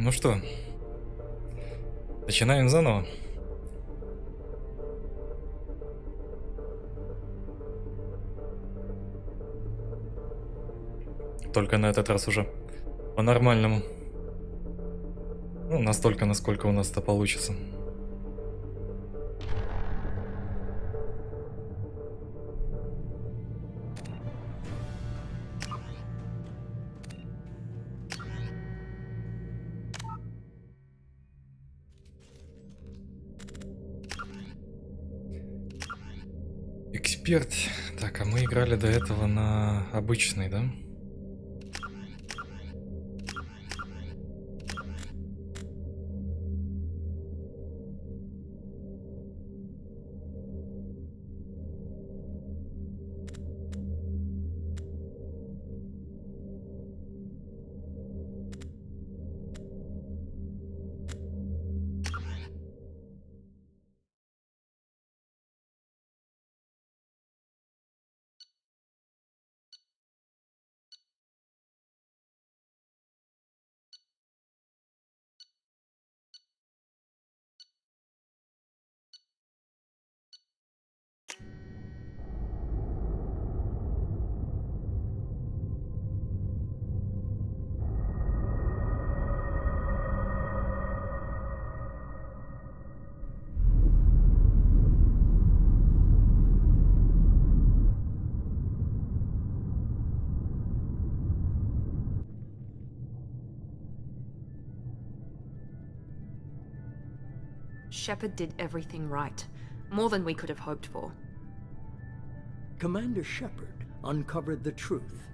Ну что, начинаем заново. Только на этот раз уже по-нормальному. Ну, настолько, насколько у нас это получится. Эксперт. Так, а мы играли до этого на обычный, да? Shepard did everything right. More than we could have hoped for. Commander Shepard uncovered the truth.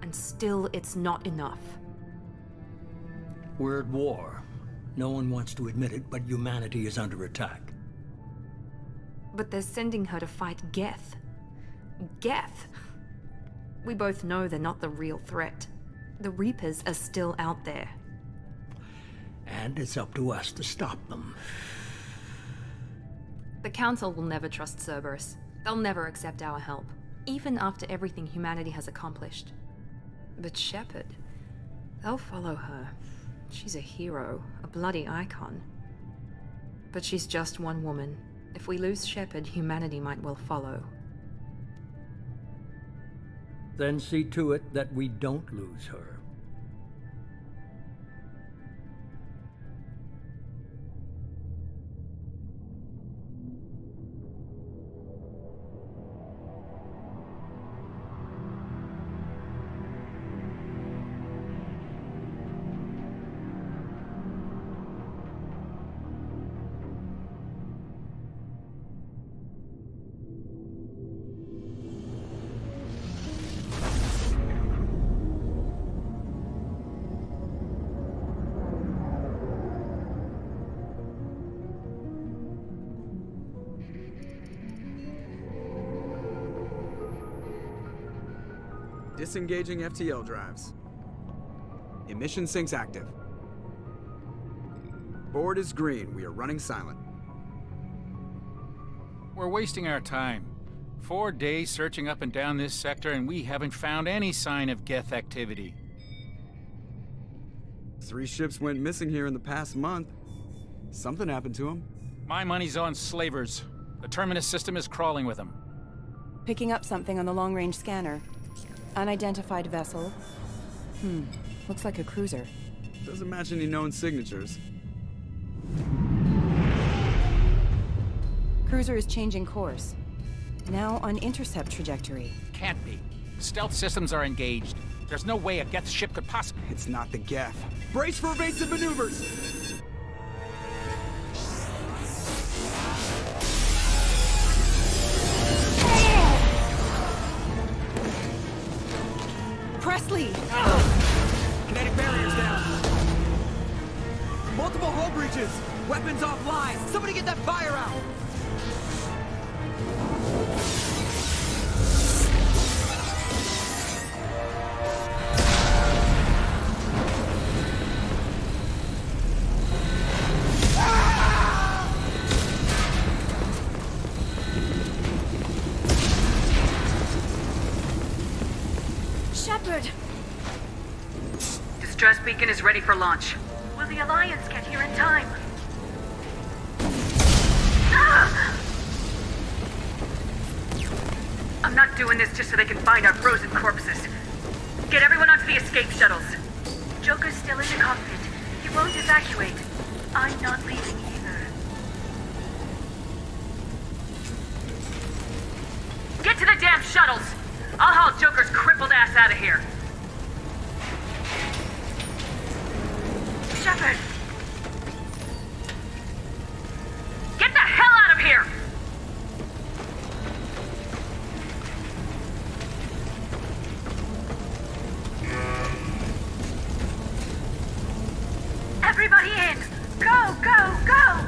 And still, it's not enough. We're at war. No one wants to admit it, but humanity is under attack. But they're sending her to fight Geth. Geth! We both know they're not the real threat. The Reapers are still out there. And it's up to us to stop them. The Council will never trust Cerberus. They'll never accept our help, even after everything humanity has accomplished. But Shepard, they'll follow her. She's a hero, a bloody icon. But she's just one woman. If we lose Shepard, humanity might well follow. Then see to it that we don't lose her. Disengaging FTL drives. Emission sinks active. Board is green. We are running silent. We're wasting our time. 4 days searching up and down this sector, and we haven't found any sign of Geth activity. 3 ships went missing here in the past month. Something happened to them. My money's on slavers. The Terminus system is crawling with them. Picking up something on the long-range scanner. Unidentified vessel. Looks like a cruiser. Doesn't match any known signatures. Cruiser is changing course. Now on intercept trajectory. Can't be. Stealth systems are engaged. There's no way a Geth ship could possibly... It's not the Geth. Brace for evasive maneuvers! Presley! Kinetic barriers down. Multiple hull breaches. Weapons offline. Somebody get that fire out. Shepard! Distress beacon is ready for launch. the Alliance get here in time? Ah! I'm not doing this just so they can find our frozen corpses. Get everyone onto the escape shuttles. Joker's still in the cockpit. He won't evacuate. I'm not leaving either. Get to the damn shuttles! I'll haul Joker's crippled ass out of here. Shepard! Get the hell out of here! Everybody in! Go, go, go!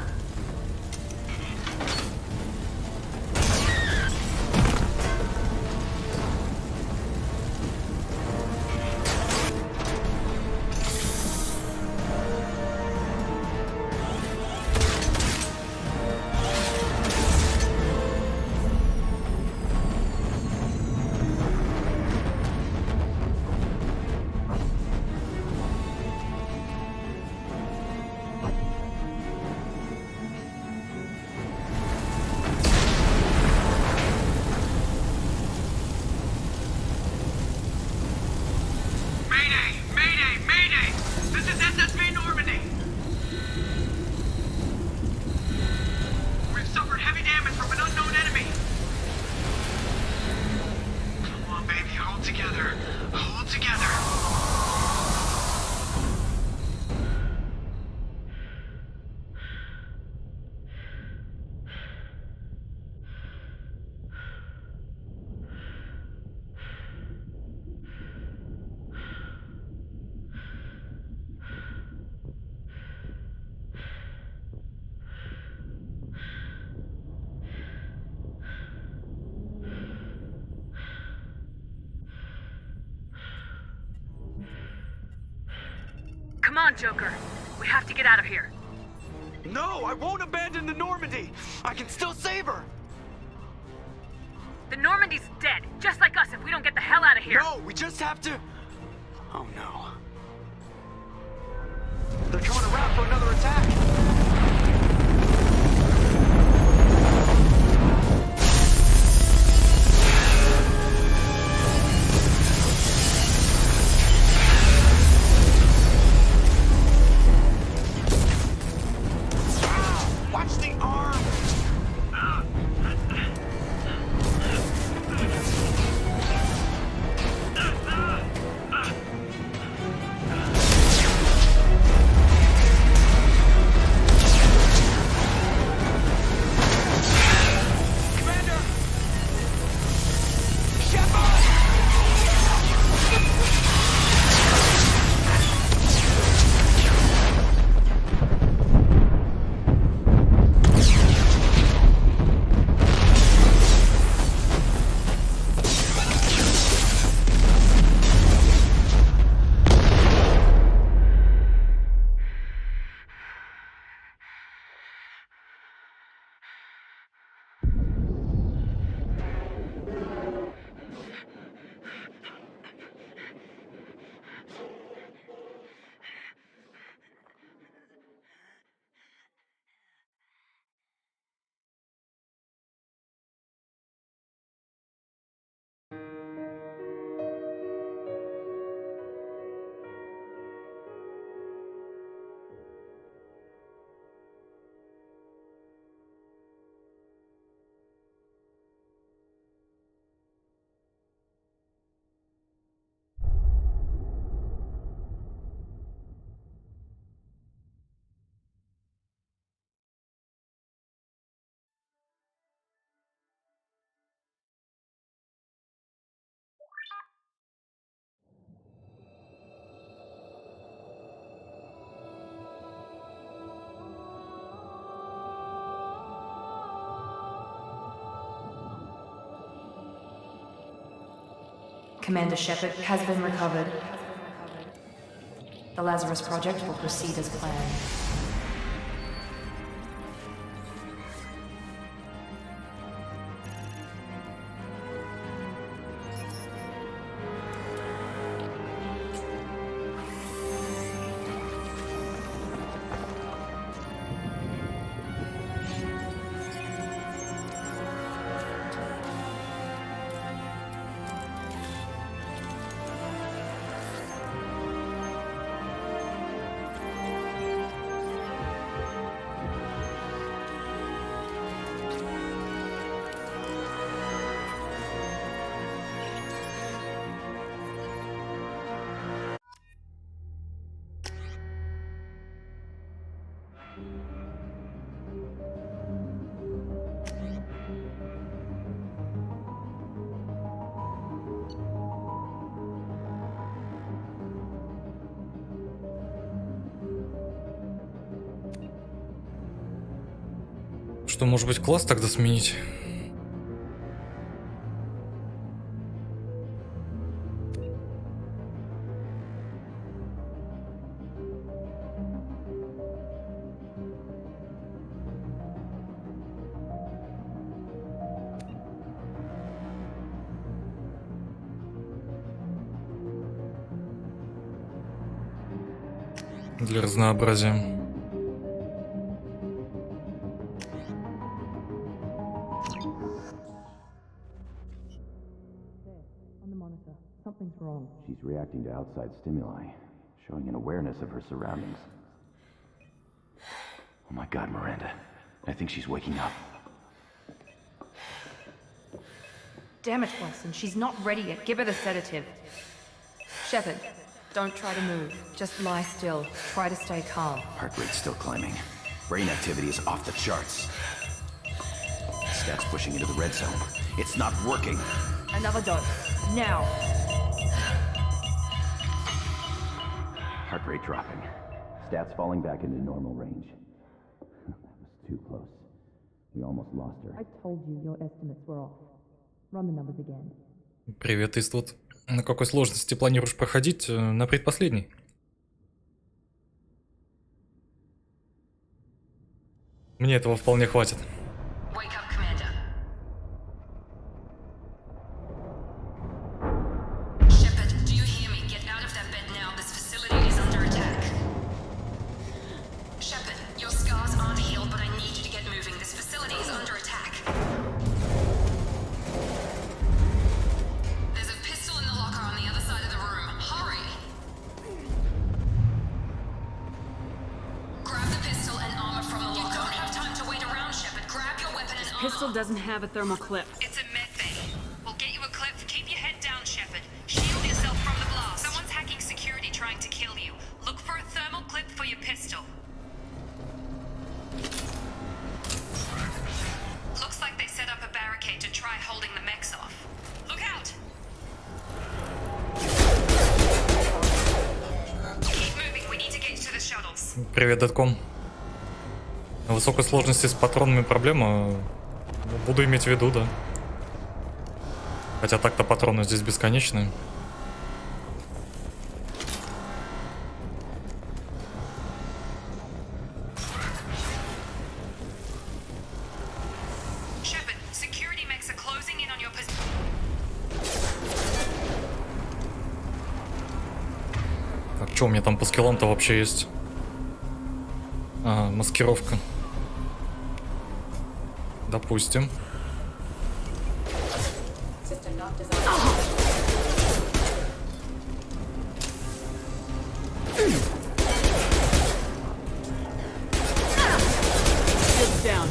Come on, Joker. We have to get out of here. No, I won't abandon the Normandy. I can still save her. The Normandy's dead, just like us if we don't get the hell out of here. No, we just have to... Oh no. They're coming around for another attack. Watch the arm! Commander Shepard has been recovered. The Lazarus Project will proceed as planned. Что, может быть, класс тогда сменить? Для разнообразия. On the monitor. Something's wrong. She's reacting to outside stimuli, showing an awareness of her surroundings. Oh my god, Miranda. I think she's waking up. Damn it, Wilson. She's not ready yet. Give her the sedative. Shepard, don't try to move. Just lie still. Try to stay calm. Heart rate's still climbing. Brain activity is off the charts. Stats pushing into the red zone. It's not working. Another dose. Now. Heart rate dropping. Stats falling back into normal range. That was too close. We almost lost her. I told you your estimates were off. Run the numbers again. Привет, Иствуд. На какой сложности планируешь проходить? На предпоследней. Мне этого вполне хватит. Wake up, Commander. Shepard, do you hear me? Get out of that bed now. This facility is under attack. Shepard, your scars aren't healed, but I need you to get moving. This facility is under attack. There's a pistol in the locker on the other side of the room. Hurry! Grab the pistol and armor from the locker. You don't have time to wait around, Shepard. Grab your weapon and armor. Pistol doesn't have a thermal clip. It's a methane. We'll get you a clip. Keep your head down, Shepard. Shield yourself from the blast. Someone's hacking security trying to kill you. Look for a thermal clip for your pistol. Looks like they set up a barricade to try holding the mechs off. Look out! Keep moving. We need to get to the shuttles. Привет, Дэтком. На высокой сложности с патронами проблема. Буду иметь в виду, да. Хотя так-то патроны здесь бесконечные. Shepard, security mechs are closing in on your position. Так, что у меня там по скиллам-то вообще есть? Ага, маскировка. Допустим. Shields down.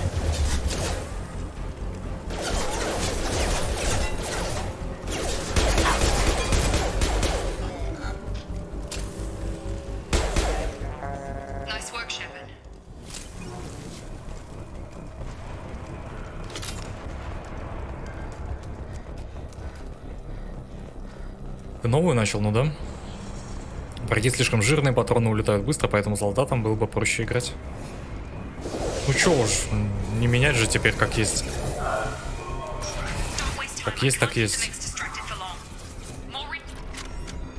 Nice work, Shepard. Ты новую начал, ну да? Враги слишком жирные, патроны улетают быстро, поэтому солдатам было бы проще играть. Ну чё уж, не менять же теперь как есть. Don't waste time. Так есть, так I can't keep есть. the mechs distracted for long. More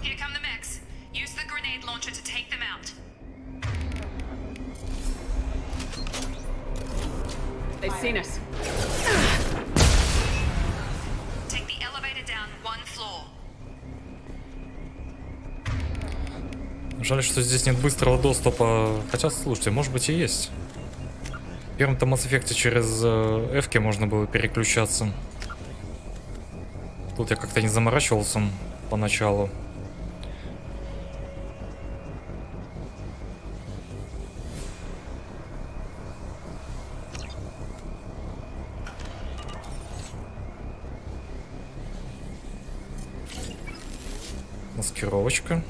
Here come the mechs. Use the grenade launcher to take them out. They've seen us. Take the elevator down one floor. Жаль, что здесь нет быстрого доступа. Хотя, слушайте, может быть и есть. В первом-то Mass Effect через F-ки можно было переключаться. Тут я как-то не заморачивался поначалу. Маскировочка.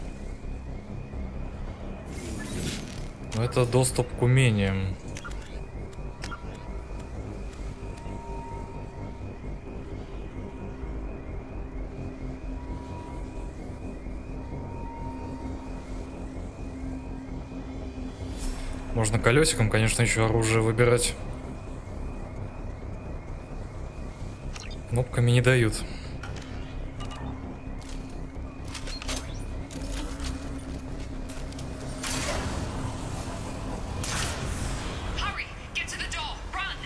Но это доступ к умениям. Можно колесиком, конечно, еще оружие выбирать. Кнопками не дают. Hurry! Get to the door! Run!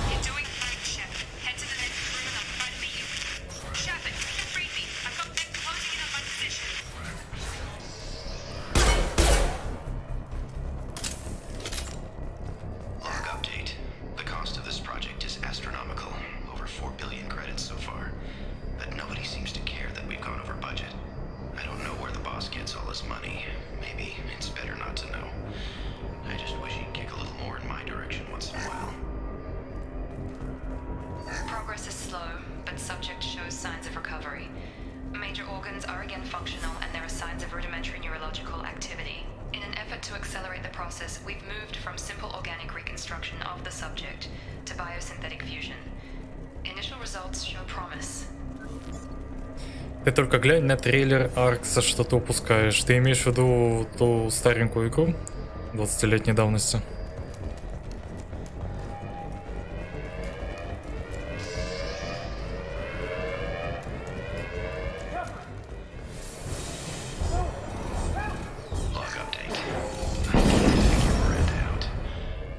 You're doing great, Shep. Head to the next room and I'll try to meet you. Shepard, you can read me. I've got men closing in on my position. Log update. The cost of this project is astronomical. Over 4 billion credits so far. But nobody seems to care that we've gone over budget. I don't know where the boss gets all his money. Maybe it's better not to know. I just wish he'd kick a little more in my direction once in a while. Progress is slow, but subject shows signs of recovery. Major organs are again functional, and there are signs of rudimentary neurological activity. In an effort to accelerate the process, we've moved from simple organic reconstruction of the subject to biosynthetic fusion. Initial results show promise. Ты только глянь на трейлер Аркса, что ты упускаешь. Ты имеешь в виду ту старенькую игру 20-летней давности? Log update. I can't figure Miranda out.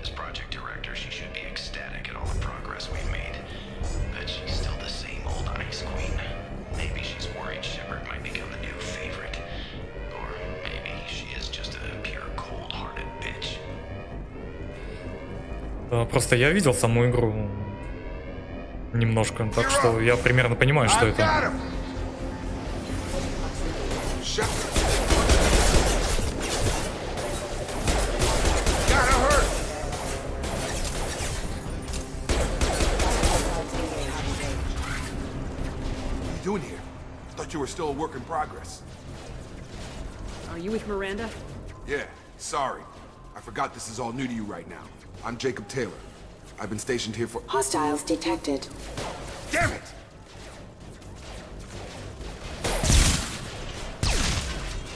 As project director, she should be ecstatic at all the progress we've made. But she's still the same old ice queen. Maybe she's worried Shepard might become the new favorite. Or maybe she is just a pure cold-hearted bitch. Просто я видел саму игру немножко, так что я примерно понимаю, что это. Doing here? Thought you were still a work in progress. Are you with Miranda? Yeah, sorry. I forgot this is all new to you right now. I'm Jacob Taylor. I've been stationed here for— Hostiles detected. Damn it!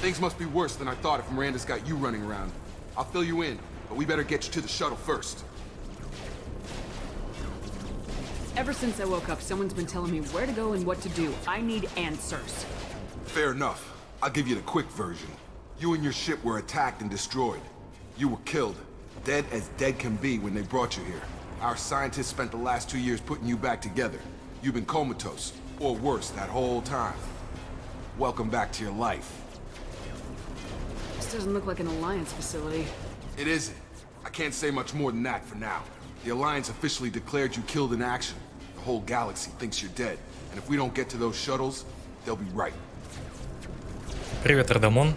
Things must be worse than I thought if Miranda's got you running around. I'll fill you in, but we better get you to the shuttle first. Ever since I woke up, someone's been telling me where to go and what to do. I need answers. Fair enough. I'll give you the quick version. You and your ship were attacked and destroyed. You were killed. Dead as dead can be when they brought you here. Our scientists spent the last 2 years putting you back together. You've been comatose, or worse, that whole time. Welcome back to your life. This doesn't look like an Alliance facility. It isn't. I can't say much more than that for now. The Alliance officially declared you killed in action. The whole galaxy thinks you're dead. And if we don't get to those shuttles, they'll be right. Привет, Редамон.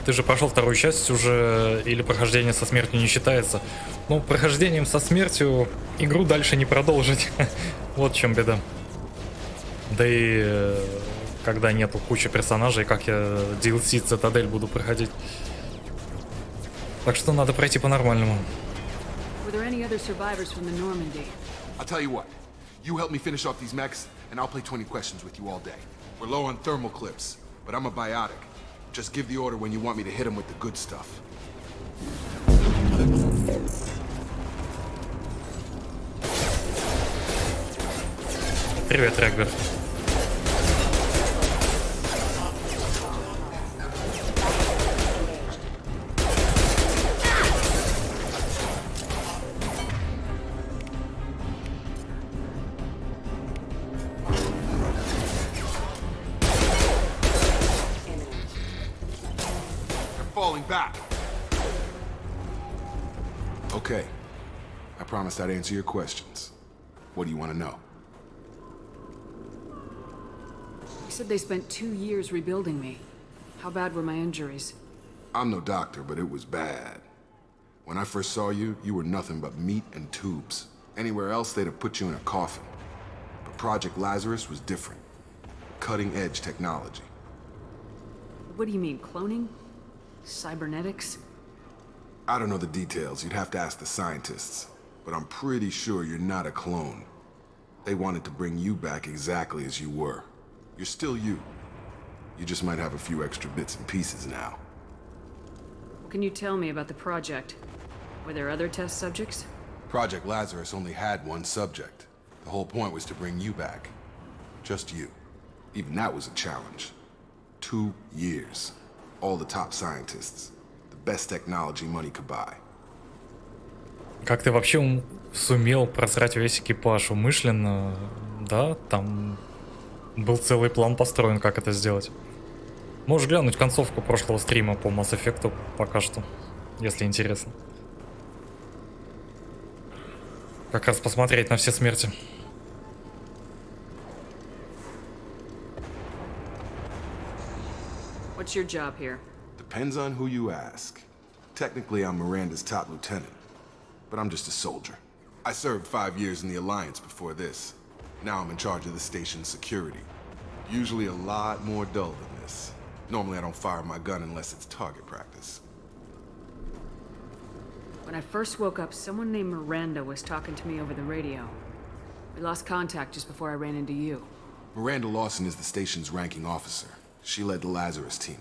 Ты же прошел вторую часть уже, или прохождение со смертью не считается? Ну, прохождением со смертью игру дальше не продолжить. Вот в чем беда. Да и когда нету кучи персонажей, как я DLC Цитадель буду проходить. Так что надо пройти по-нормальному. Were there any other survivors from the Normandy? I'll tell you what. You help me finish off these mechs, and I'll play 20 questions with you all day. We're low on thermal clips, but I'm a biotic. Just give the order when you want me to hit them with the good stuff. Привет, Регбер. Falling back. Okay. I promised I'd answer your questions. What do you want to know? You said they spent 2 years rebuilding me. How bad were my injuries? I'm no doctor, but it was bad. When I first saw you, you were nothing but meat and tubes. Anywhere else, they'd have put you in a coffin. But Project Lazarus was different. Cutting-edge technology. What do you mean, cloning? Cybernetics? I don't know the details. You'd have to ask the scientists. But I'm pretty sure you're not a clone. They wanted to bring you back exactly as you were. You're still you. You just might have a few extra bits and pieces now. What can you tell me about the project? Were there other test subjects? Project Lazarus only had one subject. The whole point was to bring you back. Just you. Even that was a challenge. 2 years. All the top scientists. The best technology money could buy. Как ты вообще сумел просрать весь экипаж умышленно? Да, там был целый план построен, как это сделать. Можешь глянуть концовку прошлого стрима по Mass Effect пока что, если интересно. Как раз посмотреть на все смерти. What's your job here? Depends on who you ask. Technically, I'm Miranda's top lieutenant, but I'm just a soldier. I served 5 years in the Alliance before this. Now I'm in charge of the station's security. Usually a lot more dull than this. Normally I don't fire my gun unless it's target practice. When I first woke up, someone named Miranda was talking to me over the radio. We lost contact just before I ran into you. Miranda Lawson is the station's ranking officer. She led the Lazarus team.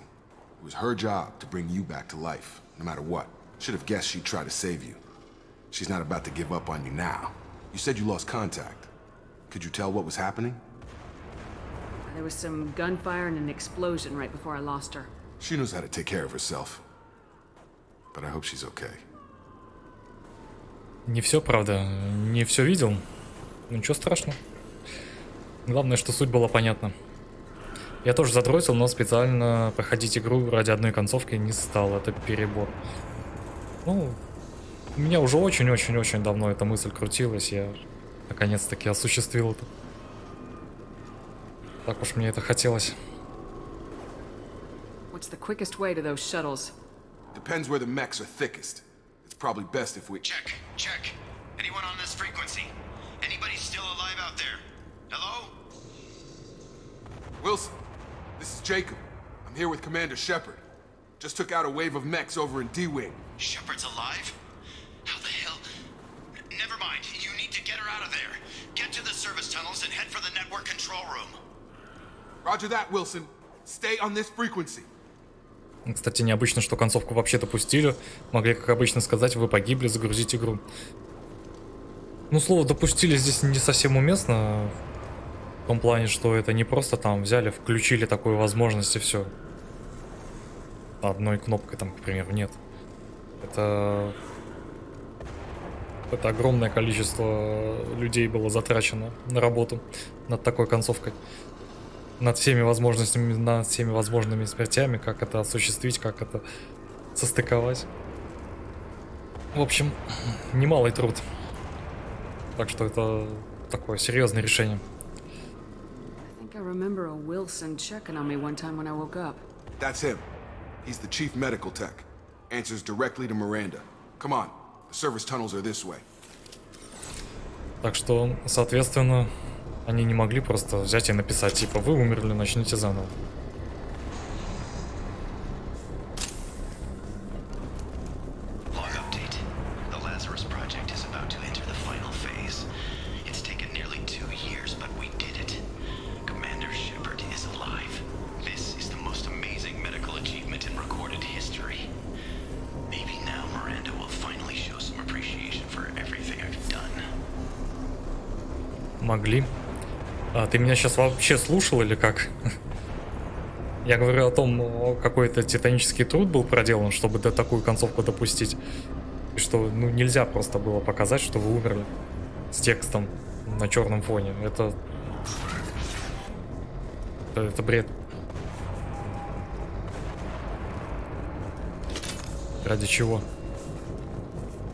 It was her job to bring you back to life, no matter what. Should have guessed she'd try to save you. She's not about to give up on you now. You said you lost contact. Could you tell what was happening? There was some gunfire and an explosion right before I lost her. She knows how to take care of herself. But I hope she's okay. Не все, правда, не все видел. Ну, ничего страшного. Главное, что суть была понятна. Я тоже задротил, но специально проходить игру ради одной концовки не стал. Это перебор. Ну, у меня уже очень-очень-очень давно эта мысль крутилась. Я наконец-таки осуществил это. Так уж мне это хотелось. What's the quickest way to those shuttles? Depends where the mechs are thickest. It's probably best if we... Check. Anyone on this frequency? Anybody still alive out there? Hello? Wilson, this is Jacob. I'm here with Commander Shepard. Just took out a wave of mechs over in D-Wing. Shepard's alive? How the hell? Never mind. You need to get her out of there. Get to the service tunnels and head for the network control room. Roger that, Wilson. Stay on this frequency. Кстати, необычно, что концовку вообще допустили. Могли, как обычно, сказать, вы погибли, загрузить игру. Ну, слово «допустили» здесь не совсем уместно. В том плане, что это не просто там взяли, включили такую возможность и все. Одной кнопкой там, к примеру, нет. Это огромное количество людей было затрачено на работу над такой концовкой. Над всеми возможностями, над всеми возможными смертями, как это осуществить, как это состыковать. В общем, немалый труд. Так что это такое серьезное решение. I remember a Wilson checking on me one time when I woke up. That's him. He's the chief medical tech. Answers directly to Miranda. Come on. The service tunnels are this way. Так что, соответственно, они не могли просто взять и написать, типа, вы умерли, начните заново. Log update. The Lazarus project is about to enter the final phase. It's taken nearly 2 years, but we did it. Commander Shepard is alive. This is the most amazing medical achievement in recorded history. Maybe now Miranda will finally show some appreciation for everything I've done. Могли. А ты меня сейчас вообще слушал или как? Я говорю о том, какой-то титанический труд был проделан, чтобы такую концовку допустить. И что, ну, нельзя просто было показать, что вы умерли с текстом на черном фоне. Это бред. Ради чего?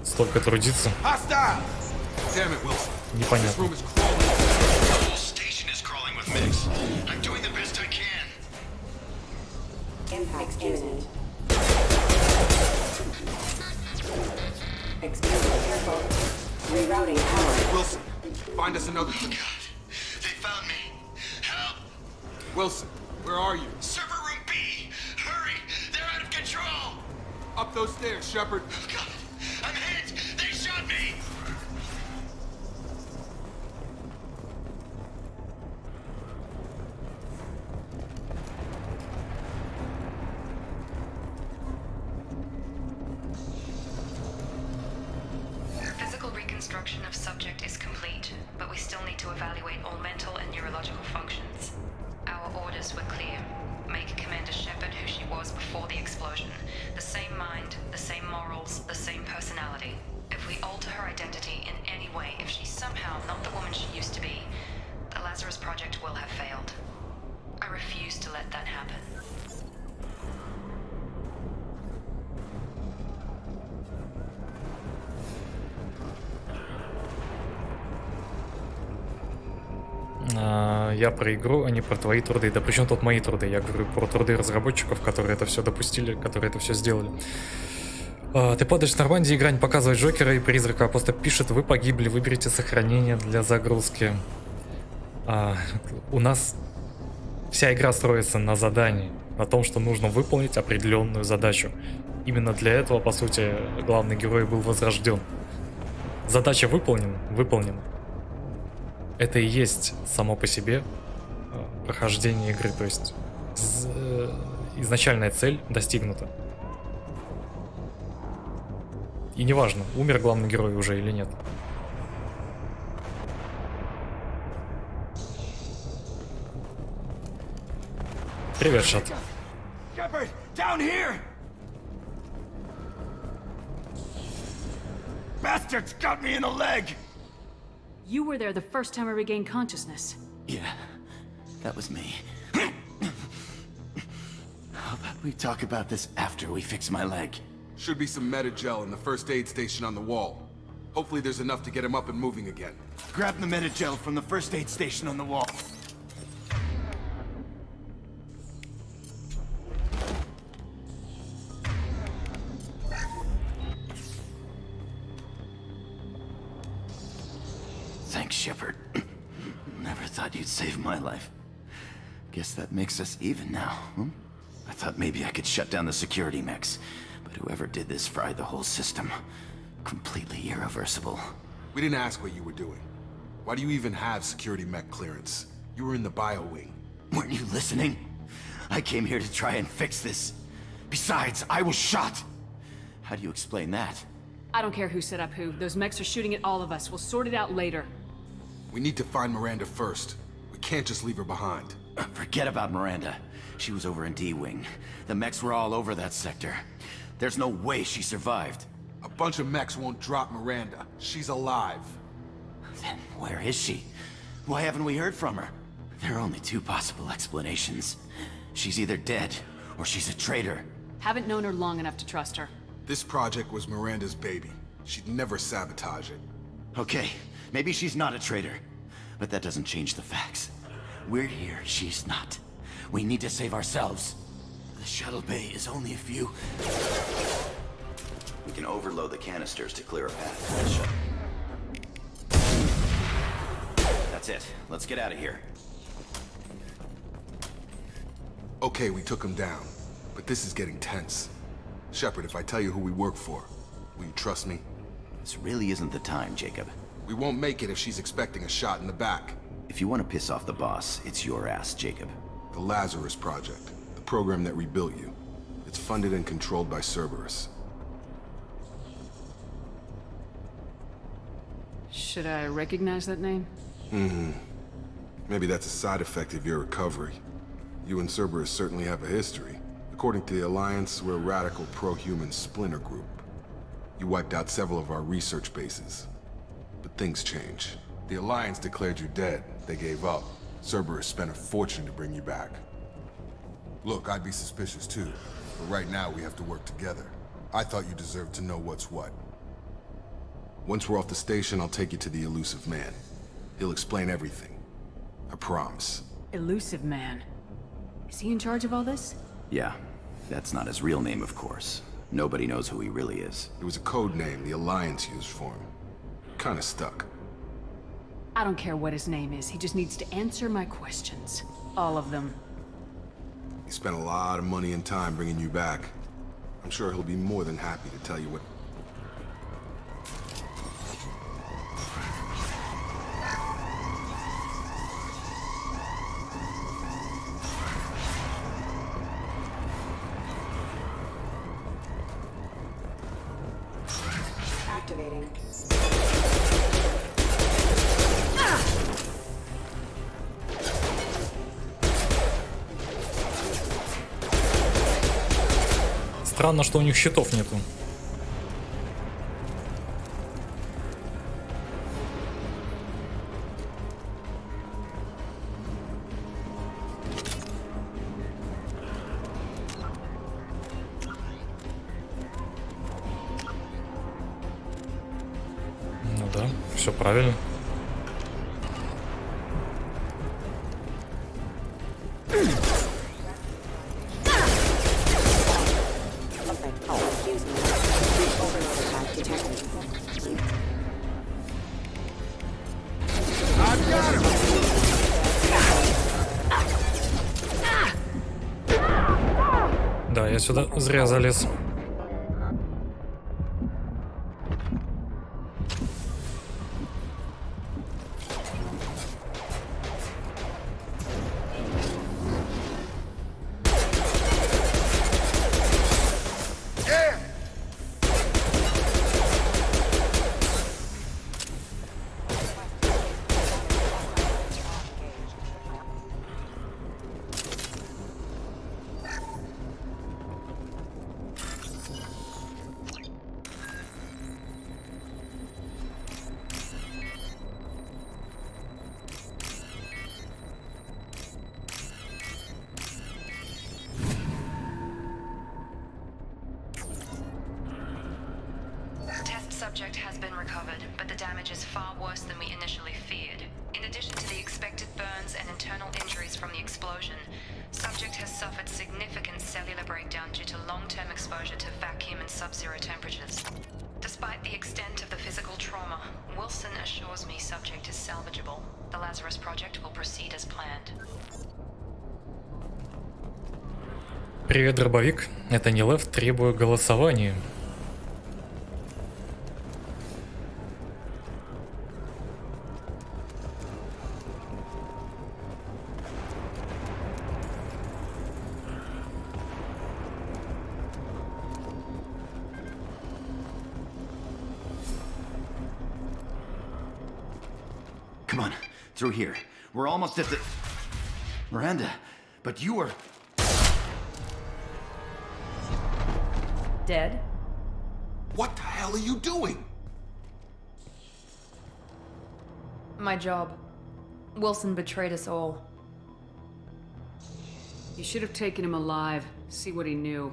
Столько трудиться. Непонятно. Mix. I'm doing the best I can. Impact imminent. Extremely careful. Rerouting power. Wilson, find us another... Oh, God. They found me. Help! Wilson, where are you? Server room B! Hurry! They're out of control! Up those stairs, Shepard. Oh, God. I'm hit! They shot me! Physical reconstruction Reconstruction of subject is complete, but we still need to evaluate all mental and neurological functions. Our orders were clear. Make Commander Shepard who she was before the explosion. The same mind, the same morals, the same personality. If we alter her identity in any way, if she's somehow not the woman she used to be, the Lazarus Project will have failed. I refuse to let that happen. Я про игру, а не про твои труды. Да причем тут мои труды? Я говорю про труды разработчиков, которые это все допустили, которые это все сделали. Ты падаешь в Нормандии, игра не показывает Джокера и Призрака, а просто пишет: вы погибли, выберите сохранение для загрузки. У нас вся игра строится на задании, на том, что нужно выполнить определенную задачу. Именно для этого, по сути, главный герой был возрожден. Задача выполнена, выполнена. Это и есть само по себе прохождение игры, то есть изначальная цель достигнута. И неважно, умер главный герой уже или нет. Привет, Шат. Shepard, down here! Bastards got me in the leg! You were there the first time I regained consciousness. Yeah, that was me. How about we talk about this after we fix my leg? Should be some Metagel in the first aid station on the wall. Hopefully there's enough to get him up and moving again. Grab the Metagel from the first aid station on the wall. Thanks, Shepard. Never thought you'd save my life. Guess that makes us even now, hmm? I thought maybe I could shut down the security mechs, but whoever did this fried the whole system. Completely irreversible. We didn't ask what you were doing. Why do you even have security mech clearance? You were in the bio wing. Weren't you listening? I came here to try and fix this. Besides, I was shot. How do you explain that? I don't care who set up who. Those mechs are shooting at all of us. We'll sort it out later. We need to find Miranda first. We can't just leave her behind. Forget about Miranda. She was over in D-Wing. The mechs were all over that sector. There's no way she survived. A bunch of mechs won't drop Miranda. She's alive. Then where is she? Why haven't we heard from her? There are only two possible explanations. She's either dead, or she's a traitor. Haven't known her long enough to trust her. This project was Miranda's baby. She'd never sabotage it. Okay, maybe she's not a traitor. But that doesn't change the facts. We're here, she's not. We need to save ourselves. The shuttle bay is only a few... We can overload the canisters to clear a path for the shuttle. That's it. Let's get out of here. Okay, we took him down. But this is getting tense. Shepard, if I tell you who we work for, will you trust me? This really isn't the time, Jacob. We won't make it if she's expecting a shot in the back. If you want to piss off the boss, it's your ass, Jacob. The Lazarus Project, the program that rebuilt you. It's funded and controlled by Cerberus. Should I recognize that name? Maybe that's a side effect of your recovery. You and Cerberus certainly have a history. According to the Alliance, we're a radical pro-human splinter group. You wiped out several of our research bases. But things change. The Alliance declared you dead. They gave up. Cerberus spent a fortune to bring you back. Look, I'd be suspicious too. But right now, we have to work together. I thought you deserved to know what's what. Once we're off the station, I'll take you to the Elusive Man. He'll explain everything. I promise. Elusive Man. Is he in charge of all this? Yeah, that's not his real name, of course. Nobody knows who he really is. It was a code name the Alliance used for him. Kinda stuck. I don't care what his name is. He just needs to answer my questions. All of them. He spent a lot of money and time bringing you back. I'm sure he'll be more than happy to tell you what... Activating. Странно, что у них щитов нету. Ну да, все правильно. Excuse me. Overload attack detected. Да, я сюда зря залез. Test subject has been recovered, but the damage is far worse than we initially feared. In addition to the expected burns and internal injuries from the explosion, subject has suffered significant cellular breakdown due to long-term exposure to vacuum and sub-zero temperatures. Despite the extent of the physical trauma, Wilson assures me subject is salvageable. The Lazarus project will proceed as planned. Привет, дробовик. Это не лев, требую голосования. Come on, through here. We're almost at the... Miranda, but you were... Dead? What the hell are you doing? My job. Wilson betrayed us all. You should have taken him alive. See what he knew.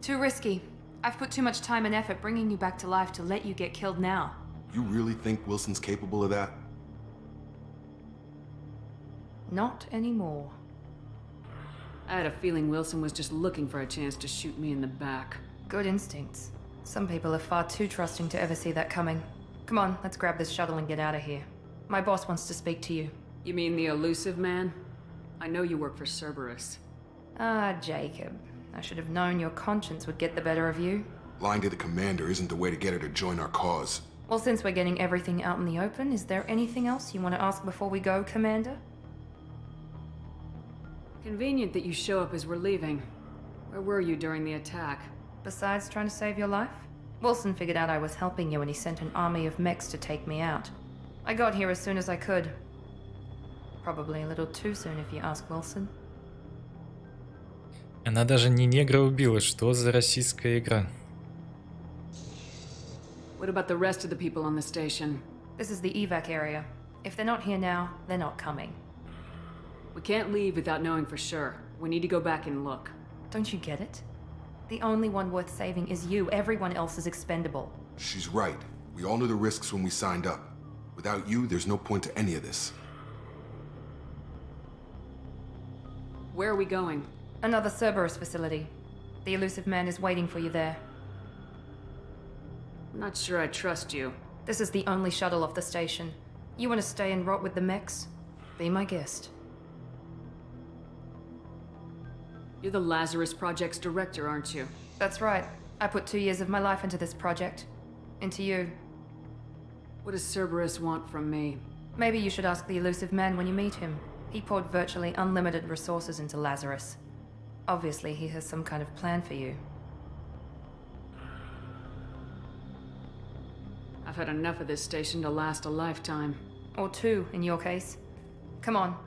Too risky. I've put too much time and effort bringing you back to life to let you get killed now. You really think Wilson's capable of that? Not anymore. I had a feeling Wilson was just looking for a chance to shoot me in the back. Good instincts. Some people are far too trusting to ever see that coming. Come on, let's grab this shuttle and get out of here. My boss wants to speak to you. You mean the elusive man? I know you work for Cerberus. Ah, Jacob. I should have known your conscience would get the better of you. Lying to the commander isn't the way to get her to join our cause. Well, since we're getting everything out in the open, is there anything else you want to ask before we go, Commander? Convenient that you show up as we're leaving. Where were you during the attack? Besides trying to save your life? Wilson figured out I was helping you and he sent an army of mechs to take me out. I got here as soon as I could. Probably a little too soon if you ask Wilson. Она даже не негра убила, что за российская игра? What about the rest of the people on the station? This is the evac area. If they're not here now, they're not coming. We can't leave without knowing for sure. We need to go back and look. Don't you get it? The only one worth saving is you. Everyone else is expendable. She's right. We all knew the risks when we signed up. Without you, there's no point to any of this. Where are we going? Another Cerberus facility. The elusive man is waiting for you there. I'm not sure I trust you. This is the only shuttle off the station. You want to stay and rot with the mechs? Be my guest. You're the Lazarus Project's director, aren't you? That's right. I put 2 years of my life into this project. Into you. What does Cerberus want from me? Maybe you should ask the elusive man when you meet him. He poured virtually unlimited resources into Lazarus. Obviously, he has some kind of plan for you. I've had enough of this station to last a lifetime. Or 2, in your case. Come on.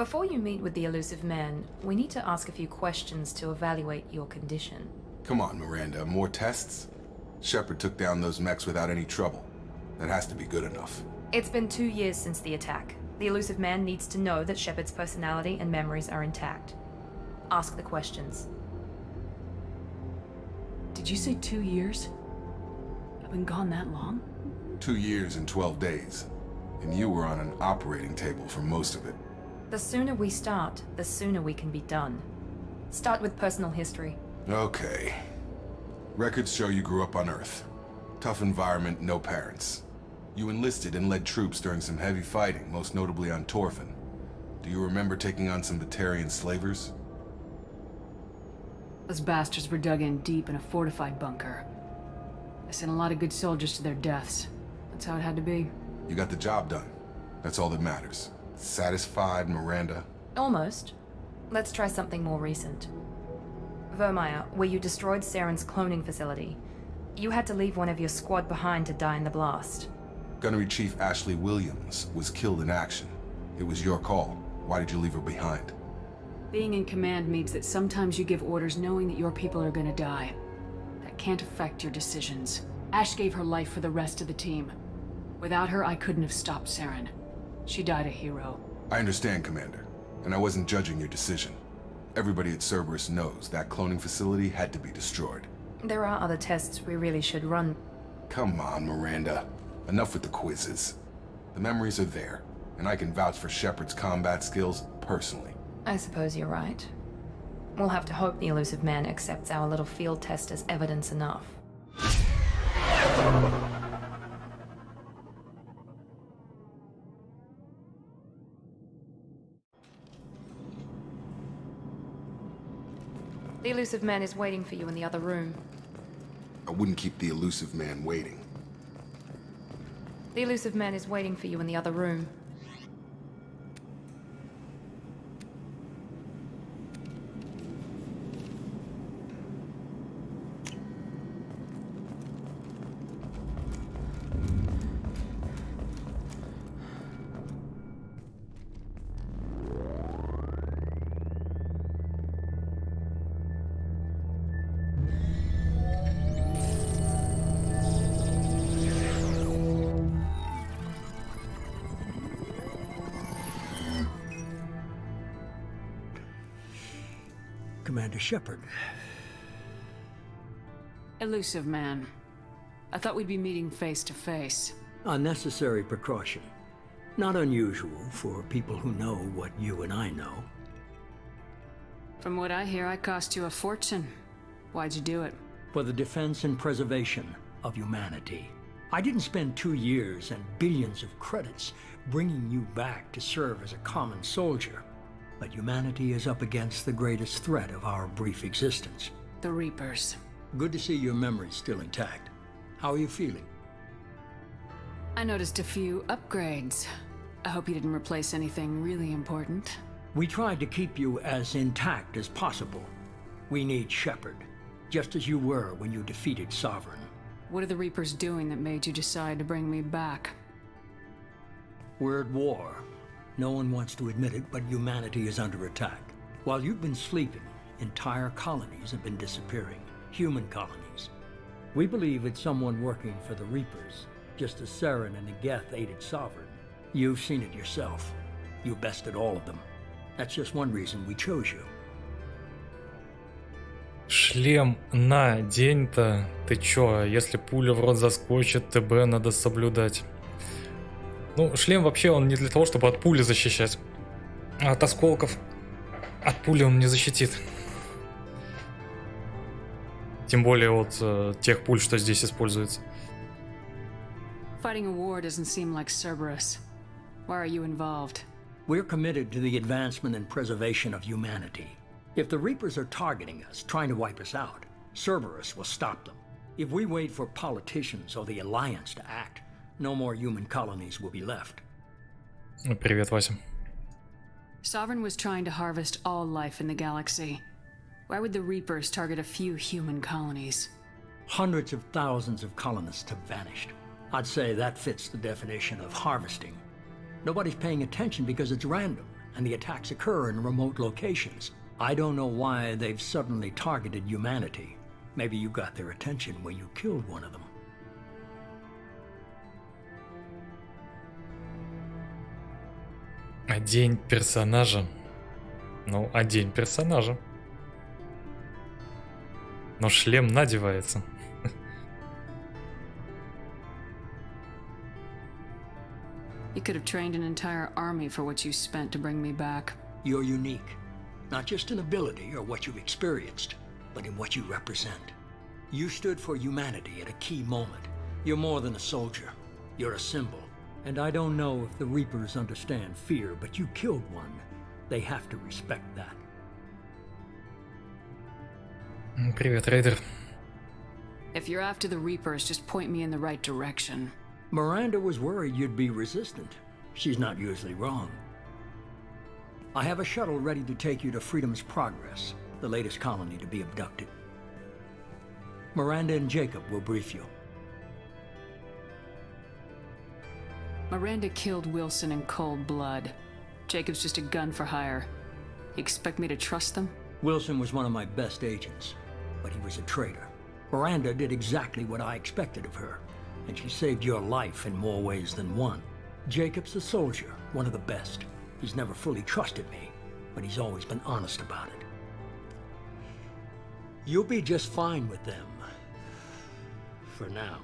Before you meet with the elusive man, we need to ask a few questions to evaluate your condition. Come on, Miranda, more tests? Shepard took down those mechs without any trouble. That has to be good enough. It's been 2 years since the attack. The elusive man needs to know that Shepard's personality and memories are intact. Ask the questions. Did you say 2 years? I've been gone that long? 2 years and 12 days. And you were on an operating table for most of it. The sooner we start, the sooner we can be done. Start with personal history. Okay. Records show you grew up on Earth. Tough environment, no parents. You enlisted and led troops during some heavy fighting, most notably on Torfin. Do you remember taking on some Batarian slavers? Those bastards were dug in deep in a fortified bunker. I sent a lot of good soldiers to their deaths. That's how it had to be. You got the job done. That's all that matters. Satisfied, Miranda? Almost. Let's try something more recent. Vermeer, where you destroyed Saren's cloning facility. You had to leave one of your squad behind to die in the blast. Gunnery Chief Ashley Williams was killed in action. It was your call. Why did you leave her behind? Being in command means that sometimes you give orders knowing that your people are gonna die. That can't affect your decisions. Ash gave her life for the rest of the team. Without her, I couldn't have stopped Saren. She died a hero. I understand, Commander, and I wasn't judging your decision. Everybody at Cerberus knows that cloning facility had to be destroyed. There are other tests we really should run. Come on, Miranda. Enough with the quizzes. The memories are there, and I can vouch for Shepard's combat skills personally. I suppose you're right. We'll have to hope the elusive man accepts our little field test as evidence enough. The elusive man is waiting for you in the other room. I wouldn't keep the elusive man waiting. The elusive man is waiting for you in the other room. Commander Shepard. Elusive man. I thought we'd be meeting face to face. Unnecessary precaution. Not unusual for people who know what you and I know. From what I hear, I cost you a fortune. Why'd you do it? For the defense and preservation of humanity. I didn't spend 2 years and billions of credits bringing you back to serve as a common soldier. But humanity is up against the greatest threat of our brief existence. The Reapers. Good to see your memory's still intact. How are you feeling? I noticed a few upgrades. I hope you didn't replace anything really important. We tried to keep you as intact as possible. We need Shepard, just as you were when you defeated Sovereign. What are the Reapers doing that made you decide to bring me back? We're at war. No one wants to admit it, but humanity is under attack. While you've been sleeping, entire colonies have been disappearing. Human colonies. We believe it's someone working for the Reapers, just as Saren and the Geth aided Sovereign. You've seen it yourself. You bested all of them. That's just one reason we chose you. Шлем на день-то. Ты чё, если пуля в рот заскочит, ТБ надо соблюдать. Ну, шлем вообще он не для того, чтобы от пули защищать. А от осколков. От пули он не защитит. Тем более от тех пуль, что здесь используется. Fighting a war doesn't seem like Cerberus. Why are you involved? We're committed to the advancement and preservation of humanity. If the Reapers are targeting us, trying to wipe us out, Cerberus will stop them. If we wait for politicians or the Alliance to act, no more human colonies will be left. Привет, Вася. Sovereign was trying to harvest all life in the galaxy. Why would the Reapers target a few human colonies? Hundreds of thousands of colonists have vanished. I'd say that fits the definition of harvesting. Nobody's paying attention because it's random. and the attacks occur in remote locations. I don't know why they've suddenly targeted humanity. Maybe you got their attention when you killed one of them. Одень персонажа. Ну, одень персонажа. Но шлем надевается. You could have trained an entire army for what you spent to bring me back. You're unique, not just in ability or what you've experienced, but in what you represent. You stood for humanity at a key moment. You're more than a soldier. You're a symbol. And I don't know if the Reapers understand fear, but you killed one. They have to respect that. Привет, рейдер. If you're after the Reapers, just point me in the right direction. Miranda was worried you'd be resistant. She's not usually wrong. I have a shuttle ready to take you to Freedom's Progress, the latest colony to be abducted. Miranda and Jacob will brief you. Miranda killed Wilson in cold blood. Jacob's just a gun for hire. You expect me to trust them? Wilson was one of my best agents, but he was a traitor. Miranda did exactly what I expected of her, and she saved your life in more ways than one. Jacob's a soldier, one of the best. He's never fully trusted me, but he's always been honest about it. You'll be just fine with them. For now.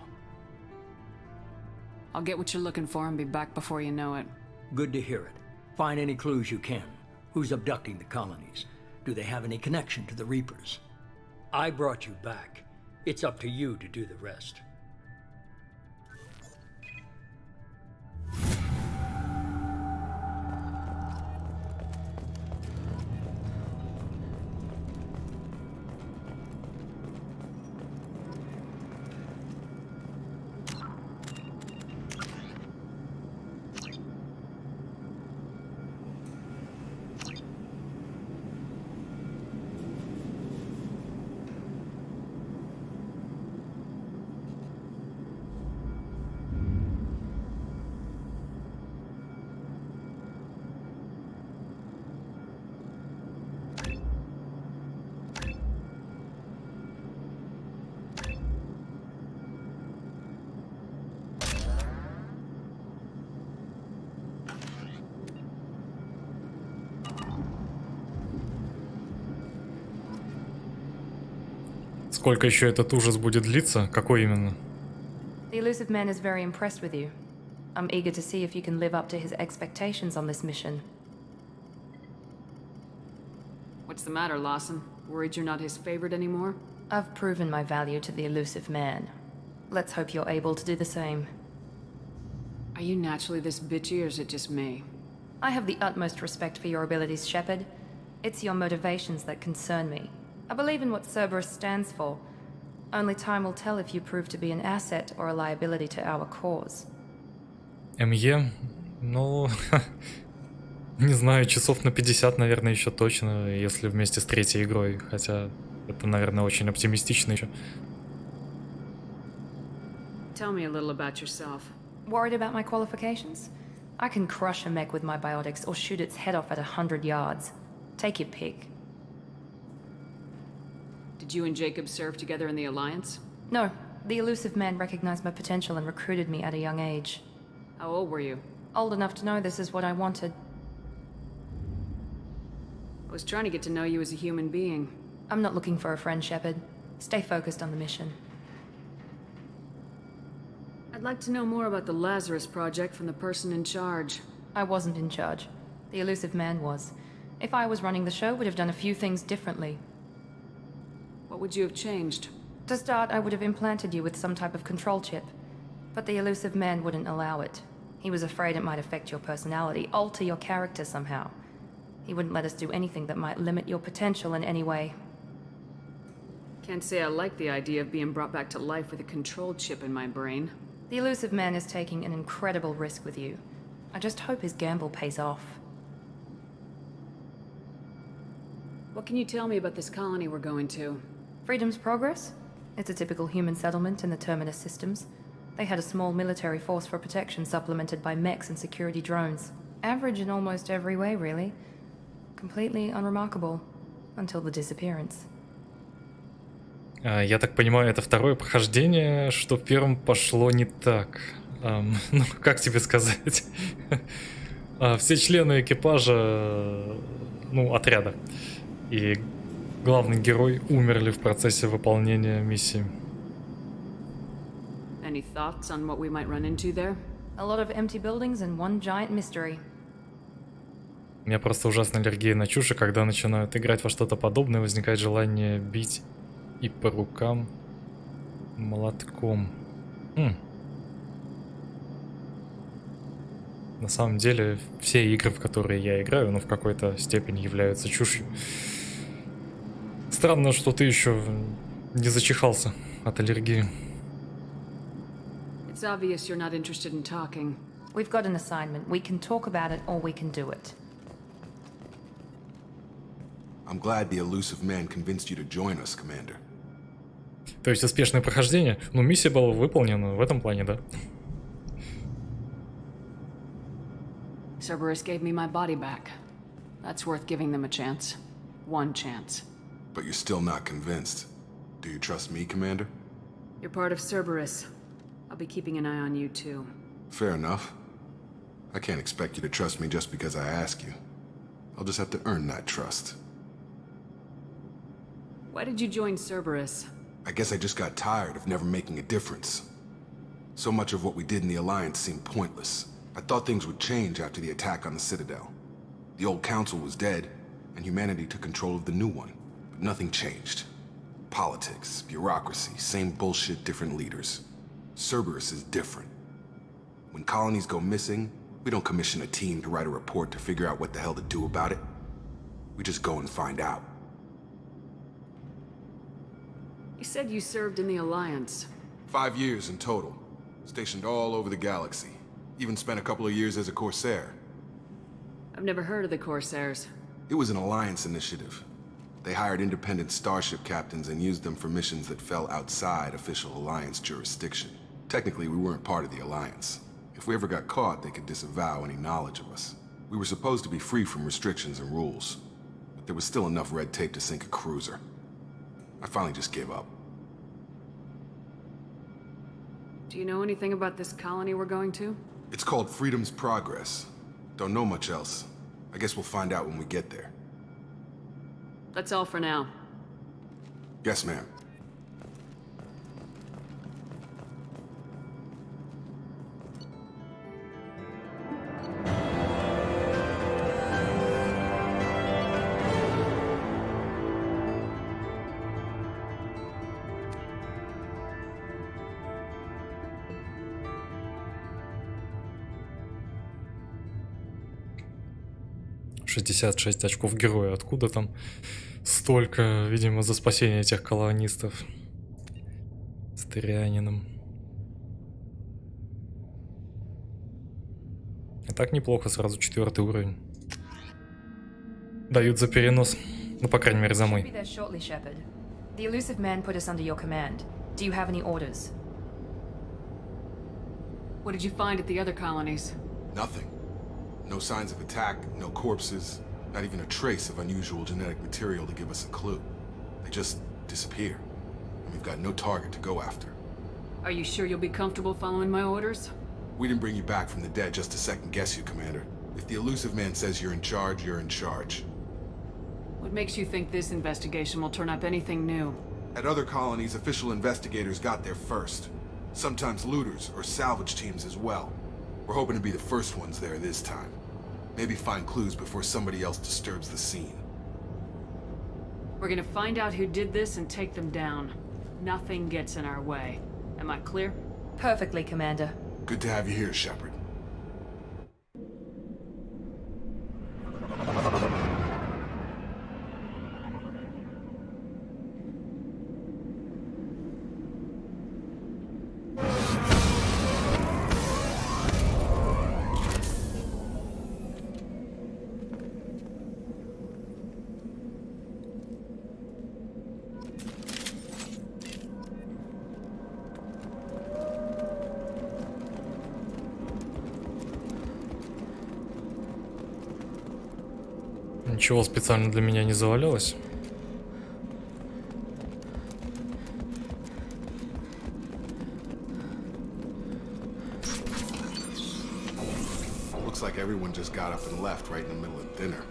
I'll get what you're looking for and be back before you know it. Good to hear it. Find any clues you can. Who's abducting the colonies? Do they have any connection to the Reapers? I brought you back. It's up to you to do the rest. Сколько еще этот ужас будет длиться? Какой именно? The elusive man is very impressed with you. I'm eager to see if you can live up to his expectations on this mission. What's the matter, Lawson? Worried you're not his favorite anymore? I've proven my value to the elusive man. Let's hope you're able to do the same. Are you naturally this bitchy, or is it just me? I have the utmost respect for your abilities, Shepard. It's your motivations that concern me. I believe in what Cerberus stands for. Only time will tell if you prove to be an asset or a liability to our cause. МЕ? Ну... Не знаю, часов на 50, наверное, еще точно, если вместе с третьей игрой. Хотя это, наверное, очень оптимистично еще. Tell me a little about yourself. Worried about my qualifications? I can crush a mech with my biotics or shoot its head off at 100 yards. Take your pick. Did you and Jacob serve together in the Alliance? No. The elusive man recognized my potential and recruited me at a young age. How old were you? Old enough to know this is what I wanted. I was trying to get to know you as a human being. I'm not looking for a friend, Shepard. Stay focused on the mission. I'd like to know more about the Lazarus Project from the person in charge. I wasn't in charge. The elusive man was. If I was running the show, would have done a few things differently. What would you have changed? To start, I would have implanted you with some type of control chip. But the elusive man wouldn't allow it. He was afraid it might affect your personality, alter your character somehow. He wouldn't let us do anything that might limit your potential in any way. Can't say I like the idea of being brought back to life with a control chip in my brain. The elusive man is taking an incredible risk with you. I just hope his gamble pays off. What can you tell me about this colony we're going to? Freedom's Progress? It's a typical human settlement in the Terminus systems. They had a small military force for protection supplemented by mechs and security drones. Average in almost every way, really. Completely unremarkable. Until the disappearance. Я так понимаю, это второе прохождение, что в первом пошло не так. Ну, как тебе сказать? Все члены экипажа, ну, отряда и главный герой умерли в процессе выполнения миссии. Any thoughts on what we might run into there? A lot of empty buildings and one giant mystery. У меня просто ужасная аллергия на чушь, и когда начинают играть во что-то подобное, возникает желание бить и по рукам молотком. На самом деле, все игры, в которые я играю, ну, в какой-то степени являются чушью. Странно, что ты еще не зачихался от аллергии. It's obvious you're not interested in talking. We've got an assignment. We can talk about it or we can do it. I'm glad the elusive man convinced you to join us, Commander. То есть успешное прохождение? Ну, миссия была выполнена в этом плане, да? Cerberus gave me my body back. That's worth giving them a chance. One chance. But you're still not convinced. Do you trust me, Commander? You're part of Cerberus. I'll be keeping an eye on you, too. Fair enough. I can't expect you to trust me just because I ask you. I'll just have to earn that trust. Why did you join Cerberus? I guess I just got tired of never making a difference. So much of what we did in the Alliance seemed pointless. I thought things would change after the attack on the Citadel. The old council was dead, and humanity took control of the new one. But nothing changed. Politics, bureaucracy, same bullshit, different leaders. Cerberus is different. When colonies go missing, we don't commission a team to write a report to figure out what the hell to do about it. We just go and find out. You said you served in the Alliance. 5 years in total. Stationed all over the galaxy. Even spent a couple of years as a Corsair. I've never heard of the Corsairs. It was an Alliance initiative. They hired independent starship captains and used them for missions that fell outside official Alliance jurisdiction. Technically, we weren't part of the Alliance. If we ever got caught, they could disavow any knowledge of us. We were supposed to be free from restrictions and rules. But there was still enough red tape to sink a cruiser. I finally just gave up. Do you know anything about this colony we're going to? It's called Freedom's Progress. Don't know much else. I guess we'll find out when we get there. That's all for now. Yes, ma'am. $66 очков героя. Откуда там столько? Видимо, за спасение этих колонистов с Тырианином. А так неплохо, сразу 4-й уровень. Дают за перенос. Ну, по крайней мере, за мой. Be there shortly, Shepard. The elusive man put us under your command. Do you have any orders? What did you find at the other colonies? Nothing. No signs of attack, no corpses, not even a trace of unusual genetic material to give us a clue. They just disappear, and we've got no target to go after. Are you sure you'll be comfortable following my orders? We didn't bring you back from the dead just to second-guess you, Commander. If the elusive man says you're in charge, you're in charge. What makes you think this investigation will turn up anything new? At other colonies, official investigators got there first. Sometimes looters or salvage teams as well. We're hoping to be the first ones there this time. Maybe find clues before somebody else disturbs the scene. We're gonna find out who did this and take them down. Nothing gets in our way. Am I clear? Perfectly, Commander. Good to have you here, Shepard. Ничего специально для меня не завалялось. Looks like everyone just got up and left right in the middle of dinner.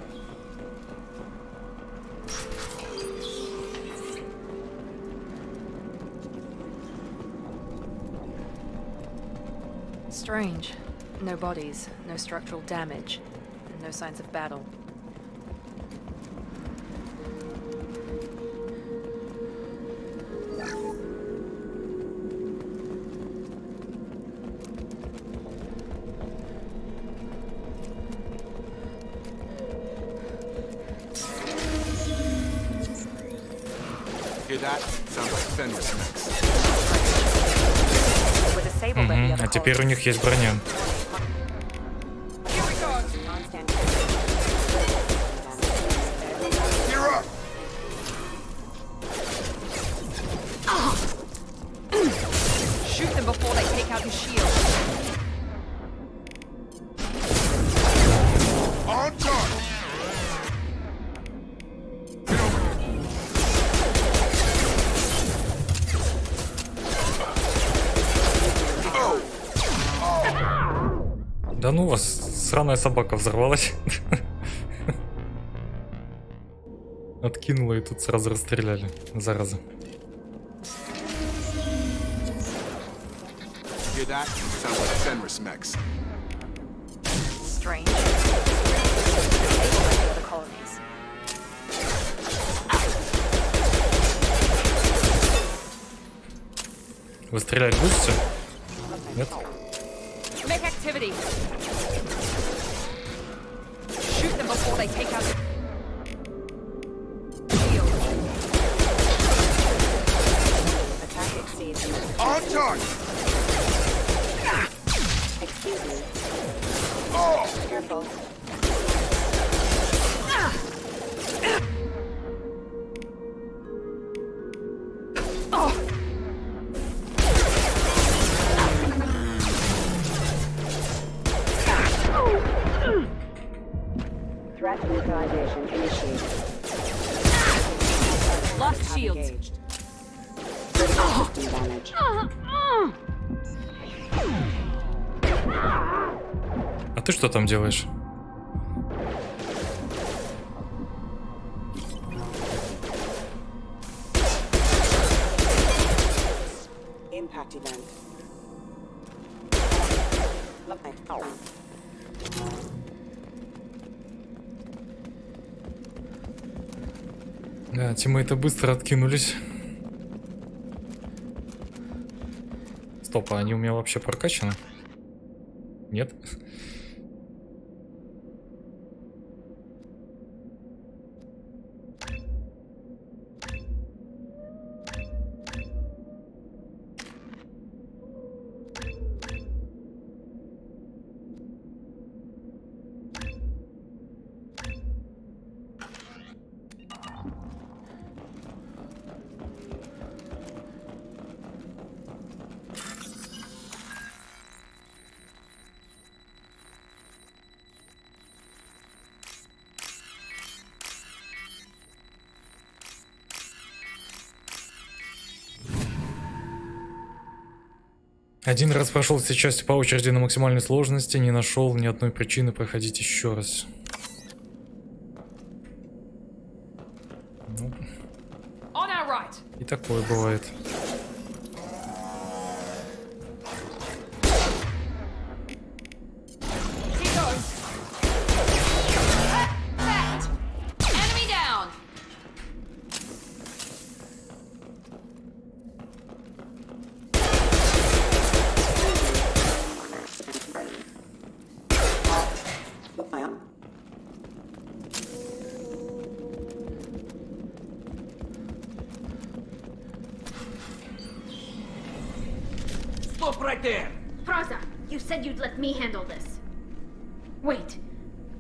Strange. No bodies, no structural damage, and no signs of battle. Hear that? Sounds like Fenris next. With a sable levy of А теперь у них есть броня. You're up! Shoot them before they take out his shield. On target! Get over here. Да ну вас, сраная собака взорвалась. Откинула и тут сразу расстреляли. Зараза. Hear that? Sounds like Fenris mechs. Strange. Sable levy of the colonies. Вы стрелять будете? Нет? Make activity. Shoot them before they take out shield. Attack exceeds. On target! Excuse me. Oh! Careful. Threat neutralization initiated. Lost shields. Engaged. Critical system damage. А ты что там делаешь? Impact event. Да, тиммейты быстро откинулись. Стоп, а они у меня вообще прокачаны? Нет? Один раз прошел все части по очереди на максимальной сложности, не нашел ни одной причины проходить еще раз. Ну, и такое бывает. Stop right there! Praza, you said you'd let me handle this. Wait,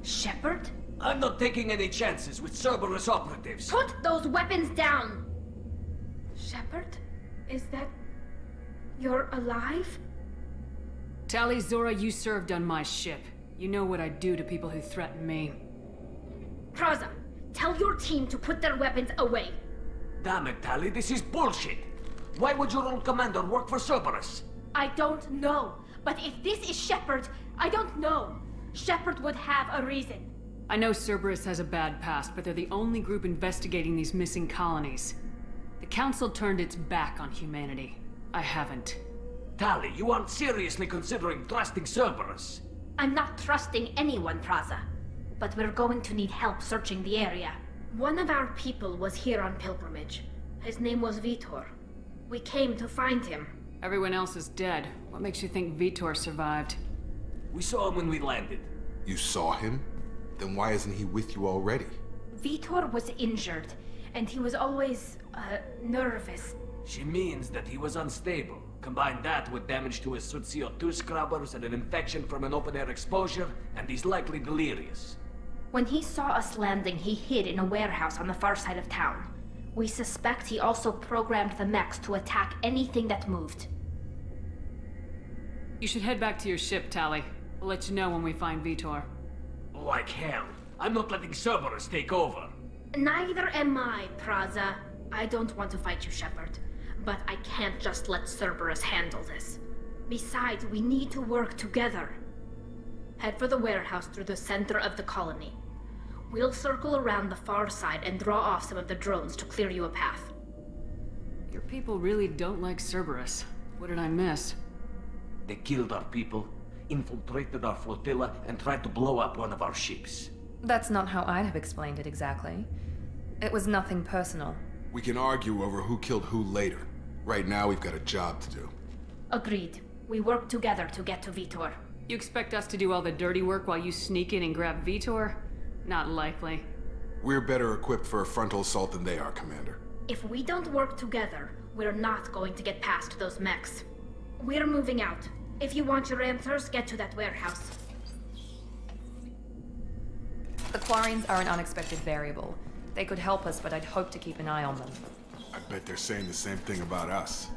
Shepard? I'm not taking any chances with Cerberus operatives. Put those weapons down! Shepard? Is that... you're alive? Tali Zora, you served on my ship. You know what I do to people who threaten me. Praza, tell your team to put their weapons away. Damn it, Tali, this is bullshit. Why would your old commander work for Cerberus? I don't know. But if this is Shepard, I don't know. Shepard would have a reason. I know Cerberus has a bad past, but they're the only group investigating these missing colonies. The Council turned its back on humanity. I haven't. Tali, you aren't seriously considering trusting Cerberus. I'm not trusting anyone, Praza. But we're going to need help searching the area. One of our people was here on pilgrimage. His name was Vitor. We came to find him. Everyone else is dead. What makes you think Vitor survived? We saw him when we landed. You saw him? Then why isn't he with you already? Vitor was injured, and he was always, nervous. She means that he was unstable. Combine that with damage to his suit CO2 scrubbers and an infection from an open-air exposure, and he's likely delirious. When he saw us landing, he hid in a warehouse on the far side of town. We suspect he also programmed the mechs to attack anything that moved. You should head back to your ship, Tali. We'll let you know when we find Vitor. Like hell. I'm not letting Cerberus take over. Neither am I, Praza. I don't want to fight you, Shepard. But I can't just let Cerberus handle this. Besides, we need to work together. Head for the warehouse through the center of the colony. We'll circle around the far side and draw off some of the drones to clear you a path. Your people really don't like Cerberus. What did I miss? They killed our people, infiltrated our flotilla, and tried to blow up one of our ships. That's not how I'd have explained it exactly. It was nothing personal. We can argue over who killed who later. Right now, we've got a job to do. Agreed. We work together to get to Vitor. You expect us to do all the dirty work while you sneak in and grab Vitor? Not likely. We're better equipped for a frontal assault than they are, Commander. If we don't work together, we're not going to get past those mechs. We're moving out. If you want your answers, get to that warehouse. The Quarians are an unexpected variable. They could help us, but I'd hope to keep an eye on them. I bet they're saying the same thing about us.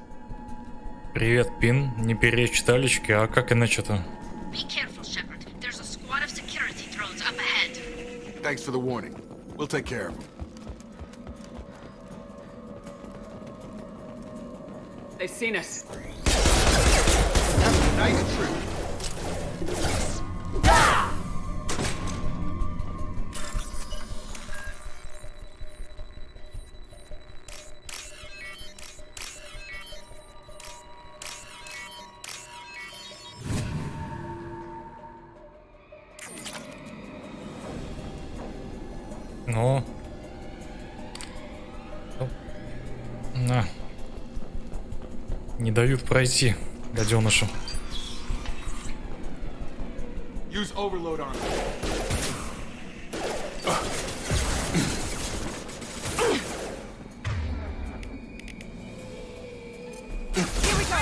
Привет, Пин. Не перечь Талечке, а как иначе-то? Be careful, Shepard. There's a squad of security drones up ahead. Thanks for the warning. We'll take care of them. They've seen us. Nice trip. Ну. На. Не дают пройти, гаденышам. Use overload on them. Here we go.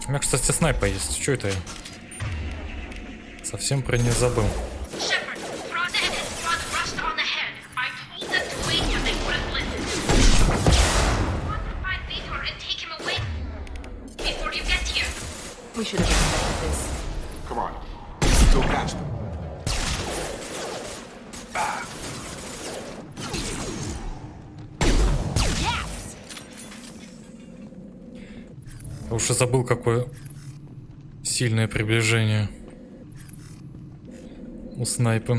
У меня, кстати, снайпа есть. Что это я? Совсем про нее забыл. Shepard, Praza and his squad rushed on ahead. I told them to wait, but they wouldn't listen. I want to find Vitor and take him away before you get here. We should have expected this. Come on. Go catch them. Я уж и забыл, какое сильное приближение у снайпа.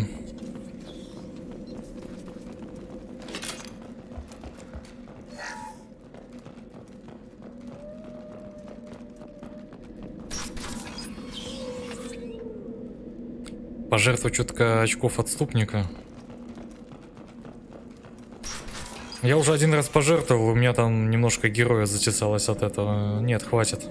Пожертвовать чутка очков отступника. Я уже один раз пожертвовал, у меня там немножко героя затесалось от этого. Нет, хватит.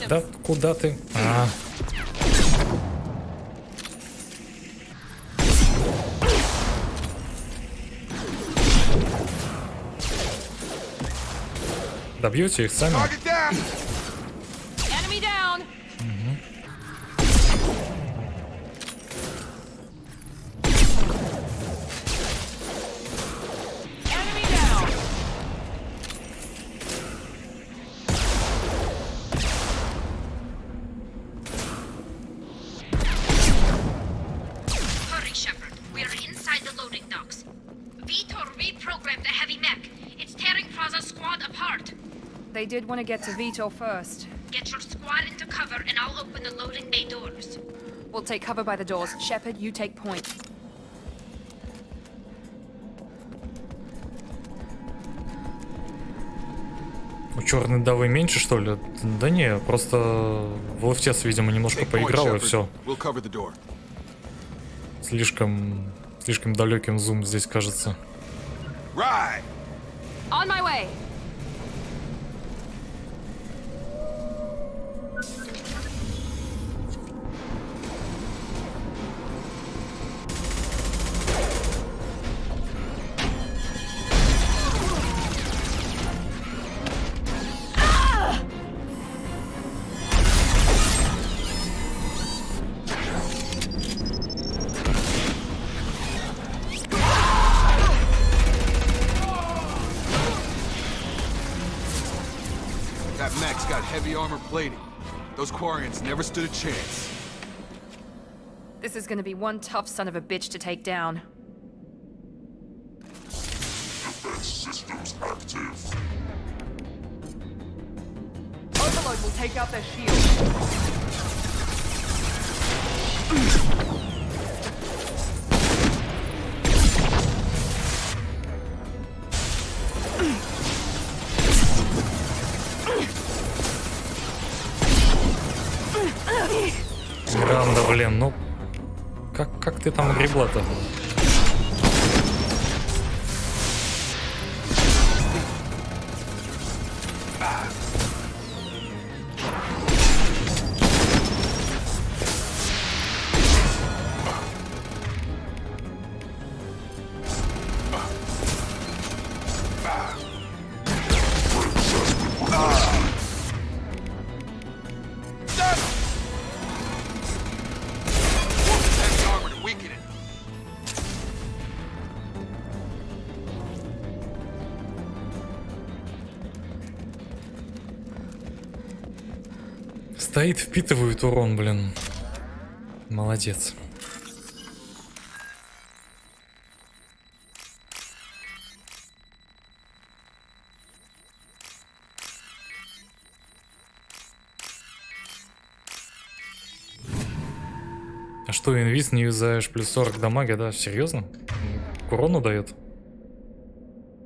Да куда ты? А. Добьете их сами? Vitor reprogrammed the heavy mech. It's tearing Praza's squad apart. They did want to get to Vito first. Get your squad into cover and I'll open the loading bay doors. We'll take cover by the doors. Shepard, you take point. У черной давы меньше, что ли? Да не, просто в LFTS, видимо, немножко поиграл и все. Слишком далеким зум здесь кажется. On my way. That mech's got heavy armor plating. Those Quarians never stood a chance. This is gonna be one tough son of a bitch to take down. Defense systems active. Overload will take out their shield. Гранда, блин, ну как ты там гребла-то? Стоит, впитывает урон, блин. Молодец. А что, инвиз не юзаешь плюс 40 дамага, да? Серьезно? К урону дает?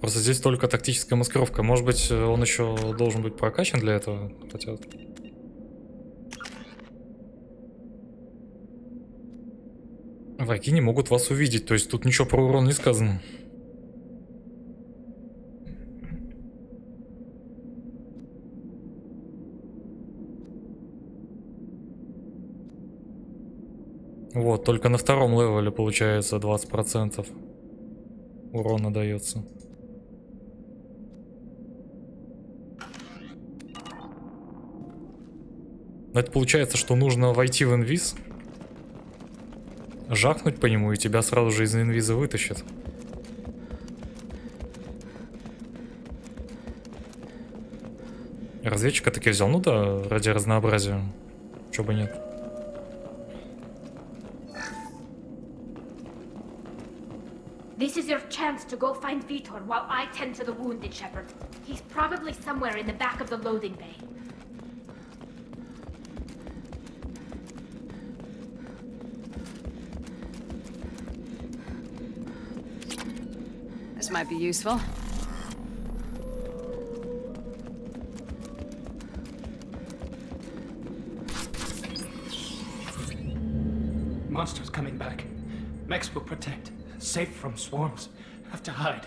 Просто здесь только тактическая маскировка. Может быть, он еще должен быть прокачан для этого? Хотя... Враги не могут вас увидеть, то есть тут ничего про урон не сказано. Вот, только на втором левеле получается 20% урона дается. Но это получается, что нужно войти в инвиз, жахнуть по нему, и тебя сразу же из инвиза вытащат. Разведчика таки взял, ну да, ради разнообразия. Чё бы нет. This is your chance to go find Vitor while I tend to the wounded, Shepard. He's probably somewhere in the back of the loading bay. This might be useful. Monsters coming back. Mechs will protect. Safe from swarms. Have to hide.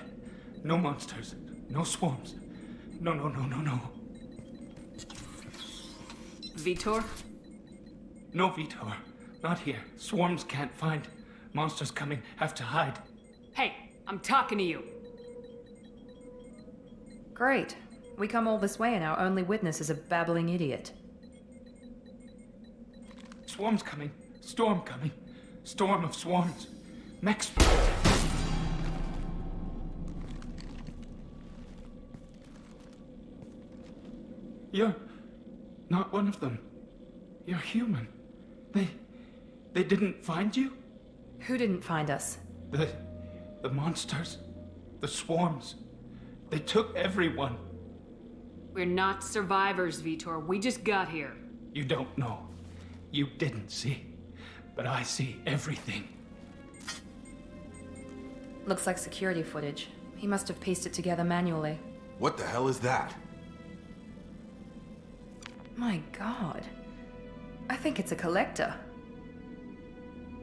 No monsters. No swarms. No. Vitor? No Vitor. Not here. Swarms can't find. Monsters coming. Have to hide. Hey, I'm talking to you. Great. We come all this way and our only witness is a babbling idiot. Swarms coming. Storm coming. Storm of swarms. Mechs. You're not one of them. You're human. They didn't find you? Who didn't find us? The monsters. The swarms. They took everyone. We're not survivors, Vitor. We just got here. You don't know. You didn't see. But I see everything. Looks like security footage. He must have pieced it together manually. What the hell is that? My god. I think it's a collector.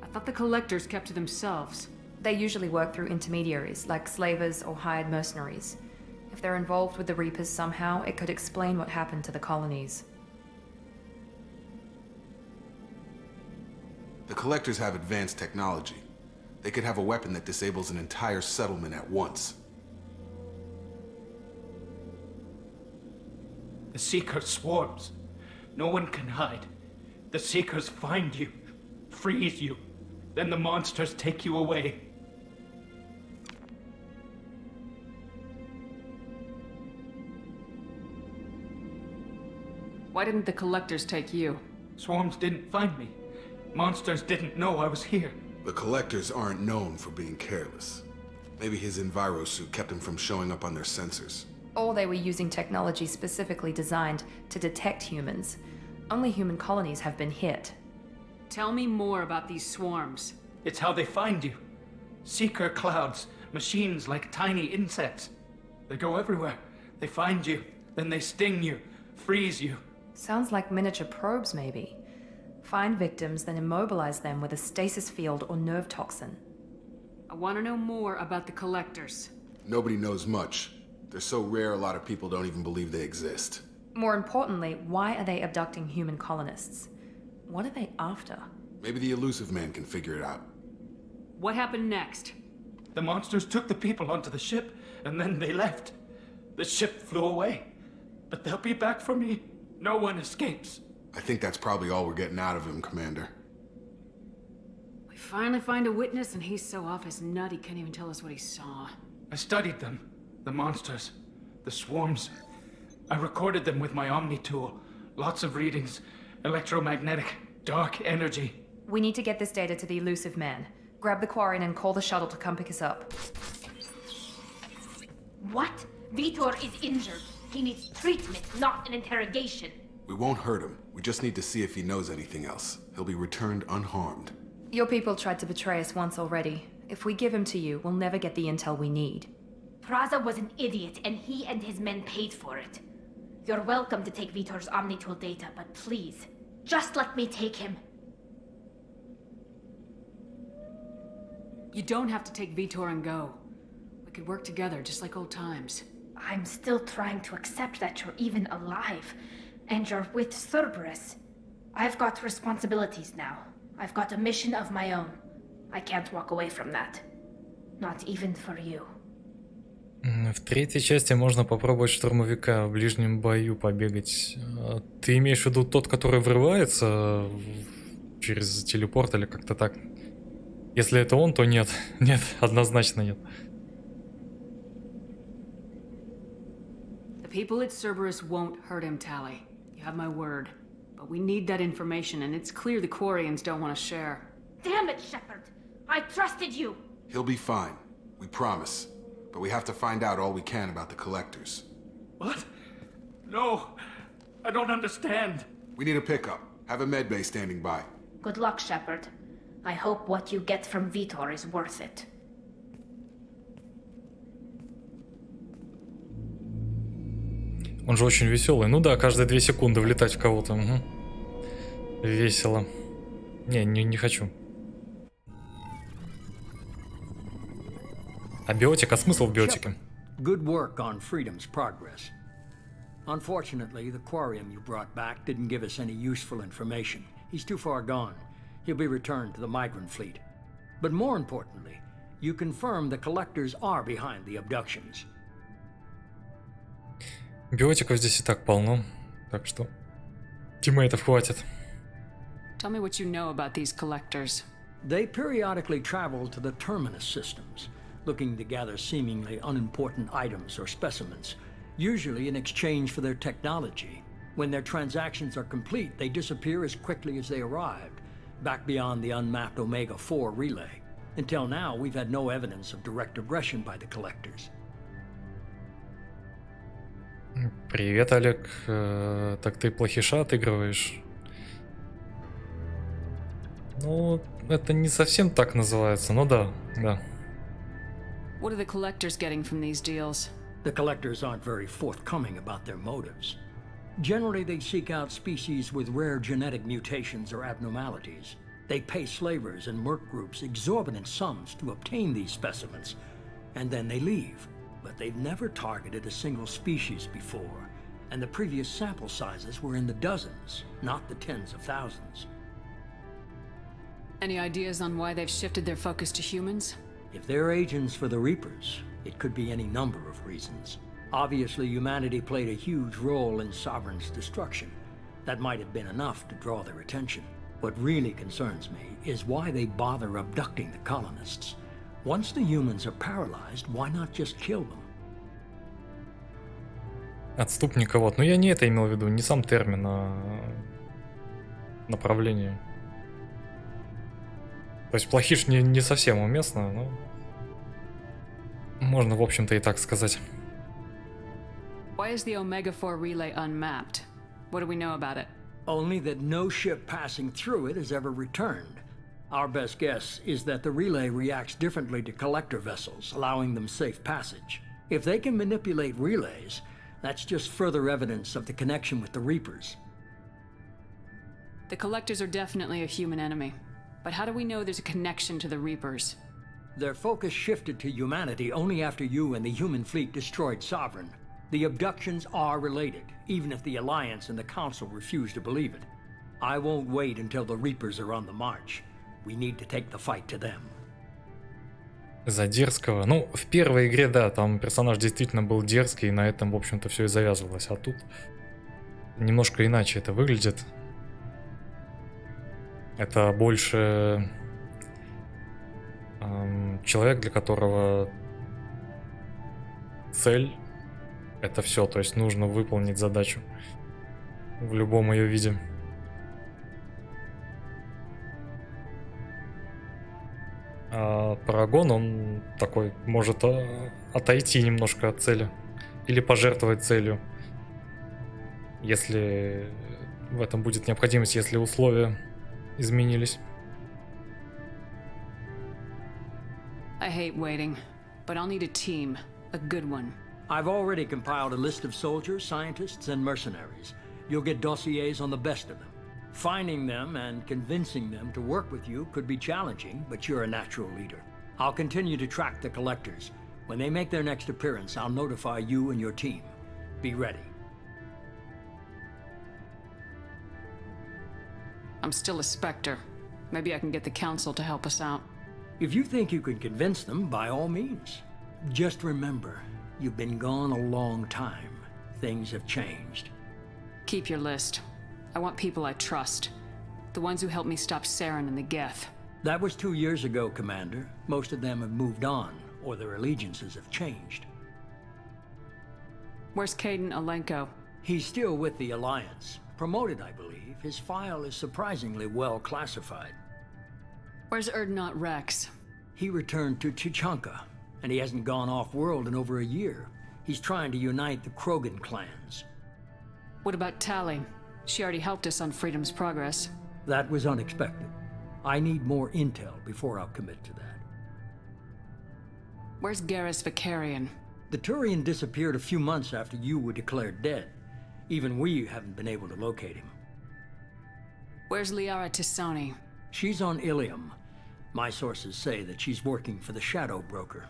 I thought the collectors kept to themselves. They usually work through intermediaries, like slavers or hired mercenaries. If they're involved with the Reapers somehow, it could explain what happened to the colonies. The Collectors have advanced technology. They could have a weapon that disables an entire settlement at once. The Seeker swarms. No one can hide. The Seekers find you, freeze you. Then the monsters take you away. Why didn't the collectors take you? Swarms didn't find me. Monsters didn't know I was here. The Collectors aren't known for being careless. Maybe his enviro suit kept him from showing up on their sensors. Or they were using technology specifically designed to detect humans. Only human colonies have been hit. Tell me more about these swarms. It's how they find you. Seeker clouds, machines like tiny insects. They go everywhere. They find you, then they sting you, freeze you. Sounds like miniature probes, maybe. Find victims, then immobilize them with a stasis field or nerve toxin. I want to know more about the collectors. Nobody knows much. They're so rare a lot of people don't even believe they exist. More importantly, why are they abducting human colonists? What are they after? Maybe the Elusive Man can figure it out. What happened next? The monsters took the people onto the ship, and then they left. The ship flew away. But they'll be back for me. No one escapes. I think that's probably all we're getting out of him, Commander. We finally find a witness and he's so off his nut he can't even tell us what he saw. I studied them. The monsters. The swarms. I recorded them with my Omni tool. Lots of readings. Electromagnetic. Dark energy. We need to get this data to the Elusive Man. Grab the Quarian and call the shuttle to come pick us up. What? Vitor is injured. He needs treatment, not an interrogation. We won't hurt him. We just need to see if he knows anything else. He'll be returned unharmed. Your people tried to betray us once already. If we give him to you, we'll never get the intel we need. Praza was an idiot, and he and his men paid for it. You're welcome to take Vitor's Omnitool data, but please, just let me take him. You don't have to take Vitor and go. We could work together, just like old times. I'm still trying to accept that you're even alive, and you're with Cerberus. I've got responsibilities now. I've got a mission of my own. I can't walk away from that. Not even for you. В третьей части можно попробовать штурмовика в ближнем бою побегать. Ты имеешь в виду тот, который врывается через телепорт или как-то так? Если это он, то нет. Нет, однозначно нет. The people at Cerberus won't hurt him, Tally. You have my word. But we need that information, and it's clear the Quarians don't want to share. Damn it, Shepard! I trusted you! He'll be fine. We promise. But we have to find out all we can about the Collectors. What? No, I don't understand. We need a pickup. Have a medbay standing by. Good luck, Shepard. I hope what you get from Vitor is worth it. Он же очень веселый. Ну да, каждые 2 секунды влетать в кого-то. Угу. Весело. Не хочу. А биотик? А смысл в биотике? Good work on Freedom's progress. Unfortunately, the Quarium you brought back didn't give us any useful information. He's too far gone. He'll be returned to the migrant fleet. But more importantly, you confirm the Collectors are behind the abductions. Биотиков здесь и так полно. Так что тиммейтов хватит. Tell me what you know about these collectors. They periodically travel to the Terminus systems, looking to gather seemingly unimportant items or specimens, usually in exchange for their technology. When their transactions are complete, they disappear as quickly as they arrived, back beyond the unmapped Omega-4 relay. Until now, we've had no evidence of direct aggression by the Collectors. Привет, Олег. Так ты плохиша отыгрываешь? Ну, это не совсем так называется, но да. What are the collectors getting from these deals? The Collectors aren't very forthcoming about their motives. Generally, they seek out species with rare genetic mutations or abnormalities. They pay slavers and merc groups exorbitant sums to obtain these specimens, and then they leave. But they've never targeted a single species before, and the previous sample sizes were in the dozens, not the tens of thousands. Any ideas on why they've shifted their focus to humans? If they're agents for the Reapers, it could be any number of reasons. Obviously, humanity played a huge role in Sovereign's destruction. That might have been enough to draw their attention. What really concerns me is why they bother abducting the colonists. Once the humans are paralyzed, why not just kill them? Отступника вот. Но я не это имел в виду, не сам термин, а направление. То есть плохиш не совсем уместно, но можно, в общем-то, и так сказать. Why is the Omega-4 relay unmapped? What do we know about it? Only that no ship passing through it has ever returned. Our best guess is that the relay reacts differently to collector vessels, allowing them safe passage. If they can manipulate relays, that's just further evidence of the connection with the Reapers. The collectors are definitely a human enemy. But how do we know there's a connection to the Reapers? Their focus shifted to humanity only after you and the human fleet destroyed Sovereign. The abductions are related, even if the Alliance and the Council refuse to believe it. I won't wait until the Reapers are on the march. We need to take the fight to them. За дерзкого. Ну, в первой игре, да, там персонаж действительно был дерзкий, и на этом, в общем-то, все и завязывалось. А тут немножко иначе это выглядит. Это больше человек, для которого цель — это все. То есть нужно выполнить задачу в любом ее виде. А Парагон, он такой может отойти немножко от цели или пожертвовать целью, если в этом будет необходимость, если условия изменились. I hate waiting, but I'll need a team, a good one. I've already compiled a list of soldiers, scientists, and mercenaries. You'll get dossiers on the best of them. Finding them and convincing them to work with you could be challenging, but you're a natural leader. I'll continue to track the Collectors. When they make their next appearance, I'll notify you and your team. Be ready. I'm still a Spectre. Maybe I can get the Council to help us out. If you think you can convince them, by all means. Just remember, you've been gone a long time. Things have changed. Keep your list. I want people I trust. The ones who helped me stop Saren and the Geth. That was 2 years ago, Commander. Most of them have moved on, or their allegiances have changed. Where's Caden Alenko? He's still with the Alliance. Promoted, I believe. His file is surprisingly well classified. Where's Erdnot Rex? He returned to Chichanka, and he hasn't gone off-world in over a year. He's trying to unite the Krogan clans. What about Tali? She already helped us on Freedom's Progress. That was unexpected. I need more intel before I'll commit to that. Where's Garrus Vicarian? The Turian disappeared a few months after you were declared dead. Even we haven't been able to locate him. Where's Liara Tisani? She's on Ilium. My sources say that she's working for the Shadow Broker.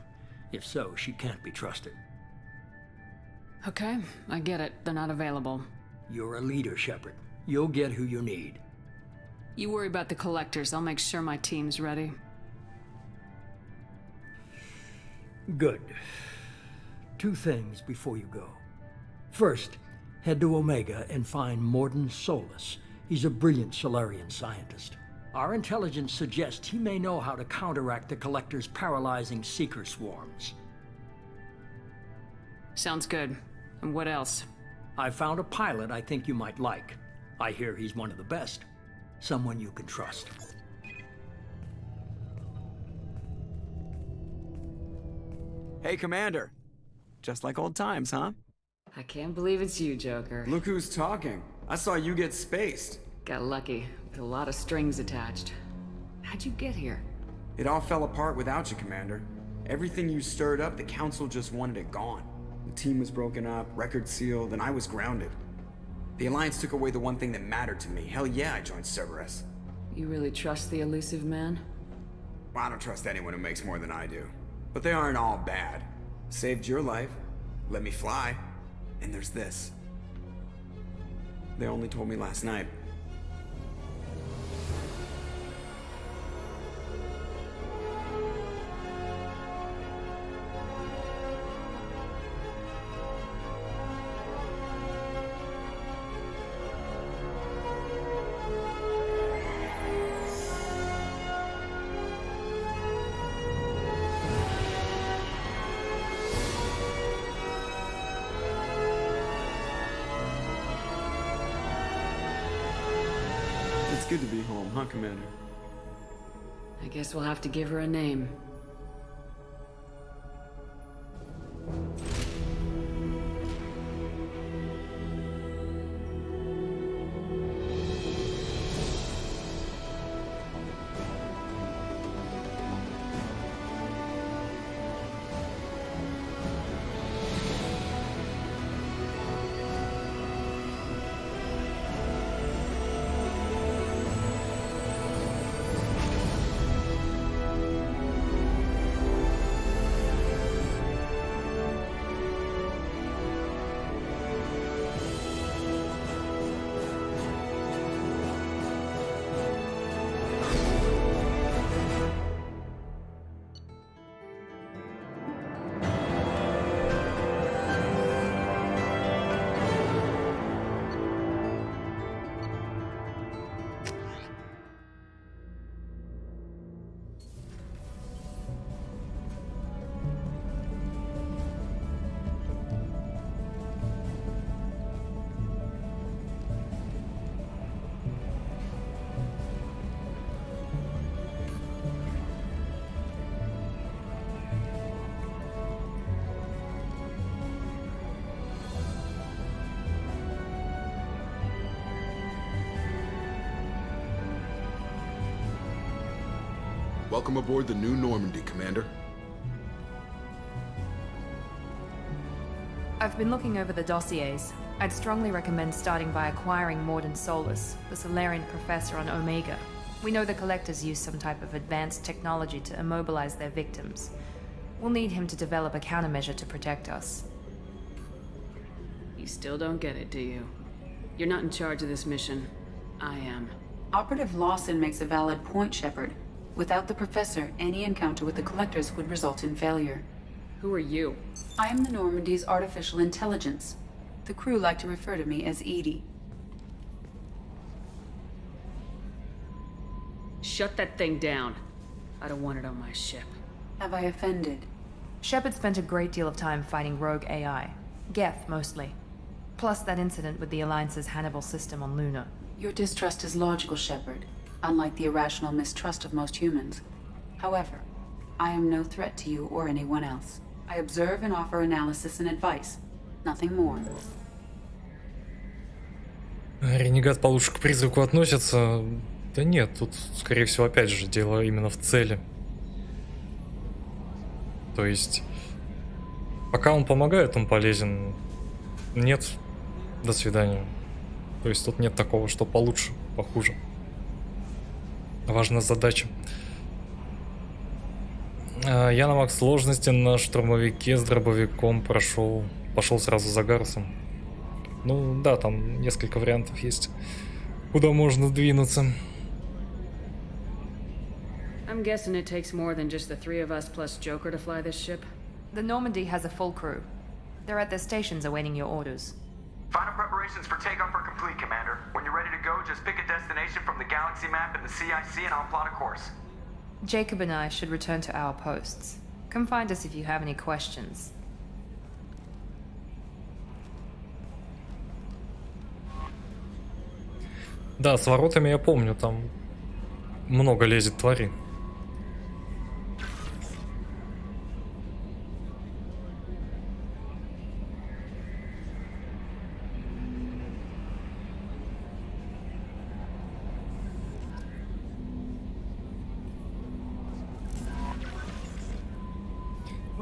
If so, she can't be trusted. Okay, I get it. They're not available. You're a leader, Shepard. You'll get who you need. You worry about the Collectors. I'll make sure my team's ready. Good. 2 things before you go. First, head to Omega and find Morden Solus. He's a brilliant Solarian scientist. Our intelligence suggests he may know how to counteract the Collector's paralyzing Seeker swarms. Sounds good. And what else? I found a pilot I think you might like. I hear he's one of the best. Someone you can trust. Hey, Commander. Just like old times, huh? I can't believe it's you, Joker. Look who's talking. I saw you get spaced. Got lucky, with a lot of strings attached. How'd you get here? It all fell apart without you, Commander. Everything you stirred up, the Council just wanted it gone. The team was broken up, record sealed, and I was grounded. The Alliance took away the one thing that mattered to me. Hell yeah, I joined Cerberus. You really trust the elusive man? Well, I don't trust anyone who makes more than I do. But they aren't all bad. Saved your life, let me fly, and there's this. They only told me last night. It's good to be home, huh, Commander? I guess we'll have to give her a name. Welcome aboard the new Normandy, Commander. I've been looking over the dossiers. I'd strongly recommend starting by acquiring Morden Solus, the Solarian professor on Omega. We know the Collectors use some type of advanced technology to immobilize their victims. We'll need him to develop a countermeasure to protect us. You still don't get it, do you? You're not in charge of this mission. I am. Operative Lawson makes a valid point, Shepard. Without the Professor, any encounter with the Collectors would result in failure. Who are you? I am the Normandy's artificial intelligence. The crew like to refer to me as Edie. Shut that thing down. I don't want it on my ship. Have I offended? Shepard spent a great deal of time fighting rogue AI. Geth, mostly. Plus that incident with the Alliance's Hannibal system on Luna. Your distrust is logical, Shepard, unlike the irrational mistrust of most humans. However, I am no threat to you or anyone else. I observe and offer analysis and advice. Nothing more. Ренегат получше к призраку относится. Да нет, тут, скорее всего, опять же, дело именно в цели. То есть, пока он помогает, он полезен. Нет, до свидания. То есть тут нет такого, что получше, похуже. Важна задача. Я на макс сложности на штурмовике с дробовиком пошел сразу за Гарусом. Ну да, там несколько вариантов есть, куда можно двинуться. I'm guessing it takes more than just the three of us plus Joker to fly this ship. The Normandy has a full crew. They're at their stations awaiting your orders. Final preparations for takeoff are complete, Commander. When you're ready to go, just pick a destination from the galaxy map in the CIC and I'll plot a course. Jacob and I should return to our posts. Come find us if you have any questions. Да, с воротами я помню, там много лезет твари.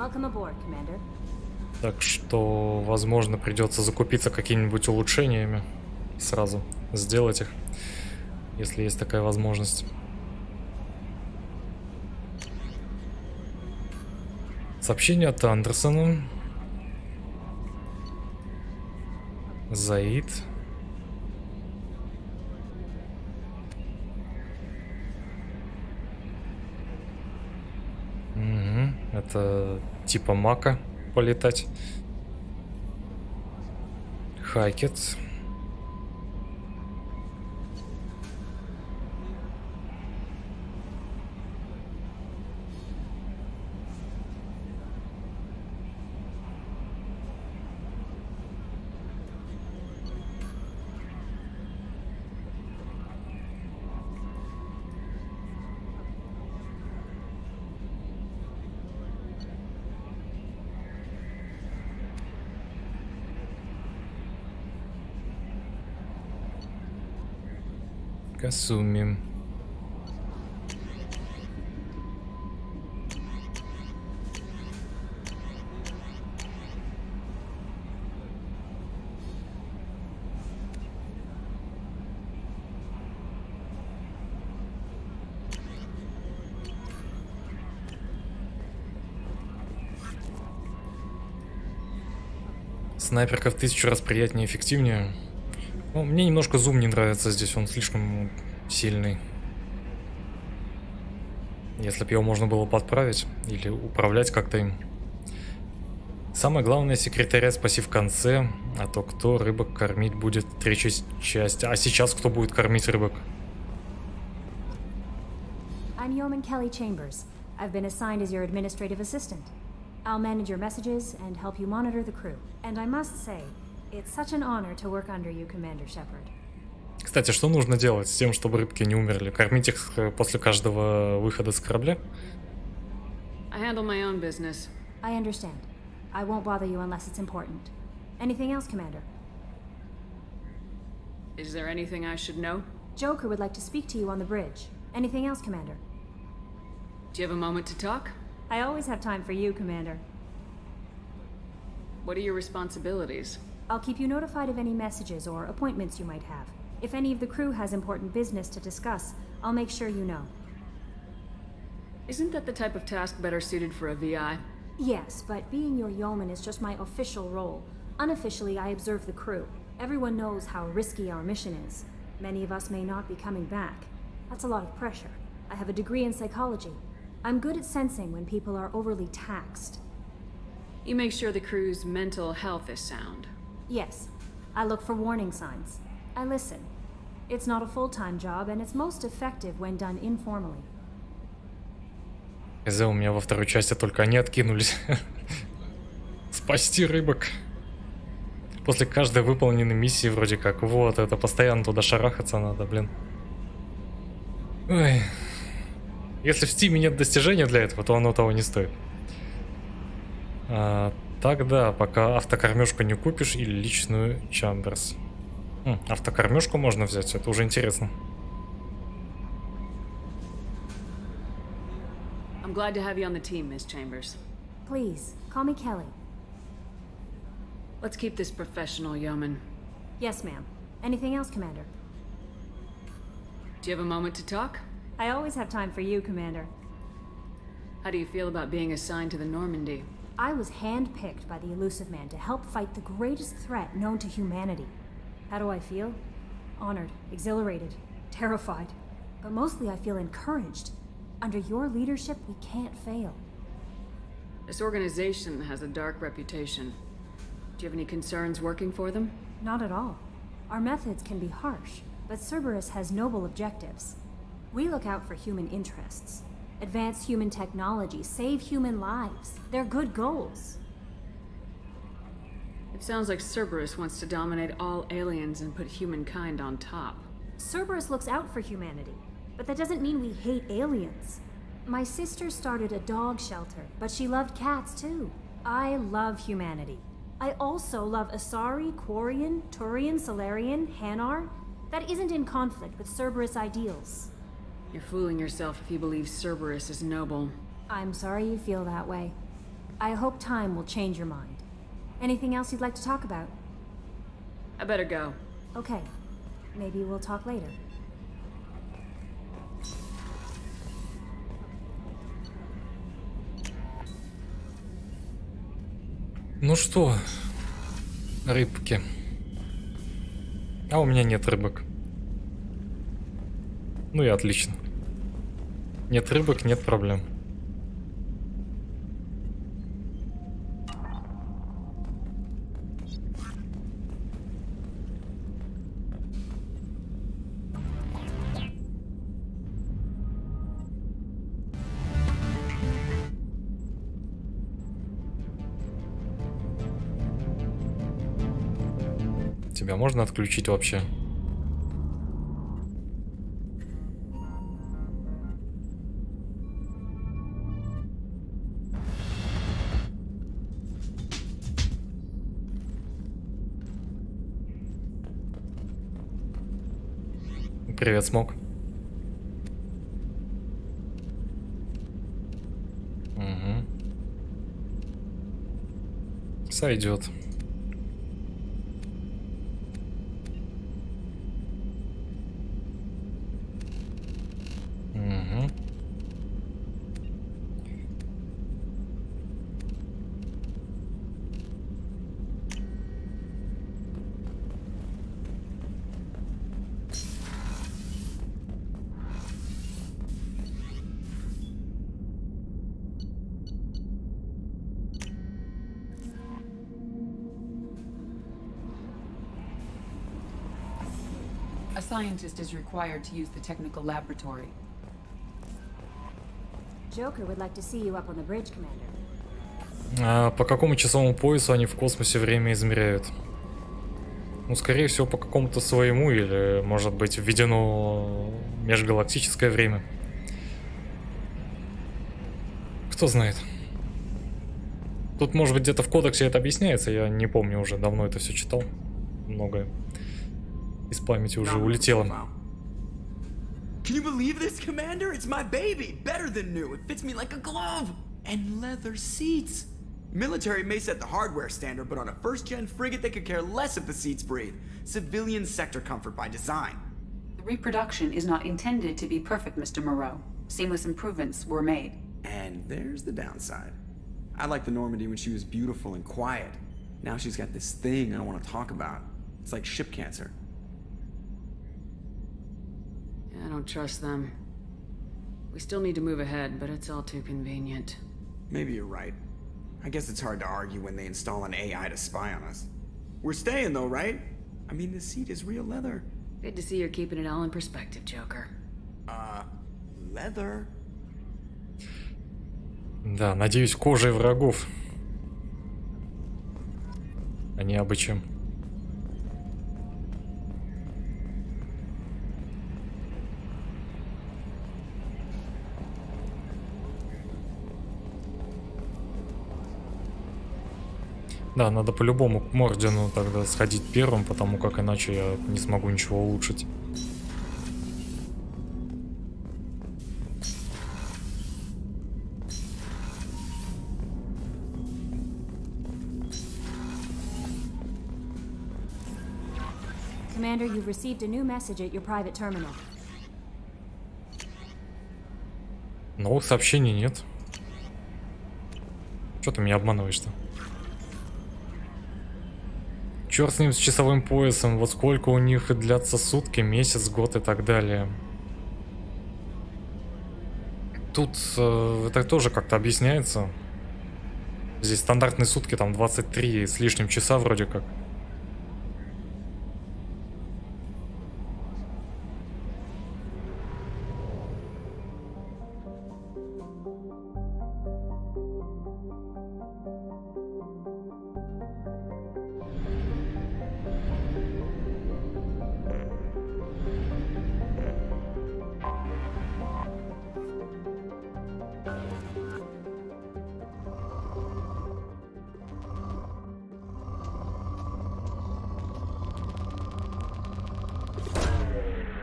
Welcome aboard, Commander. Так что, возможно, придется закупиться какими-нибудь улучшениями. Сразу сделать их, если есть такая возможность. Сообщение от Андерсона. Заид. Угу. Это типа мака полетать. Хакет. Касуми. Снайперка в 1000 раз приятнее и эффективнее. Ну, мне немножко зум не нравится здесь, он слишком сильный. Если бы его можно было подправить или управлять как-то им. Самое главное, секретаря спаси в конце, а то кто рыбок кормить будет третья часть. А сейчас кто будет кормить рыбок? I'm Yeoman Kelly Chambers. I've been assigned as your administrative assistant. I'll manage your messages and help you monitor the crew. And I must say, it's such an honor to work under you, Commander Shepard. Кстати, что нужно делать с тем, чтобы рыбки не умерли? Кормить их после каждого выхода с корабля? I handle my own business. I understand. I won't bother you unless it's important. Anything else, Commander? Is there anything I should know? Joker would like to speak to you on the bridge. Anything else, Commander? Do you have a moment to talk? I always have time for you, Commander. What are your responsibilities? I'll keep you notified of any messages or appointments you might have. If any of the crew has important business to discuss, I'll make sure you know. Isn't that the type of task better suited for a VI? Yes, but being your yeoman is just my official role. Unofficially, I observe the crew. Everyone knows how risky our mission is. Many of us may not be coming back. That's a lot of pressure. I have a degree in psychology. I'm good at sensing when people are overly taxed. You make sure the crew's mental health is sound. Yes. I look for warning signs. I listen. It's not a full-time job, and it's most effective when done informally. У меня во второй части только они откинулись. Спасти рыбок. После каждой выполненной миссии вроде как. Вот, это постоянно туда шарахаться надо, блин. Ой. Если в Стиме нет достижения для этого, то оно того не стоит. Тогда, пока автокормежку не купишь или личную Чамберс. Автокормежку можно взять, это уже интересно. I'm glad to have you on the team, Miss Chambers. Please, call me Kelly. Let's keep this professional, yeoman. Yes, ma'am. Anything else, Commander? Do you have a moment to talk? I always have time for you, Commander. How do you feel about being assigned to the Normandy? I was handpicked by the Elusive Man to help fight the greatest threat known to humanity. How do I feel? Honored, exhilarated, terrified. But mostly I feel encouraged. Under your leadership, we can't fail. This organization has a dark reputation. Do you have any concerns working for them? Not at all. Our methods can be harsh, but Cerberus has noble objectives. We look out for human interests. Advance human technology, save human lives. They're good goals. It sounds like Cerberus wants to dominate all aliens and put humankind on top. Cerberus looks out for humanity, but that doesn't mean we hate aliens. My sister started a dog shelter, but she loved cats too. I love humanity. I also love Asari, Quarian, Turian, Solarian, Hanar. That isn't in conflict with Cerberus ideals. You're fooling yourself if you believe Cerberus is noble. I'm sorry you feel that way. I hope time will change your mind. Anything else you'd like to talk about? I better go. Okay. Maybe we'll talk later. Ну что, рыбки. А у меня нет рыбок. Ну и отлично. Нет рыбок, нет проблем. Тебя можно отключить вообще? Привет, Смок. Угу. Сойдет. Угу. A scientist is required to use the technical laboratory. Joker would like to see you up on the bridge, Commander. А по какому часовому поясу они в космосе время измеряют? Ну, скорее всего, по какому-то своему, или, может быть, введено межгалактическое время. Кто знает. Тут, может быть, где-то в кодексе это объясняется, я не помню уже, давно это все читал. Многое из памяти уже улетело. Can you believe this, Commander? It's my baby! Better than new! It fits me like a glove! And leather seats! Military may set the hardware standard, but on a first-gen frigate they could care less if the seats breathe. Civilian sector comfort by design. The reproduction is not intended to be perfect, Mr. Moreau. Seamless improvements were made. And there's the downside. I liked the Normandy when she was beautiful and quiet. Now she's got this thing I don't want to talk about. It's like ship cancer. I don't trust them. We still need to move ahead, but it's all too convenient. Maybe you're right. I guess it's hard to argue when they install an AI to spy on us. We're staying though, right? I mean, the seat is real leather. Good to see you're keeping it all in perspective, Joker. Leather? Да, надеюсь, кожей врагов, а не абы чем. Да, надо по-любому к Мордину тогда сходить первым, потому как иначе я не смогу ничего улучшить. Commander, you've received a new message at your private terminal. Новых сообщений нет. Что ты меня обманываешь-то? Черт с ним, с часовым поясом. Вот сколько у них длятся сутки, месяц, год и так далее. Тут это тоже как-то объясняется. Здесь стандартные сутки, там 23 с лишним часа вроде как.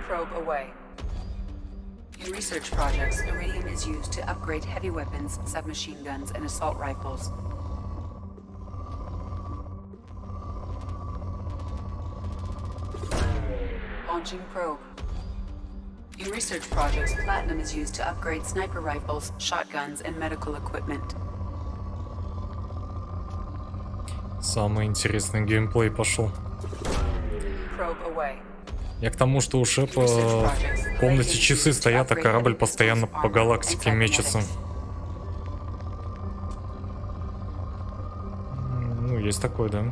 Probe away. In research projects, iridium is used to upgrade heavy weapons, submachine guns, and assault rifles. Launching probe. In research projects, platinum is used to upgrade sniper rifles, shotguns, and medical equipment. Самый интересный геймплей пошел. Probe away. Я к тому, что у Шепа в комнате часы стоят, а корабль постоянно по галактике мечется. Ну, есть такое, да.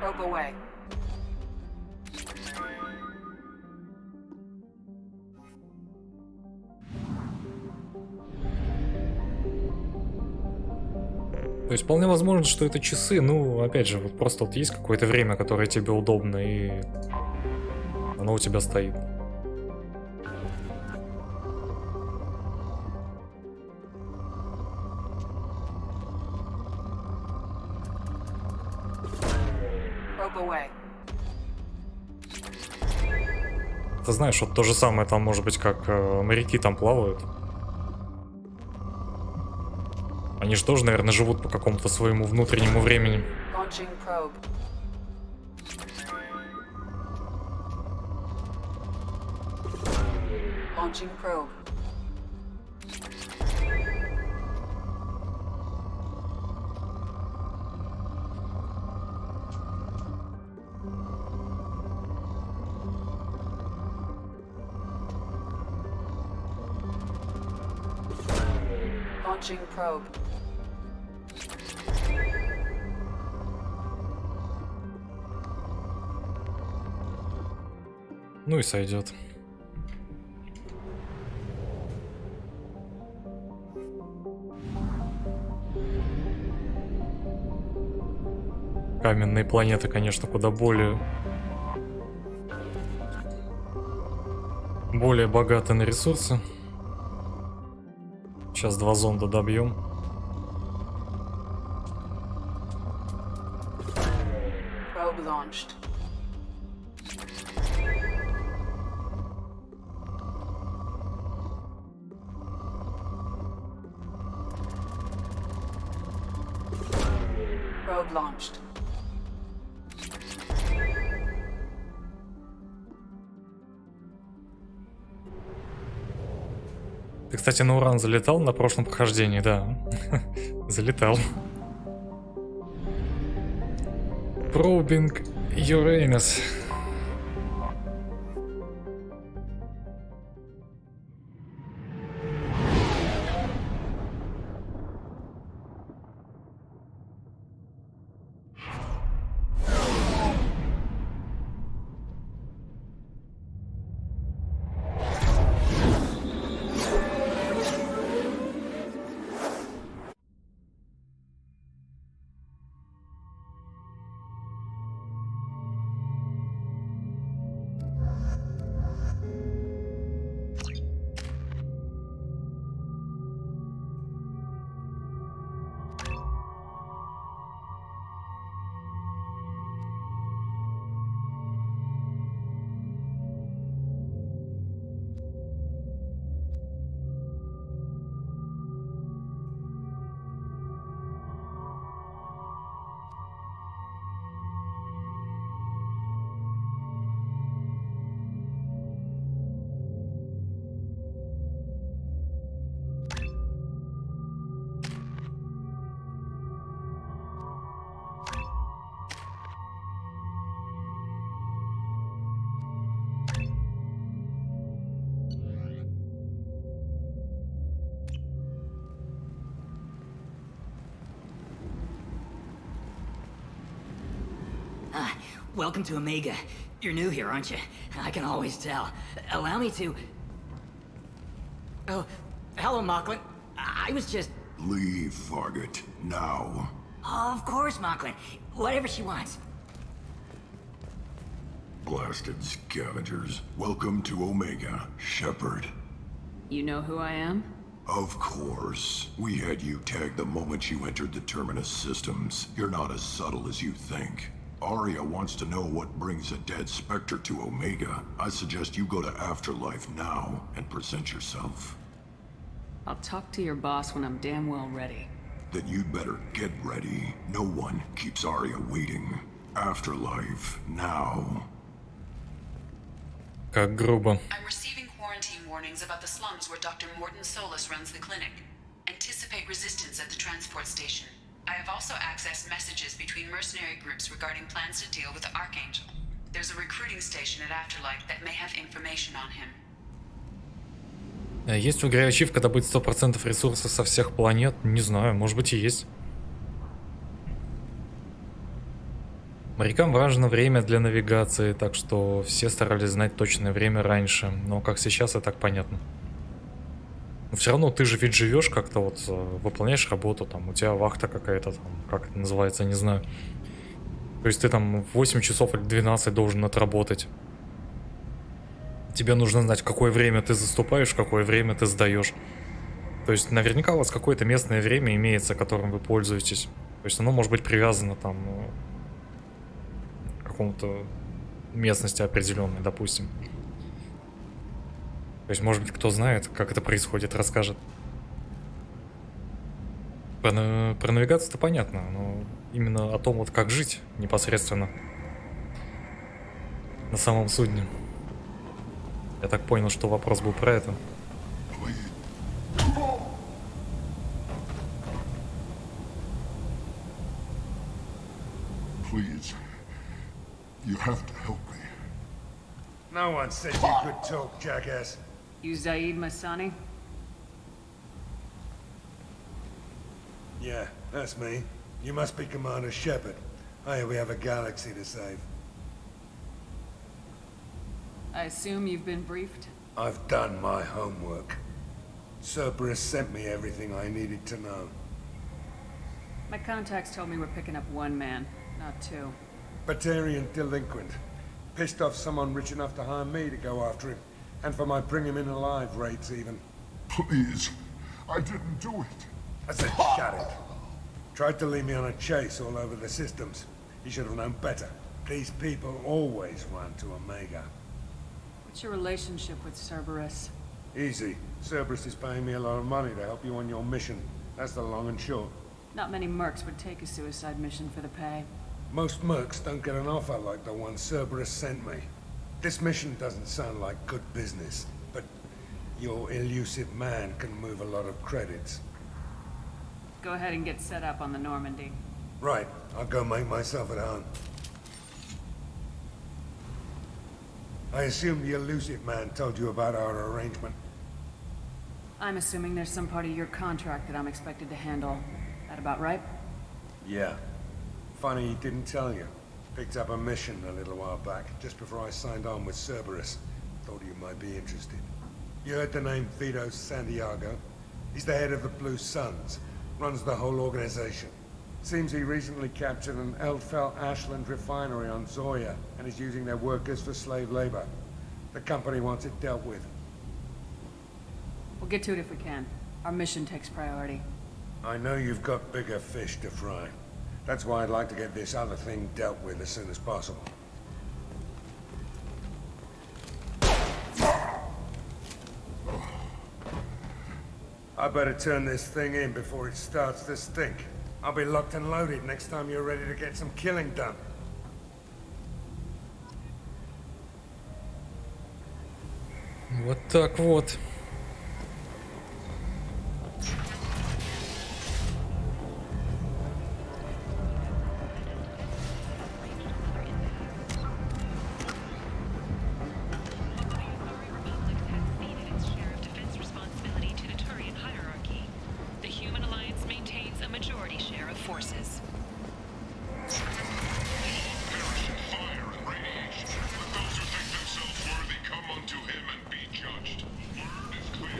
Probe away. То есть вполне возможно, что это часы, ну, опять же, вот просто вот есть какое-то время, которое тебе удобно, и оно у тебя стоит. Probe away. Ты знаешь, вот то же самое там может быть, как моряки там плавают. Они же тоже, наверное, живут по какому-то своему внутреннему времени. Launching probe. Launching probe. Launching probe. Ну и сойдет. Каменные планеты, конечно, куда более богаты на ресурсы. Сейчас 2 зонда добьем. Probe launched. Probe launched. Ты, кстати, на Уран залетал на прошлом прохождении, да? Залетал. Пробинг Юрейнес. Welcome to Omega. You're new here, aren't you? I can always tell. Allow me to... Oh, hello, Mocklin. I was just... Leave, Fargate. Now. Oh, of course, Mocklin. Whatever she wants. Blasted scavengers. Welcome to Omega, Shepard. You know who I am? Of course. We had you tagged the moment you entered the Terminus systems. You're not as subtle as you think. Arya wants to know what brings a dead Spectre to Omega. I suggest you go to Afterlife now and present yourself. I'll talk to your boss when I'm damn well ready. Then you'd better get ready. No one keeps Arya waiting. Afterlife now. Как грубо. I'm receiving quarantine warnings about the slums where Dr. Morton Solus runs the clinic. Anticipate resistance at the transport station. I have also accessed messages between mercenary groups regarding plans to deal with the Archangel. There's a recruiting station at Afterlife that may have information on him. Есть в игре ачивка добыть 100% ресурсов со всех планет? Не знаю, может быть и есть. Морякам важно время для навигации, так что все старались знать точное время раньше, но как сейчас, и так понятно. Но все равно ты же ведь живешь как-то вот, выполняешь работу, там, у тебя вахта какая-то, там, как это называется, не знаю. То есть ты там 8 часов или 12 должен отработать. Тебе нужно знать, в какое время ты заступаешь, в какое время ты сдаешь. То есть наверняка у вас какое-то местное время имеется, которым вы пользуетесь. То есть оно может быть привязано там к какому-то местности определенной, допустим. То есть, может быть, кто знает, как это происходит, расскажет. Про навигацию-то понятно, но именно о том, вот как жить непосредственно на самом судне. Я так понял, что вопрос был про это. Please. You have to help me. No one said you could talk, jackass. You Zaid Masani? Yeah, that's me. You must be Commander Shepard. I hear we have a galaxy to save. I assume you've been briefed? I've done my homework. Cerberus sent me everything I needed to know. My contacts told me we're picking up one man, not two. Batarian delinquent. Pissed off someone rich enough to hire me to go after him. And for my bring him in alive rates even. Please. I didn't do it. I said shut it. Tried to lead me on a chase all over the systems. He should have known better. These people always run to Omega. What's your relationship with Cerberus? Easy. Cerberus is paying me a lot of money to help you on your mission. That's the long and short. Not many mercs would take a suicide mission for the pay. Most mercs don't get an offer like the one Cerberus sent me. This mission doesn't sound like good business, but your elusive man can move a lot of credits. Go ahead and get set up on the Normandy. Right. I'll go make myself at home. I assume the elusive man told you about our arrangement. I'm assuming there's some part of your contract that I'm expected to handle. That about right? Yeah. Funny he didn't tell you. Picked up a mission a little while back, just before I signed on with Cerberus. Thought you might be interested. You heard the name Vito Santiago? He's the head of the Blue Suns. Runs the whole organization. Seems he recently captured an Eldfell Ashland refinery on Zoya and is using their workers for slave labor. The company wants it dealt with. We'll get to it if we can. Our mission takes priority. I know you've got bigger fish to fry. That's why I'd like to get this other thing dealt with as soon as possible. I better turn this thing in before it starts to stink. I'll be locked and loaded next time you're ready to get some killing done. Вот так вот.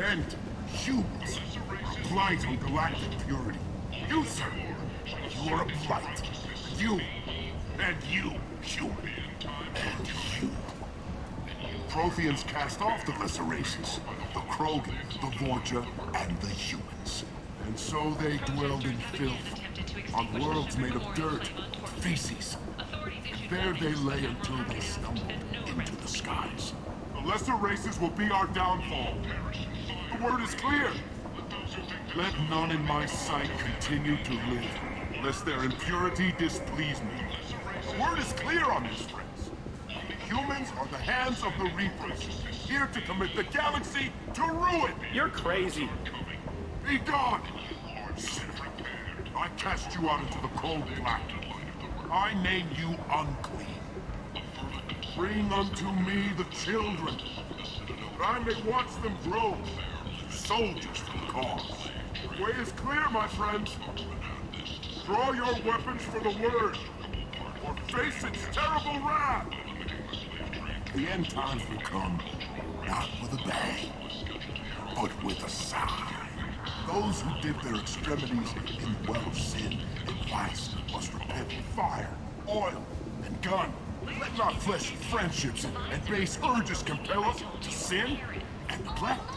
And humans are blight on galactic purity. You, sir, you are a blight. You, and you, human, and you. Protheans cast off the lesser races, the Krogan, the Vorcha, and the humans. And so they dwelled in filth, on worlds made of dirt, feces. And there they lay until they stumbled into the skies. The lesser races will be our downfall. The word is clear. Let none in my sight continue to live, lest their impurity displease me. The word is clear on this, friends. Humans are the hands of the Reapers, here to commit the galaxy to ruin. You're crazy. Be gone! Sinner. I cast you out into the cold black. I name you unclean. Bring unto me the children, that I may watch them grow, soldiers for the cause. The way is clear, my friends. Draw your weapons for the word, or face its terrible wrath. The end times will come, not with a bang, but with a sigh. Those who dip their extremities in the well of sin and vice must repent with fire, oil, and gun. Let not fleshly friendships and base urges compel us to sin and neglect.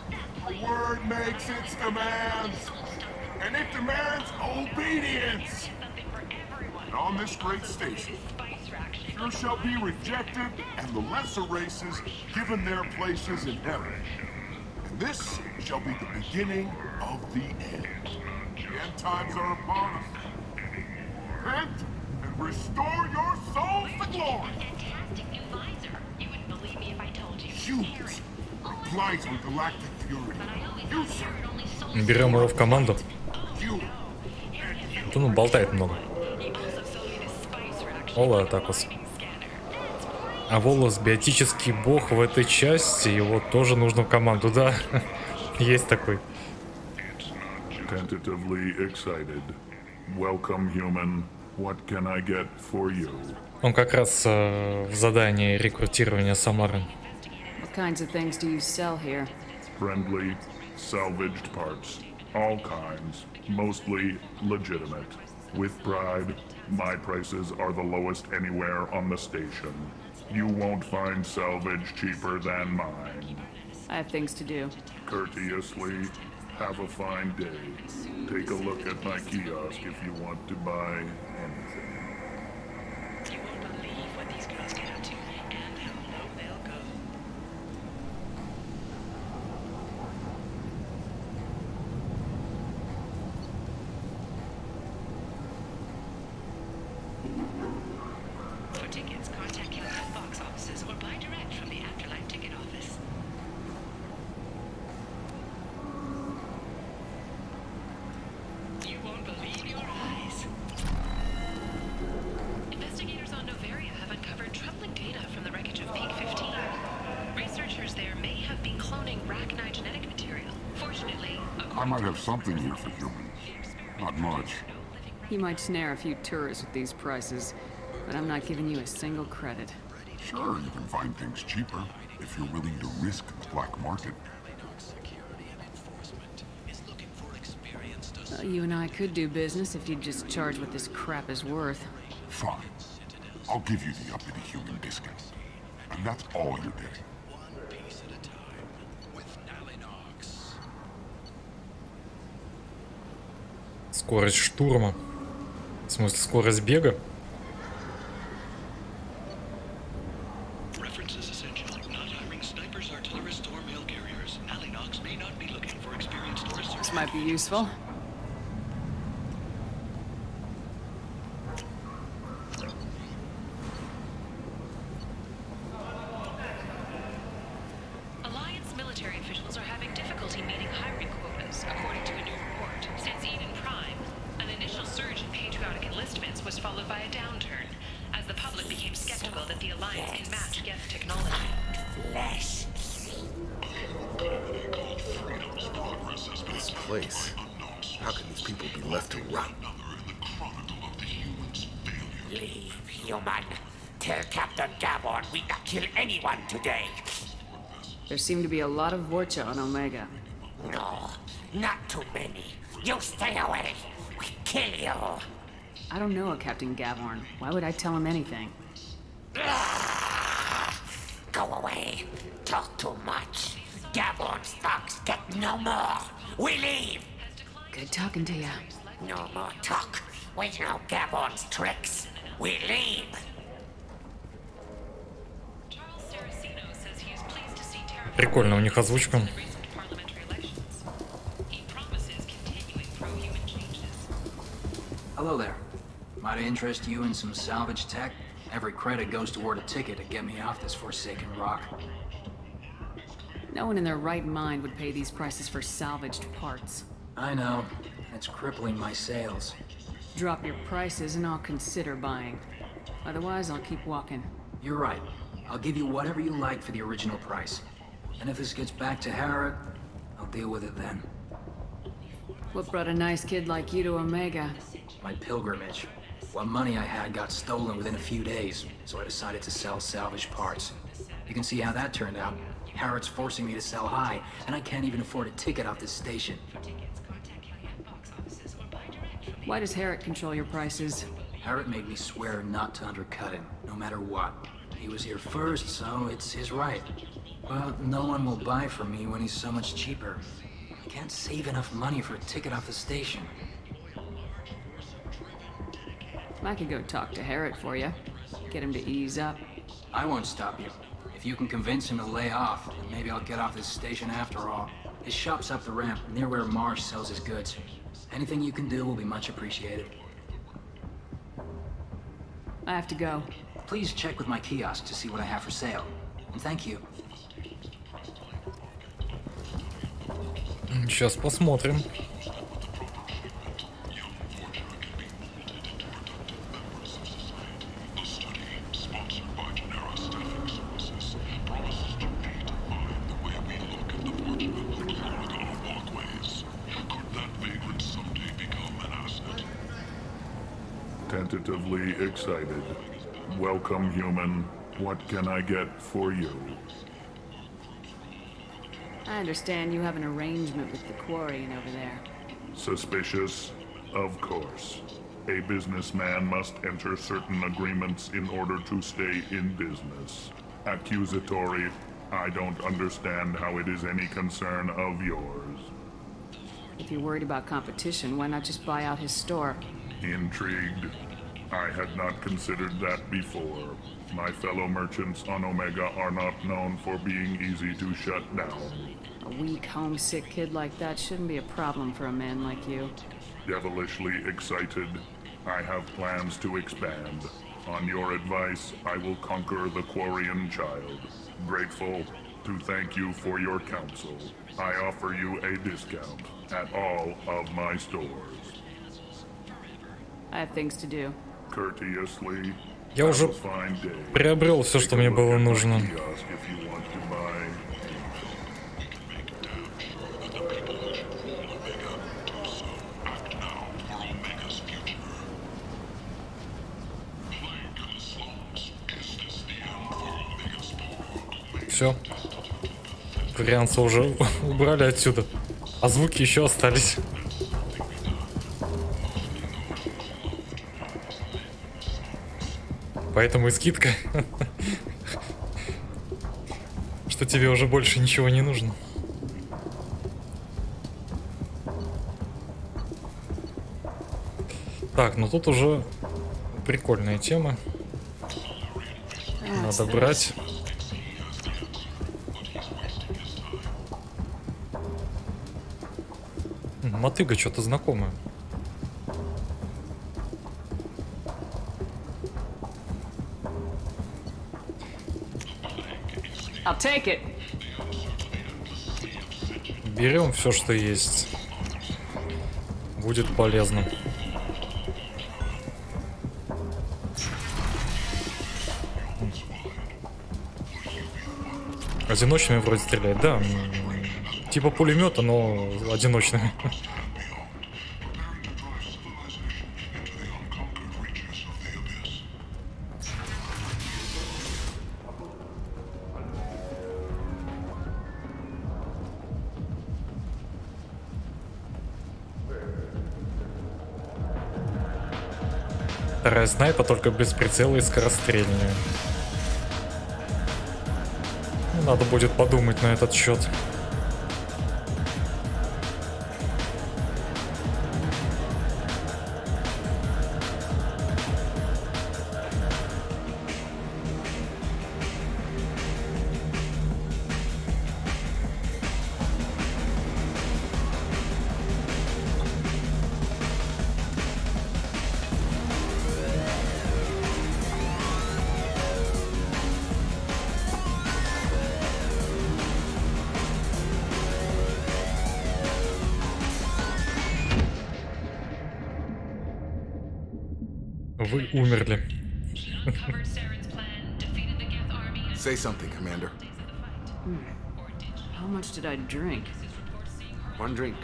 The word makes its demands, and it demands obedience. And on this great station, few shall be rejected, and the lesser races given their places in heaven. And this shall be the beginning of the end. The end times are upon us. Repent and restore your souls to glory. Fantastic new visor. You wouldn't believe me if I told you. Humans, blight on galactic fury. You, sir. Берем его в команду. Вот он болтает много. Ола Атакус. А Волос биотический бог в этой части, его тоже нужно в команду, да? Есть такой. Tentatively excited. Welcome, human. What can I get for you? Он как раз в задании рекрутирования Самары. What kinds of things do you sell here? Friendly, salvaged parts. All kinds. Mostly legitimate. With pride, my prices are the lowest anywhere on the station. You won't find salvage cheaper than mine. I have things to do. Courteously, have a fine day. Take a look at my kiosk if you want to buy anything. You won't believe what these girls get up to and how low they'll go. For tickets, contact your box offices or buy direct from the Afterlife ticket office. You won't believe your eyes. Investigators on Novaria have uncovered troubling data from the wreckage of Peak 15. Researchers there may have been cloning Rachni genetic material. Fortunately, I might have something here for humans. Not much. You might snare a few tourists with these prices, but I'm not giving you a single credit. Sure, you can find things cheaper if you're willing to risk the black market. You and I could do business if you'd just charge what this crap is worth. Fine. I'll give you the uppity human biscuit. And that's all you're getting. Скорость штурма. В смысле, скорость бега? This might be useful. Alliance military officials are having difficulty meeting hiring quotas, according to a new report. Since Eden Prime, an initial surge in patriotic enlistments was followed by a downturn, as the public became skeptical that the Alliance can match Geth technology. This place. How can these people be left to rot? Leave, human. Tell Captain Gavon we not kill anyone today. There seem to be a lot of Vorcha on Omega. No, not too many. You stay away. We kill you. I don't know a Captain Gavorn. Why would I tell him anything? Go away. Talk too much. Gabon's thugs get no more. We leave. Good talking to you. No more talk. We know Gabon's tricks. We leave. Прикольно у них озвучка. Hello there. Might I interest you in some salvage tech? Every credit goes toward a ticket to get me off this forsaken rock. No one in their right mind would pay these prices for salvaged parts. I know. It's crippling my sales. Drop your prices and I'll consider buying. Otherwise, I'll keep walking. You're right. I'll give you whatever you like for the original price. And if this gets back to Harrod, I'll deal with it then. What brought a nice kid like you to Omega? My pilgrimage. What money I had got stolen within a few days, so I decided to sell salvaged parts. You can see how that turned out. Harrod's forcing me to sell high, and I can't even afford a ticket off this station. Why does Harrod control your prices? Harrod made me swear not to undercut him, no matter what. He was here first, so it's his right. But no one will buy from me when he's so much cheaper. I can't save enough money for a ticket off the station. I could go talk to Harrod for you. Get him to ease up. I won't stop you. If you can convince him to lay off, then maybe I'll get off this station after all. His shop's up the ramp, near where Marsh sells his goods. Anything you can do will be much appreciated. I have to go. Please check with my kiosk to see what I have for sale. And thank you. Сейчас посмотрим. Tentatively excited. Welcome, human. What can I get for you? I understand you have an arrangement with the quarrying over there. Suspicious? Of course. A businessman must enter certain agreements in order to stay in business. Accusatory? I don't understand how it is any concern of yours. If you're worried about competition, why not just buy out his store? Intrigued? I had not considered that before. My fellow merchants on Omega are not known for being easy to shut down. A weak, homesick kid like that shouldn't be a problem for a man like you. Devilishly excited. I have plans to expand. On your advice, I will conquer the Quarian child. Grateful to thank you for your counsel. I offer you a discount at all of my stores. I have things to do. Courteously. Я уже приобрел все, что мне было нужно. Все. Варианты уже убрали отсюда. А звуки еще остались. Поэтому и скидка. Что тебе уже больше ничего не нужно. Так, ну тут уже прикольная тема. Надо брать. Мотыга что-то знакомое. I'll take it. Берем все, что есть. Будет полезно. Одиночными вроде стреляет, да. Типа пулемета, но одиночными. Вторая снайпа, только без прицела и скорострельная. Надо будет подумать на этот счет. Вы умерли. Say something, Commander. How much did I drink? One drink.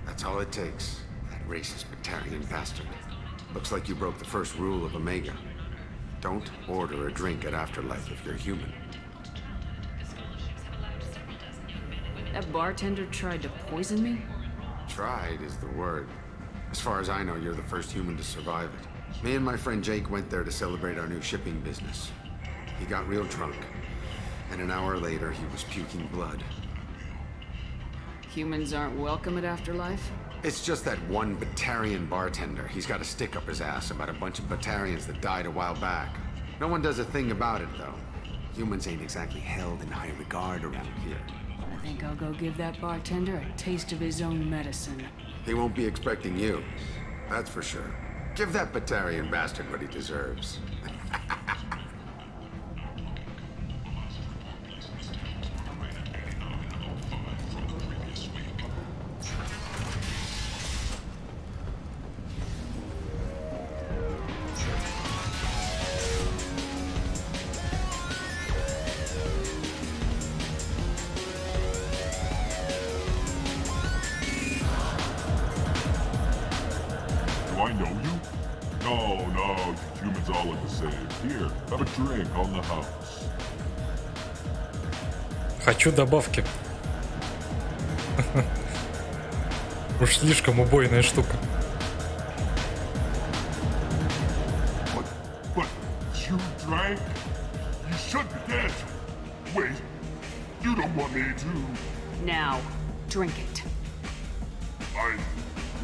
That's all it takes. That racist Batarian bastard. Looks like you broke the first rule of Omega. Don't order a drink at Afterlife if you're human. That bartender tried to poison me? Tried is the word. As far as I know, you're the first human to survive it. Me and my friend Jake went there to celebrate our new shipping business. He got real drunk, and an hour later he was puking blood. Humans aren't welcome at Afterlife? It's just that one Batarian bartender. He's got a stick up his ass about a bunch of Batarians that died a while back. No one does a thing about it, though. Humans ain't exactly held in high regard around here. I think I'll go give that bartender a taste of his own medicine. He won't be expecting you. That's for sure. Give that Batarian bastard what he deserves. Do I know you? No, humans all look the same. Here, have a drink on the house. Хочу добавки. Уж слишком убойная штука. But you drank? You should be dead. Wait, you don't want me to. Now, drink it.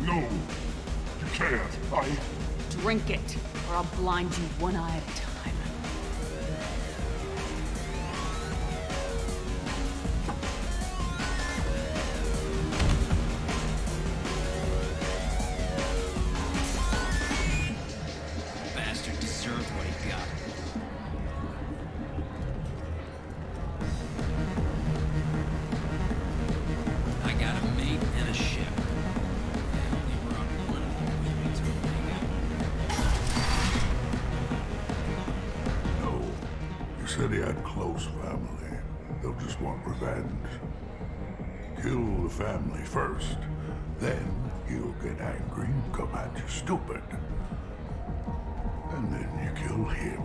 No, you can't. Drink it, or I'll blind you one eye at a time. Bastard deserved what he got. I got a mate and a ship. I only brought one with me to Omega. No. You said he had close family. They'll just want revenge. Kill the family first. Then he'll get angry and come at you stupid. And then you kill him.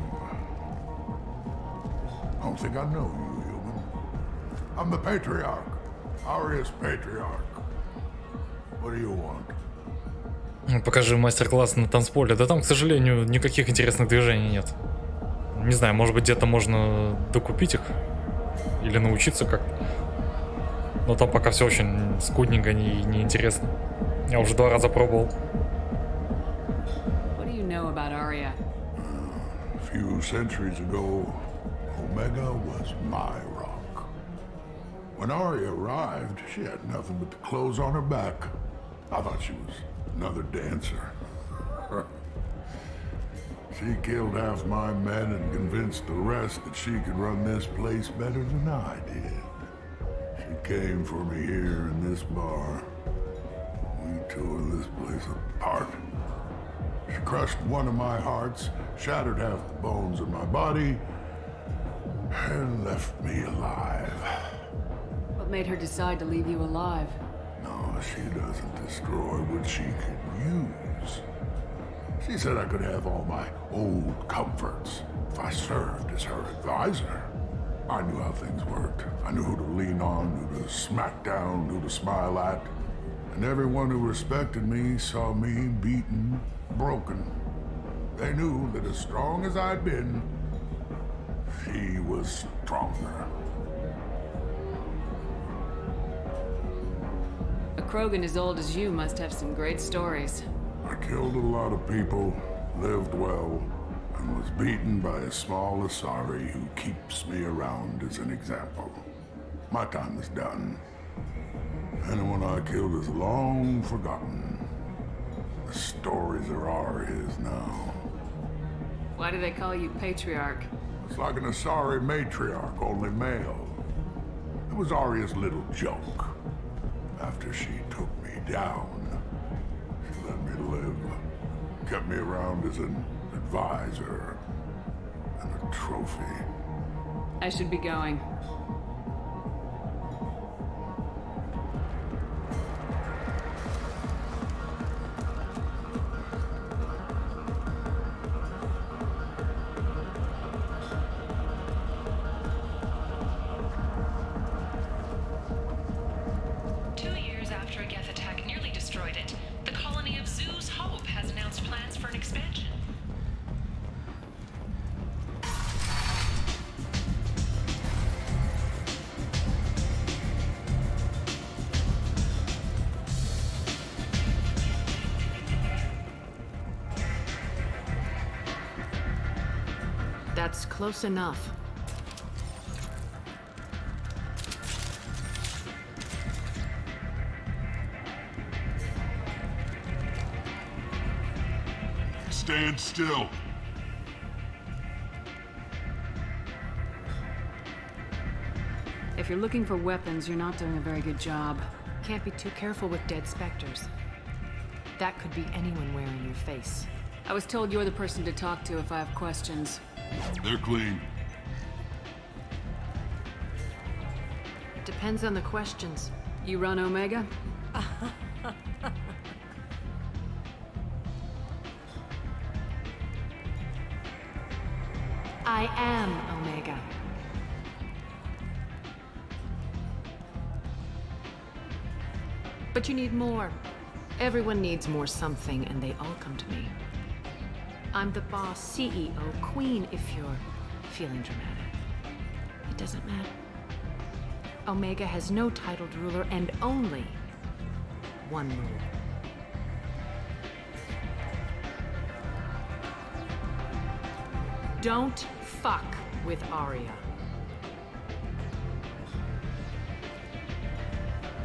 I don't think I know you, human. I'm the Patriarch. Aria's Patriarch. What do you want? Покажи мастер-класс на танцполе. Да там, к сожалению, никаких интересных движений нет. Не знаю, может быть, где-то можно докупить их. Или научиться как-то. Но там пока все очень скудненько и неинтересно. Я уже 2 раза пробовал. What do you know about Arya? A few centuries ago, Omega was my rock. When Arya arrived, she had nothing but the clothes on her back. I thought she was another dancer. She killed half my men and convinced the rest that she could run this place better than I did. She came for me here in this bar. We tore this place apart. She crushed one of my hearts, shattered half the bones in my body, and left me alive. What made her decide to leave you alive? No, she doesn't destroy what she can use. She said I could have all my old comforts if I served as her advisor. I knew how things worked. I knew who to lean on, who to smack down, who to smile at. And everyone who respected me saw me beaten, broken. They knew that as strong as I'd been, she was stronger. A Krogan as old as you must have some great stories. I killed a lot of people, lived well, and was beaten by a small Asari who keeps me around as an example. My time is done. Anyone I killed is long forgotten. The stories are all his now. Why do they call you Patriarch? It's like an Asari matriarch, only male. It was Arya's little joke. After she took me down, she let me live. Kept me around as an advisor and a trophy. I should be going. That's close enough. Stand still. If you're looking for weapons, you're not doing a very good job. Can't be too careful with dead specters. That could be anyone wearing your face. I was told you're the person to talk to if I have questions. They're clean. Depends on the questions. You run Omega? I am Omega. But you need more. Everyone needs more something, and they all come to me. I'm the boss, CEO, queen, if you're feeling dramatic. It doesn't matter. Omega has no titled ruler and only one rule. Don't fuck with Arya.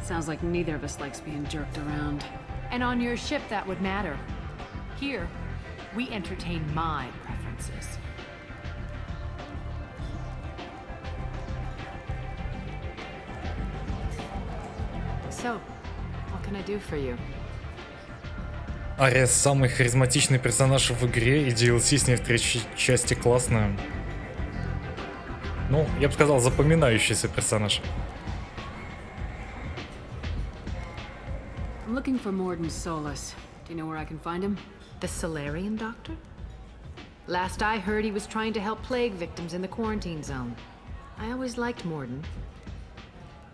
Sounds like neither of us likes being jerked around. And on your ship, that would matter. Here, we entertain my preferences. So, what can I do for you? Ария самый харизматичный персонаж в игре, и DLC с ней в третьей части классная. Ну, я бы сказал, запоминающийся персонаж. I'm looking for Morden Solus. Do you know where I can find him? The Solarium Doctor? Last I heard, he was trying to help plague victims in the quarantine zone. I always liked Morden.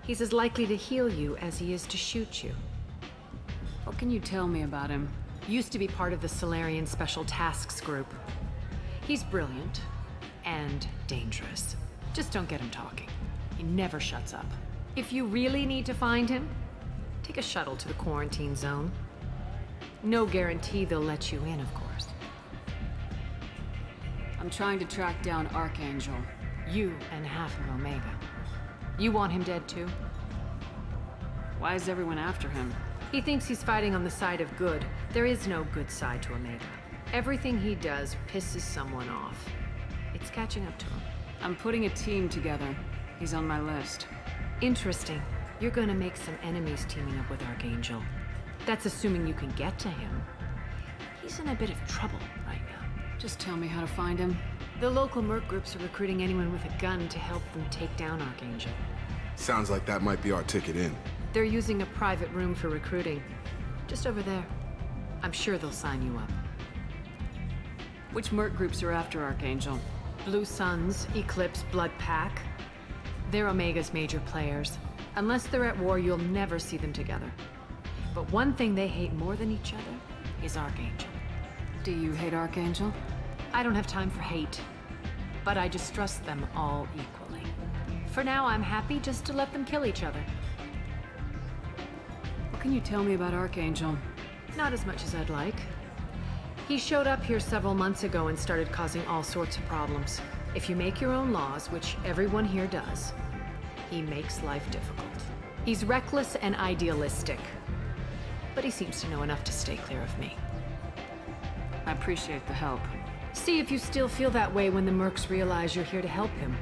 He's as likely to heal you as he is to shoot you. What can you tell me about him? Used to be part of the Solarian Special Tasks Group. He's brilliant and dangerous. Just don't get him talking. He never shuts up. If you really need to find him, take a shuttle to the quarantine zone. No guarantee they'll let you in, of course. I'm trying to track down Archangel. You and half of Omega. You want him dead too? Why is everyone after him? He thinks he's fighting on the side of good. There is no good side to Omega. Everything he does pisses someone off. It's catching up to him. I'm putting a team together. He's on my list. Interesting. You're gonna make some enemies teaming up with Archangel. That's assuming you can get to him. He's in a bit of trouble right now. Just tell me how to find him. The local merc groups are recruiting anyone with a gun to help them take down Archangel. Sounds like that might be our ticket in. They're using a private room for recruiting. Just over there. I'm sure they'll sign you up. Which merc groups are after Archangel? Blue Suns, Eclipse, Blood Pack. They're Omega's major players. Unless they're at war, you'll never see them together. But one thing they hate more than each other is Archangel. Do you hate Archangel? I don't have time for hate. But I distrust them all equally. For now, I'm happy just to let them kill each other. What can you tell me about Archangel? Not as much as I'd like. He showed up here several months ago and started causing all sorts of problems. If you make your own laws, which everyone here does, he makes life difficult. He's reckless and idealistic. But he seems to know enough to stay clear of me. I appreciate the help. See if you still feel that way when the mercs realize you're here to help him.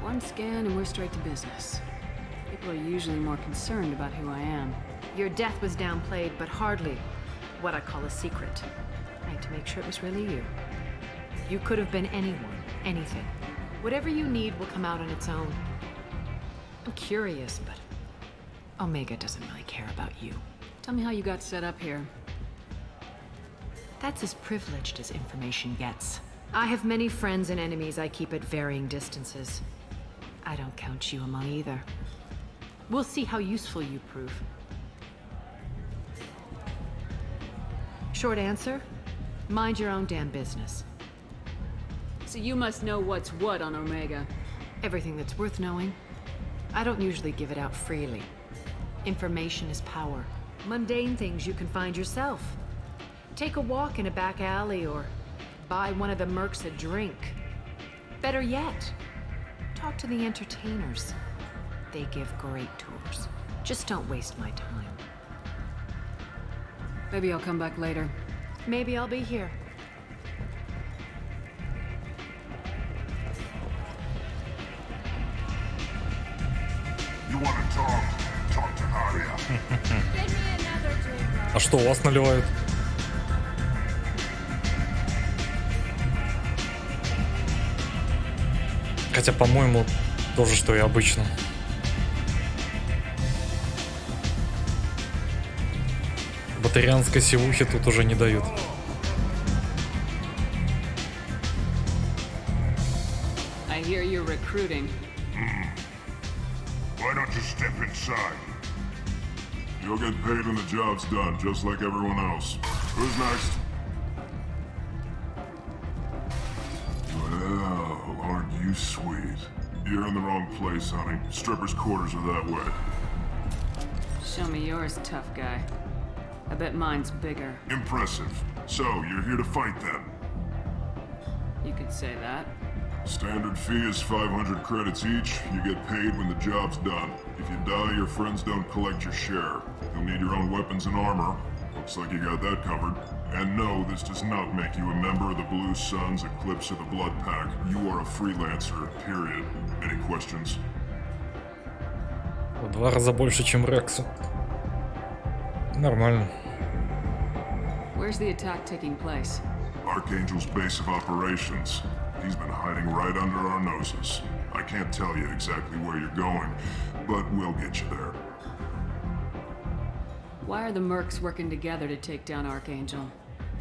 One scan and we're straight to business. People are usually more concerned about who I am. Your death was downplayed, but hardly what I call a secret. I had to make sure it was really you. You could have been anyone, anything. Whatever you need will come out on its own. I'm curious, but Omega doesn't really care about you. Tell me how you got set up here. That's as privileged as information gets. I have many friends and enemies I keep at varying distances. I don't count you among either. We'll see how useful you prove. Short answer, mind your own damn business. So you must know what's what on Omega. Everything that's worth knowing. I don't usually give it out freely. Information is power. Mundane things you can find yourself. Take a walk in a back alley or buy one of the mercs a drink. Better yet, talk to the entertainers. They give great tours. Just don't waste my time. Maybe I'll come back later. Maybe I'll be here. You want to talk to Aria. А что, у вас наливают? Хотя, по-моему, то же, что и обычно. Батарианской сивухи тут уже не дают. I hear you're recruiting. Why don't you step inside? You'll get paid when the job's done, just like everyone else. Who's next? Well, aren't you sweet? You're in the wrong place, honey. Strippers' quarters are that way. Show me yours, tough guy. I bet mine's bigger. Impressive. So, you're here to fight then? You could say that. Standard fee is 500 credits each. You get paid when the job's done. If you die, your friends don't collect your share. You'll need your own weapons and armor. Looks like you got that covered. And no, this does not make you a member of the Blue Suns, Eclipse, or the Blood Pack. You are a freelancer, period. Any questions? В 2 раза больше, чем Рексу. Нормально. Where's the attack taking place? Archangel's base of operations. He's been hiding right under our noses. I can't tell you exactly where you're going, but we'll get you there. Why are the mercs working together to take down Archangel?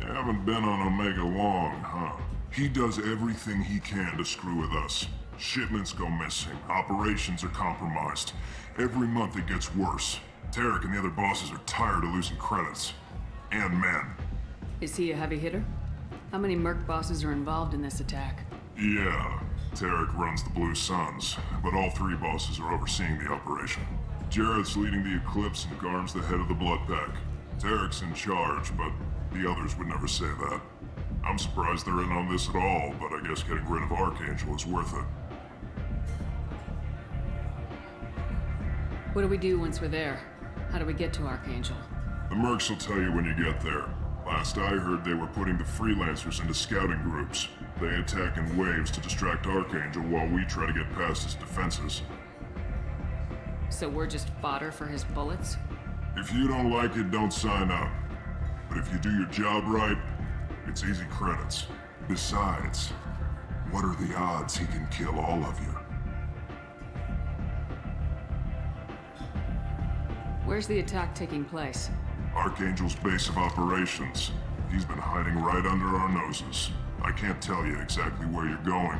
You haven't been on Omega long, huh? He does everything he can to screw with us. Shipments go missing, operations are compromised. Every month it gets worse. Tarek and the other bosses are tired of losing credits. And men. Is he a heavy hitter? How many merc bosses are involved in this attack? Yeah, Tarek runs the Blue Suns, but all 3 bosses are overseeing the operation. Jarrett's leading the Eclipse and Garm's the head of the Blood Pack. Tarek's in charge, but the others would never say that. I'm surprised they're in on this at all, but I guess getting rid of Archangel is worth it. What do we do once we're there? How do we get to Archangel? The mercs will tell you when you get there. Last I heard, they were putting the freelancers into scouting groups. They attack in waves to distract Archangel while we try to get past his defenses. So we're just fodder for his bullets? If you don't like it, don't sign up. But if you do your job right, it's easy credits. Besides, what are the odds he can kill all of you? Where's the attack taking place? Archangel's base of operations. He's been hiding right under our noses. I can't tell you exactly where you're going,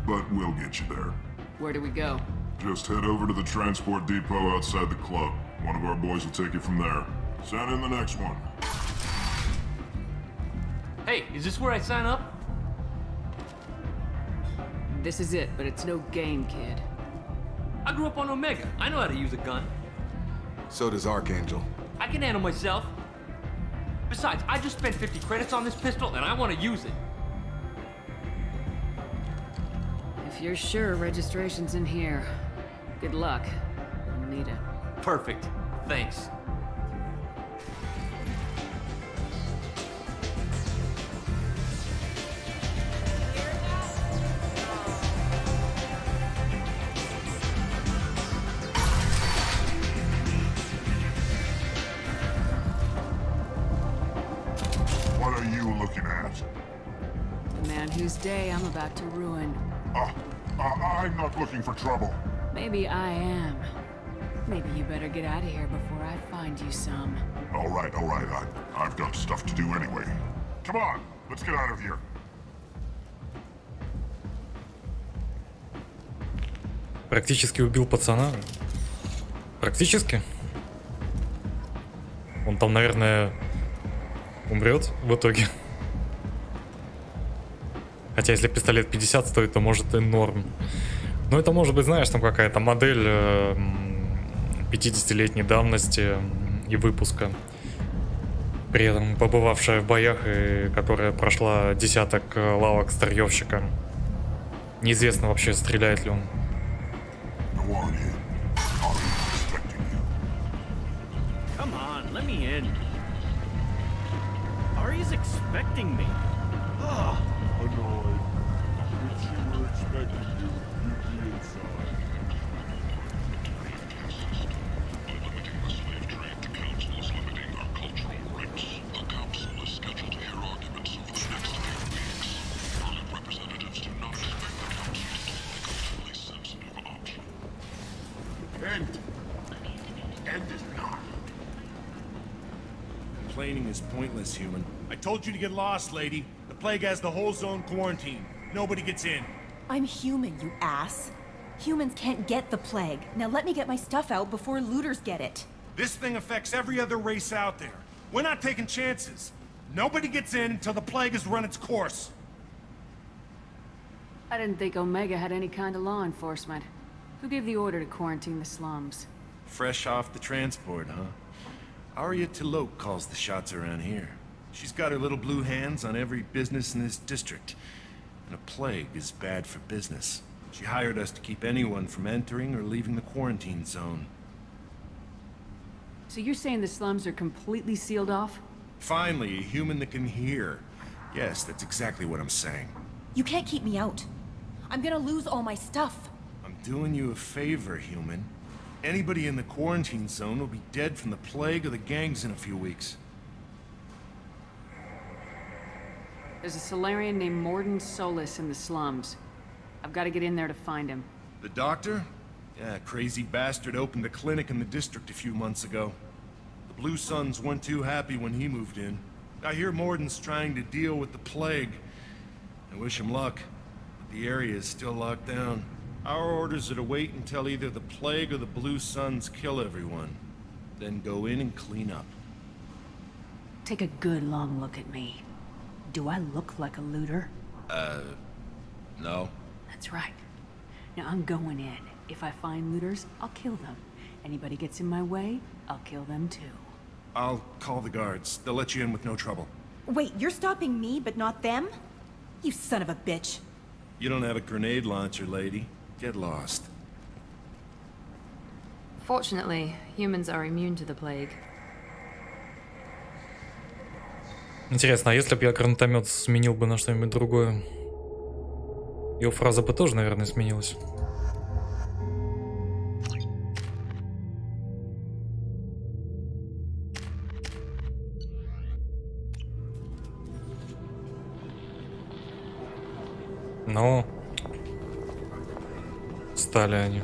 but we'll get you there. Where do we go? Just head over to the transport depot outside the club. One of our boys will take you from there. Send in the next one. Hey, is this where I sign up? This is it, but it's no game, kid. I grew up on Omega. I know how to use a gun. So does Archangel. I can handle myself. Besides, I just spent 50 credits on this pistol and I want to use it. If you're sure registration's in here, good luck. I'll need it. Perfect. Thanks. What are you looking at? The man whose day I'm about to ruin. I'm not looking for trouble. Maybe I am. Maybe you better get out of here before I find you some. All right. I've got stuff to do anyway. Come on, let's get out of here. Практически убил пацана. Практически. Он там, наверное, умрет в итоге. Хотя если пистолет 50 стоит, то может и норм. Но это может быть, знаешь, там какая-то модель 50-летней давности и выпуска. При этом побывавшая в боях и которая прошла десяток лавок старьевщика. Неизвестно вообще, стреляет ли он. Come on, let me in. Ari's expecting me. Oh. Annoyed. If she were expecting you, you'd be inside. By limiting the slave trade, the Council is limiting our cultural rights. The Council is scheduled to hear arguments over the next few weeks. Early representatives do not expect the Council to take the culturally sensitive option. End it now. Complaining is pointless, human. I told you to get lost, lady. The plague has the whole zone quarantined. Nobody gets in. I'm human, you ass. Humans can't get the plague. Now let me get my stuff out before looters get it. This thing affects every other race out there. We're not taking chances. Nobody gets in until the plague has run its course. I didn't think Omega had any kind of law enforcement. Who gave the order to quarantine the slums? Fresh off the transport, huh? Aria Tilok calls the shots around here. She's got her little blue hands on every business in this district. And a plague is bad for business. She hired us to keep anyone from entering or leaving the quarantine zone. So you're saying the slums are completely sealed off? Finally, a human that can hear. Yes, that's exactly what I'm saying. You can't keep me out. I'm gonna lose all my stuff. I'm doing you a favor, human. Anybody in the quarantine zone will be dead from the plague or the gangs in a few weeks. There's a Solarian named Morden Solis in the slums. I've got to get in there to find him. The doctor? Yeah, crazy bastard opened a clinic in the district a few months ago. The Blue Suns weren't too happy when he moved in. I hear Morden's trying to deal with the plague. I wish him luck, but the area is still locked down. Our orders are to wait until either the plague or the Blue Suns kill everyone. Then go in and clean up. Take a good long look at me. Do I look like a looter? No. That's right. Now I'm going in. If I find looters, I'll kill them. Anybody gets in my way, I'll kill them too. I'll call the guards. They'll let you in with no trouble. Wait, you're stopping me, but not them? You son of a bitch. You don't have a grenade launcher, lady. Get lost. Fortunately, humans are immune to the plague. Интересно, а если бы я гранатомет сменил бы на что-нибудь другое? Его фраза бы тоже, наверное, сменилась. Но стали они.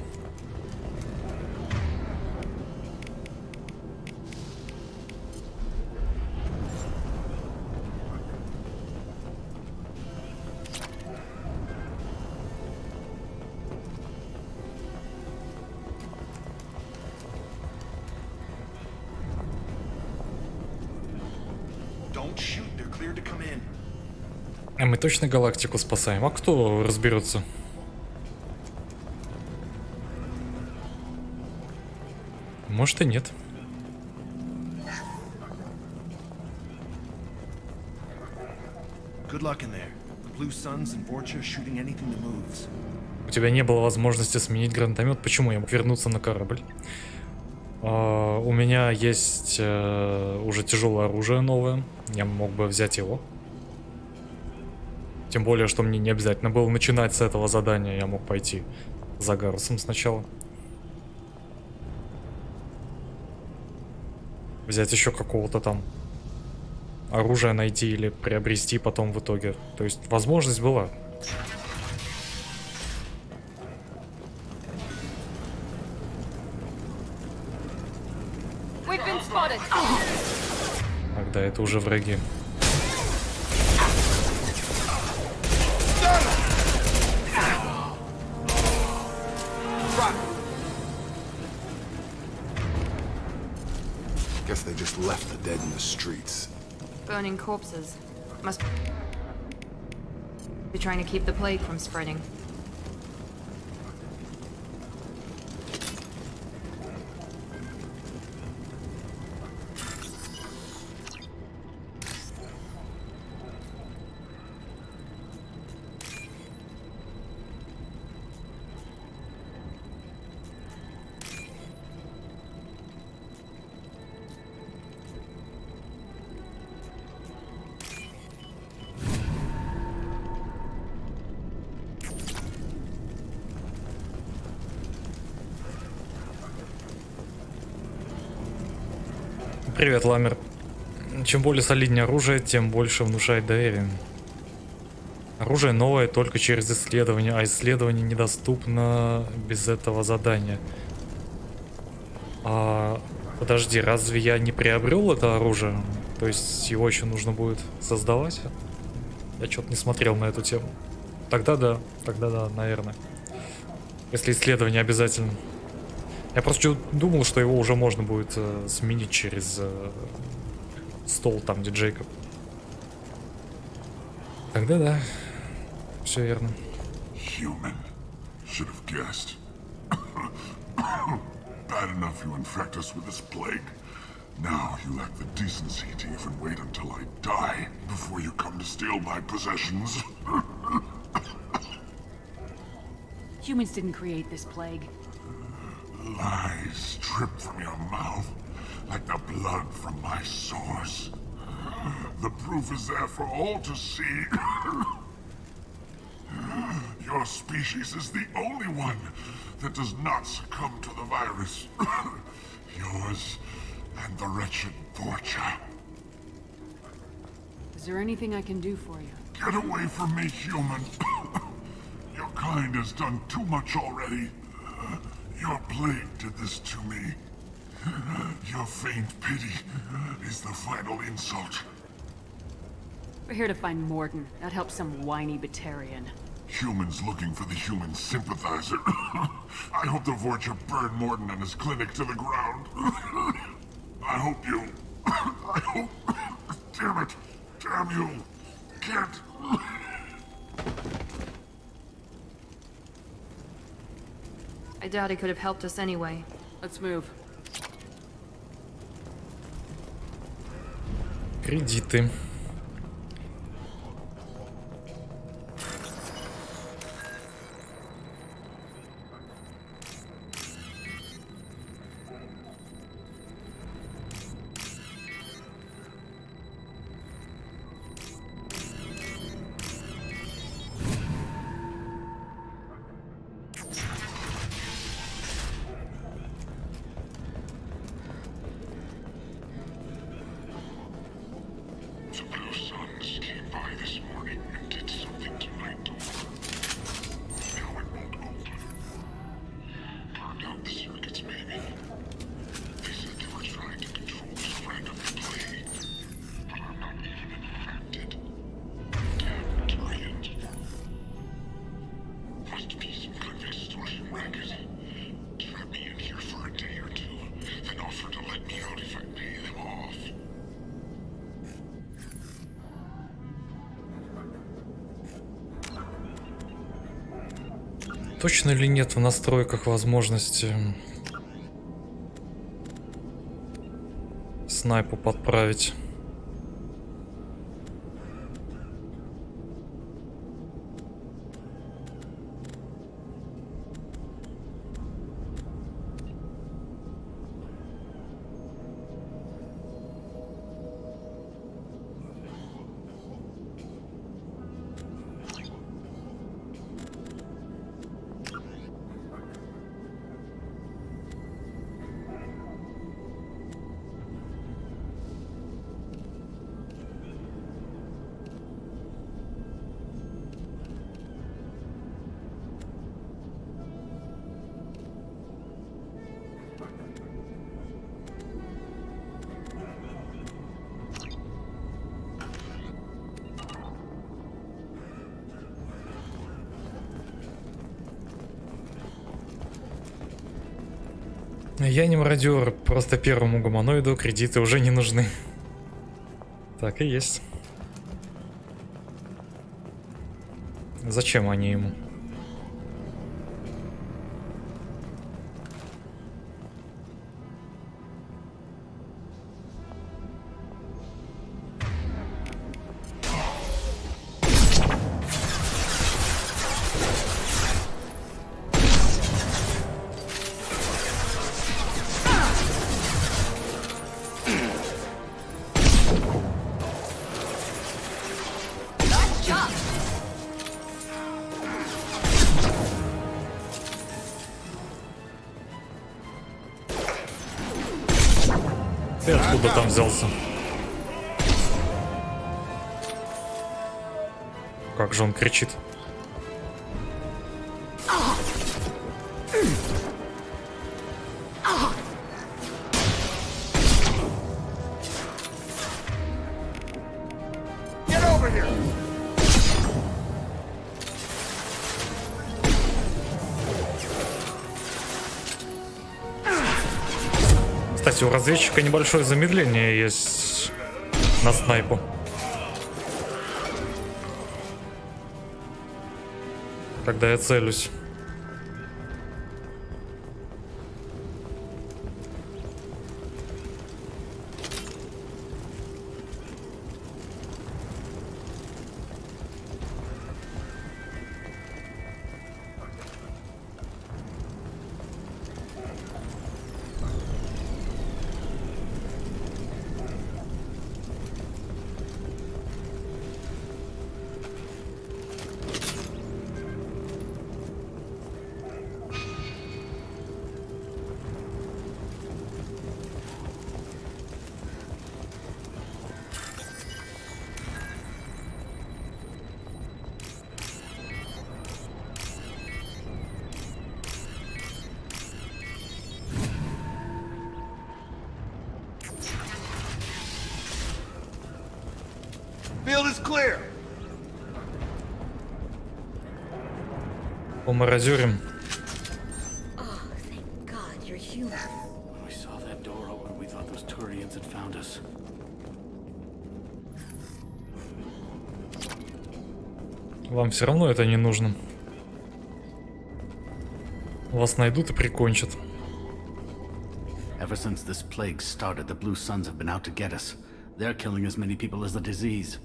А мы точно галактику спасаем? А кто разберется? Может и нет. Good luck in there. The Blue Suns and Vorcha shooting anything that moves. У тебя не было возможности сменить гранатомет. Почему я мог вернуться на корабль? У меня есть уже тяжелое оружие новое. Я мог бы взять его. Тем более, что мне не обязательно было начинать с этого задания. Я мог пойти за Гарусом сначала. Взять еще какого-то там оружия найти или приобрести потом в итоге. То есть возможность была. Ах да, это уже враги. Guess they just left the dead in the streets. Burning corpses. Must be trying to keep the plague from spreading. Привет, Ламер. Чем более солиднее оружие, тем больше внушает доверие. Оружие новое только через исследование, а исследование недоступно без этого задания. Подожди, разве я не приобрел это оружие? То есть его еще нужно будет создавать? Я что-то не смотрел на эту тему. Тогда да, наверное. Если исследование обязательно. Я просто думал, что его уже можно будет сменить через стол, там где Джейкоб. Тогда да, все верно. Human. Should have guessed. Bad enough you infect us with this plague. Now you lack the decency to even wait until I die before you come to steal my possessions. Humans didn't create this plague. Lies drip from your mouth like the blood from my sores. The proof is there for all to see. Your species is the only one that does not succumb to the virus. Yours and the wretched Vorcha. Is there anything I can do for you? Get away from me, human. Your kind has done too much already. Your plague did this to me. Your faint pity is the final insult. We're here to find Morden, not help some whiny Batarian. Humans looking for the human sympathizer. I hope the Vorcha burn Morden and his clinic to the ground. I hope you... I hope... Damn it! Damn you! Can't... I doubt he could have helped us anyway. Let's move. Кредиты. Точно ли нет в настройках возможности снайпу подправить. Я не мародер, просто первому гуманоиду кредиты уже не нужны. Так и есть. Зачем они ему? Ты откуда там взялся? Как же он кричит. Get over here! Кстати, у разведчика небольшое замедление есть на снайпу. Когда я целюсь. Field is clear. Помародерим. Oh, thank God you're human. When we saw that door open, we thought those Turians had found us. Вам все равно это не нужно. Вас найдут и прикончат. Ever since this plague started, the Blue Suns have been out to get us. They're killing as many people as the disease.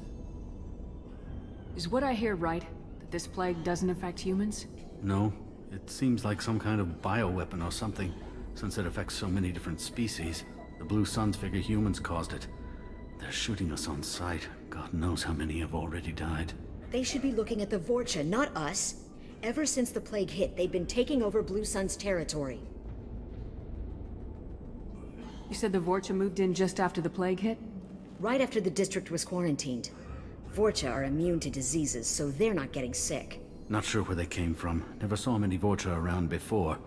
Is what I hear right? That this plague doesn't affect humans? No, it seems like some kind of bioweapon or something. Since it affects so many different species, the Blue Suns figure humans caused it. They're shooting us on sight. God knows how many have already died. They should be looking at the Vorcha, not us. Ever since the plague hit, they've been taking over Blue Sun's territory. You said the Vorcha moved in just after the plague hit? Right after the district was quarantined. Vorcha are immune to diseases, so they're not getting sick. Not sure where they came from. Never saw many Vorcha around before.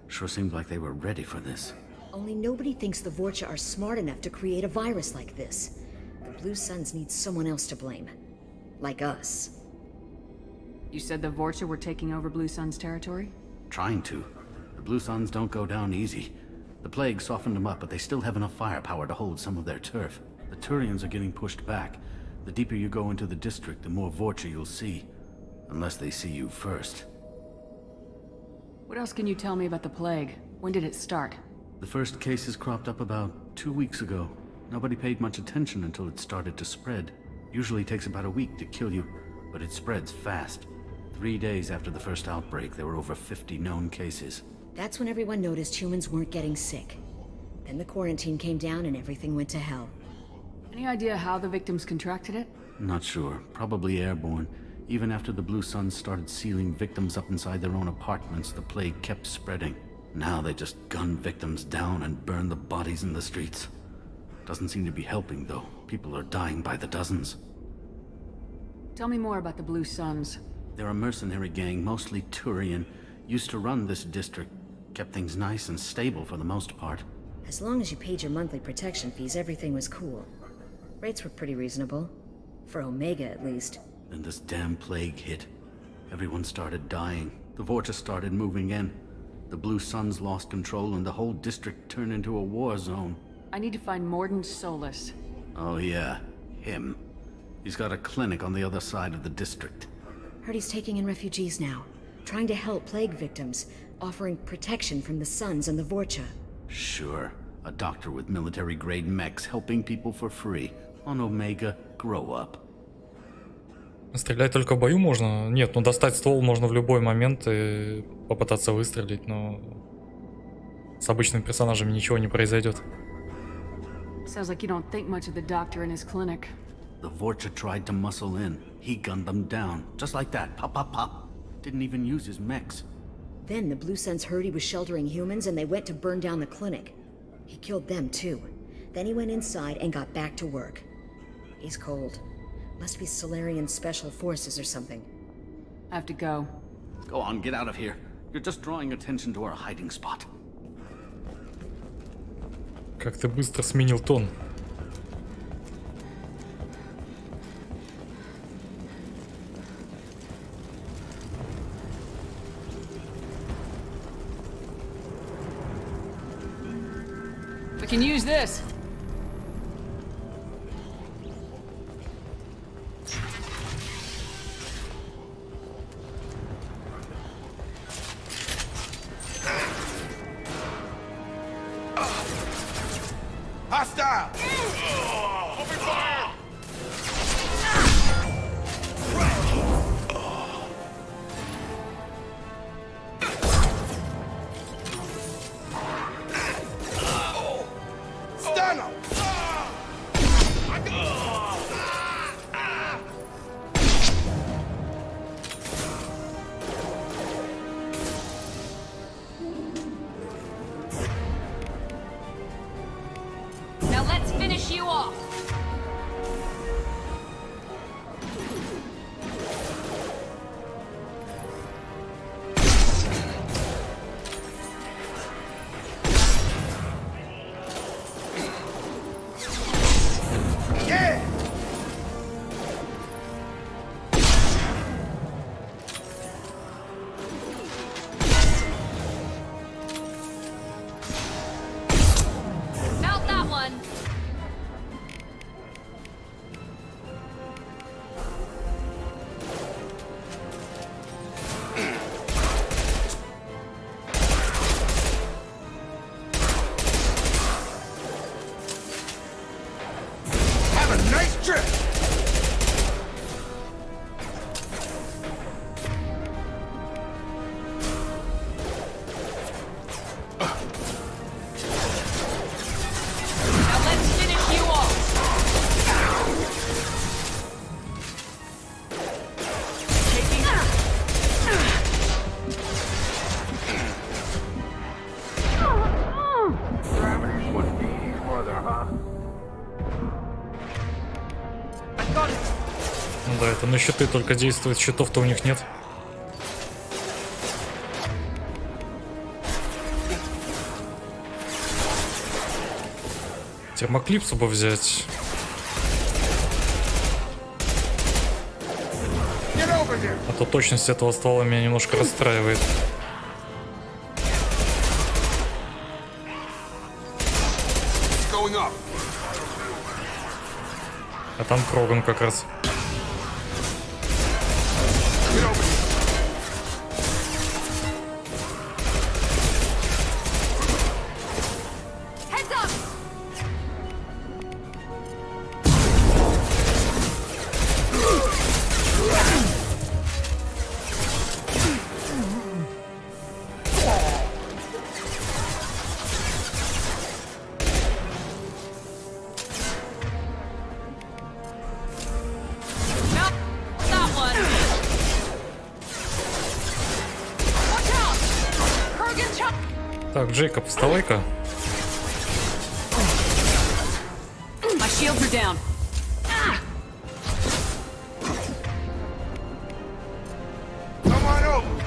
Sure seemed like they were ready for this. Only nobody thinks the Vorcha are smart enough to create a virus like this. The Blue Suns need someone else to blame. Like us. You said the Vorcha were taking over Blue Sun's territory? Trying to. The Blue Suns don't go down easy. The plague softened them up, but they still have enough firepower to hold some of their turf. The Turians are getting pushed back. The deeper you go into the district, the more Vorcha you'll see. Unless they see you first. What else can you tell me about the plague? When did it start? The first cases cropped up about 2 weeks ago. Nobody paid much attention until it started to spread. Usually takes about a week to kill you, but it spreads fast. 3 days after the first outbreak, there were over 50 known cases. That's when everyone noticed humans weren't getting sick. Then the quarantine came down and everything went to hell. Any idea how the victims contracted it? Not sure. Probably airborne. Even after the Blue Suns started sealing victims up inside their own apartments, the plague kept spreading. Now they just gun victims down and burn the bodies in the streets. Doesn't seem to be helping, though. People are dying by the dozens. Tell me more about the Blue Suns. They're a mercenary gang, mostly Turian. Used to run this district. Kept things nice and stable for the most part. As long as you paid your monthly protection fees, everything was cool. Rates were pretty reasonable. For Omega, at least. Then this damn plague hit. Everyone started dying. The Vorcha started moving in. The Blue Suns lost control and the whole district turned into a war zone. I need to find Morden Solus. Oh yeah, him. He's got a clinic on the other side of the district. Heard he's taking in refugees now. Trying to help plague victims. Offering protection from the Suns and the Vorcha. Sure. A doctor with military-grade mechs helping people for free. On Omega, grow up. Стрелять только в бою можно? Нет, ну достать ствол можно в любой момент и попытаться выстрелить, но с обычными персонажами ничего не произойдет. Sounds like you don't think much of the doctor and his clinic. The Vorcha tried to muscle in. He gunned them down. Just like that. Pop, pop, pop. Didn't even use his mechs. Then the Blue Suns heard he was sheltering humans and they went to burn down the clinic. He killed them too. Then he went inside and got back to work. He's cold. Must be Solarian Special Forces or something. I have to go. Go on, get out of here. You're just drawing attention to our hiding spot. Как ты быстро сменил тон. We can use this. Hostile! Open fire! Stun him! Now let's finish you off. Yeah! Mount that one. Have a nice trip! Now let's finish you off. Ну да, это на щиты только действует, щитов-то у них нет. Термоклипсу бы взять. Get over here! А то точность этого ствола меня немножко расстраивает. Going up! А там Кроган как раз. Get over here! Heads up. Так, Джейкоб, вставай-ка. My shields are down. Come on over!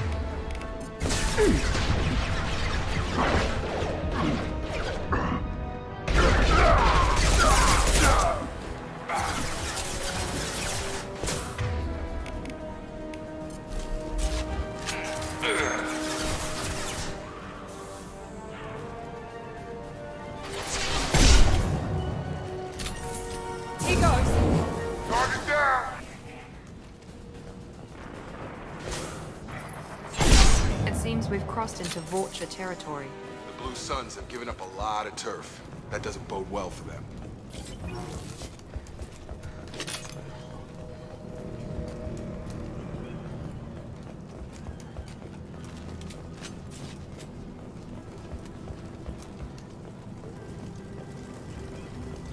He goes. Target down! It seems we've crossed into Vorcha territory. The Blue Suns have given up a lot of turf. That doesn't bode well for them.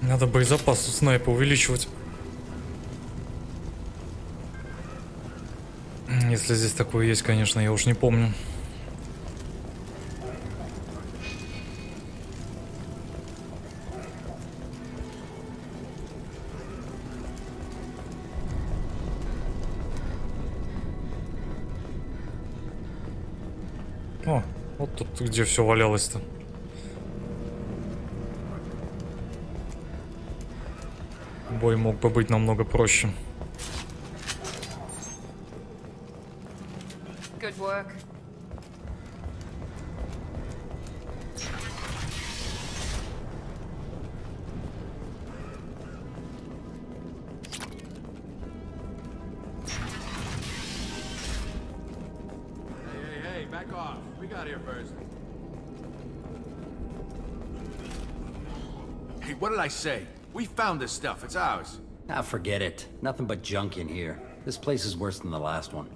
Надо боезапас у снайпа увеличивать. Если здесь такое есть, конечно, я уж не помню. О, вот тут где все валялось-то. Бой мог бы быть намного проще. Good work. Hey, back off. We got here first. Hey, what did I say? We found this stuff. It's ours. Ah, forget it. Nothing but junk in here. This place is worse than the last one.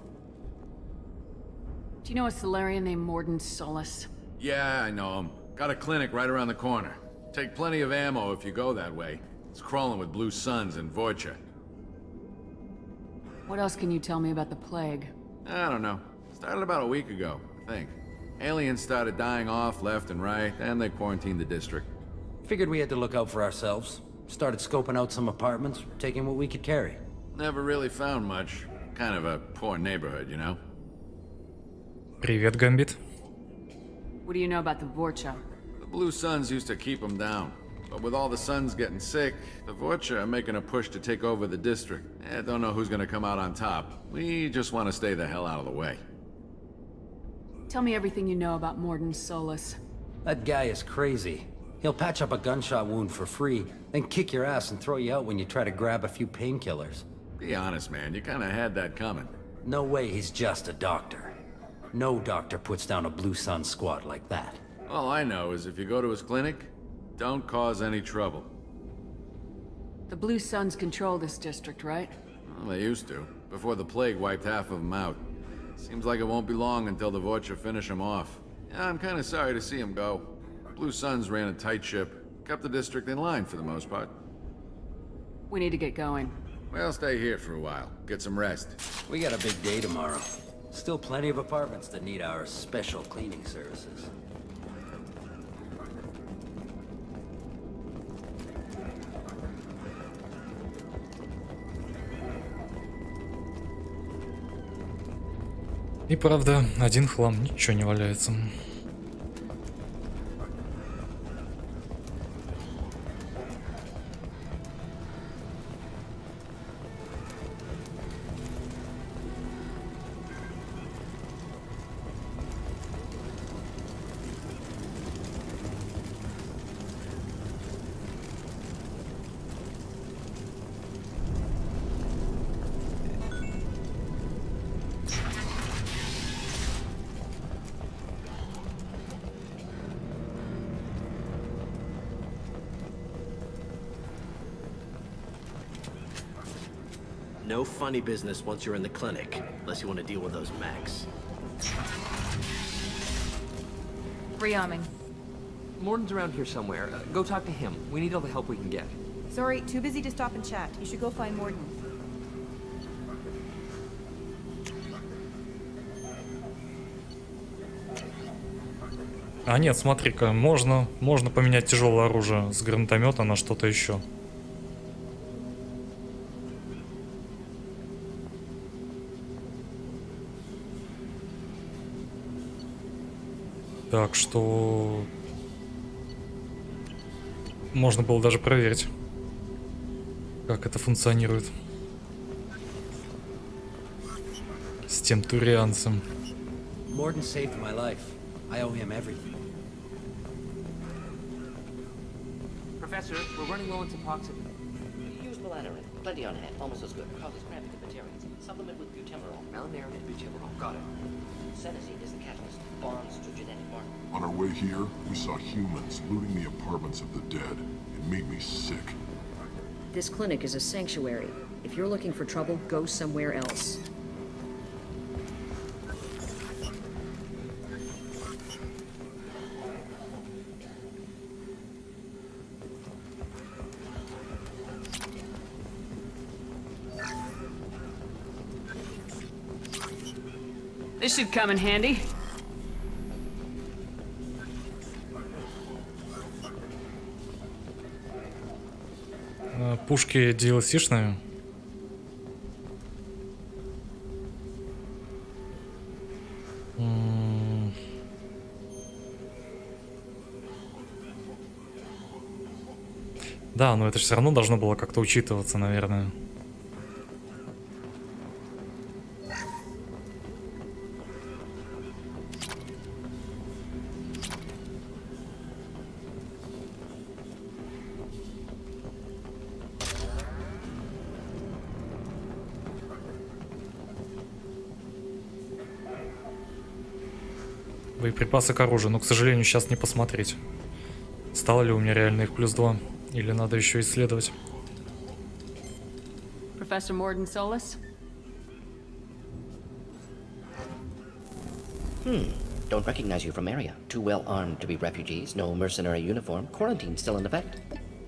Do you know a Solarian named Morden Solus? Yeah, I know him. Got a clinic right around the corner. Take plenty of ammo if you go that way. It's crawling with Blue Suns and Vorcha. What else can you tell me about the plague? I don't know. Started about a week ago, I think. Aliens started dying off left and right, and they quarantined the district. Figured we had to look out for ourselves. Started scoping out some apartments, taking what we could carry. Never really found much. Kind of a poor neighborhood, you know? Привет, Гамбит. What do you know about the Vorcha? The Blue Suns used to keep them down. But with all the Suns getting sick, the Vorcha are making a push to take over the district. Don't know who's gonna come out on top. We just want to stay the hell out of the way. Tell me everything you know about Morden Solus. That guy is crazy. He'll patch up a gunshot wound for free, then kick your ass and throw you out when you try to grab a few painkillers. Be honest, man. You kind of had that coming. No way he's just a doctor. No doctor puts down a Blue Sun squad like that. All I know is if you go to his clinic, don't cause any trouble. The Blue Suns control this district, right? Well, they used to, before the plague wiped half of them out. Seems like it won't be long until the Vorcha finish them off. Yeah, I'm kind of sorry to see him go. Blue Suns ran a tight ship, kept the district in line for the most part. We need to get going. Well, stay here for a while. Get some rest. We got a big day tomorrow. Still plenty of apartments that need our special cleaning services. И правда, один хлам, ничего не валяется. No funny business once you're in the clinic, unless you want to deal with those mechs. Rearming. Morden's around here somewhere. Go talk to him. We need all the help we can get. Sorry, too busy to stop and chat. You should go find Morden. А нет, смотри-ка, можно поменять тяжелое оружие с гранатомета на что-то еще. Так что можно было даже проверить, как это функционирует с тем турианцем. Morden saved my life. I owe him everything. Professor, we're running low on toxin. Use melanorin. Plenty on hand. Almost as good. Probably cramping the materials. Supplement with butemerol. Melanarin and butemerol. Got it. Senescine is the catalyst. Bonds to genetic marker. On our way here, we saw humans looting the apartments of the dead. It made me sick. This clinic is a sanctuary. If you're looking for trouble, go somewhere else. This should come in handy. Пушки DLC-шные. Да, но это же все равно должно было как-то учитываться, наверное. Боеприпасы к оружию, но, к сожалению, сейчас не посмотреть. Стало ли у меня реально их +2, или надо еще исследовать. Professor Morden Solus? Don't recognize you from area. Too well armed to be refugees, no mercenary uniform, quarantine still in effect.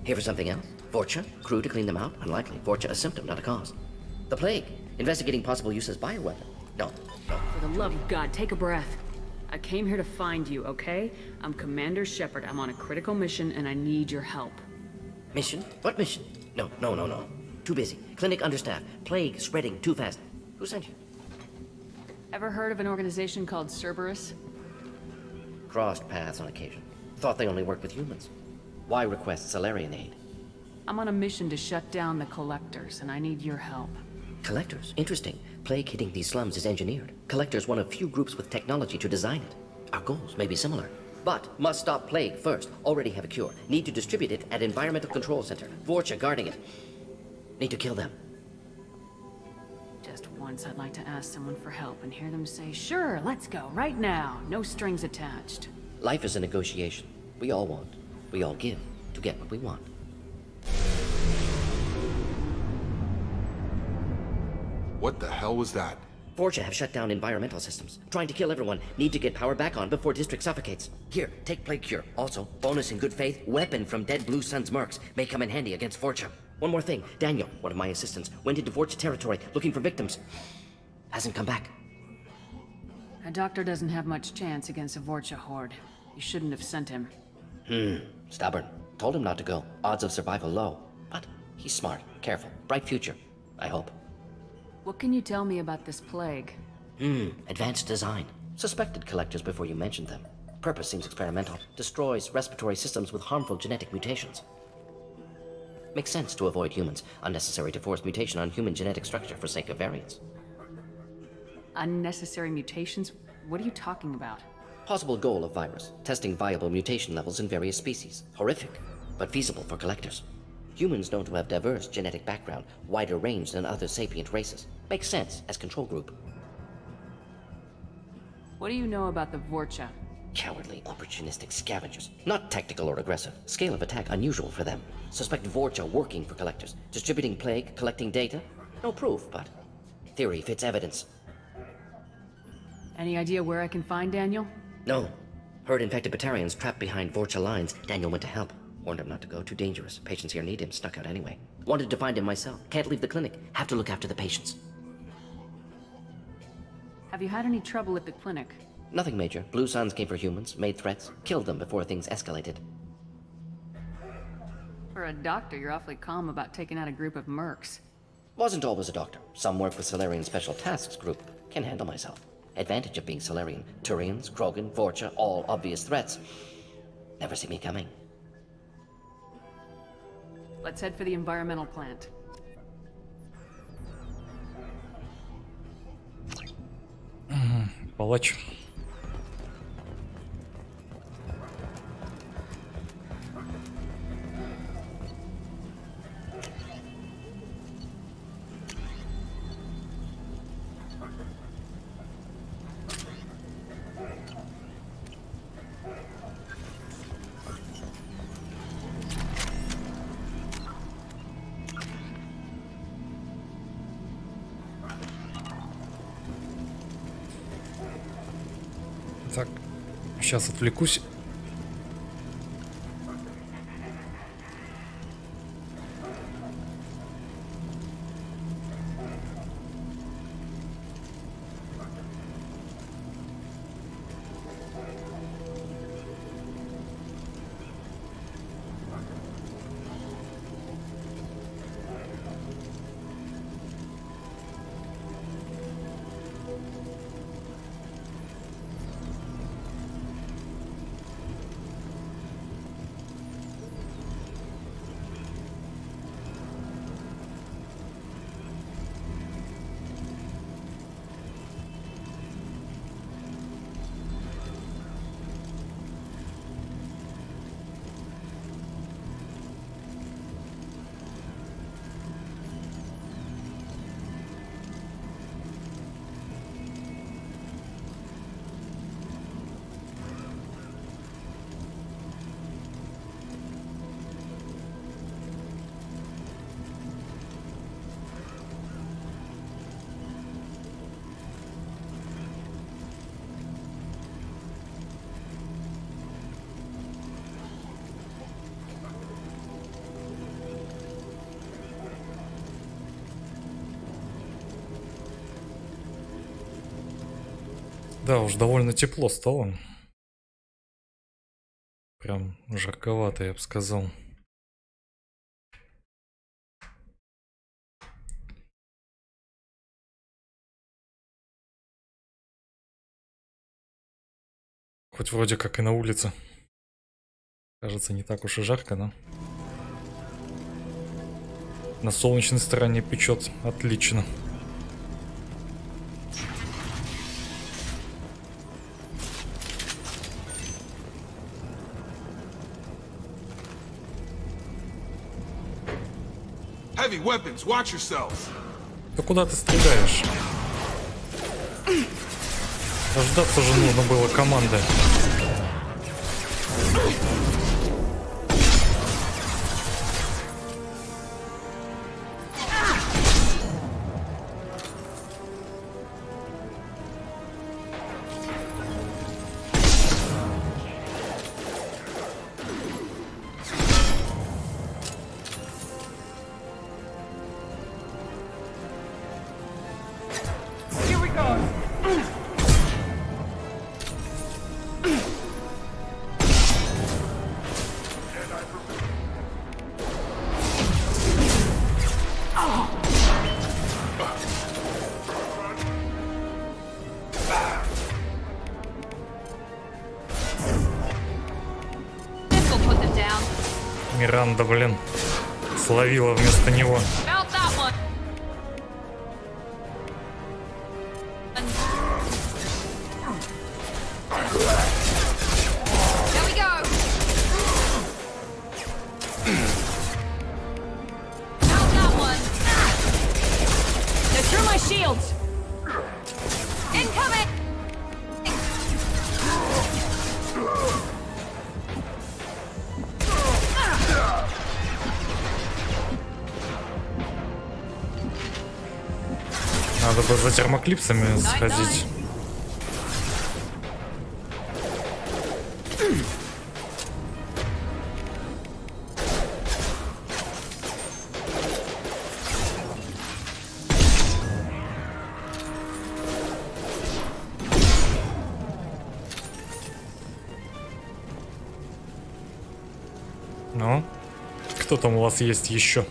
Here for something else? Vorcha? Crew to clean them out? Unlikely. Vorcha a symptom, not a cause. The plague? Investigating possible use as bioweapon? No. For the love of God, take a breath. I came here to find you, okay? I'm Commander Shepard. I'm on a critical mission and I need your help. Mission? What mission? No. Too busy. Clinic understaffed. Plague spreading too fast. Who sent you? Ever heard of an organization called Cerberus? Crossed paths on occasion. Thought they only worked with humans. Why request Solarian aid? I'm on a mission to shut down the Collectors, and I need your help. Collectors? Interesting. Plague hitting these slums is engineered. Collectors one of few groups with technology to design it. Our goals may be similar. But must stop plague first. Already have a cure. Need to distribute it at Environmental Control Center. Vorcha guarding it. Need to kill them. Just once I'd like to ask someone for help and hear them say, sure, let's go, right now. No strings attached. Life is a negotiation. We all want. We all give to get what we want. What the hell was that? Vorcha have shut down environmental systems. Trying to kill everyone. Need to get power back on before district suffocates. Here, take plague cure. Also, bonus in good faith, weapon from dead Blue Sun's mercs. May come in handy against Vorcha. One more thing. Daniel, one of my assistants, went into Vorcha territory looking for victims. Hasn't come back. A doctor doesn't have much chance against a Vorcha horde. You shouldn't have sent him. Stubborn. Told him not to go. Odds of survival low. But he's smart, careful, bright future. I hope. What can you tell me about this plague? Advanced design. Suspected collectors before you mentioned them. Purpose seems experimental. Destroys respiratory systems with harmful genetic mutations. Makes sense to avoid humans. Unnecessary to force mutation on human genetic structure for sake of variance. Unnecessary mutations? What are you talking about? Possible goal of virus. Testing viable mutation levels in various species. Horrific, but feasible for collectors. Humans known to have diverse genetic background, wider range than other sapient races. Makes sense as control group. What do you know about the Vorcha? Cowardly, opportunistic scavengers. Not tactical or aggressive. Scale of attack unusual for them. Suspect Vorcha working for collectors. Distributing plague, collecting data. No proof, but theory fits evidence. Any idea where I can find Daniel? No. Heard infected Batarians trapped behind Vorcha lines. Daniel went to help. Warned him not to go, too dangerous. Patients here need him, snuck out anyway. Wanted to find him myself. Can't leave the clinic. Have to look after the patients. Have you had any trouble at the clinic? Nothing major. Blue Suns came for humans, made threats, killed them before things escalated. For a doctor, you're awfully calm about taking out a group of mercs. Wasn't always a doctor. Some work with Solarian Special Tasks Group. Can handle myself. Advantage of being Solarian. Turians, Krogan, Vorcha, all obvious threats. Never see me coming. Let's head for the environmental plant. Палач. Так, сейчас отвлекусь. Да, уж довольно тепло стало. Прям жарковато, я бы сказал. Хоть вроде как и на улице. Кажется, не так уж и жарко, но... На солнечной стороне печет отлично. Heavy weapons, watch yourselves. Да куда ты стреляешь? Дождаться же нужно было команды. Миранда, блин, словила вместо него. Надо бы за термоклипсами сходить. Ну, кто там у вас есть еще?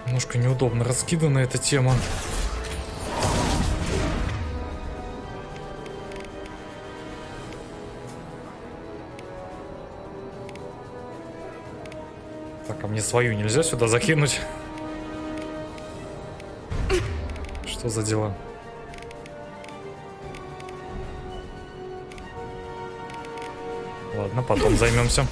Немножко неудобно раскидана эта тема. Так, а мне свою нельзя сюда закинуть? Что за дела? Ладно, потом займемся.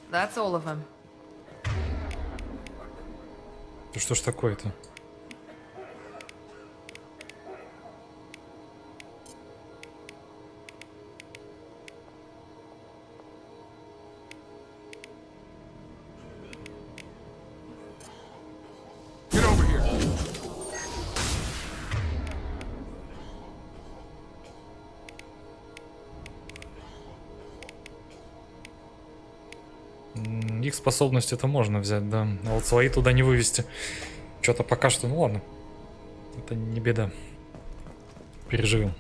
That's all of them. Да что ж такое-то? Get over here. Их способность это можно взять, да. А вот свои туда не вывести. Что-то пока что, ну ладно. Это не беда. Переживем.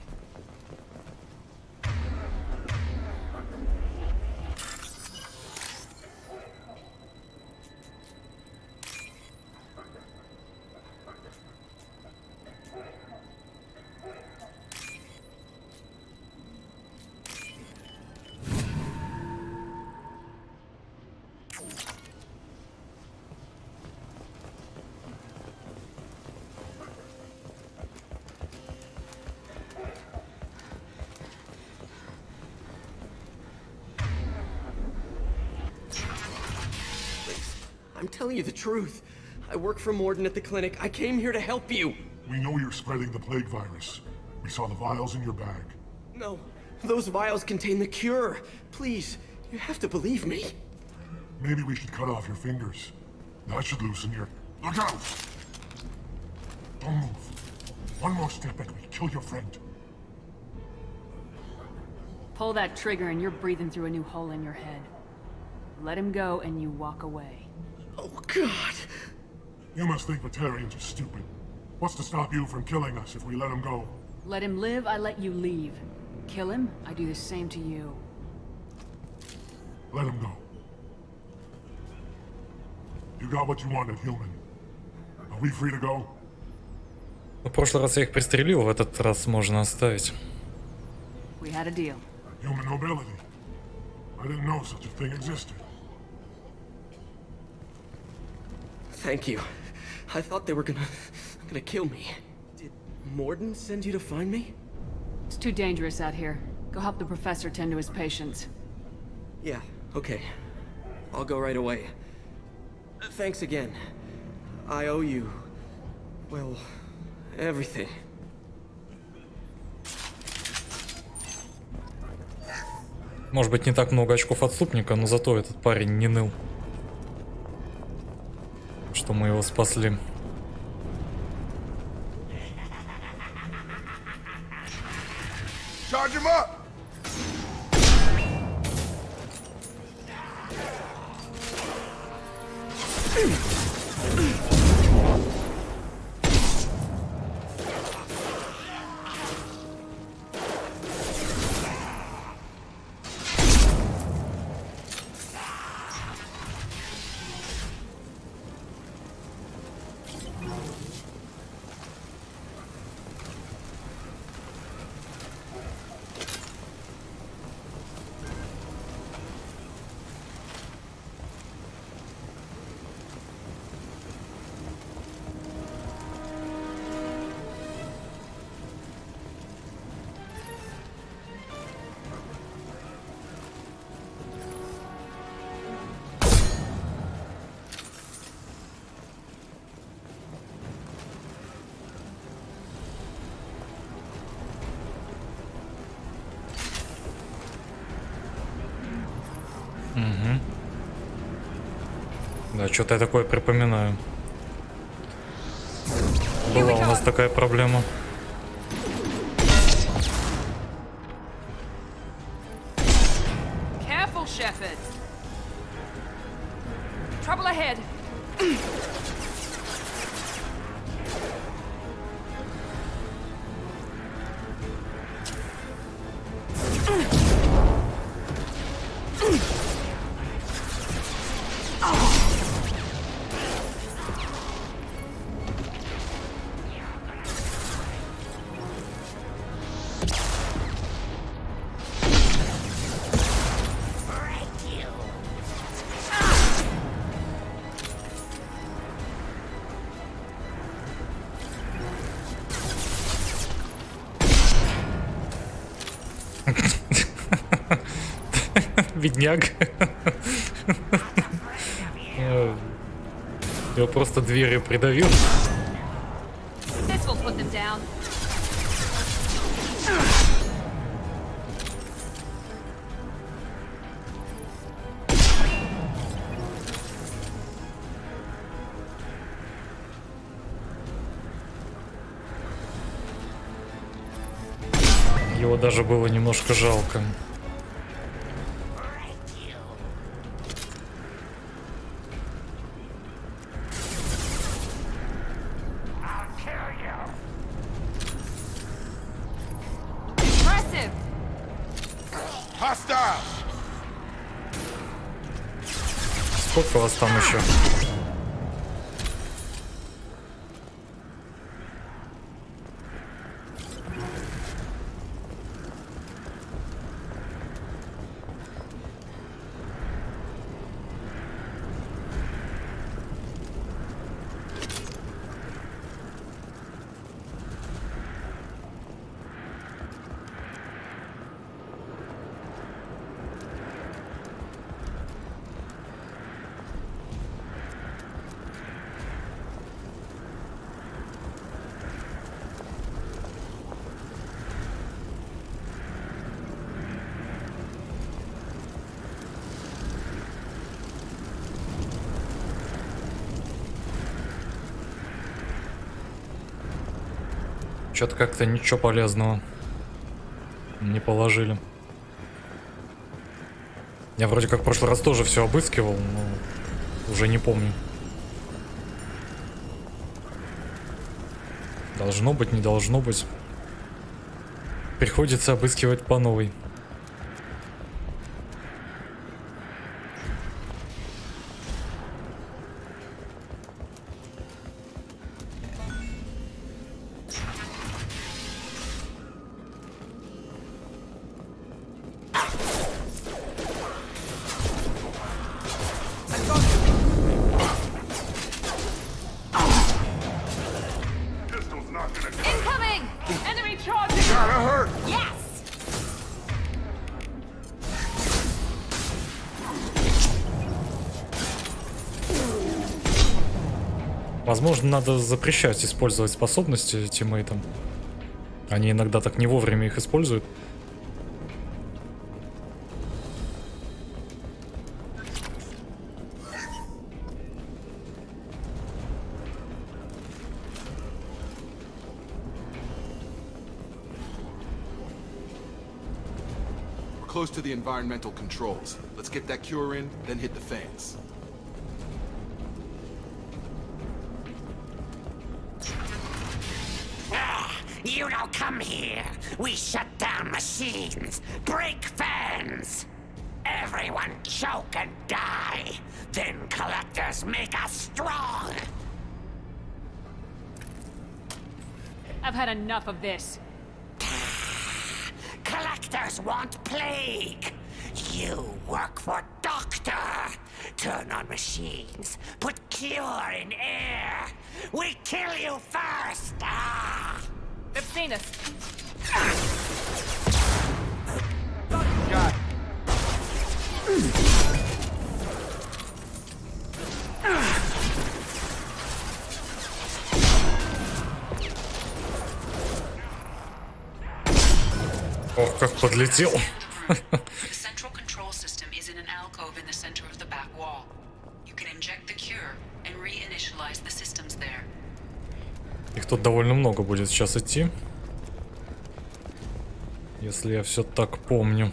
I'm telling you the truth. I work for Morden at the clinic. I came here to help you. We know you're spreading the plague virus. We saw the vials in your bag. No, those vials contain the cure. Please, you have to believe me. Maybe we should cut off your fingers. That should loosen your... Look out! Don't move. One more step and we kill your friend. Pull that trigger and you're breathing through a new hole in your head. Let him go and you walk away. Oh, God. You must think Batarians are stupid. What's to stop you from killing us if we let him go? Let him live, I let you leave. Kill him, I do the same to you. Let him go. You got what you wanted, human. Are we free to go? В прошлый раз я их пристрелил, в этот раз можно оставить. We had a deal. Human nobility. I didn't know such a thing existed. Thank you. I thought they were gonna kill me. Did Morden send you to find me? It's too dangerous out here. Go help the professor tend to his patients. Yeah, okay. I'll go right away. Thanks again. I owe you... well, everything. Может быть, не так много очков отступника, но зато этот парень не ныл, что мы его спасли. Charge him up! Угу. Да, что-то я такое припоминаю. Была у нас такая проблема. Careful, Shepard. Trouble ahead. Бедняк. Я просто дверью придавил. This will put them down. Его даже было немножко жалко. Impressive. Hostile! Сколько вас там еще? Что-то как-то ничего полезного не положили. Я вроде как в прошлый раз тоже все обыскивал, но уже не помню. Должно быть, не должно быть. Приходится обыскивать по новой. Incoming! Enemy charging! Gotta hurt! Yes! Возможно, надо запрещать использовать способности тиммейтам. Они иногда так не вовремя их используют. close to the environmental controls. Let's get that cure in, then hit the fans. You don't come here. We shut down machines, break fans. Everyone choke and die. Then collectors make us strong. I've had enough of this. Collectors want plague. You work for Doctor. Turn on machines. Put cure in air. We kill you first. They've seen us. God. Ох, как подлетел. The central control system is in an alcove in the center of the back wall. You can inject the cure and reinitialize the systems there. Их тут довольно много будет сейчас идти. Если я все так помню.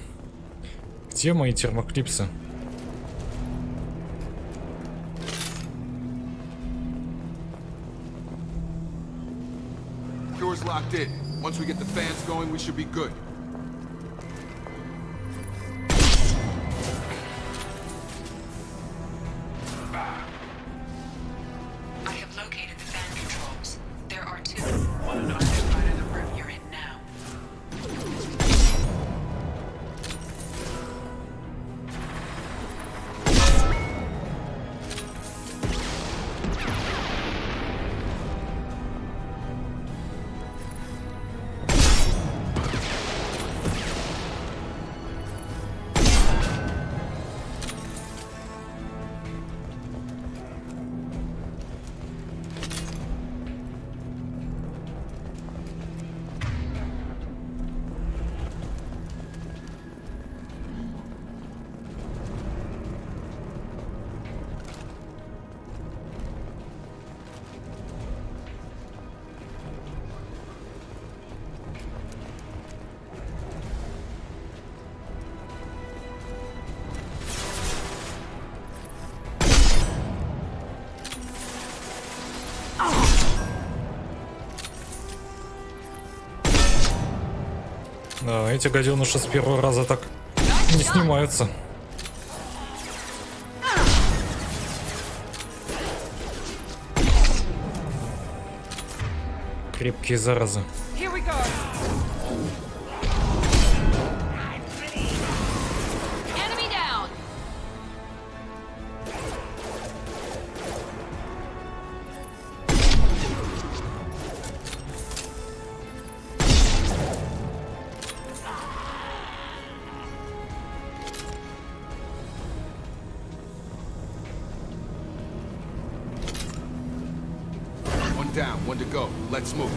Где мои термоклипсы? Cure's locked in. Once we get the fans going, we should be good. I have located the fan controls. There are two. One on either side of the room you're in now. Да, эти гаденыши с первого раза так не снимаются. Крепкие заразы. Here we go. Enemy down. One down, one to go. Let's move.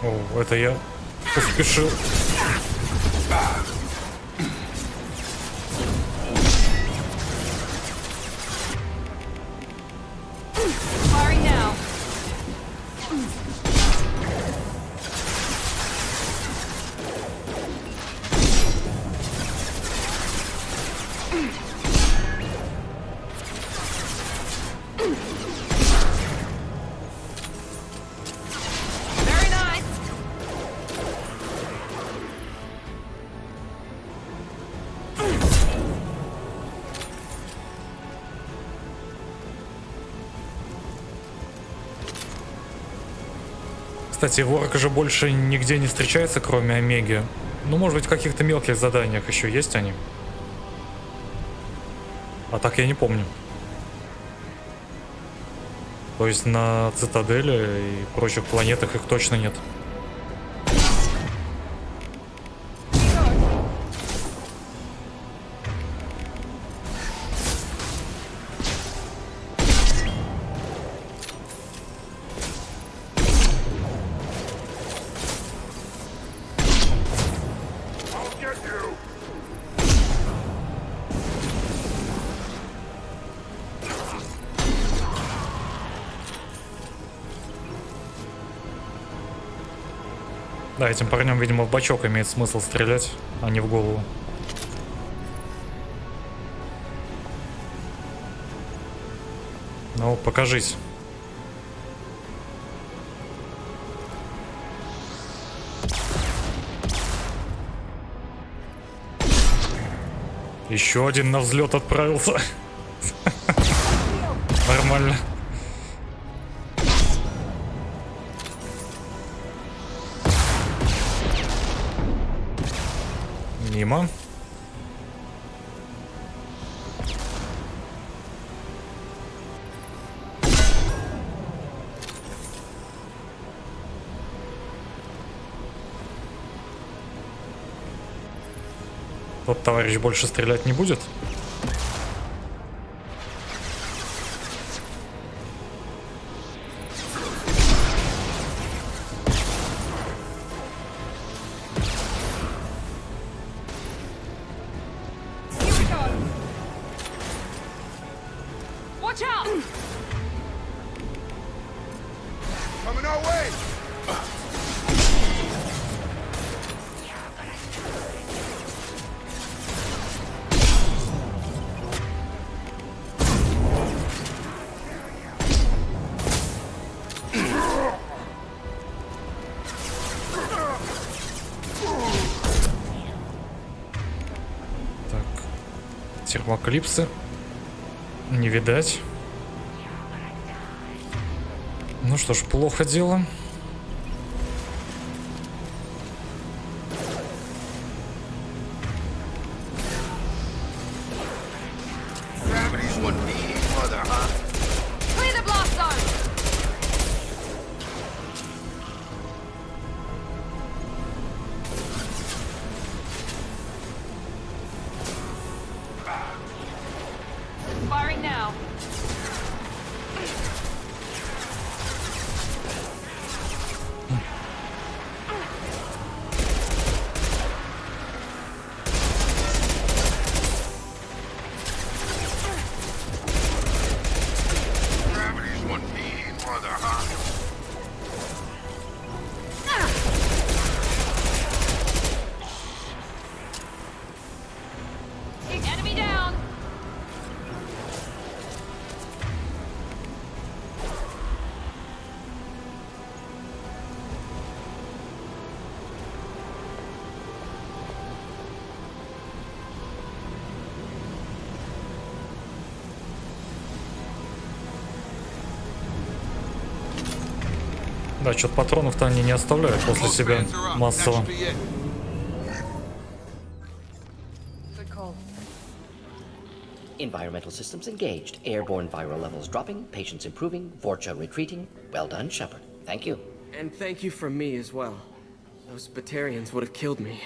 О, это я поспешил. Firing now. Very nice. Кстати, ворог же больше нигде не встречается, кроме Омеги. Ну, может быть, в каких-то мелких заданиях еще есть они. А так я не помню. То есть на Цитадели и прочих планетах их точно нет. Да, этим парням, видимо, в бачок имеет смысл стрелять, а не в голову. Ну, покажись. Еще один на взлет отправился. Нормально. Мимо. Тот товарищ больше стрелять не будет? Watch out! Coming our way! Термоклипсы. Не видать. Ну что ж, плохо дело. Gravity's one mean mother, huh? Clear the blast zone! Firing now. Gravity's one mean mother, huh? Enemy down! Да, что-то патронов-то они не оставляют после себя массово. Good call. Environmental systems engaged. Airborne viral levels dropping. Patients improving. Vorcha retreating. Well done, Shepard. Thank you. And thank you from me as well. Those Batarians would have killed me.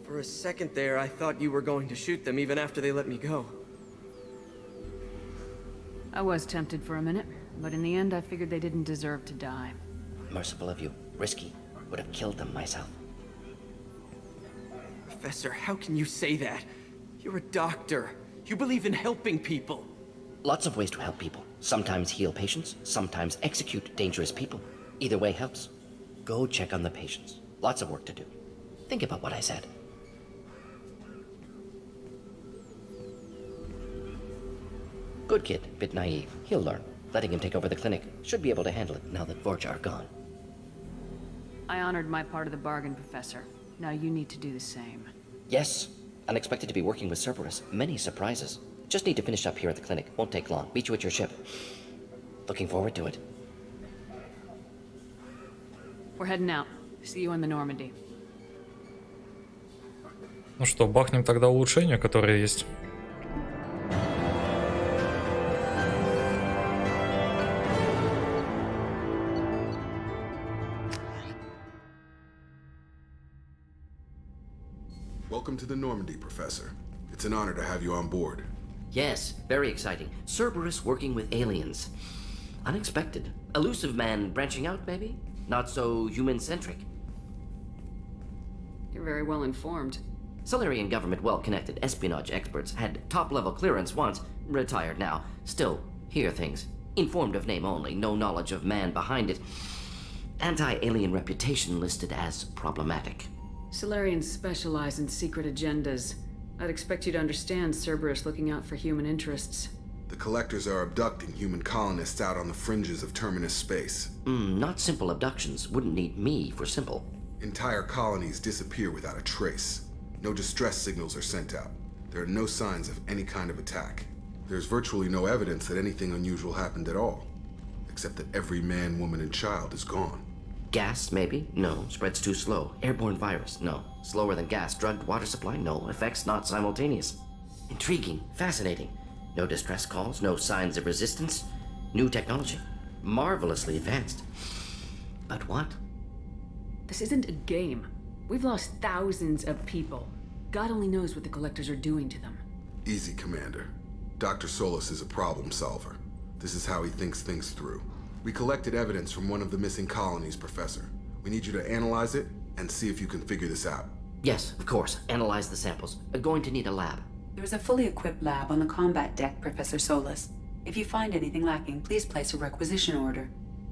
For a second there, I thought you were going to shoot them even after they let me go. I was tempted for a minute, but in the end I figured they didn't deserve to die. Merciful of you. Risky. Would have killed them myself. Professor, how can you say that? You're a doctor. You believe in helping people. Lots of ways to help people. Sometimes heal patients, sometimes execute dangerous people. Either way helps. Go check on the patients. Lots of work to do. Think about what I said. Good kid, bit naive. He'll learn. Letting him take over the clinic. Should be able to handle it now that Vorcha are gone. I honored my part of the bargain, Professor. Now you need to do the same. Yes. Unexpected to be working with Cerberus. Many surprises. Just need to finish up here at the clinic. Won't take long. Meet you at your ship. Looking forward to it. We're heading out. See you in the Normandy. Ну что, бахнем тогда улучшения, которые есть. Welcome to the Normandy, Professor. It's an honor to have you on board. Yes, very exciting. Cerberus working with aliens. Unexpected. Elusive man branching out, maybe? Not so human-centric. You're very well informed. Solarian government well-connected espionage experts had top-level clearance once, retired now. Still, hear things. Informed of name only, no knowledge of man behind it. Anti-alien reputation listed as problematic. Solarians specialize in secret agendas. I'd expect you to understand Cerberus looking out for human interests. The Collectors are abducting human colonists out on the fringes of Terminus space. Not simple abductions. Wouldn't need me for simple. Entire colonies disappear without a trace. No distress signals are sent out. There are no signs of any kind of attack. There's virtually no evidence that anything unusual happened at all. Except that every man, woman, and child is gone. Gas, maybe? No. Spreads too slow. Airborne virus? No. Slower than gas. Drugged water supply? No. Effects not simultaneous. Intriguing. Fascinating. No distress calls. No signs of resistance. New technology. Marvelously advanced. But what? This isn't a game. We've lost thousands of people. God only knows what the Collectors are doing to them. Easy, Commander. Dr. Solus is a problem solver. This is how he thinks things through. We collected evidence from one of the missing colonies, Professor. We need you to analyze it and see if you can figure this out. Yes, of course. Analyze the samples. Going to need a lab. There's a fully equipped lab on the combat deck, Professor Solus. If you find anything lacking, please place a requisition order.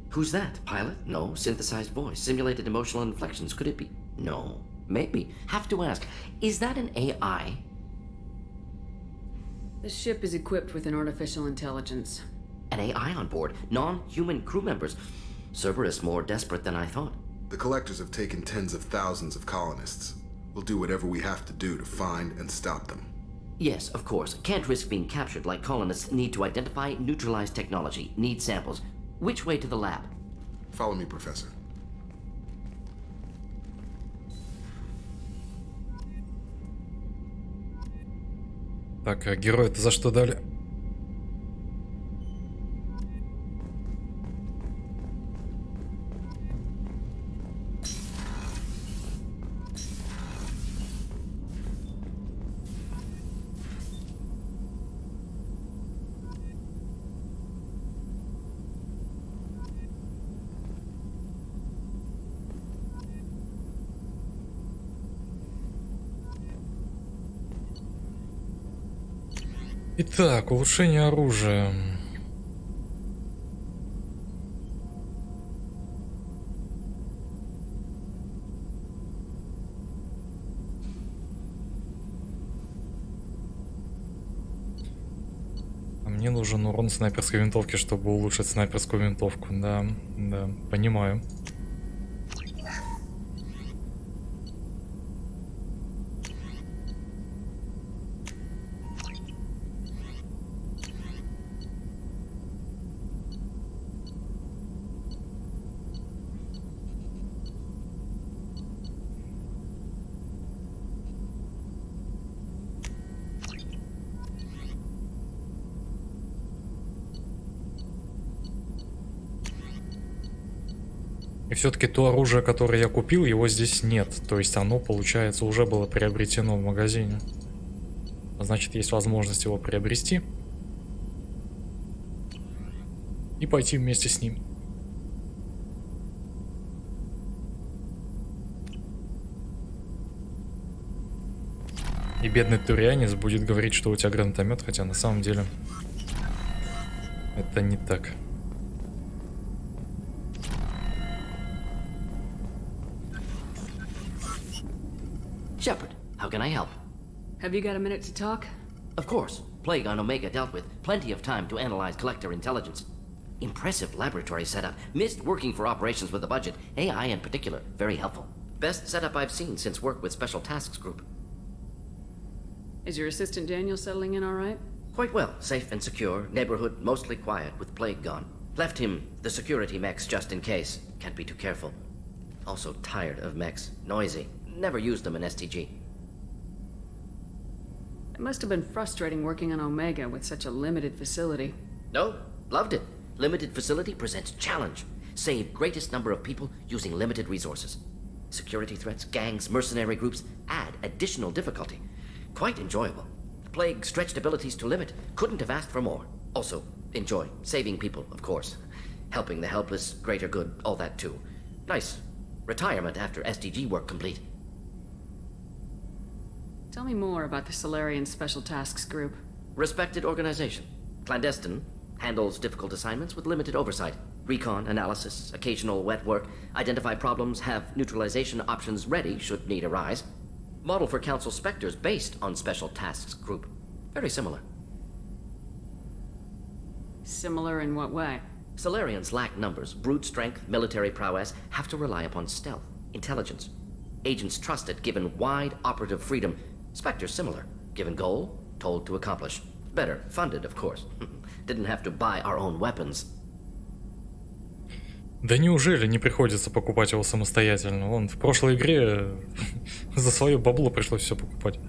Who's that? Pilot? No. Synthesized voice. Simulated emotional inflections. Could it be? No. Maybe. Have to ask. Is that an AI? The ship is equipped with an artificial intelligence. An AI on board. Non-human crew members. Cerberus more desperate than I thought. The Collectors have taken tens of thousands of colonists. We'll do whatever we have to do to find and stop them. Yes, of course. Can't risk being captured like colonists. Need to identify, neutralize technology. Need samples. Which way to the lab? Follow me, Professor. Так, а героя-то за что дали? Итак, улучшение оружия. А мне нужен урон снайперской винтовки, чтобы улучшить снайперскую винтовку. Да, да, понимаю. И все-таки то оружие, которое я купил, его здесь нет. То есть оно, получается, уже было приобретено в магазине. Значит, есть возможность его приобрести. И пойти вместе с ним. И бедный турианец будет говорить, что у тебя гранатомет, хотя на самом деле это не так. Shepard, how can I help? Have you got a minute to talk? Of course. Plague on Omega dealt with. Plenty of time to analyze Collector intelligence. Impressive laboratory setup. Missed working for operations with a budget. AI in particular. Very helpful. Best setup I've seen since work with Special Tasks Group. Is your assistant Daniel settling in all right? Quite well. Safe and secure. Neighborhood mostly quiet with Plague gone. Left him the security mechs just in case. Can't be too careful. Also tired of mechs. Noisy. Never used them in STG. It must have been frustrating working on Omega with such a limited facility. No, loved it. Limited facility presents challenge. Save greatest number of people using limited resources. Security threats, gangs, mercenary groups add additional difficulty. Quite enjoyable. Plague stretched abilities to limit. Couldn't have asked for more. Also, enjoy. Saving people, of course. Helping the helpless, greater good, all that too. Nice. Retirement after SDG work complete. Tell me more about the Solarium Special Tasks Group. Respected organization. Clandestine. Handles difficult assignments with limited oversight. Recon, analysis, occasional wet work, identify problems, have neutralization options ready should need arise. Model for Council Spectres based on Special Tasks Group. Very similar. Similar in what way? Solarians lack numbers, brute strength, military prowess, have to rely upon stealth, intelligence. Agents trusted, given wide operative freedom. Spectres similar, given goal, told to accomplish. Better, funded, of course. Didn't have to buy our own weapons. Да неужели не приходится покупать его самостоятельно? Вон, в прошлой игре за свое бабло пришлось все покупать.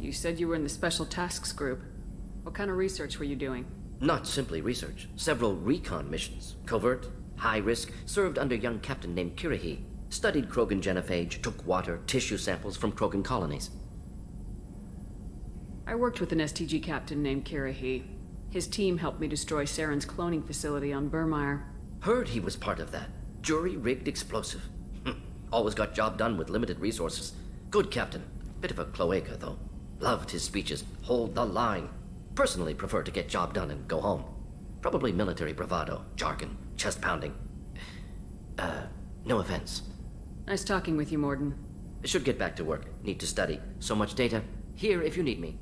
You said you were in the Special Tasks Group. What kind of research were you doing? Not simply research. Several recon missions. Covert, high risk, served under a young captain named Kirihi. Studied Krogan genophage, took water, tissue samples from Krogan colonies. I worked with an STG captain named Kirihi. His team helped me destroy Saren's cloning facility on Burmire. Heard he was part of that. Jury-rigged explosive. Always got job done with limited resources. Good captain. Bit of a cloaca, though. Loved his speeches. Hold the line. Personally prefer to get job done and go home. Probably military bravado, jargon, chest pounding. No offense. Nice talking with you, Morden. Should get back to work. Need to study. So much data. Here if you need me.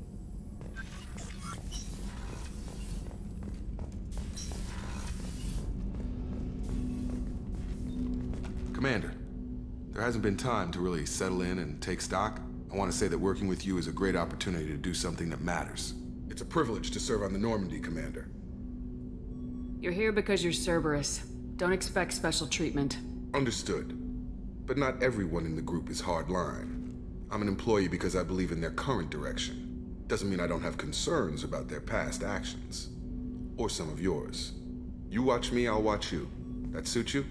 Commander, there hasn't been time to really settle in and take stock. I want to say that working with you is a great opportunity to do something that matters. It's a privilege to serve on the Normandy, Commander. You're here because you're Cerberus. Don't expect special treatment. Understood. But not everyone in the group is hardline. I'm an employee because I believe in their current direction. Doesn't mean I don't have concerns about their past actions. Or some of yours. You watch me, I'll watch you. That suit you?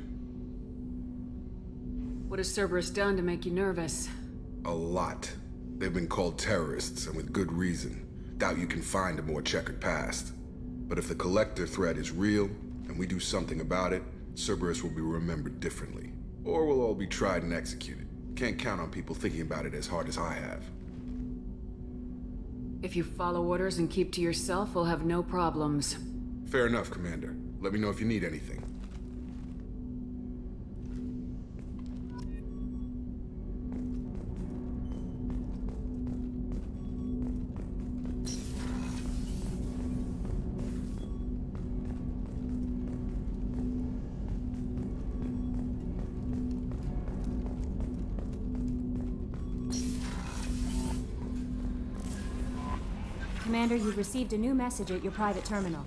What has Cerberus done to make you nervous? A lot. They've been called terrorists, and with good reason. Doubt you can find a more checkered past. But if the Collector threat is real, and we do something about it, Cerberus will be remembered differently. Or we'll all be tried and executed. Can't count on people thinking about it as hard as I have. If you follow orders and keep to yourself, we'll have no problems. Fair enough, Commander. Let me know if you need anything. Commander, you've received a new message at your private terminal.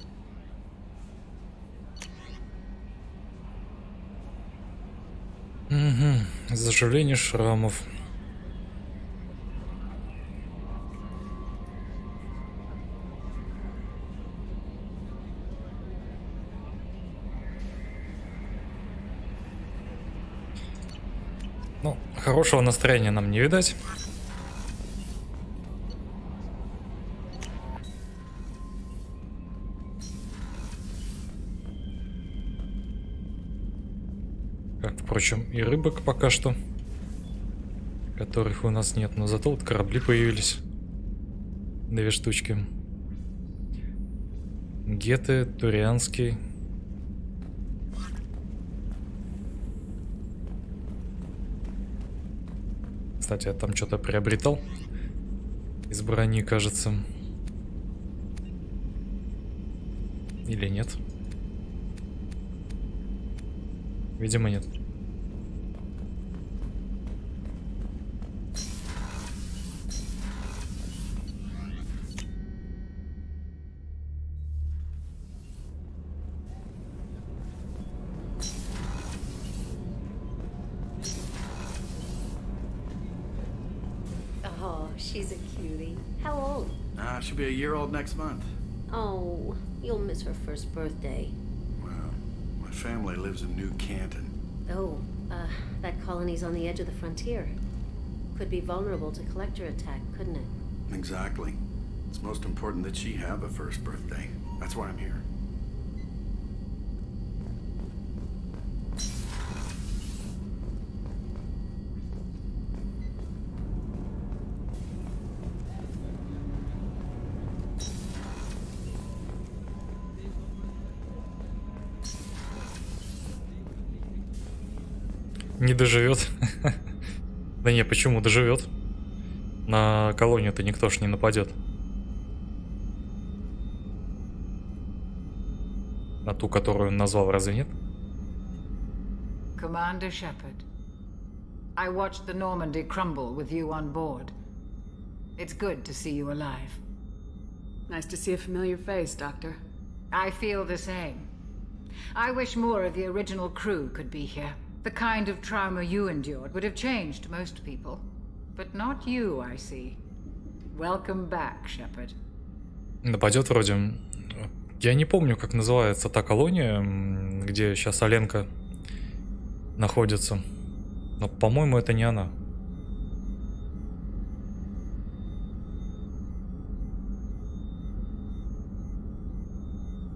Заживление шрамов. Ну, хорошего настроения нам не видать. Как, впрочем, и рыбок пока что, которых у нас нет, но зато вот корабли появились. 2 штучки. Геты, Турианский. Кстати, я там что-то приобретал из брони, кажется. Или нет? Видимо, нет. Oh, she's a cutie. How old? She'll be a year old next month. Oh, you'll miss her first birthday. Well, my family lives in New Canton. Oh, that colony's on the edge of the frontier. Could be vulnerable to collector attack, couldn't it? Exactly. It's most important that she have a first birthday. That's why I'm here. Не доживет. Да не, почему доживет? На колонию-то никто ж не нападет. На ту, которую он назвал, разве нет? Commander Shepard, I watched the Normandy crumble with you on board. It's good to see you alive. Nice to see a familiar face, Doctor. I feel the same. I wish more of the original crew could be here. The kind of trauma you endured would have changed most people. But not you, I see. Welcome back, Shepard. Нападет вроде. Я не помню, как называется та колония, где сейчас Оленка находится. Но, по-моему, это не она.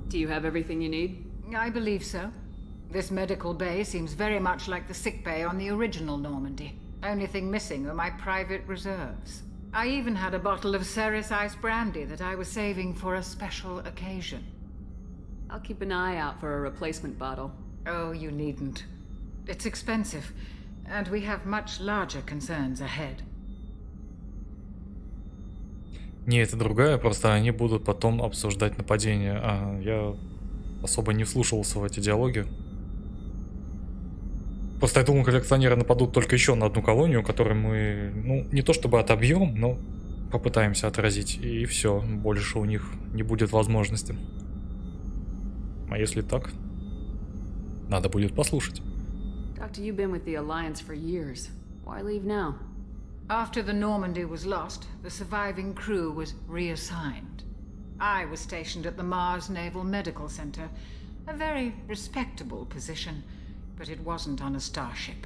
Do you have everything you need? I believe so. This medical bay seems very much like the sick bay on the original Normandy. Only thing missing are my private reserves. I even had a bottle of Cerberus ice brandy that I was saving for a special occasion. I'll keep an eye out for a replacement bottle. Oh, you needn't. It's expensive, and we have much larger concerns ahead. Не, это другая, просто они будут потом обсуждать нападение. А я особо не вслушивался в эти диалоги. Просто я думал, коллекционеры нападут только еще на одну колонию, которую мы, ну, не то чтобы отобьем, но попытаемся отразить. И все, больше у них не будет возможности. А если так, надо будет послушать. Doctor, you've been with the Alliance for years. Why leave now? After the Normandy was lost, the surviving crew was reassigned. I was stationed at the Mars Naval Medical Center, a very respectable position, but it wasn't on a starship.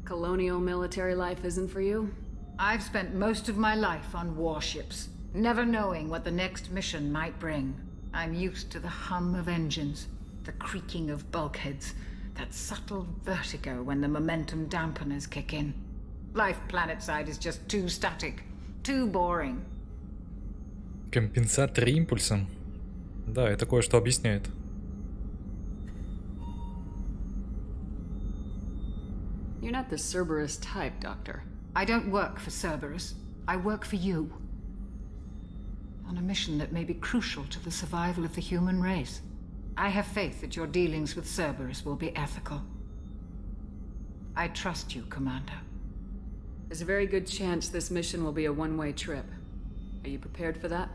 Colonial military life isn't for you? I've spent most of my life on warships, never knowing what the next mission might bring. I'm used to the hum of engines, the creaking of bulkheads, that subtle vertigo when the momentum dampeners kick in. Life planetside is just too static, too boring. Компенсатор импульса. Да, это кое-что объясняет. You're not the Cerberus type, Doctor. I don't work for Cerberus. I work for you. On a mission that may be crucial to the survival of the human race. I have faith that your dealings with Cerberus will be ethical. I trust you, Commander. There's a very good chance this mission will be a one-way trip. Are you prepared for that?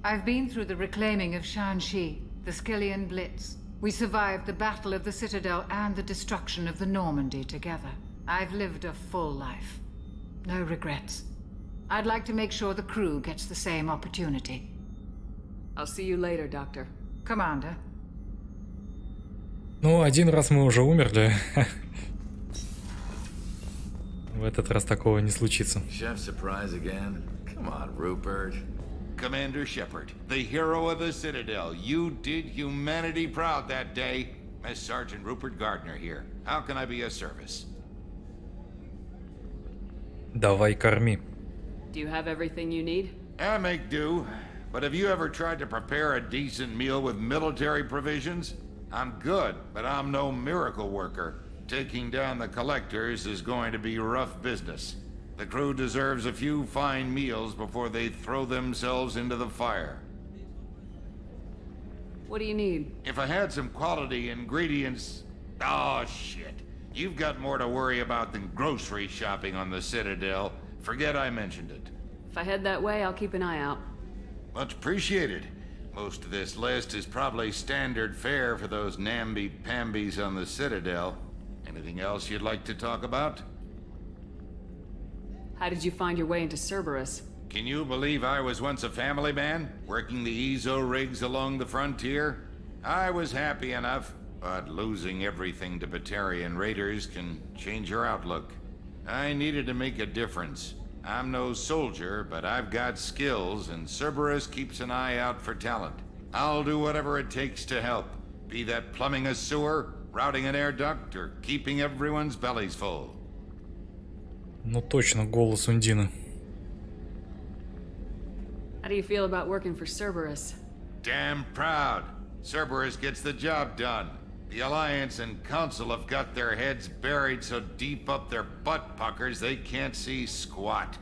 I've been through the reclaiming of Shanxi, the Skillian Blitz. We survived the Battle of the Citadel and the destruction of the Normandy together. I've lived a full life. No regrets. I'd like to make sure the crew gets the same opportunity. I'll see you later, Doctor. Commander. Ну, один раз мы уже умерли. В этот раз такого не случится. Chef surprise again? Come on, Rupert. Commander Shepard, the hero of the Citadel. You did humanity proud that day. Miss Sergeant Rupert Gardner here. How can I be of service? Давай корми. Do you have everything you need? I make do. But have you ever tried to prepare a decent meal with military provisions? I'm good, but I'm no miracle worker. Taking down the collectors is going to be rough business. The crew deserves a few fine meals before they throw themselves into the fire. What do you need? If I had some quality ingredients... Oh, shit. You've got more to worry about than grocery shopping on the Citadel. Forget I mentioned it. If I head that way, I'll keep an eye out. Much appreciated. Most of this list is probably standard fare for those namby-pambies on the Citadel. Anything else you'd like to talk about? How did you find your way into Cerberus? Can you believe I was once a family man, working the EZO rigs along the frontier? I was happy enough, but losing everything to Batarian raiders can change your outlook. I needed to make a difference. I'm no soldier, but I've got skills, and Cerberus keeps an eye out for talent. I'll do whatever it takes to help, be that plumbing a sewer, routing an air duct, or keeping everyone's bellies full. Ну точно, голос Ундины. How do you feel about working for Cerberus? Damn proud. Cerberus gets the job done. The Alliance and Council have got their heads buried so deep up their butt puckers they can't see squat.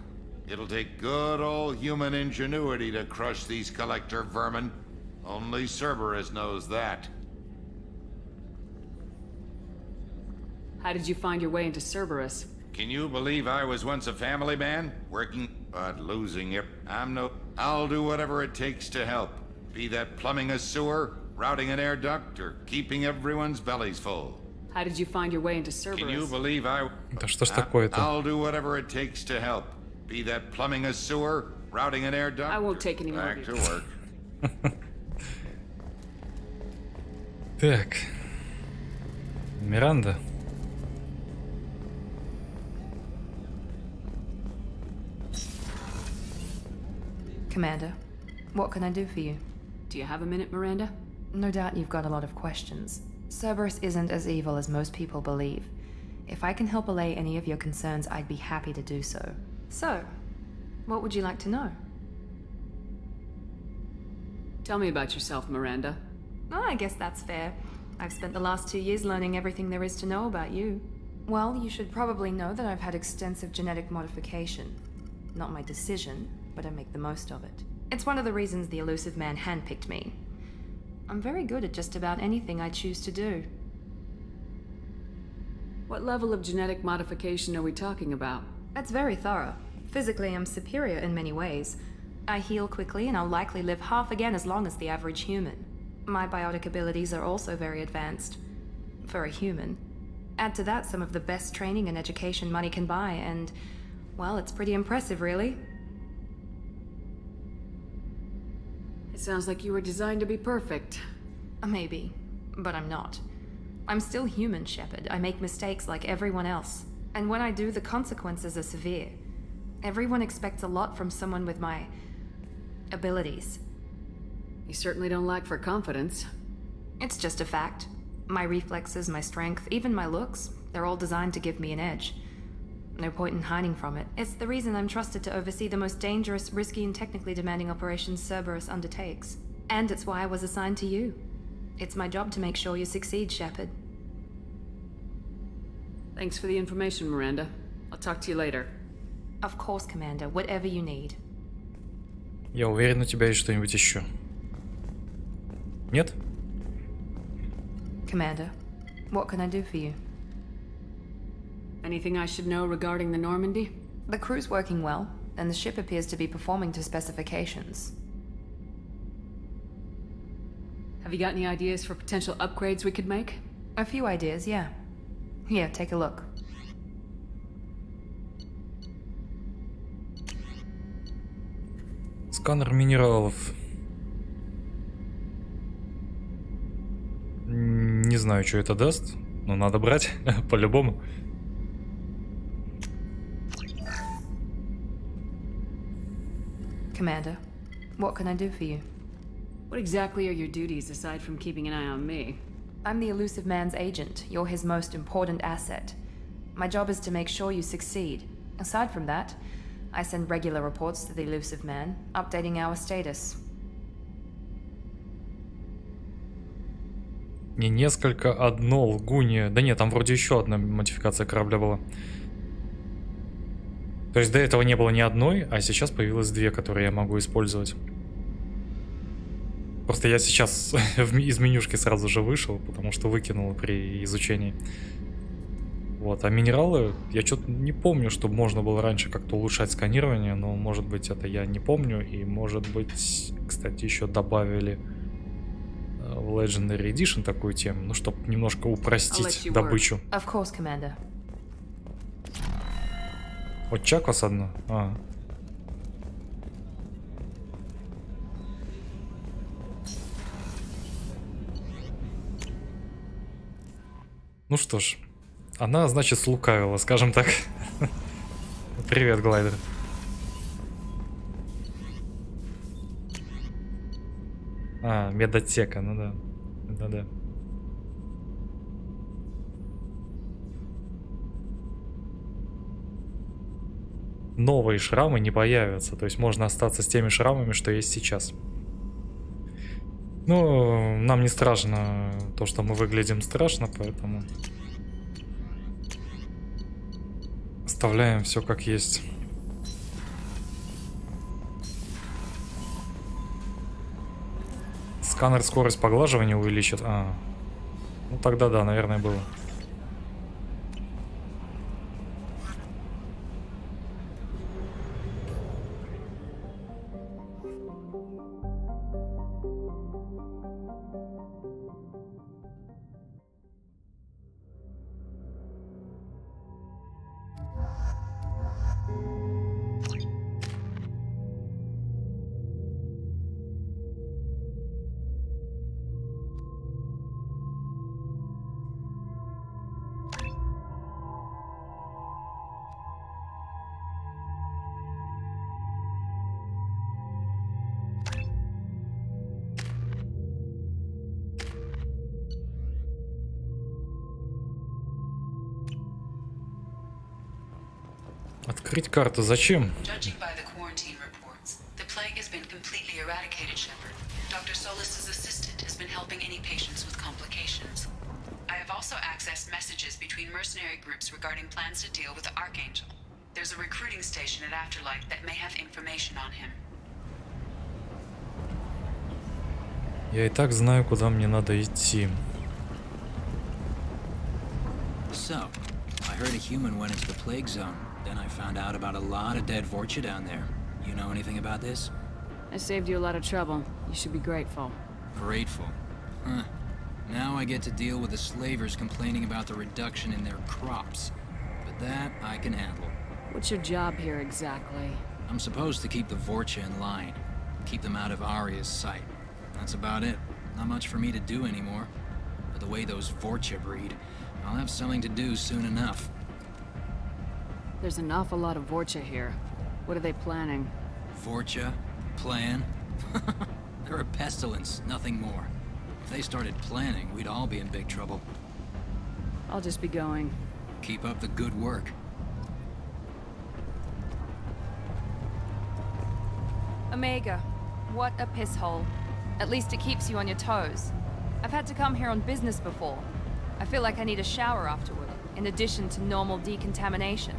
It'll take good old human ingenuity to crush these collector vermin. Only Cerberus knows that. How did you find your way into Cerberus? Can you believe I was once a family man? Working, but losing it. I'll do whatever it takes to help. Be that plumbing a sewer, routing an air duct, or keeping everyone's bellies full. How did you find your way into Cerberus? Can you believe Да что ж такое-то? I'll do whatever it takes to help. Be that plumbing a sewer, routing an air duct. I won't take any more. Back to work. Так. Миранда. Commander, what can I do for you? Do you have a minute, Miranda? No doubt you've got a lot of questions. Cerberus isn't as evil as most people believe. If I can help allay any of your concerns, I'd be happy to do so. So, what would you like to know? Tell me about yourself, Miranda. Oh, I guess that's fair. I've spent the last 2 years learning everything there is to know about you. Well, you should probably know that I've had extensive genetic modification. Not my decision, but I make the most of it. It's one of the reasons the elusive man handpicked me. I'm very good at just about anything I choose to do. What level of genetic modification are we talking about? That's very thorough. Physically, I'm superior in many ways. I heal quickly, and I'll likely live half again as long as the average human. My biotic abilities are also very advanced. For a human. Add to that some of the best training and education money can buy, and, well, it's pretty impressive, really. It sounds like you were designed to be perfect. Maybe, but I'm not. I'm still human, Shepard. I make mistakes like everyone else. And when I do, the consequences are severe. Everyone expects a lot from someone with my abilities. You certainly don't lack for confidence. It's just a fact. My reflexes, my strength, even my looks, they're all designed to give me an edge. No point in hiding from it. It's the reason I'm trusted to oversee the most dangerous, risky, and technically demanding operations Cerberus undertakes. And it's why I was assigned to you. It's my job to make sure you succeed, Shepard. Thanks for the information, Miranda. I'll talk to you later. Of course, Commander. Whatever you need. Я уверен, у тебя есть что-нибудь еще. Нет? Commander, what can I do for you? Anything I should know regarding the Normandy? The crew's working well, and the ship appears to be performing to specifications. Have you got any ideas for potential upgrades we could make? A few ideas, yeah. Here, take a look. Сканер минералов. Не знаю, что это даст, но надо брать, по-любому. Commander, what can I do for you? What exactly are your duties aside from keeping an eye on me? I'm the elusive man's agent. You're his most important asset. My job is to make sure you succeed. Aside from that, I send regular reports to the elusive man, updating our status. Не несколько, одно, лгунья. Да нет, там вроде еще одна модификация корабля была. То есть до этого не было ни одной, а сейчас появилось две, которые я могу использовать. Просто я сейчас из менюшки сразу же вышел, потому что выкинул при изучении. Вот, а минералы, я что-то не помню, чтобы можно было раньше как-то улучшать сканирование, но может быть это я не помню, и может быть, кстати, еще добавили в Legendary Edition такую тему, ну, чтобы немножко упростить добычу. Of course, Commander. Вот Чакос одно. А. Ну что ж, она, значит, слукавила, скажем так. Привет, глайдер. А, медотека, ну да. Да-да. Новые шрамы не появятся, то есть можно остаться с теми шрамами, что есть сейчас. Ну, нам не страшно то, что мы выглядим страшно, поэтому оставляем все как есть. Сканер скорость поглаживания увеличит. Ну тогда да, наверное, было. Открыть карту зачем? Judging by the quarantine reports, the plague has been completely eradicated, Shepard. Dr. Solis's assistant has been helping any patients with complications. I have also accessed messages between mercenary groups regarding plans to deal with the Archangel. There's a recruiting station at Afterlight that may have information on him. Я и так знаю, куда мне надо идти. So, I heard a human went into the plague zone. Then I found out about a lot of dead Vorcha down there. You know anything about this? I saved you a lot of trouble. You should be grateful. Grateful. Huh. Now I get to deal with the slavers complaining about the reduction in their crops. But that I can handle. What's your job here exactly? I'm supposed to keep the Vorcha in line. Keep them out of Arya's sight. That's about it. Not much for me to do anymore. But the way those Vorcha breed, I'll have something to do soon enough. There's an awful lot of Vorcha here. What are they planning? Vorcha? Plan? They're a pestilence, nothing more. If they started planning, we'd all be in big trouble. I'll just be going. Keep up the good work. Omega, what a piss hole. At least it keeps you on your toes. I've had to come here on business before. I feel like I need a shower afterward, in addition to normal decontamination.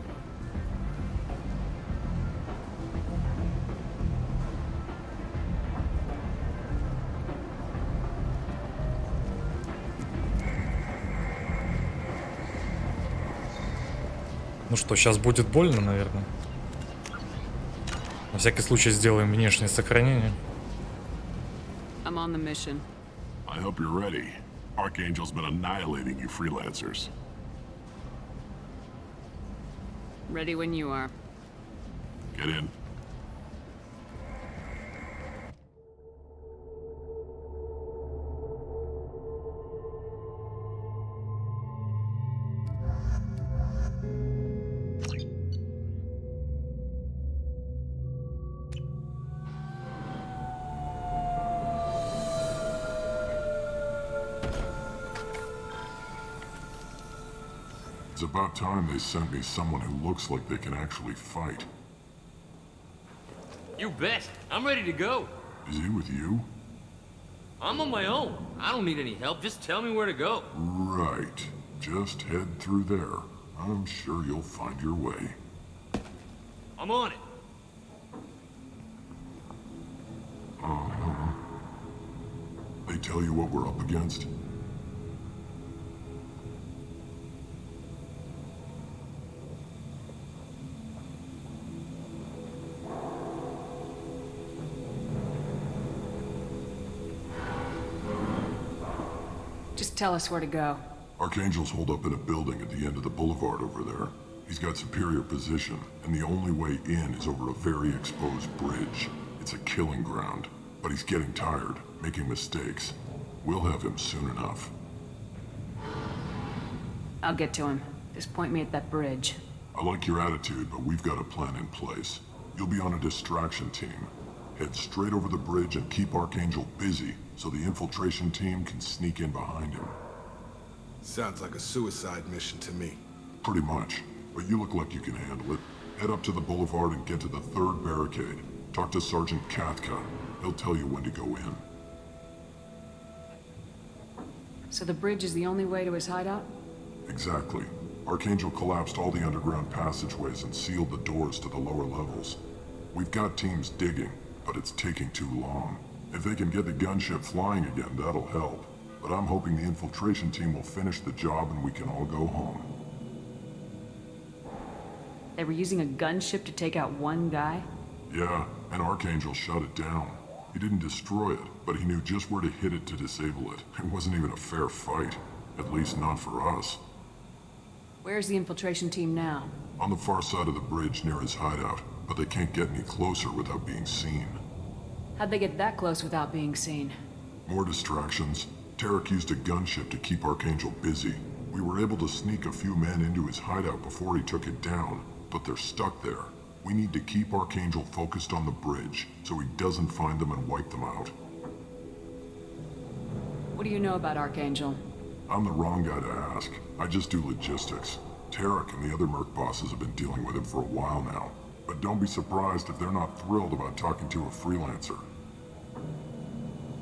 Ну что, сейчас будет больно, наверное. На всякий случай сделаем внешнее сохранение. I'm on the mission. I hope you're ready. Archangel's been annihilating you freelancers. Ready when you are. Get in. It's about time they sent me someone who looks like they can actually fight. You bet. I'm ready to go. Is he with you? I'm on my own. I don't need any help. Just tell me where to go. Right. Just head through there. I'm sure you'll find your way. I'm on it. They tell you what we're up against? Just tell us where to go. Archangel's holed up in a building at the end of the boulevard over there. He's got superior position, and the only way in is over a very exposed bridge. It's a killing ground, but he's getting tired, making mistakes. We'll have him soon enough. I'll get to him. Just point me at that bridge. I like your attitude, but we've got a plan in place. You'll be on a distraction team. Head straight over the bridge and keep Archangel busy, so the infiltration team can sneak in behind him. Sounds like a suicide mission to me. Pretty much, but you look like you can handle it. Head up to the boulevard and get to the third barricade. Talk to Sergeant Katka. He'll tell you when to go in. So the bridge is the only way to his hideout? Exactly. Archangel collapsed all the underground passageways and sealed the doors to the lower levels. We've got teams digging, but it's taking too long. If they can get the gunship flying again, that'll help. But I'm hoping the infiltration team will finish the job and we can all go home. They were using a gunship to take out one guy? Yeah, and Archangel shut it down. He didn't destroy it, but he knew just where to hit it to disable it. It wasn't even a fair fight. At least not for us. Where's the infiltration team now? On the far side of the bridge near his hideout, but they can't get any closer without being seen. How'd they get that close without being seen? More distractions. Tarek used a gunship to keep Archangel busy. We were able to sneak a few men into his hideout before he took it down, but they're stuck there. We need to keep Archangel focused on the bridge, so he doesn't find them and wipe them out. What do you know about Archangel? I'm the wrong guy to ask. I just do logistics. Tarek and the other merc bosses have been dealing with him for a while now. But don't be surprised if they're not thrilled about talking to a freelancer.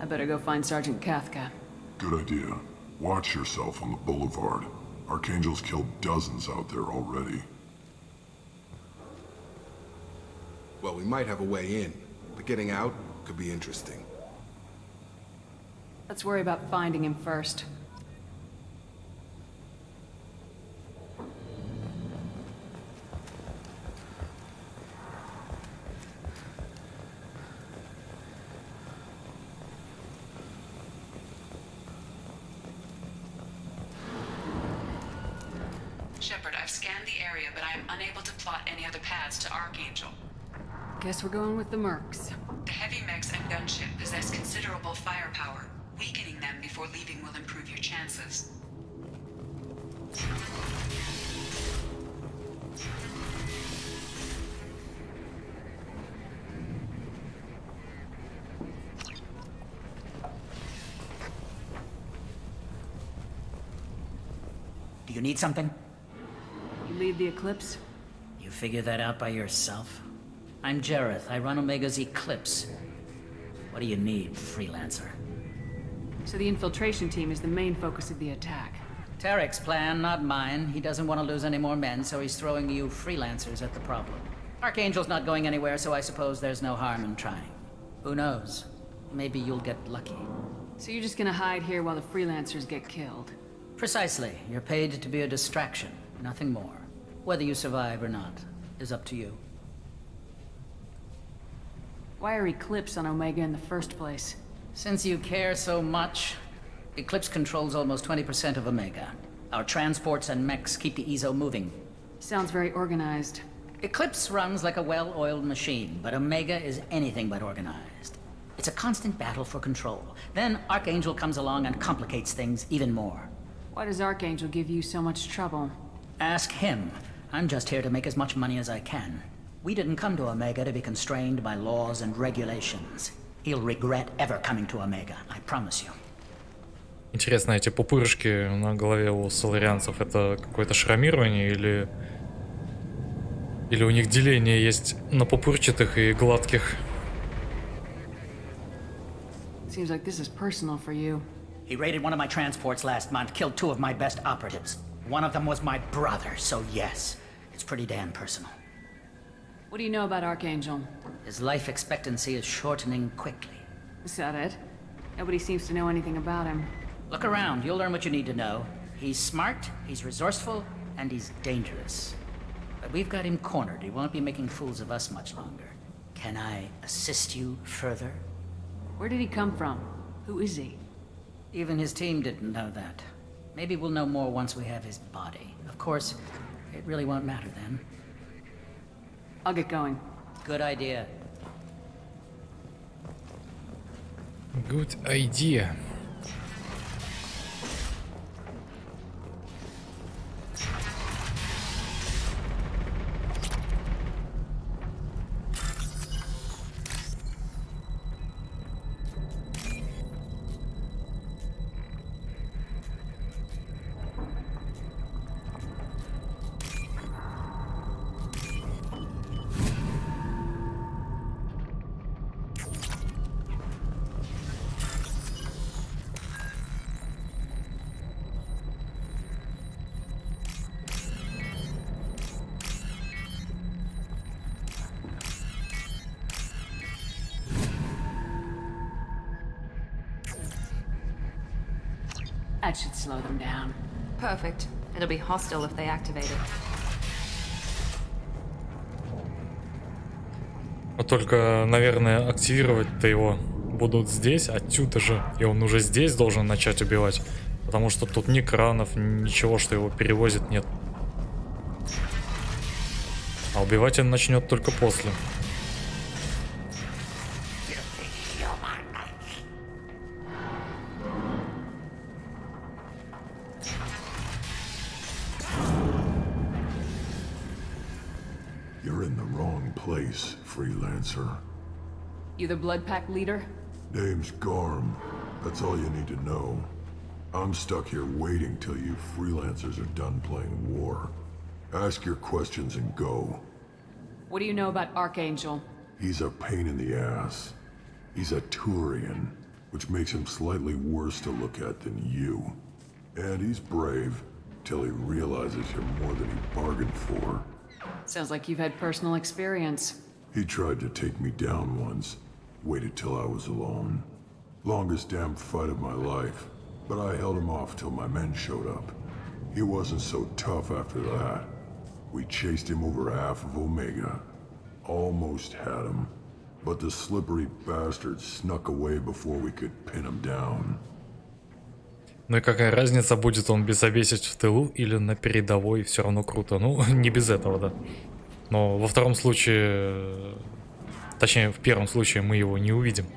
I better go find Sergeant Kafka. Good idea. Watch yourself on the boulevard. Archangel's killed dozens out there already. Well, we might have a way in, but getting out could be interesting. Let's worry about finding him first. Shepard, I've scanned the area, but I am unable to plot any other paths to Archangel. Guess we're going with the mercs. The heavy mechs and gunship possess considerable firepower. Weakening them before leaving will improve your chances. Do you need something? You lead the Eclipse? You figure that out by yourself? I'm Jareth. I run Omega's Eclipse. What do you need, freelancer? So the infiltration team is the main focus of the attack. Tarek's plan, not mine. He doesn't want to lose any more men, so he's throwing you freelancers at the problem. Archangel's not going anywhere, so I suppose there's no harm in trying. Who knows? Maybe you'll get lucky. So you're just gonna hide here while the freelancers get killed? Precisely. You're paid to be a distraction, nothing more. Whether you survive or not is up to you. Why are Eclipse on Omega in the first place? Since you care so much, Eclipse controls almost 20% of Omega. Our transports and mechs keep the EZO moving. Sounds very organized. Eclipse runs like a well-oiled machine, but Omega is anything but organized. It's a constant battle for control. Then Archangel comes along and complicates things even more. Why does Archangel give you so much trouble? Ask him. I'm just here to make as much money as I can. We didn't come to Omega to be constrained by laws and regulations. He'll regret ever coming to Omega, I promise you. Интересно, эти пупырышки на голове у соларианцев — это какое-то шрамирование или у них деление есть на пупырчатых и гладких? Seems like this is personal for you. He raided one of my transports last month, killed 2 of my best operatives. One of them was my brother, so yes, it's pretty damn personal. What do you know about Archangel? His life expectancy is shortening quickly. Is that it? Nobody seems to know anything about him. Look around, you'll learn what you need to know. He's smart, he's resourceful, and he's dangerous. But we've got him cornered. He won't be making fools of us much longer. Can I assist you further? Where did he come from? Who is he? Even his team didn't know that. Maybe we'll know more once we have his body. Of course, it really won't matter then. I'll get going. Good idea. Good idea. That should slow them down. Perfect. It'll be hostile if they activate it. Вот только, наверное, активировать-то его будут здесь, отсюда же. И он уже здесь должен начать убивать. Потому что тут ни кранов, ничего, что его перевозит, нет. А убивать он начнет только после. You're in the wrong place, freelancer. You the Blood Pack leader? Name's Garm. That's all you need to know. I'm stuck here waiting till you freelancers are done playing war. Ask your questions and go. What do you know about Archangel? He's a pain in the ass. He's a Turian, which makes him slightly worse to look at than you. And he's brave, till he realizes you're more than he bargained for. Sounds like you've had personal experience. He tried to take me down once. Waited till I was alone. Longest damn fight of my life. But I held him off till my men showed up. He wasn't so tough after that. We chased him over half of Omega. Almost had him. But the slippery bastard snuck away before we could pin him down. Ну и какая разница, будет он бесовесить в тылу или на передовой, все равно круто. Ну, не без этого, да. Но во втором случае, точнее, в первом случае мы его не увидим.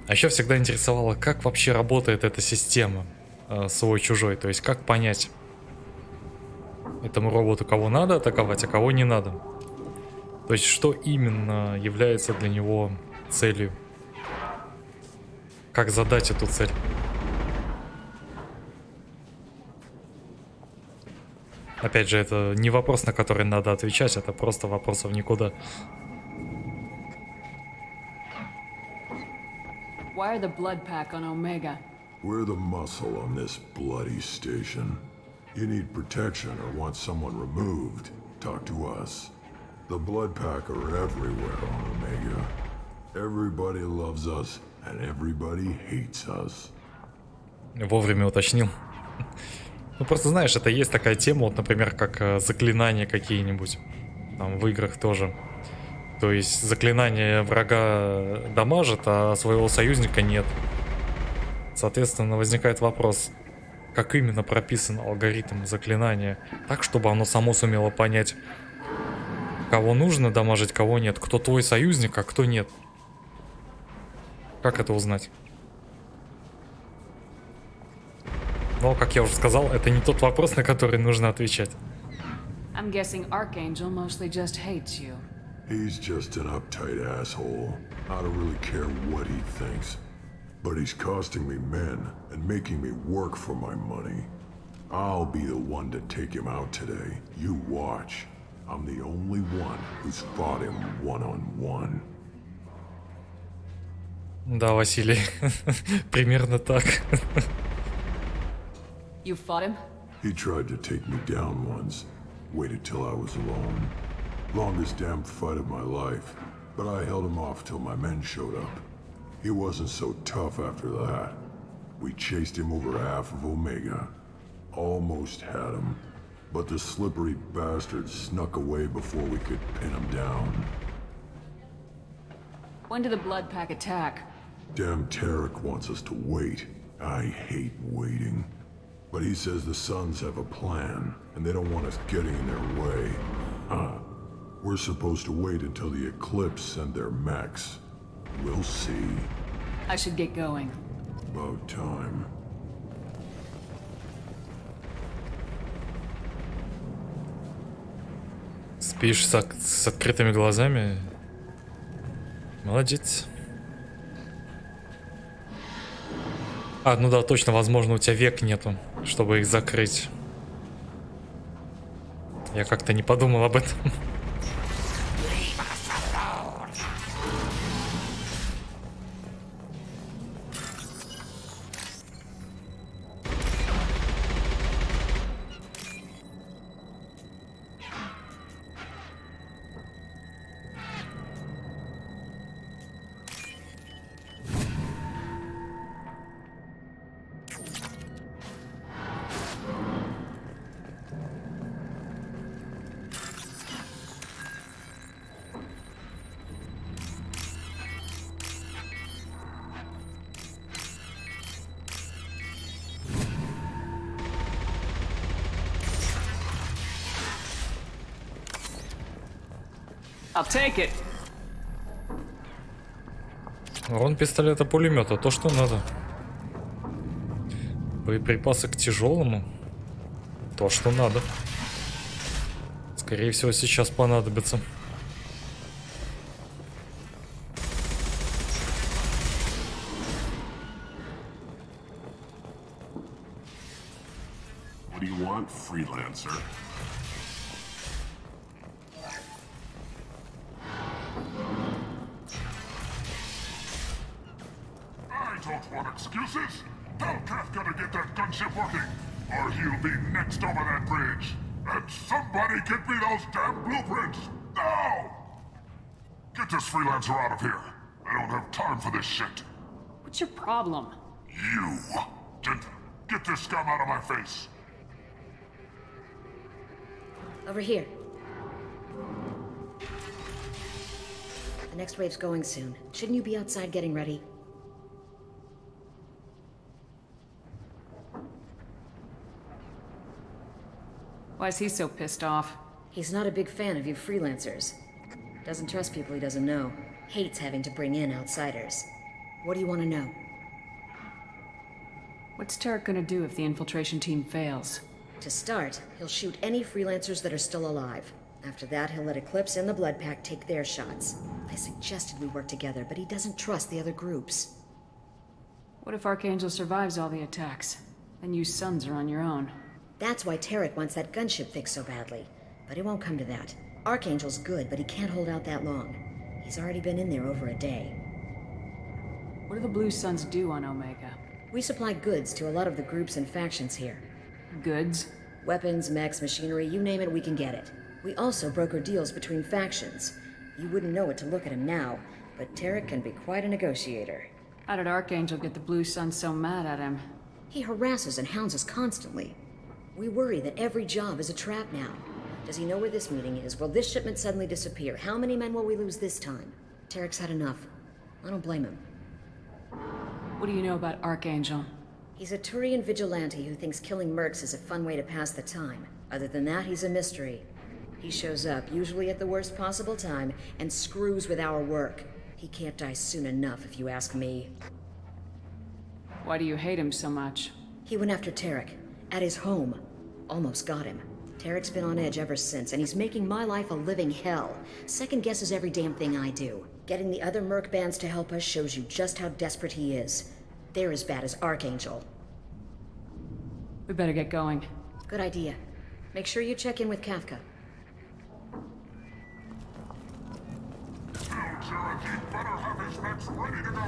А еще всегда интересовало, как вообще работает эта система свой-чужой. То есть, как понять этому роботу, кого надо атаковать, а кого не надо. То есть, что именно является для него целью. Как задать эту цель. Опять же, это не вопрос, на который надо отвечать, это просто вопрос в никуда. Why are the Blood Pack on Omega? We're the muscle on this bloody station. You need protection or want someone removed, talk to us. The Blood Pack are everywhere on Omega. Everybody loves us, and everybody hates us. Вовремя уточнил. Ну просто знаешь, это есть такая тема, вот, например, как заклинания какие-нибудь. Там в играх тоже. То есть заклинание врага дамажит, а своего союзника нет. Соответственно, возникает вопрос, как именно прописан алгоритм заклинания, так, чтобы оно само сумело понять, кого нужно дамажить, кого нет, кто твой союзник, а кто нет. Как это узнать? Но, как я уже сказал, это не тот вопрос, на который нужно отвечать. I'm guessing Archangel mostly just hates you. He's just an uptight asshole. I don't really care what he thinks. But he's costing me men and making me work for my money. I'll be the one to take him out today. You watch. I'm the only one who's fought him one-on-one. Да, Василий, примерно так. You fought him? He tried to take me down once. Waited till I was alone. Longest damn fight of my life. But I held him off till my men showed up. He wasn't so tough after that. We chased him over half of Omega. Almost had him. But the slippery bastard snuck away before we could pin him down. When did the Blood Pack attack? Damn Tarek wants us to wait. I hate waiting. But he says the Suns have a plan, and they don't want us getting in their way. We're supposed to wait until the Eclipse send their mechs. We'll see. I should get going. About time. Спишь с открытыми глазами? Молодец. А, ну да, точно, возможно, у тебя век нету, чтобы их закрыть. Я как-то не подумал об этом. I'll take it. Урон пистолета-пулемета, то, что надо. Боеприпасы к тяжелому. То, что надо. Скорее всего, сейчас понадобится. What do you want, freelancer? I don't want excuses. Tell Kafka to get that gunship working, or he'll be next over that bridge. And somebody get me those damn blueprints! Now! Get this freelancer out of here. I don't have time for this shit. What's your problem? You! Get this scum out of my face! Over here. The next wave's going soon. Shouldn't you be outside getting ready? Why is he so pissed off? He's not a big fan of you freelancers. Doesn't trust people he doesn't know. Hates having to bring in outsiders. What do you want to know? What's Tarek gonna do if the infiltration team fails? To start, he'll shoot any freelancers that are still alive. After that, he'll let Eclipse and the Blood Pack take their shots. I suggested we work together, but he doesn't trust the other groups. What if Archangel survives all the attacks? Then you sons are on your own. That's why Tarek wants that gunship fixed so badly. But it won't come to that. Archangel's good, but he can't hold out that long. He's already been in there over a day. What do the Blue Suns do on Omega? We supply goods to a lot of the groups and factions here. Goods? Weapons, mechs, machinery, you name it, we can get it. We also broker deals between factions. You wouldn't know it to look at him now, but Tarek can be quite a negotiator. How did Archangel get the Blue Suns so mad at him? He harasses and hounds us constantly. We worry that every job is a trap now. Does he know where this meeting is? Will this shipment suddenly disappear? How many men will we lose this time? Tarek's had enough. I don't blame him. What do you know about Archangel? He's a Turian vigilante who thinks killing mercs is a fun way to pass the time. Other than that, he's a mystery. He shows up, usually at the worst possible time, and screws with our work. He can't die soon enough, if you ask me. Why do you hate him so much? He went after Tarek. At his home. Almost got him. Tarek's been on edge ever since, and he's making my life a living hell. Second guesses every damn thing I do. Getting the other merc bands to help us shows you just how desperate he is. They're as bad as Archangel. We better get going. Good idea. Make sure you check in with Kafka. Tell Jareth he'd better have his mechs ready to go!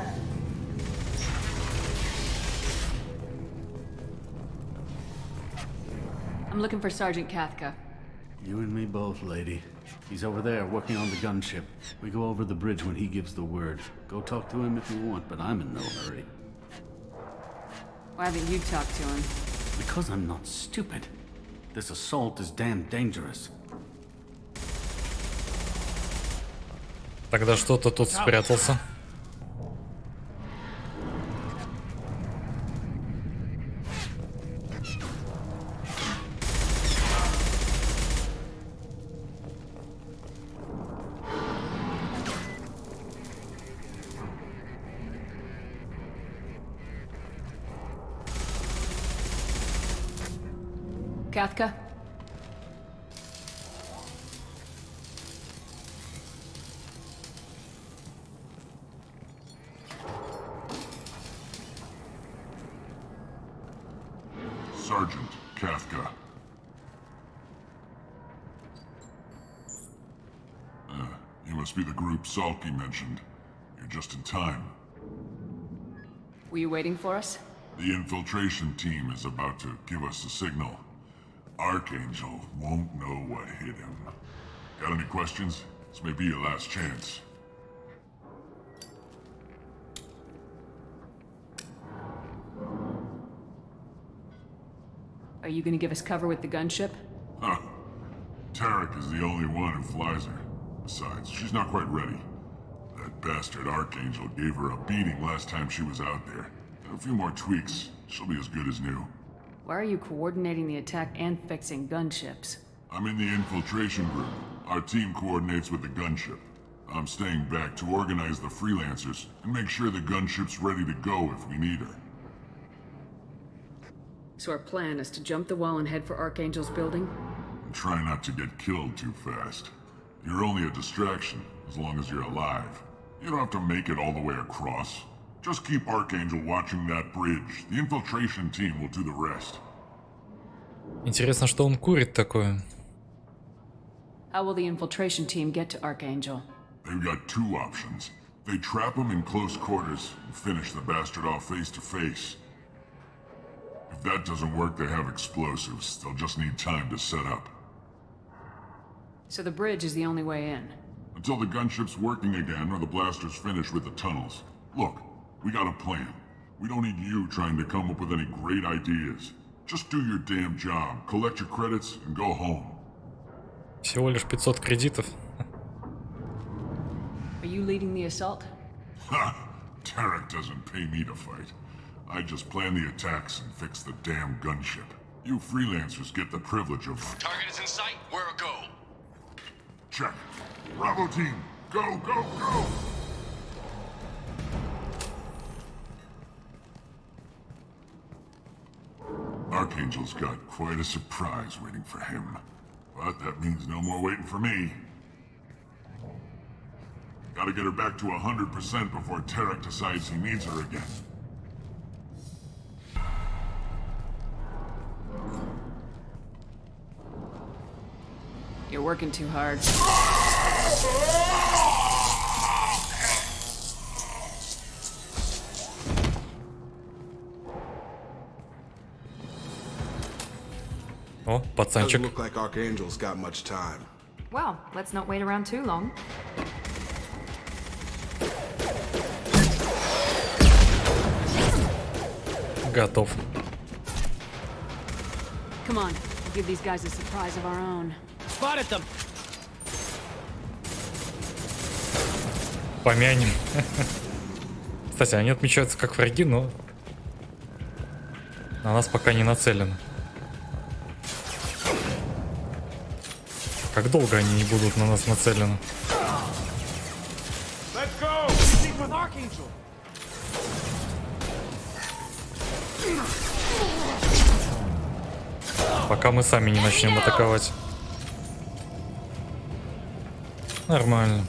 I'm looking for Sergeant Kafka. You and me both, lady. He's over there working on the gunship. We go over the bridge when he gives the word. Go talk to him if you want, but I'm in no hurry. Why haven't you talked to him? Because I'm not stupid. This assault is damn dangerous. Тогда что-то тут спрятался. Kafka? Sergeant Kafka. You must be the group Salky mentioned. You're just in time. Were you waiting for us? The infiltration team is about to give us a signal. Archangel won't know what hit him. Got any questions? This may be your last chance. Are you gonna give us cover with the gunship? Huh. Tarek is the only one who flies her. Besides, she's not quite ready. That bastard Archangel gave her a beating last time she was out there. A few more tweaks, she'll be as good as new. Why are you coordinating the attack and fixing gunships? I'm in the infiltration group. Our team coordinates with the gunship. I'm staying back to organize the freelancers and make sure the gunship's ready to go if we need her. So our plan is to jump the wall and head for Archangel's building? And try not to get killed too fast. You're only a distraction, as long as you're alive. You don't have to make it all the way across. Just keep Archangel watching that bridge. The infiltration team will do the rest. Интересно, что он курит такое. How will the infiltration team get to Archangel? They've got two options. They trap him in close quarters and finish the bastard off face to face. If that doesn't work, they have explosives. They'll just need time to set up. So the bridge is the only way in? Until the gunship's working again or the blasters finish with the tunnels. Look, we got a plan. We don't need you trying to come up with any great ideas. Just do your damn job, collect your credits, and go home. Всего лишь 500 кредитов. Are you leading the assault? Ha! Tarek doesn't pay me to fight. I just plan the attacks and fix the damn gunship. You freelancers get the privilege of... Target is in sight. Where a go? Check. Bravo team, go, go, go! Archangel's got quite a surprise waiting for him. But that means no more waiting for me. Gotta get her back to 100% before Tarek decides he needs her again. You're working too hard. О, пацанчик. Doesn't look like Archangel's got much time. Well, let's not wait around too long. Готов. Come on, we'll give these guys a surprise of our own. Spotted them. Помянем. Кстати, они отмечаются как враги, но на нас пока не нацелены. Как долго они не будут на нас нацелены? Let's go. Speak with Archangel. Пока мы сами не начнем атаковать. Нормально.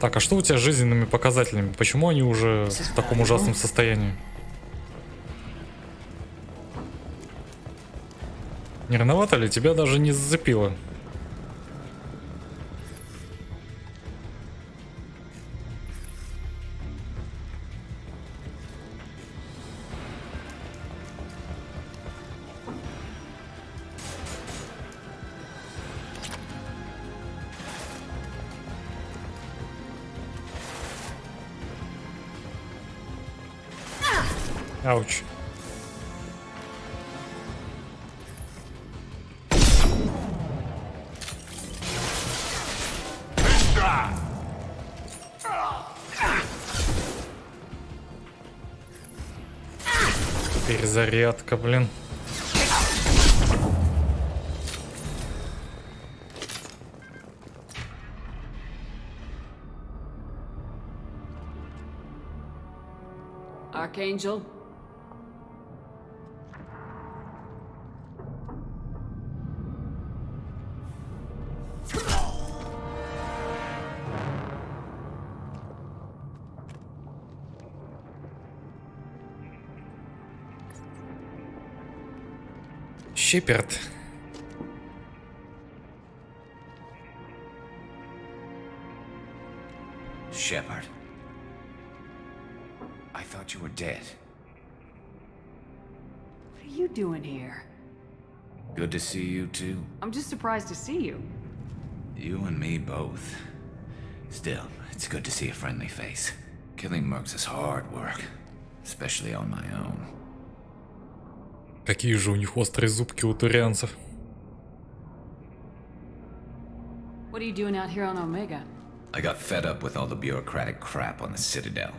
Так, а что у тебя с жизненными показателями? Почему они уже в таком ужасном состоянии? Не рановато ли? Тебя даже не зацепило. Ауч. Перезарядка, блин. Archangel? Shepherd. Shepard. I thought you were dead. What are you doing here? Good to see you too. I'm just surprised to see you. You and me both. Still, it's good to see a friendly face. Killing mercs is hard work, especially on my own. Какие же у них острые зубки у турианцев. What are you doing out here on Omega? I got fed up with all the bureaucratic crap on the Citadel.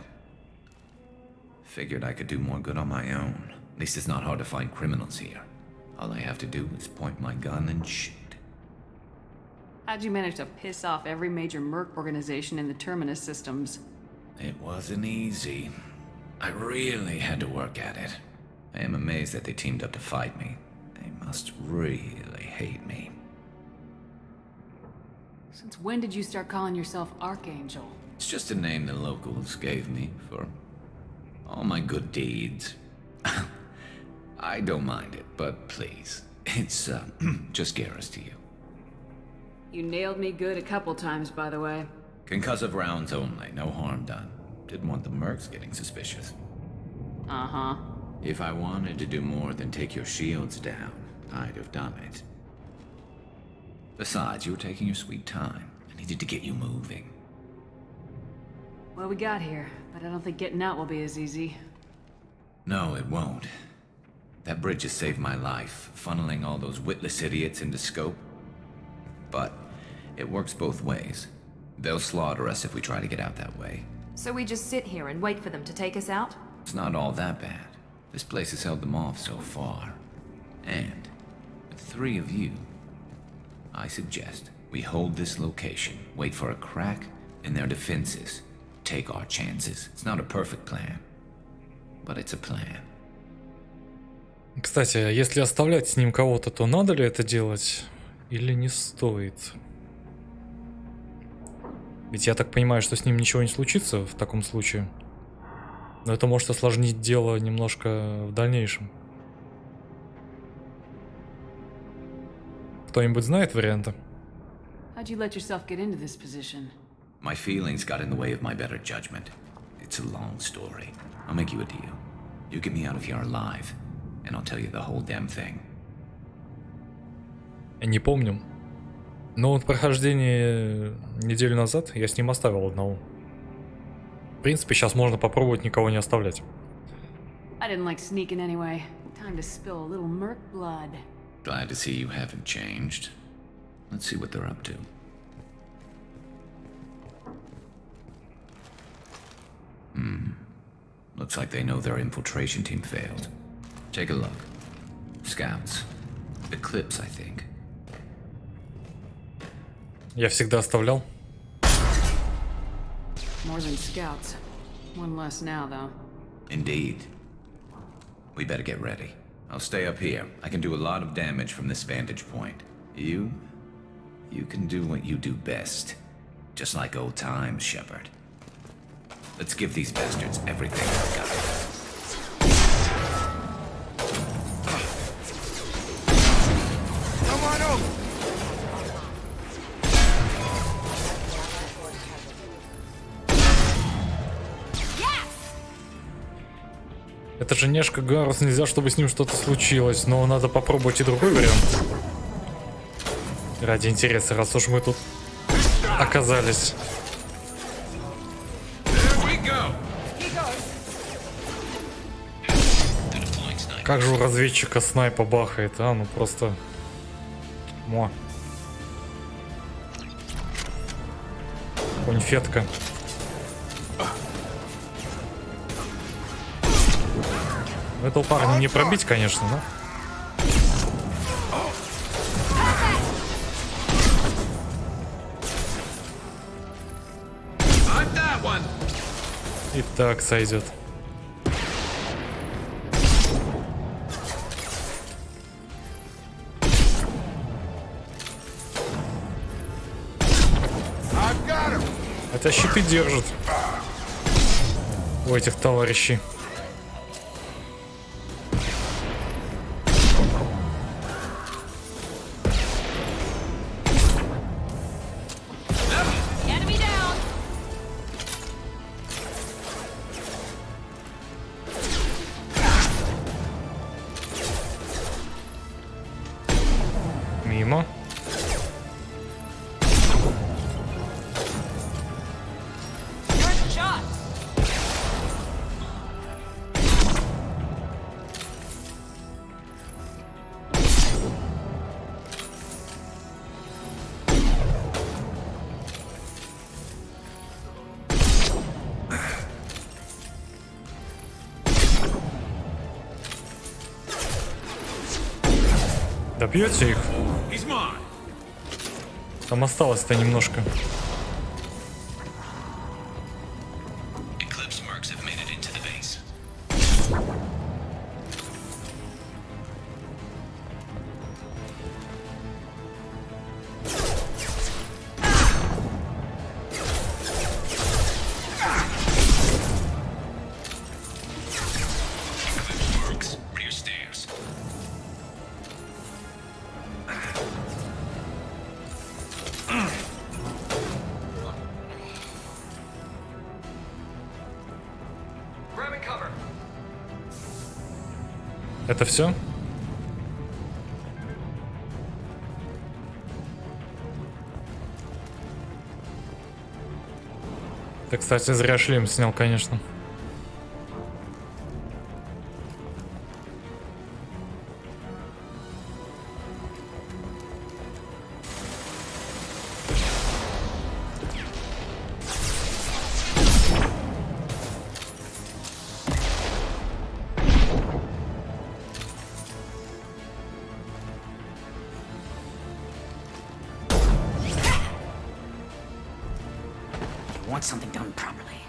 Figured I could do more good on my own. least it's not hard to find criminals here. All I have to do is point my gun and shoot. How'd you manage to piss off every major merc organization in the Terminus systems? It wasn't easy. I really had to work at it. I am amazed that they teamed up to fight me. They must really hate me. Since when did you start calling yourself Archangel? It's just a name the locals gave me for all my good deeds. I don't mind it, but please, it's just Garrus to you. You nailed me good a couple times, by the way. Concussive rounds only, no harm done. Didn't want the mercs getting suspicious. Uh-huh. If I wanted to do more than take your shields down, I'd have done it. Besides, you were taking your sweet time. I needed to get you moving. Well, we got here, but I don't think getting out will be as easy. No, it won't. That bridge has saved my life, funneling all those witless idiots into scope. But it works both ways. They'll slaughter us if we try to get out that way. So we just sit here and wait for them to take us out? It's not all that bad. This place has held them off so far. And with 3 of you, I suggest we hold this location, wait for a crack in their defenses, take our chances. It's not a perfect plan, but it's a plan. Кстати, если оставлять с ним кого-то, то надо ли это делать или не стоит? Ведь я так понимаю, что с ним ничего не случится в таком случае. Но это может осложнить дело немножко в дальнейшем. Кто-нибудь знает варианты? How'd you let yourself get into this position? My feelings got in the way of my better judgment. It's a long story. I'll make you a deal. You get me out of here alive, and I'll tell you the whole damn thing. Не помню. Но вот прохождение неделю назад я с ним оставил одного. В принципе, сейчас можно попробовать никого не оставлять. I didn't like sneaking anyway. Time to spill a little merc blood. Glad to see you haven't changed. Let's see what they're up to. Looks like they know their infiltration team failed. Take a look. Scouts. Eclipse, I think. Я всегда оставлял. More than scouts. One less now, though. Indeed. We better get ready. I'll stay up here. I can do a lot of damage from this vantage point. You can do what you do best. Just like old times, Shepard. Let's give these bastards everything I've got. Come on over! Это же Нешка Гарус, нельзя, чтобы с ним что-то случилось, но надо попробовать и другой вариант. Ради интереса, раз уж мы тут оказались. Как же у разведчика снайпа бахает, а? Ну просто... Мо. Конфетка. Этого парня не пробить, конечно, да? И так сойдет. Хотя щиты держат у этих товарищей. Мимо. Добьете их? Там осталось-то немножко. Это все? Ты, кстати, зря шлем снял, конечно. Want something done properly.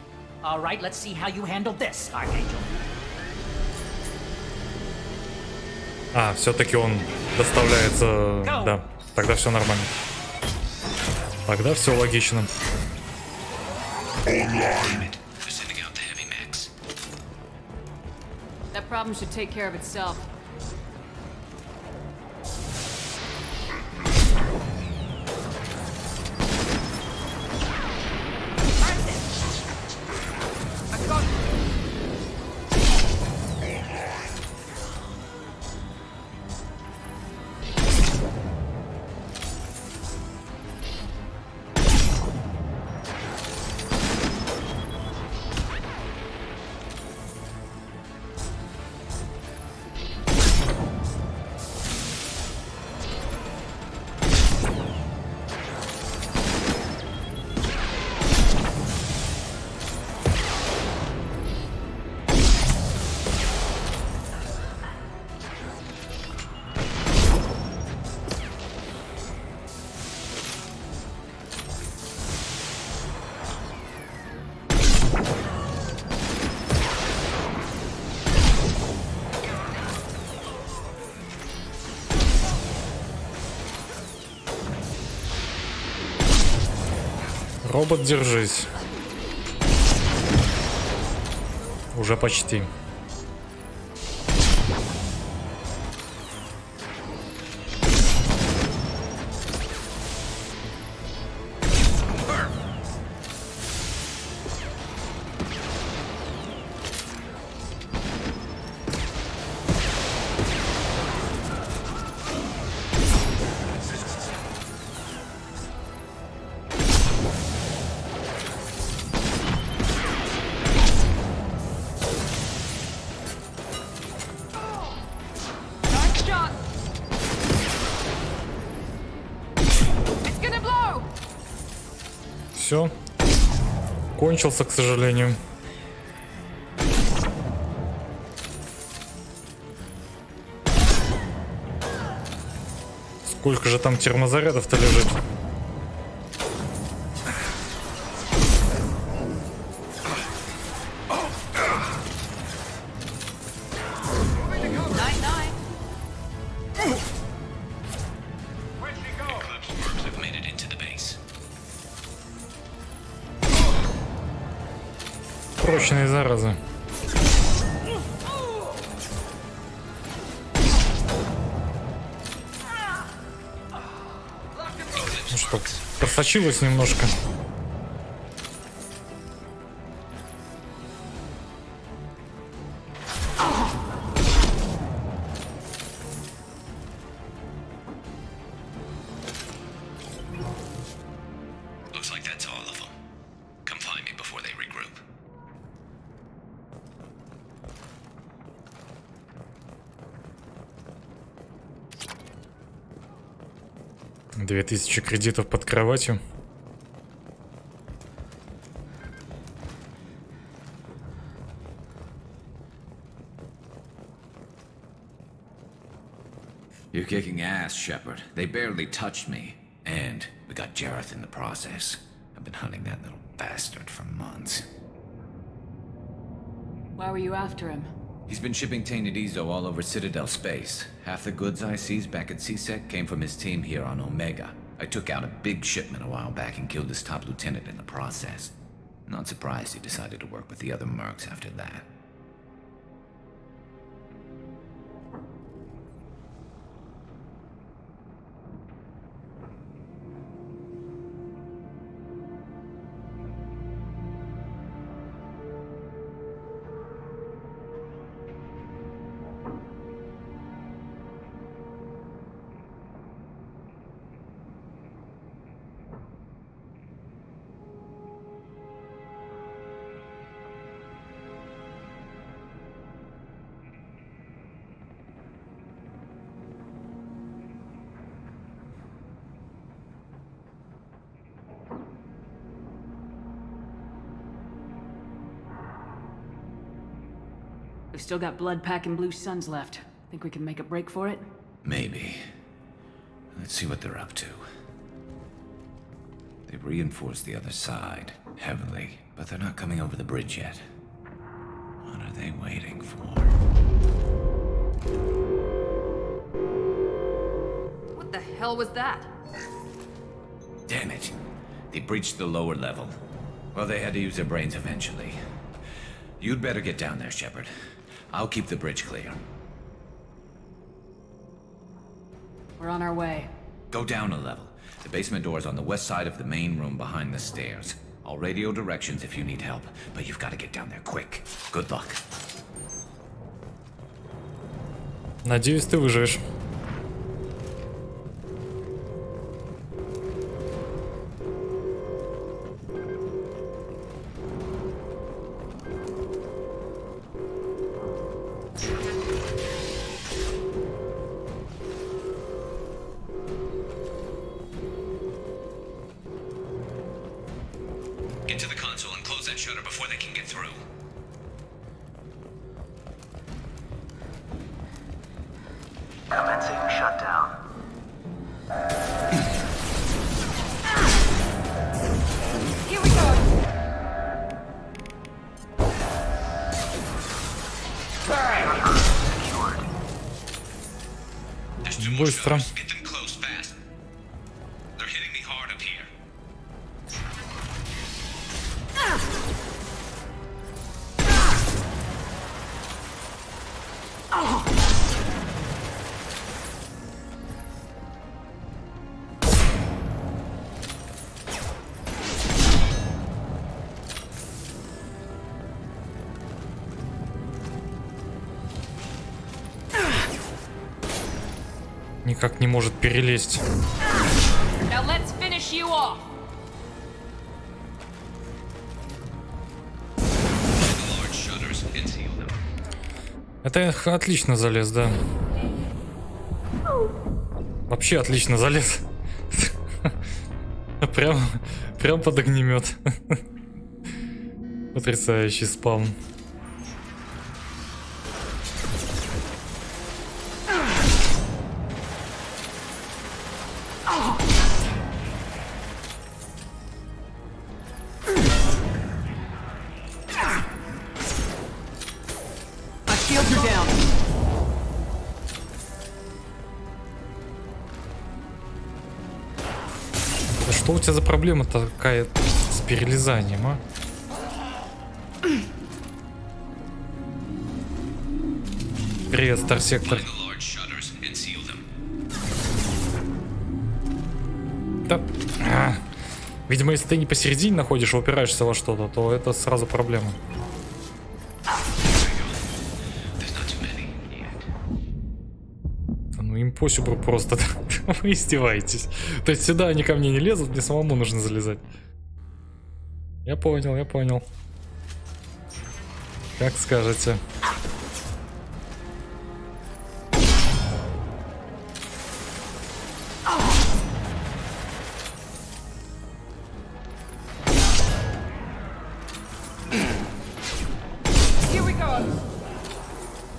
All right, let's see how you handle this, Archangel. А, все-таки он доставляется... Да, тогда все нормально. Тогда все логично. That problem should take care of itself. Робот, держись. Уже почти. Все. Кончился, к сожалению. Сколько же там термозарядов-то лежит? Прочные заразы. Ну что, просочилось немножко. Две 2000 кредитов под кроватью. You're kicking ass, Shepard. They barely touched me. And we got Jareth in the process. I've been hunting that little bastard for months. Why were you after him? He's been shipping tainted Ezo all over Citadel space. Half the goods I seized back at CSEC came from his team here on Omega. I took out a big shipment a while back and killed his top lieutenant in the process. Not surprised he decided to work with the other mercs after that. We've still got blood packing Blue Suns left. Think we can make a break for it? Maybe. Let's see what they're up to. They've reinforced the other side, heavily, but they're not coming over the bridge yet. What are they waiting for? What the hell was that? Damn it. They breached the lower level. Well, they had to use their brains eventually. You'd better get down there, Shepard. I'll keep the bridge clear. We're on our way. Go down a level. The basement door's on the west side of the main room behind the stairs. I'll radio directions if you need help, but you've got to get down there quick. Good luck. Надеюсь, ты выживешь. Get to the console and close that shutter before they can get through. Commencing shutdown. Here we go! Быстро. Get them close fast. They're hitting me hard up here. Никак не может перелезть. Now let's finish you off! Large shutters and seal them. Это отлично залез, да. Вообще отлично залез. Прям под огнемет. Потрясающий спам. Что у тебя за проблема такая с перелезанием, а? Привет, Старсектор. Да. Видимо, если ты не посередине находишь, а упираешься во что-то, то это сразу проблема. Ну импосибл просто. Вы издеваетесь. То есть сюда они ко мне не лезут, мне самому нужно залезать. Я понял, я понял. Как скажете.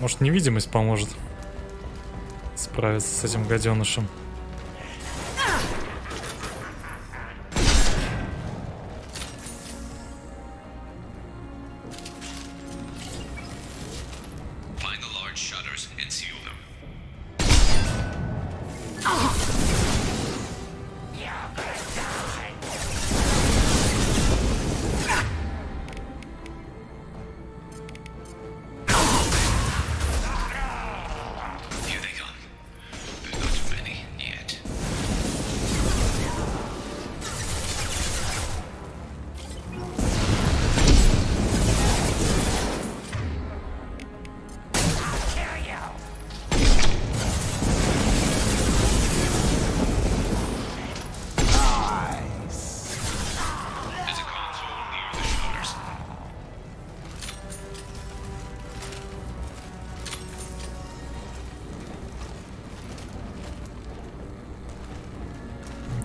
Может, невидимость поможет? справиться с этим гаденышем.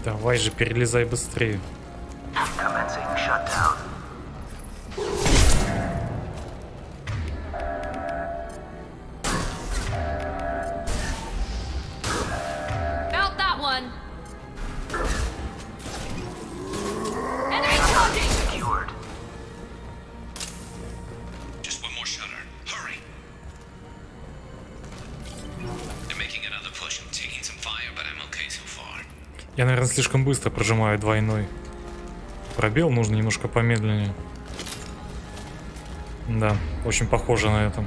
Давай же, перелезай быстрее. Felt that one. Enemy charging. Secured. Just one more shutter. Hurry. They're making another push. I'm taking some fire, but I'm okay so far. Я, наверное, слишком быстро прожимаю двойной. Пробел нужно немножко помедленнее. Да, очень похоже на это.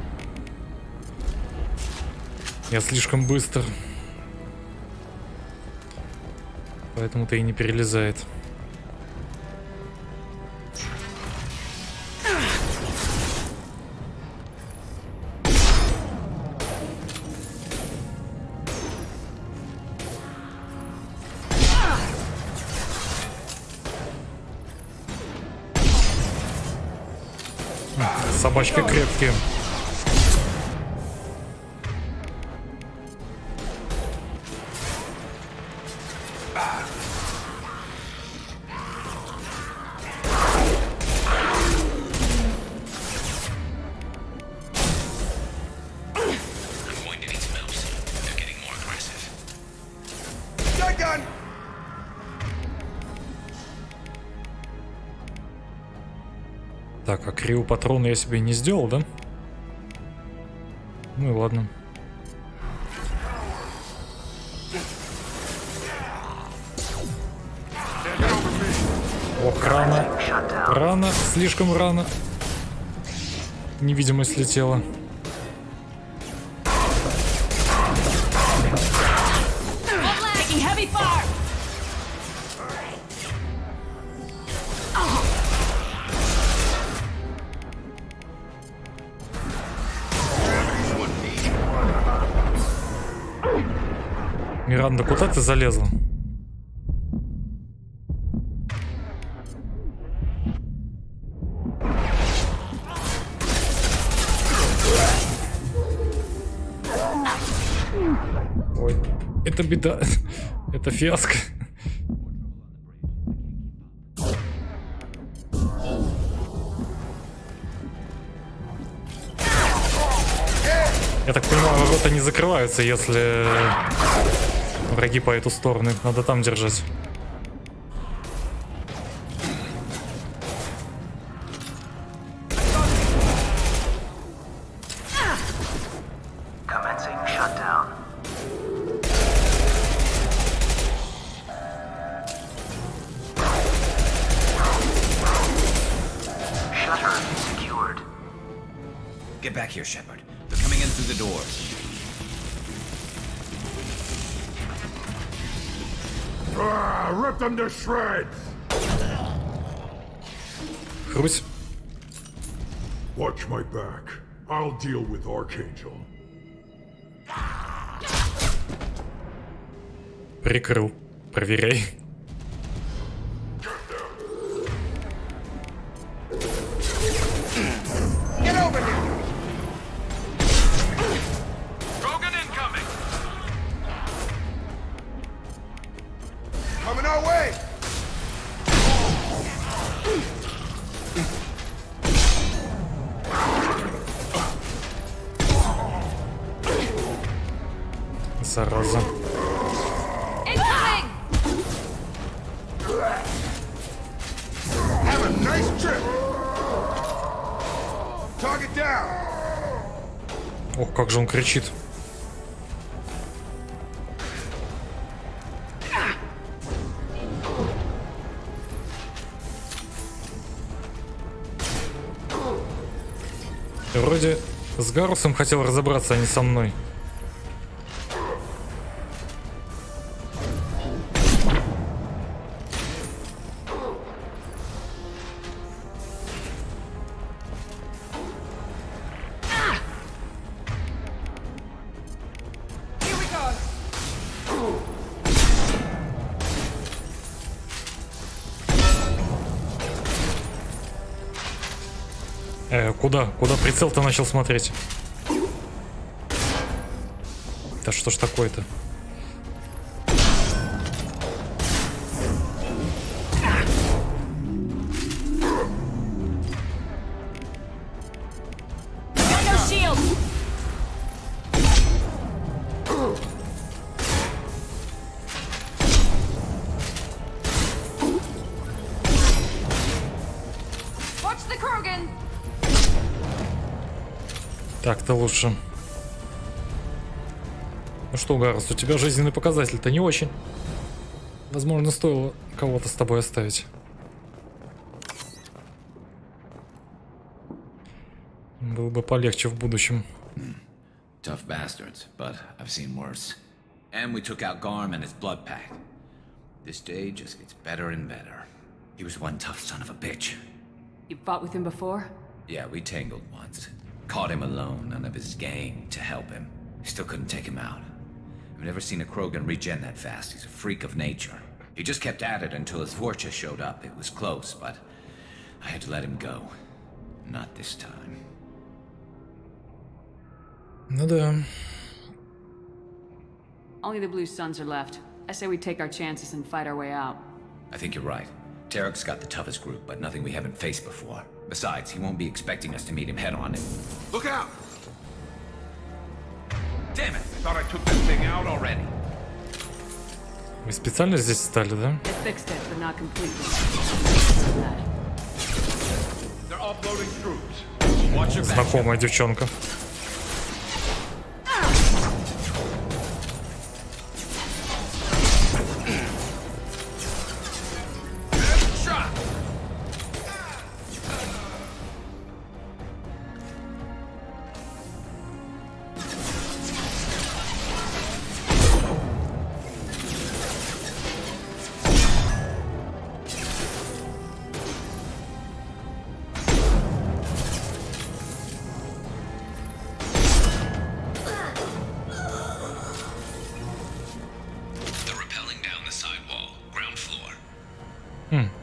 Я слишком быстр. Поэтому-то и не перелезает. Собачки крепкие. Так, а крио патрона я себе не сделал, да? Ну и ладно. Ох, рано. Рано, слишком рано. Невидимость слетела. Миранда, куда ты залезла? Ой, это беда. Это фиаско. Я так понимаю, ворота не закрываются, если враги по эту сторону. Их надо там держать. Commencing shutdown. Shutter secured. Get back here, Shepard. They're coming in through the doors. Rip them to shreds! Хрусь. Watch my back. I'll deal with Archangel. Прикрыл. Проверяй. Get over here! Rogan incoming! Coming our way! Зараза. Have a nice trip. Target down. Ох, как же он кричит. Ты вроде с Гарусом хотел разобраться, а не со мной. Куда? Куда прицел-то начал смотреть? Да что ж такое-то? Так-то лучше. Ну что, Гарус, у тебя жизненный показатель-то не очень. Возможно, стоило кого-то с тобой оставить. Было бы полегче в будущем. Tough bastards, but I've seen worse. And we took out Garm and his blood pact. This day just gets better and better. He was one tough son of a bitch. You fought with him before? Yeah, we tangled once. Caught him alone, none of his gang to help him. Still couldn't take him out. I've never seen a Krogan regen that fast. He's a freak of nature. He just kept at it until his Vorcha showed up. It was close, but I had to let him go. Not this time. Ну да. Only the Blue Suns are left. I say we take our chances and fight our way out. I think you're right. Tarek's got the toughest group, but nothing we haven't faced before. Besides, he won't be expecting us to meet him head-on. Look out! Damn it! I thought I took that thing out already. Вы специально здесь стали, да? They fixed it, but not completely. They're offloading troops. Watch your back. Знакомая девчонка.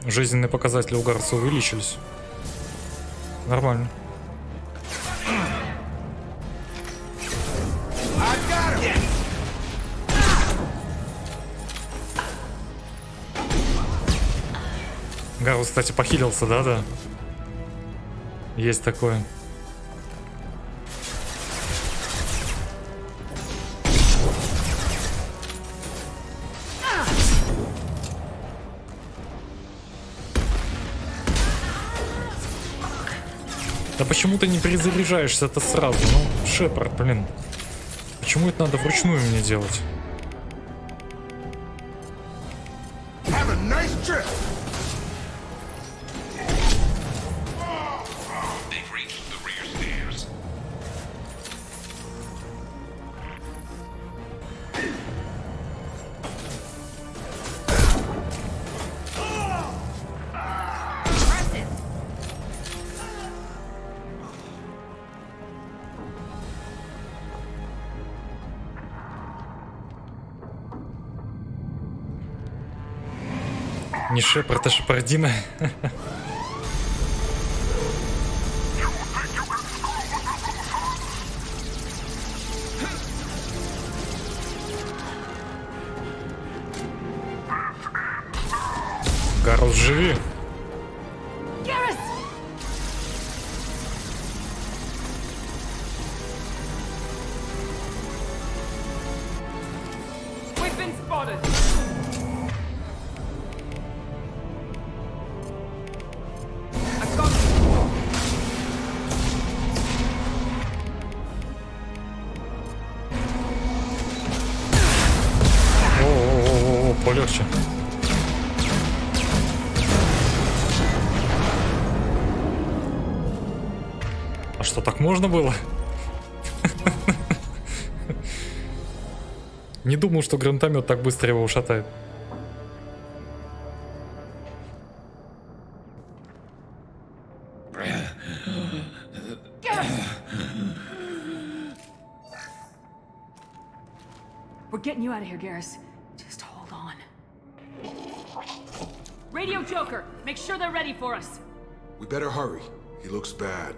Жизненные показатели у Гарса увеличились. Нормально. Гарус, кстати, похилился, да? Есть такое. Да почему ты не перезаряжаешься-то сразу? Ну, Шепард, блин. Почему это надо вручную мне делать? Have a nice trip. They've reached the rear stairs. Не Шепард, а Шепардина. Гарус, живи. полегче. А что, так можно было? Не думал, что гранатомет так быстро его ушатает. We're getting you out of here, Garrus. Just hold on. Radio Joker, make sure they're ready for us. We better hurry. He looks bad.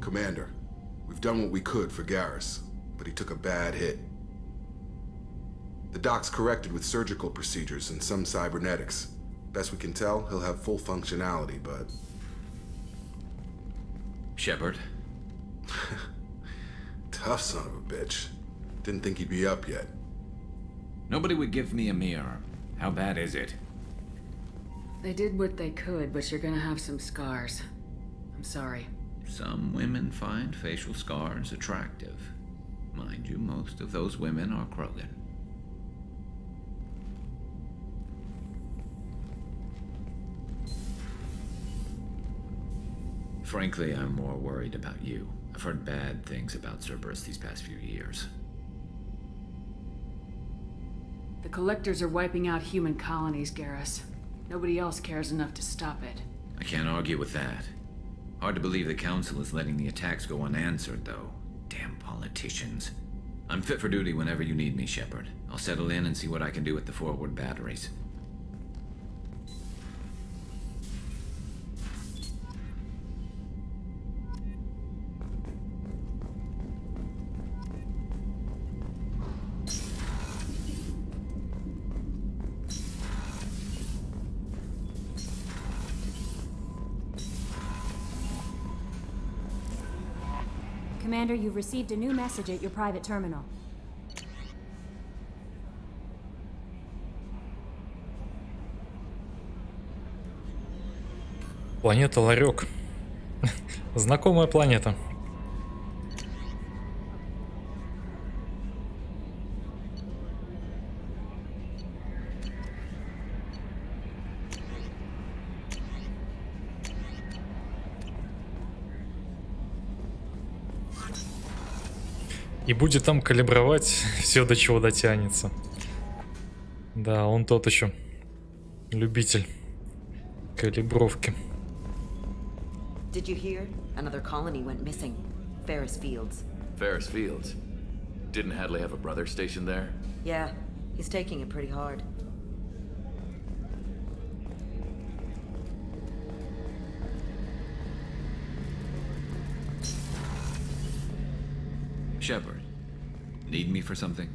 Commander, we've done what we could for Garrus, but he took a bad hit. The doc's corrected with surgical procedures and some cybernetics. Best we can tell, he'll have full functionality, but... Shepard? Tough son of a bitch. Didn't think he'd be up yet. Nobody would give me a mirror. How bad is it? They did what they could, but you're gonna have some scars. I'm sorry. Some women find facial scars attractive. Mind you, most of those women are Krogan. Frankly, I'm more worried about you. I've heard bad things about Cerberus these past few years. The Collectors are wiping out human colonies, Garrus. Nobody else cares enough to stop it. I can't argue with that. Hard to believe the Council is letting the attacks go unanswered, though. Damn politicians. I'm fit for duty whenever you need me, Shepard. I'll settle in and see what I can do with the forward batteries. Commander, you've received a new message at your private terminal. Планета Ларек. Знакомая планета. И будет там калибровать все, до чего дотянется. Да, он тот еще любитель калибровки. Did you hear? Another colony went missing. Ferris Fields. Ferris Fields? Didn't Hadley have a brother stationed there? Yeah, he's taking it pretty hard. Shepard, need me for something?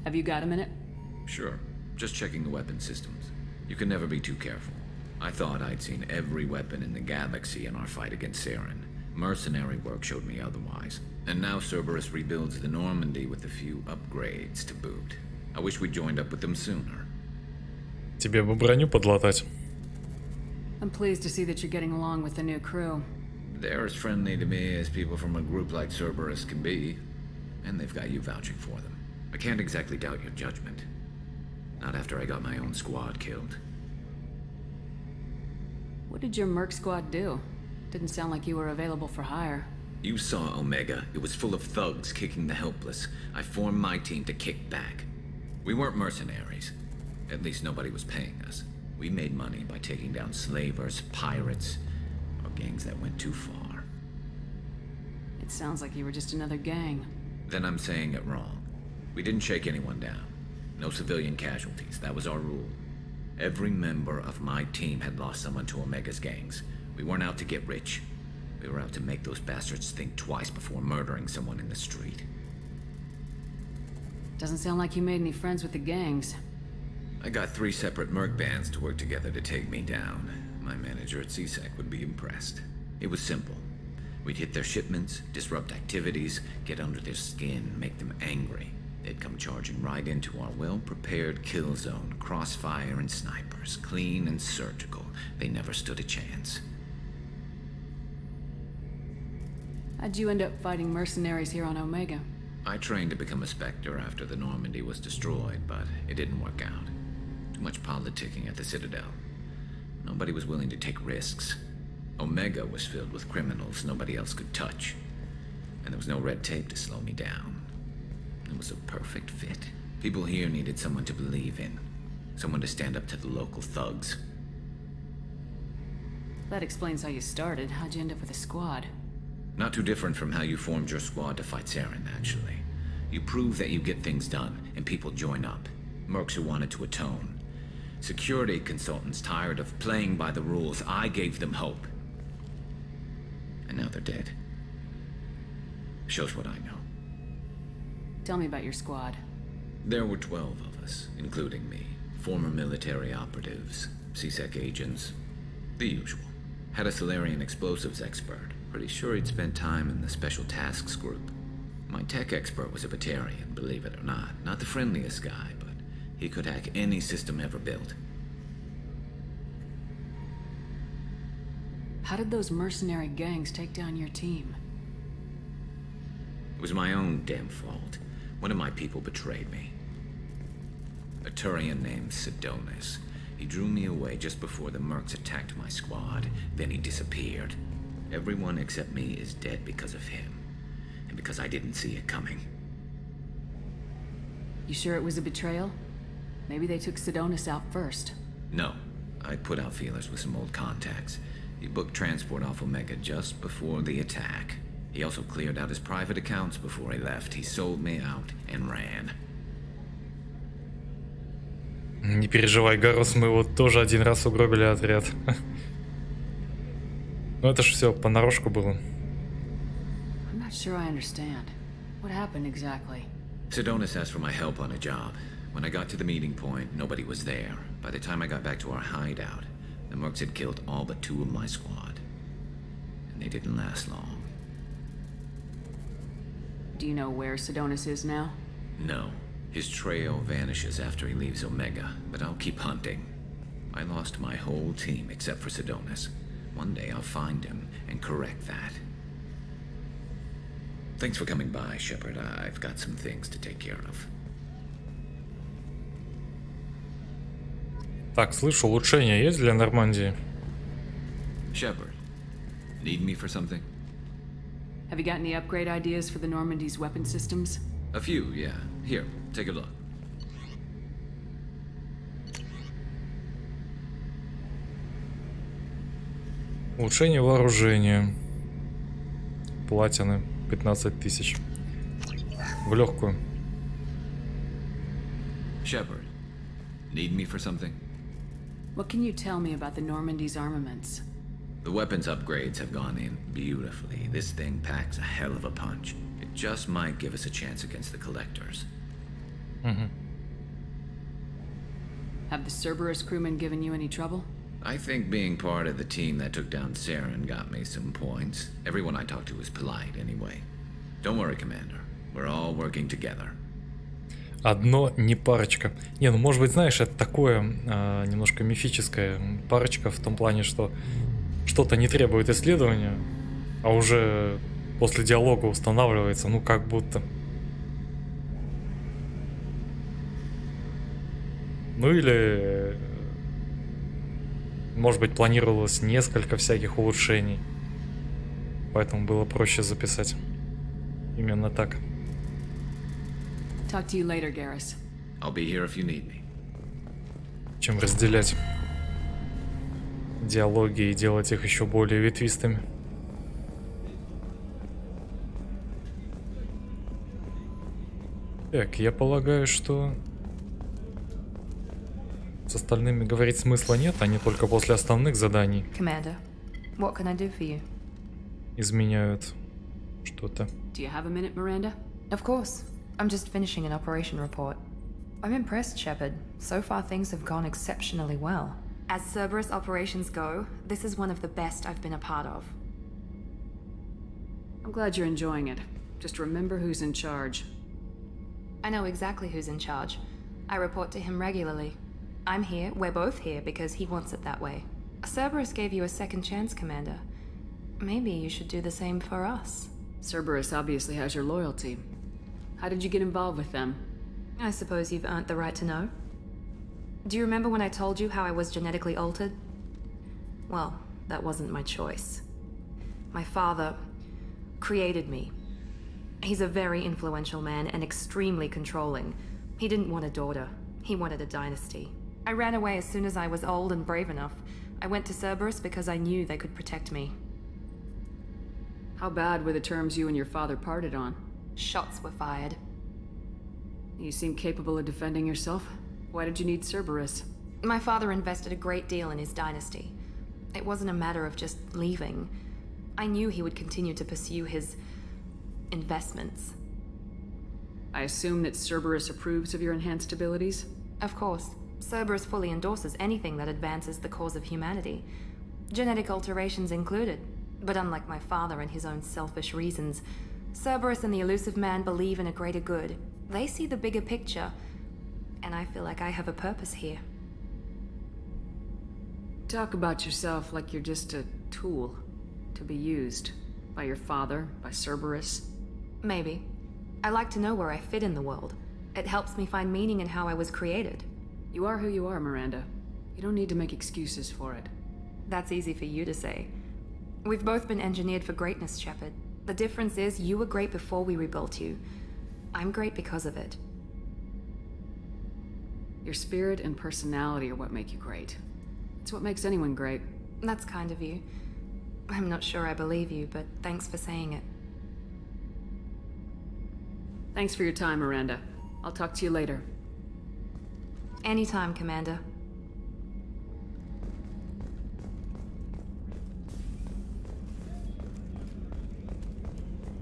Have you got a minute? Sure. Just checking the weapon systems. You can never be too careful. I thought I'd seen every weapon in the galaxy in our fight against Saren. Mercenary work showed me otherwise. And now Cerberus rebuilds the Normandy with a few upgrades to boot. I wish we'd joined up with them sooner. Тебе бы броню подлатать. I'm pleased to see that you're getting along with the new crew. They're as friendly to me as people from a group like Cerberus can be. And they've got you vouching for them. I can't exactly doubt your judgment. Not after I got my own squad killed. What did your merc squad do? Didn't sound like you were available for hire. You saw Omega. It was full of thugs kicking the helpless. I formed my team to kick back. We weren't mercenaries. At least nobody was paying us. We made money by taking down slavers, pirates, or gangs that went too far. It sounds like you were just another gang. Then I'm saying it wrong. We didn't shake anyone down. No civilian casualties. That was our rule. Every member of my team had lost someone to Omega's gangs. We weren't out to get rich. We were out to make those bastards think twice before murdering someone in the street. Doesn't sound like you made any friends with the gangs. I got 3 separate merc bands to work together to take me down. My manager at CSEC would be impressed. It was simple. We'd hit their shipments, disrupt activities, get under their skin, make them angry. They'd come charging right into our well-prepared kill zone, crossfire and snipers, clean and surgical. They never stood a chance. How'd you end up fighting mercenaries here on Omega? I trained to become a Spectre after the Normandy was destroyed, but it didn't work out. Too much politicking at the Citadel. Nobody was willing to take risks. Omega was filled with criminals nobody else could touch. And there was no red tape to slow me down. It was a perfect fit. People here needed someone to believe in. Someone to stand up to the local thugs. That explains how you started. How'd you end up with a squad? Not too different from how you formed your squad to fight Saren, actually. You prove that you get things done, and people join up. Mercs who wanted to atone. Security consultants tired of playing by the rules. I gave them hope. And now they're dead. Shows what I know. Tell me about your squad. There were 12 of us, including me. Former military operatives, CSEC agents, the usual. Had a Solarian explosives expert. Pretty sure he'd spent time in the Special Tasks group. My tech expert was a Batarian, believe it or not. Not the friendliest guy, but he could hack any system ever built. How did those mercenary gangs take down your team? It was my own damn fault. One of my people betrayed me. A Turian named Sidonus. He drew me away just before the Mercs attacked my squad. Then he disappeared. Everyone except me is dead because of him. And because I didn't see it coming. You sure it was a betrayal? Maybe they took Sidonus out first. No. I put out feelers with some old contacts. He booked transport off Omega just before the attack. He also cleared out his private accounts before he left. He sold me out and ran. Не переживай, Гарус, мы вот тоже один раз угробили отряд. Ну это ж все понарошку было. I'm not sure I understand. What happened exactly? Sidonus asked for my help on a job. When I got to the meeting point, nobody was there. By the time I got back to our hideout, the Mercs had killed all but 2 of my squad. And they didn't last long. Do you know where Sidonus is now? No. His trail vanishes after he leaves Omega, but I'll keep hunting. I lost my whole team except for Sidonus. One day I'll find him and correct that. Thanks for coming by, Shepard. I've got some things to take care of. Так, слышу, улучшения есть для Нормандии? Shepard, need me for something? Have you got any upgrade ideas for the Normandy's weapon systems? A few, yeah. Here, take a look. Улучшение вооружения. Платины 15 тысяч. В легкую. Shepard, need me for something? What can you tell me about the Normandy's armaments? The weapons upgrades have gone in beautifully. This thing packs a hell of a punch. It just might give us a chance against the Collectors. Have the Cerberus crewmen given you any trouble? I think being part of the team that took down Saren got me some points. Everyone I talked to was polite anyway. Don't worry, Commander. We're all working together. Одно не парочка. Не, ну может быть, знаешь, это такое немножко мифическое. Парочка в том плане, что что-то не требует исследования, а уже после диалога устанавливается, ну как будто. Ну или, может быть, планировалось несколько всяких улучшений, поэтому было проще записать именно так. Talk to you later, Garrus. I'll be here if you need me. Чем разделять диалоги и делать их еще более ветвистыми. Так, я полагаю, что с остальными говорить смысла нет, они только после основных заданий Commander, what can I do for you? изменяют что-то. Do you have a minute, Miranda? Of course. I'm just finishing an operation report. I'm impressed, Shepard. So far things have gone exceptionally well. As Cerberus operations go, this is one of the best I've been a part of. I'm glad you're enjoying it. Just remember who's in charge. I know exactly who's in charge. I report to him regularly. I'm here, we're both here, because he wants it that way. Cerberus gave you a second chance, Commander. Maybe you should do the same for us. Cerberus obviously has your loyalty. How did you get involved with them? I suppose you've earned the right to know. Do you remember when I told you how I was genetically altered? Well, that wasn't my choice. My father created me. He's a very influential man and extremely controlling. He didn't want a daughter. He wanted a dynasty. I ran away as soon as I was old and brave enough. I went to Cerberus because I knew they could protect me. How bad were the terms you and your father parted on? Shots were fired. You seem capable of defending yourself. Why did you need Cerberus? My father invested a great deal in his dynasty. It wasn't a matter of just leaving. I knew he would continue to pursue his investments. I assume that Cerberus approves of your enhanced abilities? Of course. Cerberus fully endorses anything that advances the cause of humanity. Genetic alterations included. But unlike my father and his own selfish reasons, Cerberus and the Elusive Man believe in a greater good. They see the bigger picture, and I feel like I have a purpose here. Talk about yourself like you're just a tool to be used by your father, by Cerberus. Maybe. I like to know where I fit in the world. It helps me find meaning in how I was created. You are who you are, Miranda. You don't need to make excuses for it. That's easy for you to say. We've both been engineered for greatness, Shepard. The difference is you were great before we rebuilt you. I'm great because of it. Your spirit and personality are what make you great. It's what makes anyone great. That's kind of you. I'm not sure I believe you, but thanks for saying it. Thanks for your time, Miranda. I'll talk to you later. Anytime, Commander.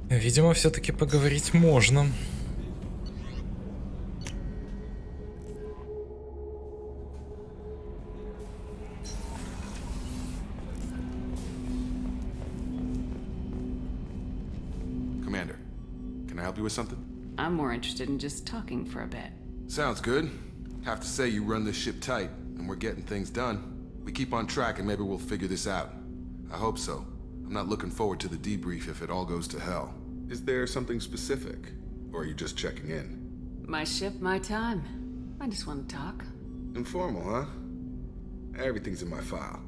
Видимо, все-таки поговорить можно. Commander, can I help you with something? I'm more interested in just talking for a bit. Sounds good. Have to say you run this ship tight, and we're getting things done. We keep on track and maybe we'll figure this out. I hope so. I'm not looking forward to the debrief if it all goes to hell. Is there something specific? Or are you just checking in? My ship, my time. I just want to talk. Informal, huh? Everything's in my file.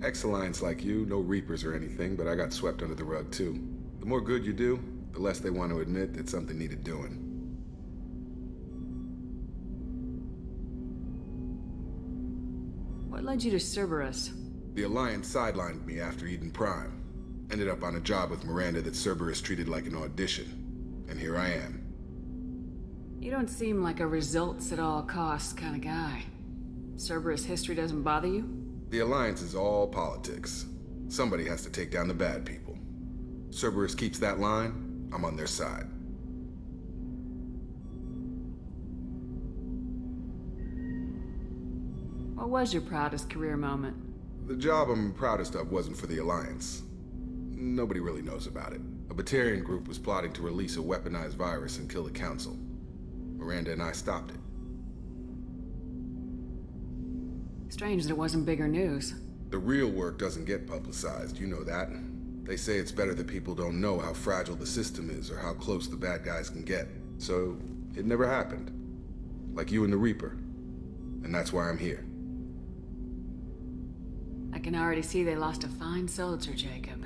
Ex-Alliance like you, no Reapers or anything, but I got swept under the rug too. The more good you do, the less they want to admit that something needed doing. What led you to Cerberus? The Alliance sidelined me after Eden Prime. Ended up on a job with Miranda that Cerberus treated like an audition. And here I am. You don't seem like a results at all costs kind of guy. Cerberus history doesn't bother you? The Alliance is all politics. Somebody has to take down the bad people. Cerberus keeps that line, I'm on their side. What was your proudest career moment? The job I'm proudest of wasn't for the Alliance. Nobody really knows about it. A Batarian group was plotting to release a weaponized virus and kill the Council. Miranda and I stopped it. Strange that it wasn't bigger news. The real work doesn't get publicized, you know that. They say it's better that people don't know how fragile the system is or how close the bad guys can get. So, it never happened. Like you and the Reaper. And that's why I'm here. I can already see they lost a fine soldier, Jacob.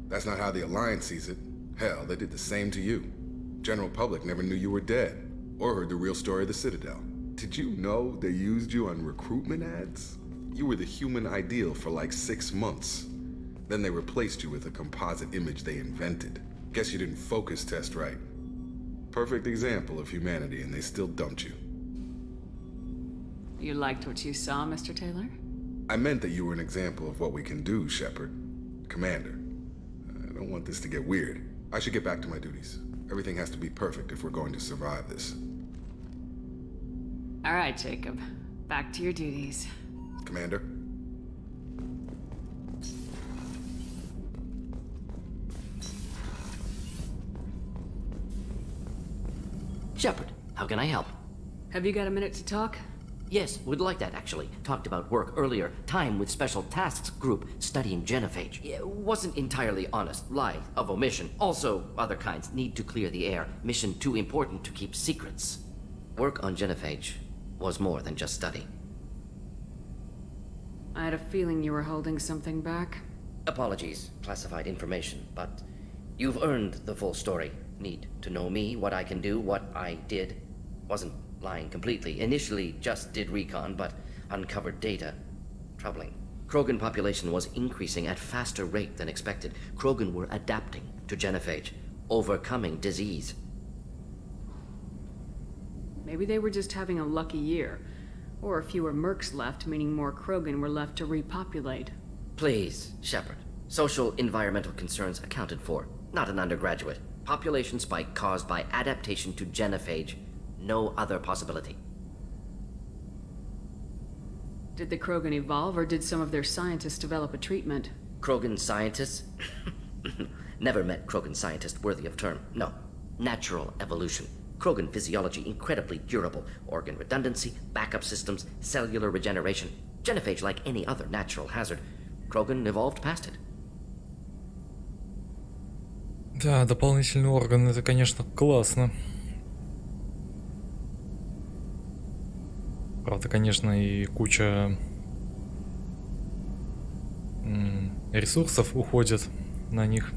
That's not how the Alliance sees it. Hell, they did the same to you. General public never knew you were dead, or heard the real story of the Citadel. Did you know they used you on recruitment ads? You were the human ideal for like 6 months. Then they replaced you with a composite image they invented. Guess you didn't focus test right. Perfect example of humanity, and they still dumped you. You liked what you saw, Mr. Taylor? I meant that you were an example of what we can do, Shepard. Commander. I don't want this to get weird. I should get back to my duties. Everything has to be perfect if we're going to survive this. All right, Jacob. Back to your duties. Commander? Shepard, how can I help? Have you got a minute to talk? Yes, would like that, actually. Talked about work earlier. Time with Special Tasks Group studying genophage. Yeah, wasn't entirely honest. Lie of omission. Also, other kinds. Need to clear the air. Mission too important to keep secrets. Work on genophage was more than just study. I had a feeling you were holding something back. Apologies, classified information, but you've earned the full story. Need to know me, what I can do, what I did. Wasn't lying completely. Initially just did recon, but uncovered data. Troubling. Krogan population was increasing at faster rate than expected. Krogan were adapting to genophage, overcoming disease. Maybe they were just having a lucky year. Or fewer mercs left, meaning more Krogan were left to repopulate. Please, Shepard. Social environmental concerns accounted for. Not an undergraduate. Population spike caused by adaptation to genophage. No other possibility. Did the Krogan evolve, or did some of their scientists develop a treatment? Krogan scientists? Never met Krogan scientist worthy of term. No. Natural evolution. Krogan physiology incredibly durable. Organ redundancy, backup systems, cellular regeneration. Genophage like any other natural hazard. Krogan evolved past it. Да, дополнительный орган, это, конечно, классно. Правда, конечно, и куча ресурсов уходит на них.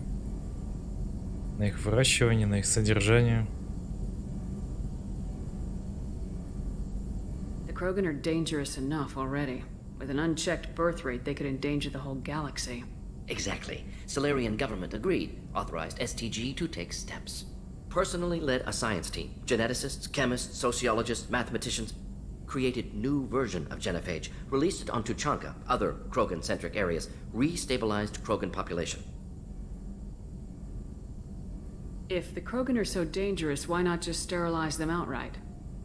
На их выращивание, на их содержание. The Krogan are dangerous enough already. With an unchecked birth rate, they could endanger the whole galaxy. Exactly. Solarian government agreed. Authorized STG to take steps. Personally led a science team. Geneticists, chemists, sociologists, mathematicians. Created new version of genophage. Released it on Tuchanka, other Krogan-centric areas. Restabilized Krogan population. If the Krogan are so dangerous, why not just sterilize them outright?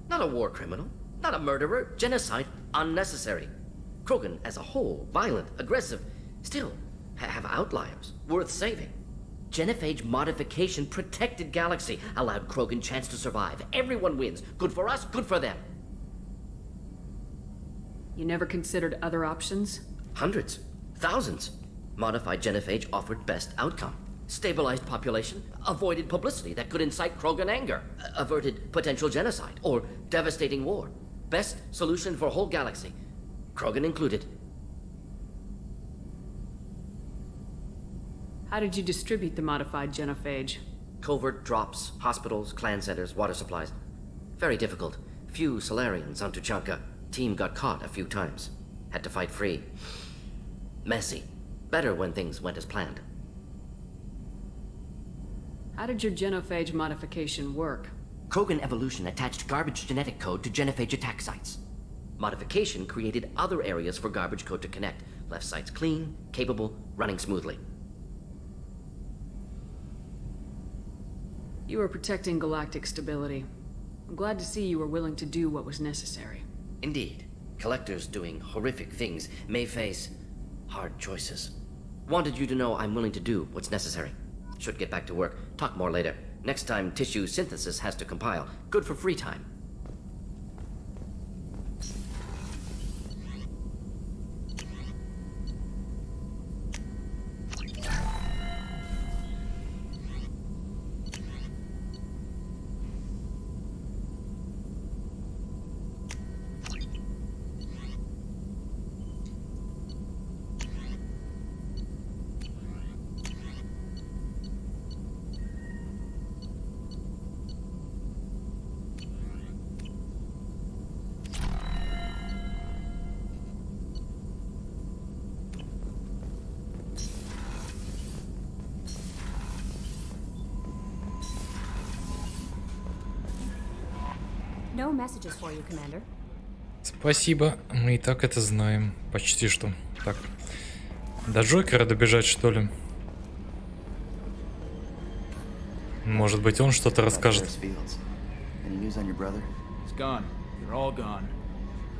Not a war criminal. Not a murderer. Genocide unnecessary. Krogan as a whole, violent, aggressive. Still, have outliers. Worth saving. Genophage modification protected galaxy. Allowed Krogan chance to survive. Everyone wins. Good for us, good for them. You never considered other options? Hundreds. Thousands. Modified genophage offered best outcome. Stabilized population. Avoided publicity that could incite Krogan anger. Averted potential genocide or devastating war. Best solution for whole galaxy. Krogan included. How did you distribute the modified genophage? Covert drops, hospitals, clan centers, water supplies. Very difficult. Few Solarians on Tuchanka. Team got caught a few times. Had to fight free. Messy. Better when things went as planned. How did your genophage modification work? Krogan evolution attached garbage genetic code to genophage attack sites. Modification created other areas for garbage code to connect. Left sites clean, capable, running smoothly. You were protecting galactic stability. I'm glad to see you were willing to do what was necessary. Indeed. Collectors doing horrific things may face hard choices. Wanted you to know I'm willing to do what's necessary. Should get back to work. Talk more later. Next time tissue synthesis has to compile. Good for free time. No messages for you, Commander. Спасибо, мы и так это знаем. Почти что. Так. До Джокера добежать, что ли? Может быть, он что-то расскажет. He's gone. They're all gone.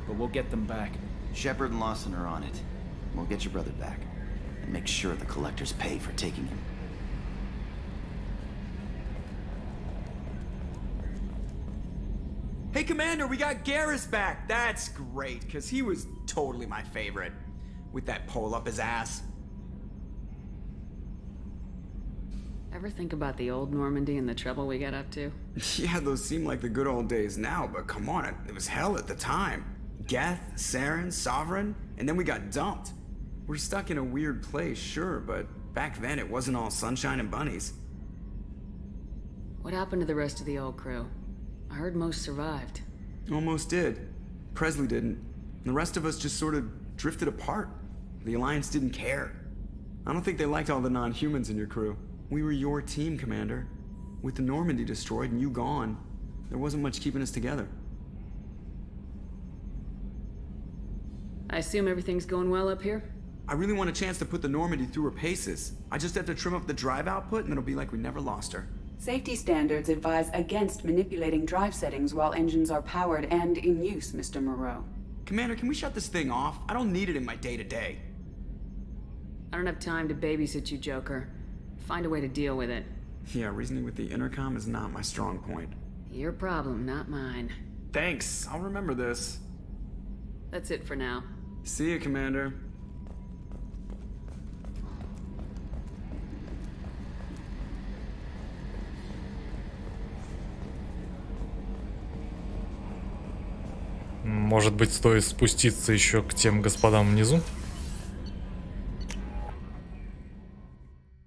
But we'll get them back. Shepard and Lawson are on it. We'll get your brother back. And make sure the collectors pay for taking him. Hey, Commander, we got Garrus back. That's great, because he was totally my favorite. With that pole up his ass. Ever think about the old Normandy and the trouble we got up to? Yeah, those seem like the good old days now, but come on, it was hell at the time. Geth, Saren, Sovereign, and then we got dumped. We're stuck in a weird place, sure, but back then it wasn't all sunshine and bunnies. What happened to the rest of the old crew? I heard most survived. Almost did. Presley didn't. The rest of us just sort of drifted apart. The Alliance didn't care. I don't think they liked all the non-humans in your crew. We were your team, Commander. With the Normandy destroyed and you gone, there wasn't much keeping us together. I assume everything's going well up here? I really want a chance to put the Normandy through her paces. I just have to trim up the drive output and it'll be like we never lost her. Safety standards advise against manipulating drive settings while engines are powered and in use, Mr. Moreau. Commander, can we shut this thing off? I don't need it in my day-to-day. I don't have time to babysit you, Joker. Find a way to deal with it. Yeah, reasoning with the intercom is not my strong point. Your problem, not mine. Thanks, I'll remember this. That's it for now. See you, Commander. Может быть, стоит спуститься еще к тем господам внизу?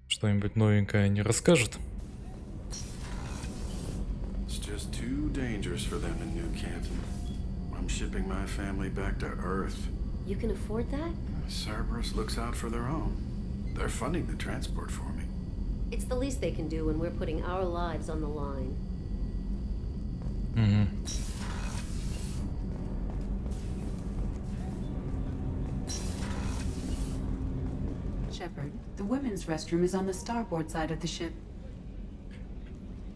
Что-нибудь новенькое не расскажет? It's just too dangerous for them in New Canton. I'm shipping my family back to Earth. You can afford that? Cerberus looks out for their own. They're funding the transport for me. It's the least they can do when we're putting our lives on the line. Угу. Shepard, the women's restroom is on the starboard side of the ship.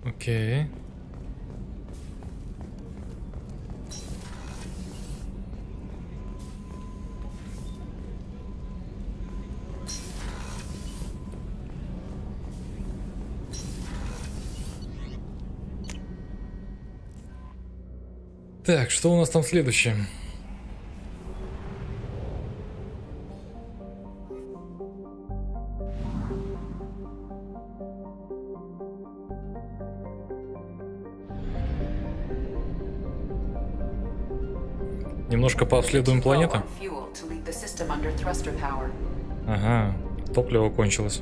Окей. Так, что у нас там следующее? Немножко пообследуем планету. Ага, топливо кончилось.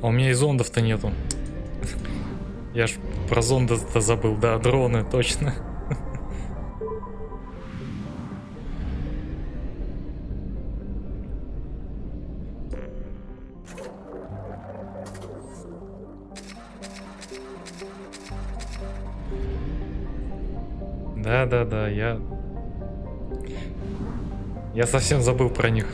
А у меня и зондов-то нету. Я ж про зонды-то забыл, да, дроны, точно. Да, я совсем забыл про них.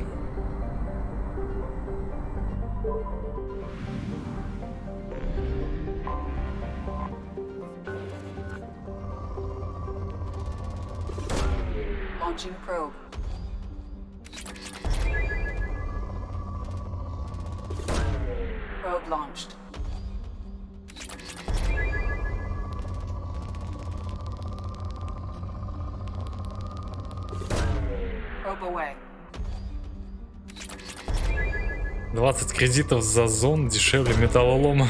Launching probe. Probe launched. Probe away. 20 кредитов за зон дешевле металлолома.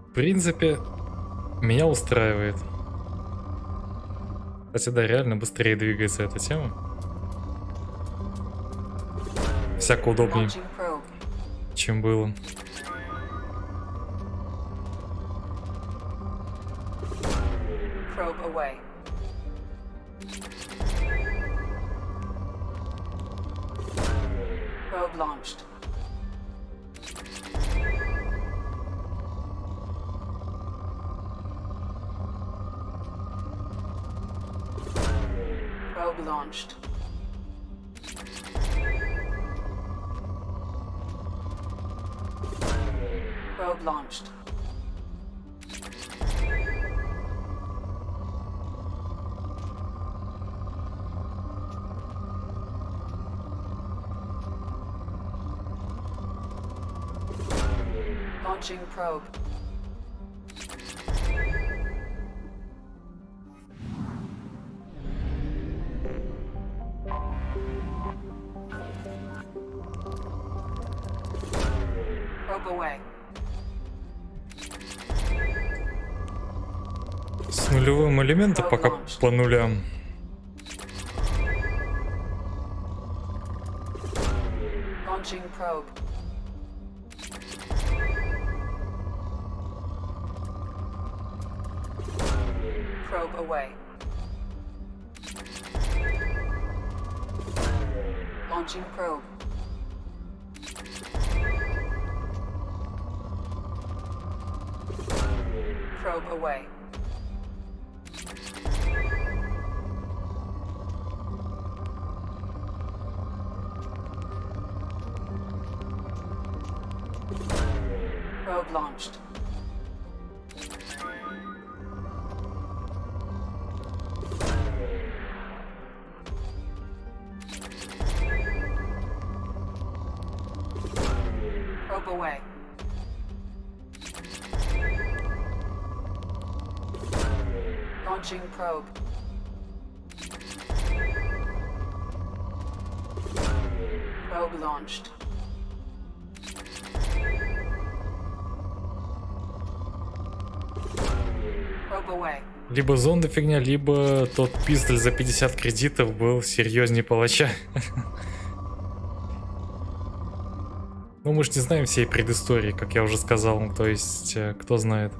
В принципе, меня устраивает. Кстати, да, реально быстрее двигается эта тема. Всяко удобнее, чем было. Probe away. Probe launched. Probe launched. Probe launched. Launching probe. Probe away. С нулевым элементом пока по нулям. Launching probe. Probe away. Launching probe. Probe away. Probe launched. Probe away. Launching probe. Probe launched. Probe away. Либо зонда фигня, либо тот пистоль за 50 кредитов был серьезнее палача. Ну, мы же не знаем всей предыстории, как я уже сказал. То есть, кто знает,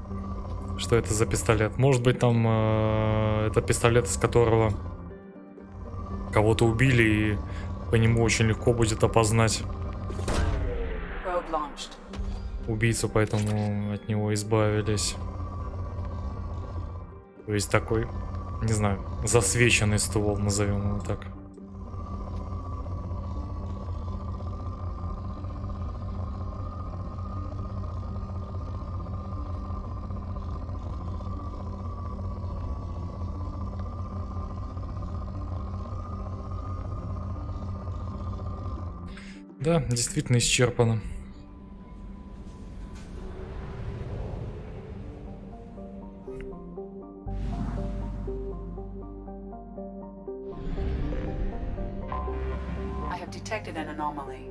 что это за пистолет. Может быть, там это пистолет, из которого кого-то убили, и по нему очень легко будет опознать убийцу, поэтому от него избавились. То есть такой, не знаю, засвеченный ствол, назовем его так. Да, действительно исчерпано. I have detected an anomaly.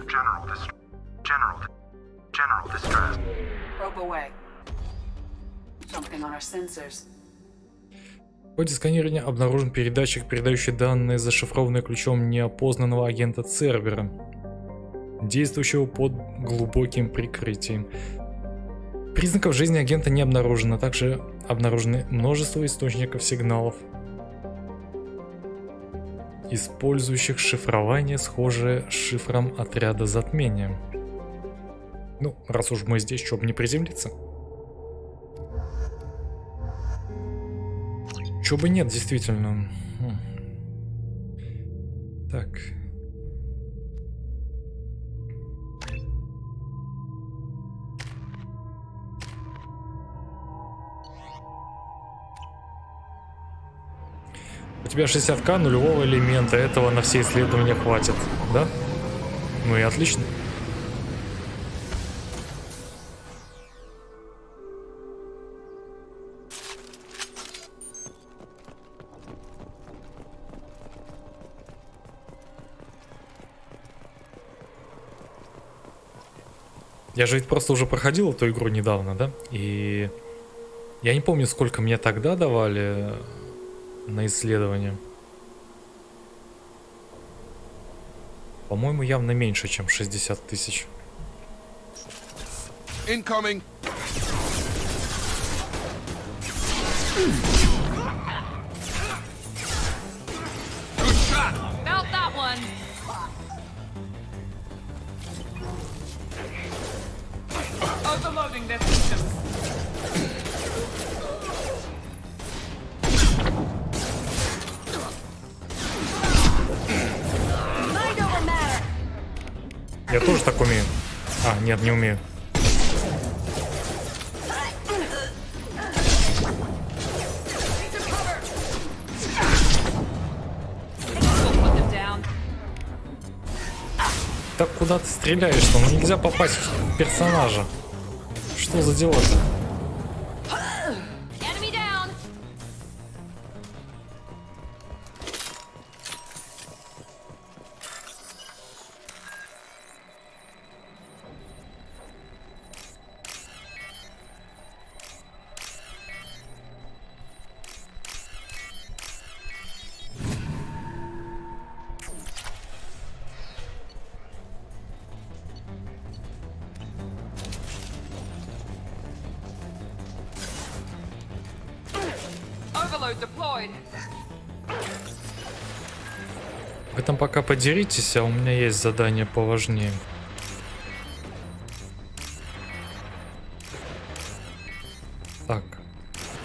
General distress. Probe away. Something on our sensors. В ходе сканирования обнаружен передатчик, передающий данные, зашифрованные ключом неопознанного агента Цербера, действующего под глубоким прикрытием. Признаков жизни агента не обнаружено, также обнаружены множество источников сигналов, использующих шифрование, схожее с шифром отряда затмения. Ну, раз уж мы здесь, чтобы не приземлиться. Чё бы нет, действительно. Так. У тебя 60к нулевого элемента, этого на все исследования хватит, да? Ну и отлично. Я же ведь просто уже проходил эту игру недавно, да? И я не помню, сколько мне тогда давали на исследование. По-моему, явно меньше, чем 60 тысяч. Incoming. Good shot. Felt that one. Overloading their systems. Я тоже так умею. А, нет, не умею. Так куда ты стреляешь-то? Ну нельзя попасть в персонажа. Что за дела-то? Вы там пока подеритесь, а у меня есть задание поважнее. Так,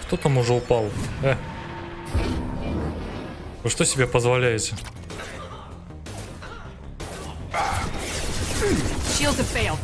кто там уже упал? Вы что себе позволяете? Shields have failed.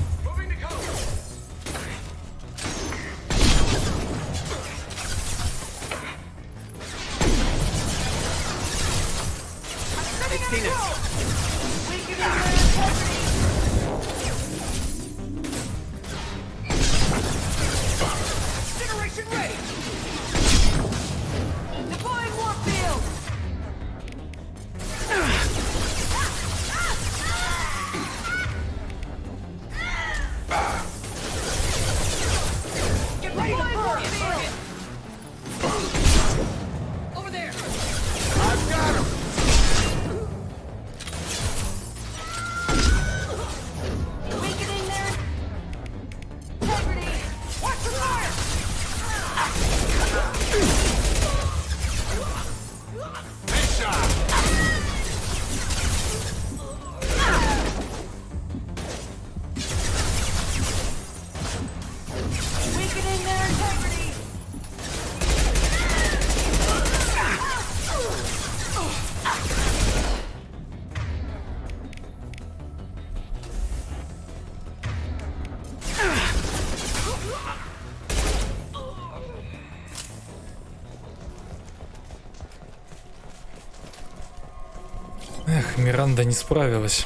Эх, Миранда не справилась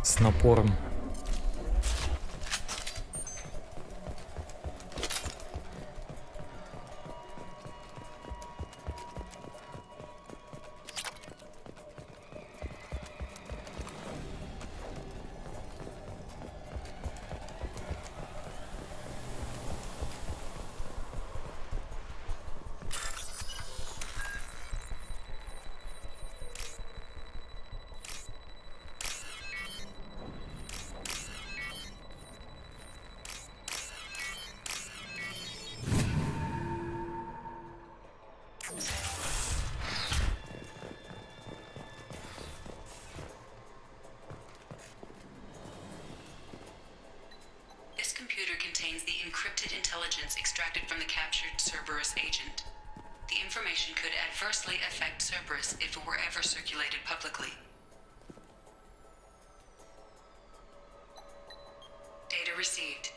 с напором. This computer contains the encrypted intelligence extracted from the captured Cerberus agent. The information could adversely affect Cerberus if it were ever circulated publicly. Data received.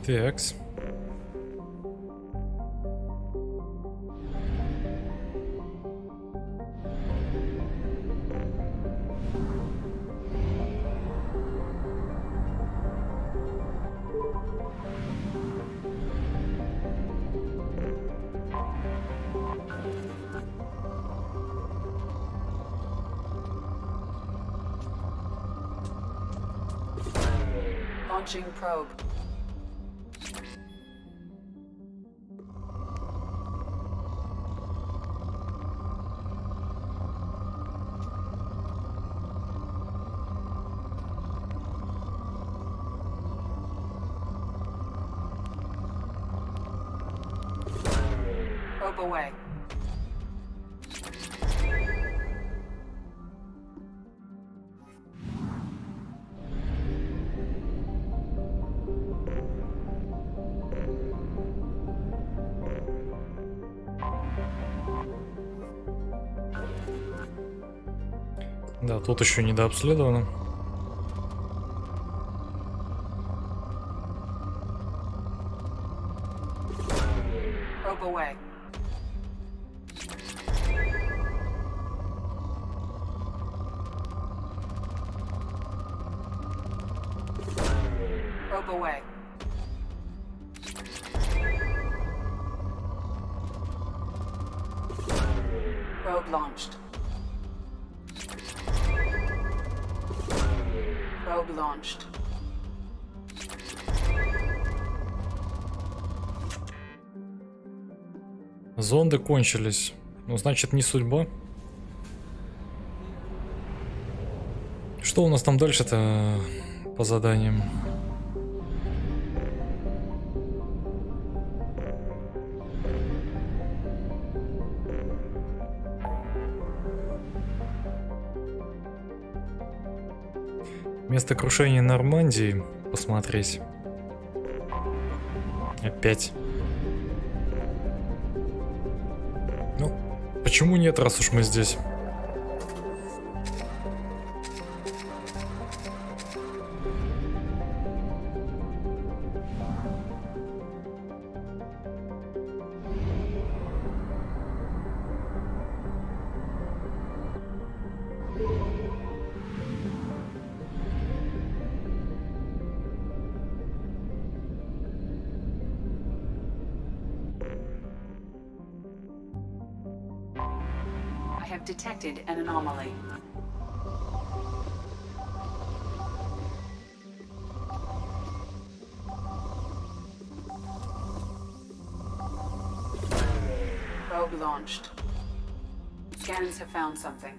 Такс. Launching probe. Probe away. Да, тут еще недообследовано. Probe away. Probe away. Probe launched. Probe launched. Зонды кончились. Ну, значит, не судьба. Что у нас там дальше-то по заданиям? Место крушения Нормандии посмотреть. Опять. Ну, почему нет, раз уж мы здесь? I have detected an anomaly. Probe launched. Scans have found something.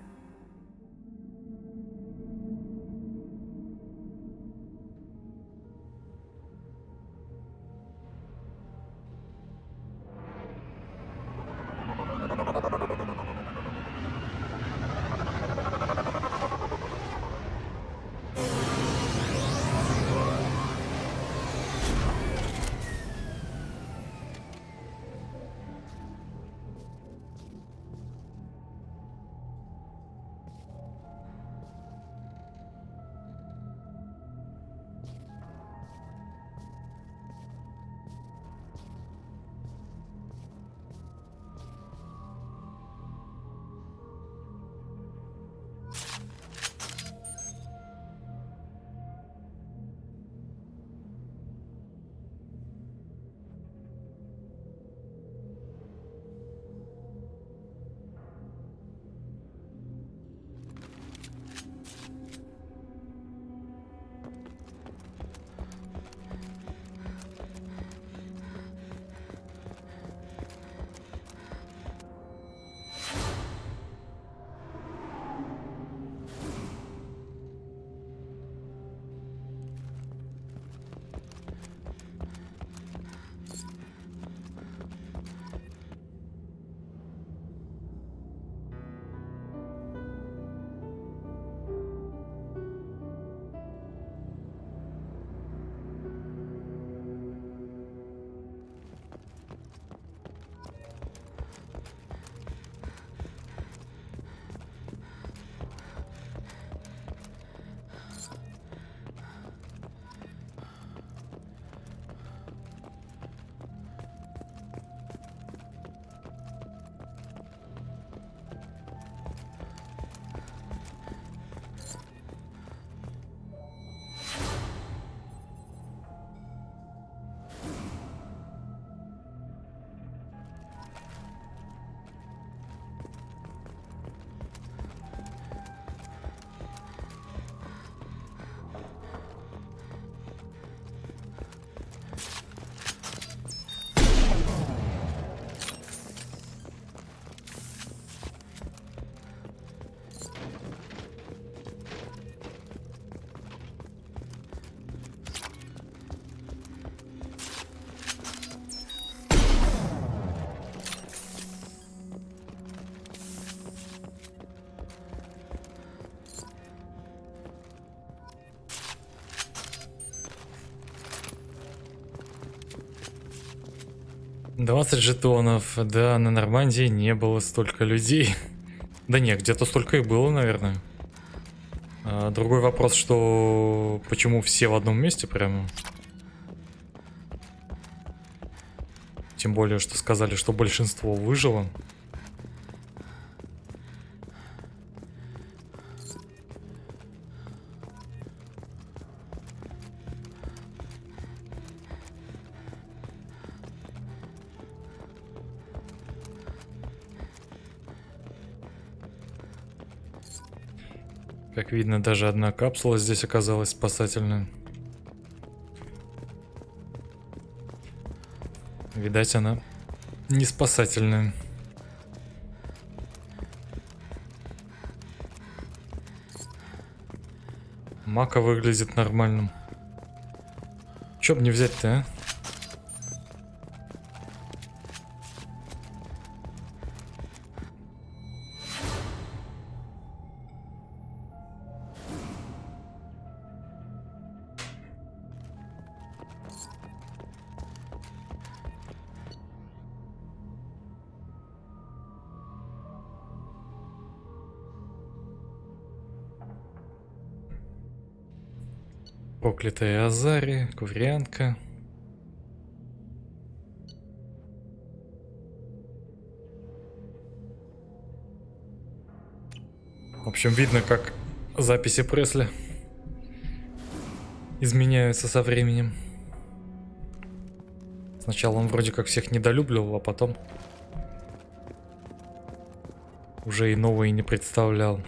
$20 жетонов. Да, на Нормандии не было столько людей. Да нет, где-то столько и было, наверное. Другой вопрос, что почему все в одном месте прямо? Тем более, что сказали, что большинство выжило. Как видно, даже одна капсула здесь оказалась спасательной. Видать, она не спасательная. Мака выглядит нормальным. Чё б не взять-то, а? Проклятая Азари, куврянка. В общем, видно, как записи Пресли изменяются со временем. Сначала он вроде как всех недолюбливал, а потом уже и новые не представлял.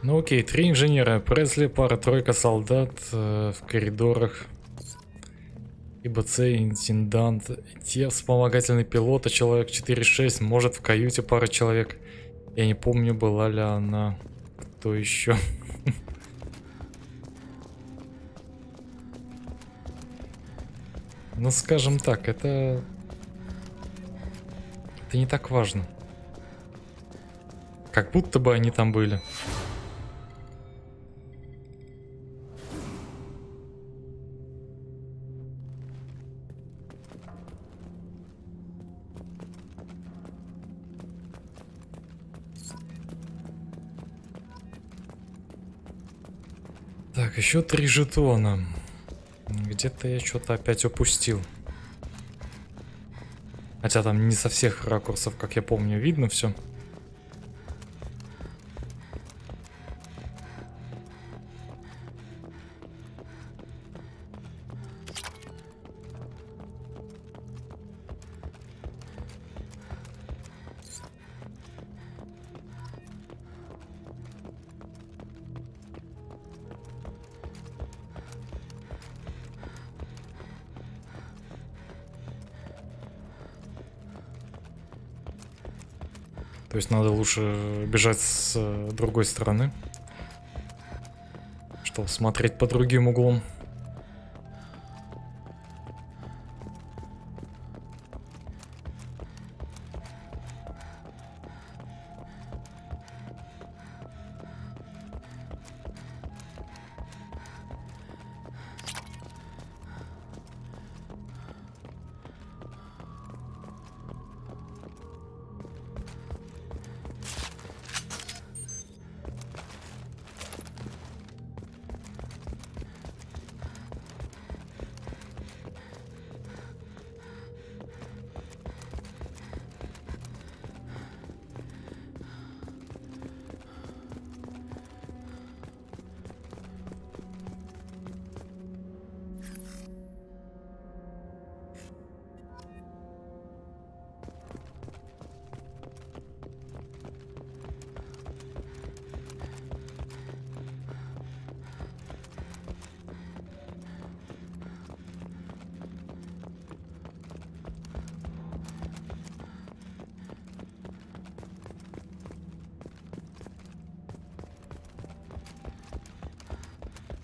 Ну окей, 3 инженера Пресли, пара-тройка солдат в коридорах. ИБЦ, интендант, те вспомогательный пилот, а человек 4-6, может в каюте пара человек. Я не помню, была ли она. Кто еще? Ну скажем так, это не так важно. Как будто бы они там были. Так, еще 3 жетона. Где-то я что-то опять упустил. Хотя там не со всех ракурсов, как я помню, видно все. То есть надо лучше бежать с другой стороны, чтобы смотреть под другим углом.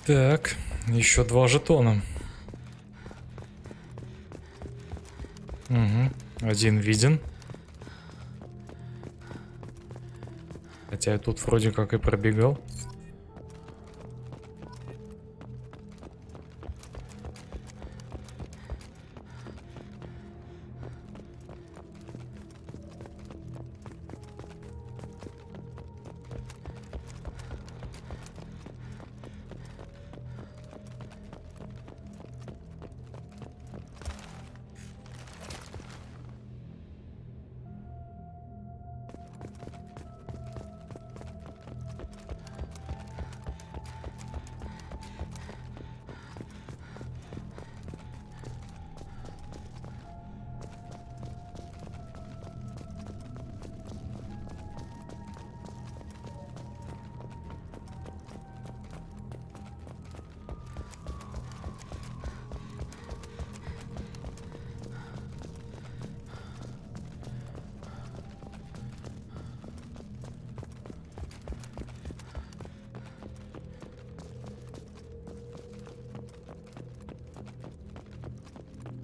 Так, еще 2 жетона. Угу. Один виден. Хотя я тут вроде как и пробегал.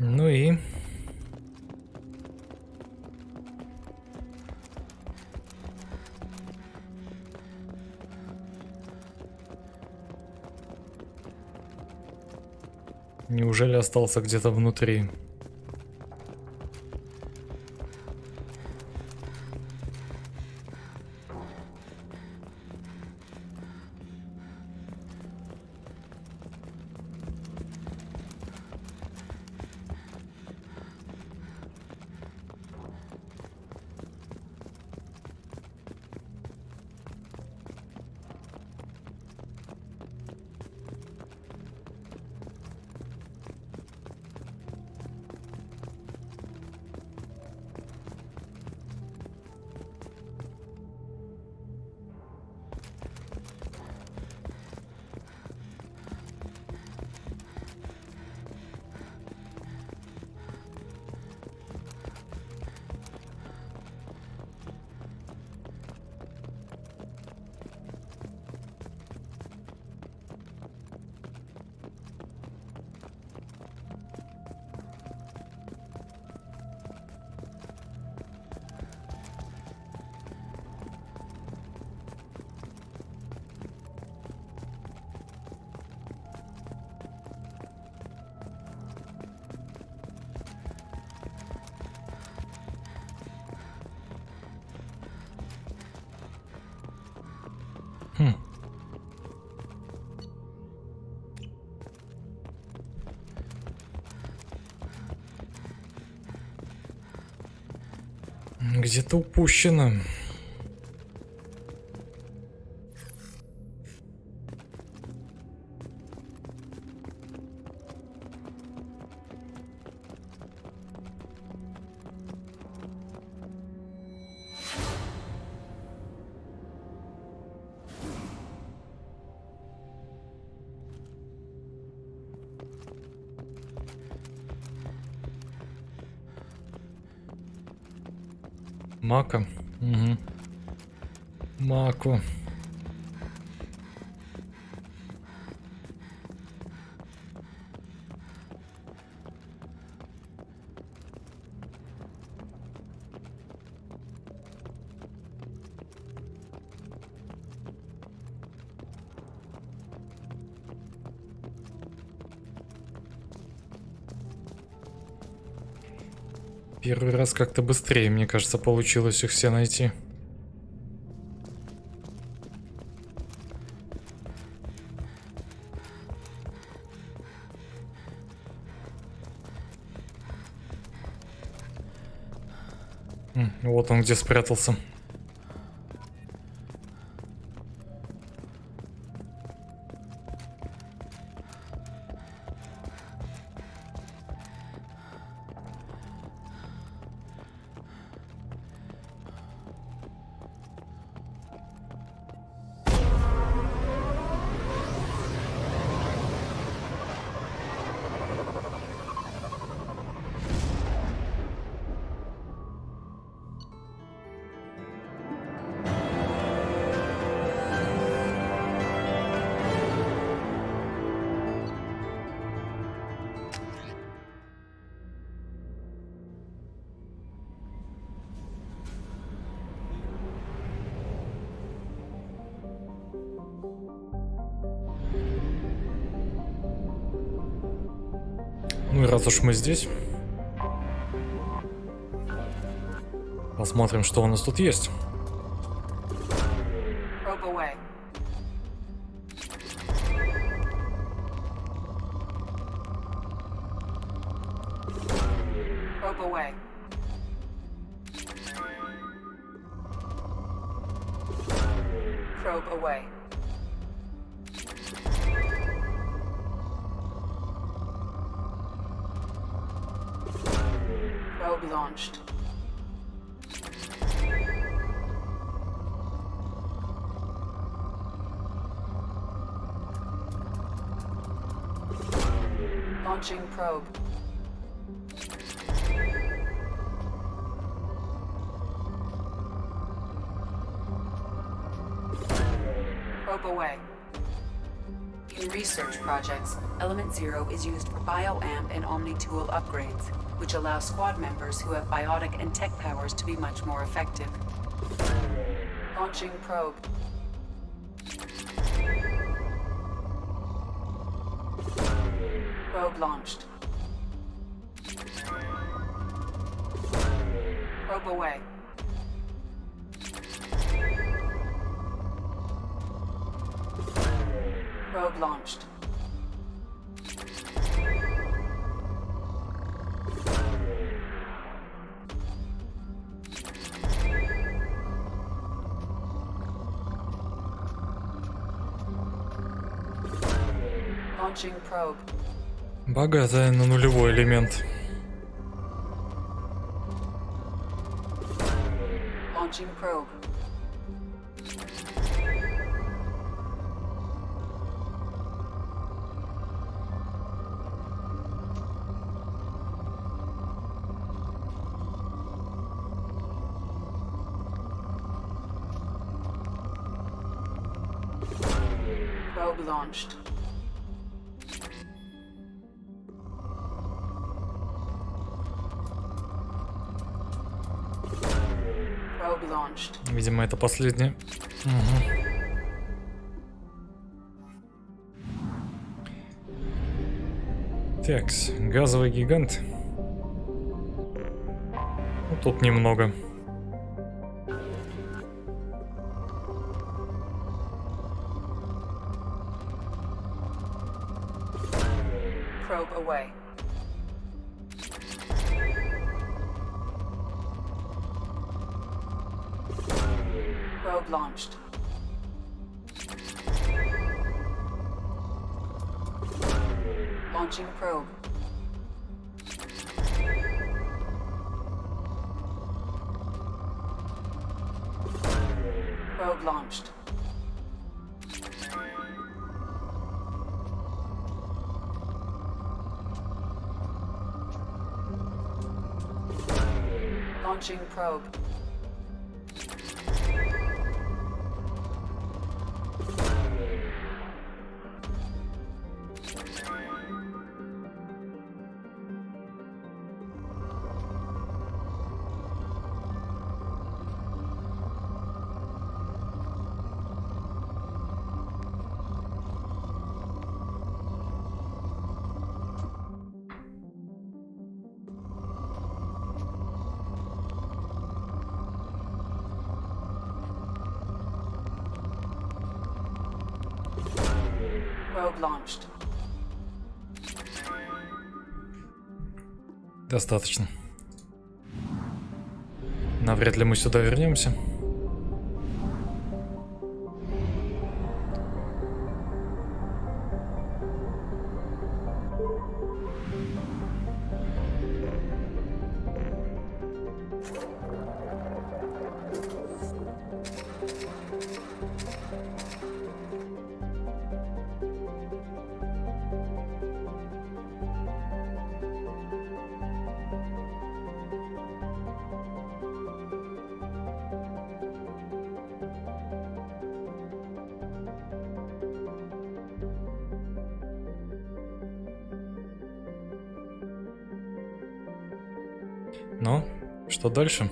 Ну и... Неужели остался где-то внутри? Где-то упущено. Мака. Угу. Маку. Первый раз как-то быстрее, мне кажется, получилось их все найти. Вот он где спрятался. Ну и раз уж мы здесь, посмотрим, что у нас тут есть. Probe away. Probe away. Probe away. Probe launched. Launching probe. Probe away. In research projects, Element Zero is used for bioamp and omni-tool upgrades, which allow squad members who have biotic and tech powers to be much more effective. Launching probe. Probe launched. Probe away. Probe launched. Launching probe. Богатая на нулевой элемент. Launching probe. Probe launched. Probe launched. Видимо, это последнее. Угу. Такс, газовый гигант. Ну, тут немного. Probe away. Probe launched. Launching probe. Probe launched. Launching probe. Probe launched. Достаточно. Навряд ли мы сюда вернемся. Ну, что дальше?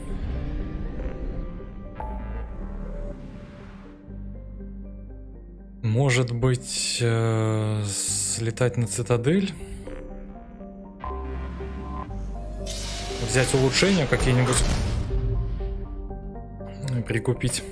Может быть, слетать на цитадель? взять улучшения какие-нибудь. Прикупить.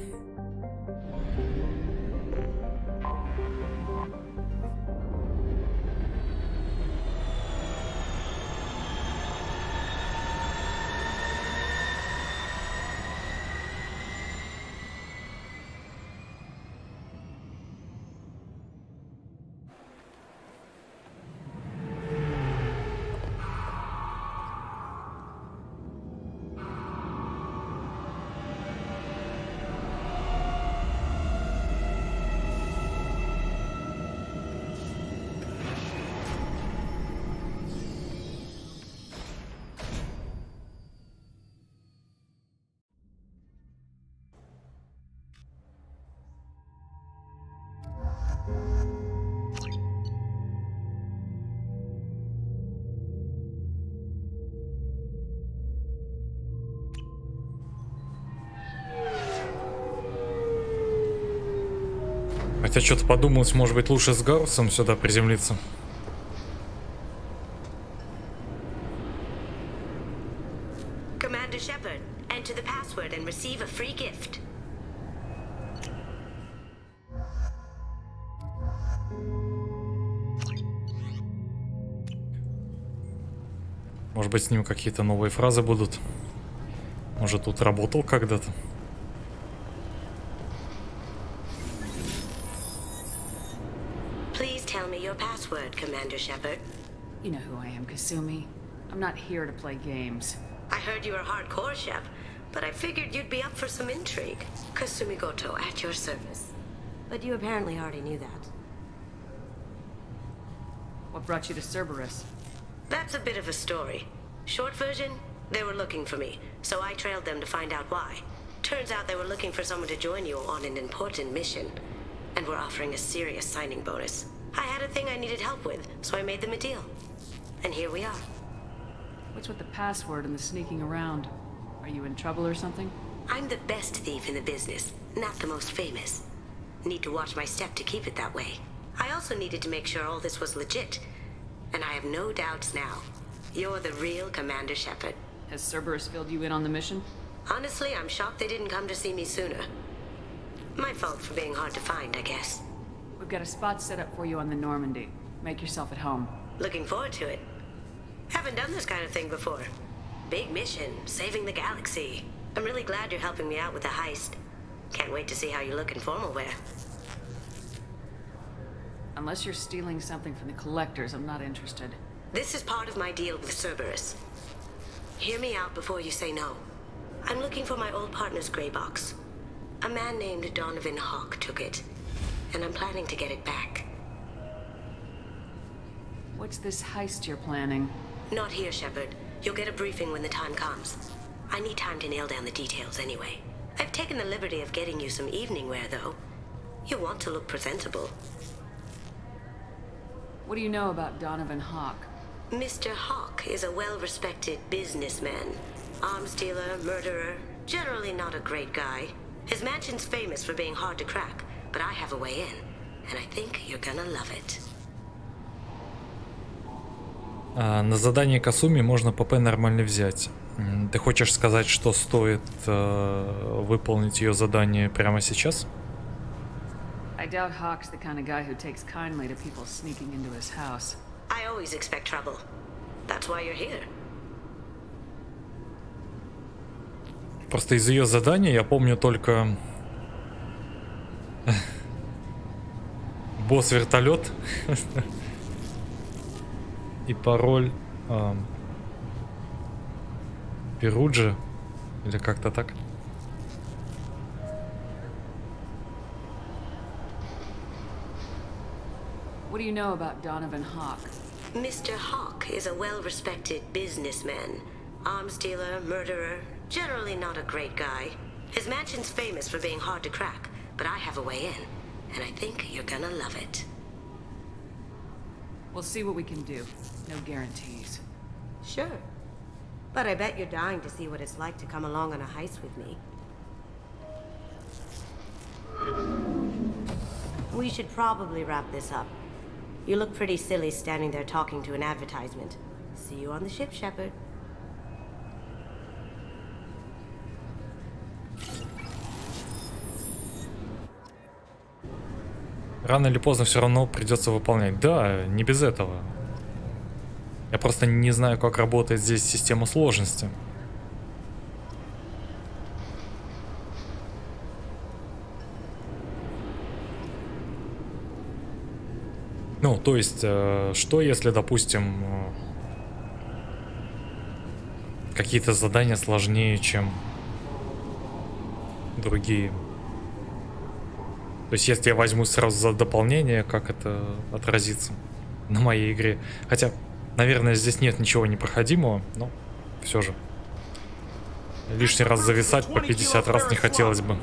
Хотя что-то подумалось, может быть, лучше с Гарусом сюда приземлиться. Commander Shepard, enter the password and receive a free gift. Может быть, с ним какие-то новые фразы будут. Может, тут работал когда-то. Please tell me your password, Commander Shepard. You know who I am, Kasumi. I'm not here to play games. I heard you were hardcore, Shep, but I figured you'd be up for some intrigue. Kasumi Goto, at your service. But you apparently already knew that. What brought you to Cerberus? That's a bit of a story. Short version, they were looking for me, so I trailed them to find out why. Turns out they were looking for someone to join you on an important mission, and were offering a serious signing bonus. I had a thing I needed help with, so I made them a deal. And here we are. What's with the password and the sneaking around? Are you in trouble or something? I'm the best thief in the business, not the most famous. Need to watch my step to keep it that way. I also needed to make sure all this was legit, and I have no doubts now. You're the real Commander Shepard. Has Cerberus filled you in on the mission? Honestly, I'm shocked they didn't come to see me sooner. My fault for being hard to find, I guess. We've got a spot set up for you on the Normandy. Make yourself at home. Looking forward to it. Haven't done this kind of thing before. Big mission, saving the galaxy. I'm really glad you're helping me out with the heist. Can't wait to see how you look in formal wear. Unless you're stealing something from the collectors, I'm not interested. This is part of my deal with Cerberus. Hear me out before you say no. I'm looking for my old partner's gray box. A man named Donovan Hawk took it, and I'm planning to get it back. What's this heist you're planning? Not here, Shepard. You'll get a briefing when the time comes. I need time to nail down the details anyway. I've taken the liberty of getting you some evening wear, though. You want to look presentable. What do you know about Donovan Hawk? Mr. Hawk is a well-respected businessman. Arms dealer, murderer, generally not a great guy. His mansion's famous for being hard to crack, but I have a way in, and I think you're gonna love it. На задание Касуми можно ПП нормально взять. Ты хочешь сказать, что стоит выполнить ее задание прямо сейчас? I doubt Hawk's the kind of guy who takes kindly to people sneaking into his house. I always expect trouble. That's why you're here. Просто из ее задания я помню только босс-вертолет и пароль Перуджи или как-то так. What do you know about Donovan Hawk? Mr. Hawk is a well-respected businessman. Arms dealer, murderer, generally not a great guy. His mansion's famous for being hard to crack, but I have a way in, and I think you're gonna love it. We'll see what we can do. No guarantees. Sure. But I bet you're dying to see what it's like to come along on a heist with me. We should probably wrap this up. You look pretty silly standing there talking to an advertisement. See you on the ship, Shepard. Рано или поздно все равно придется выполнять. Да, не без этого. Я просто не знаю, как работает здесь система сложности. Ну, то есть, что если, допустим, какие-то задания сложнее, чем другие? То есть, если я возьму сразу за дополнение, как это отразится на моей игре? Хотя, наверное, здесь нет ничего непроходимого, но все же. Лишний раз зависать по 50 раз не хотелось бы.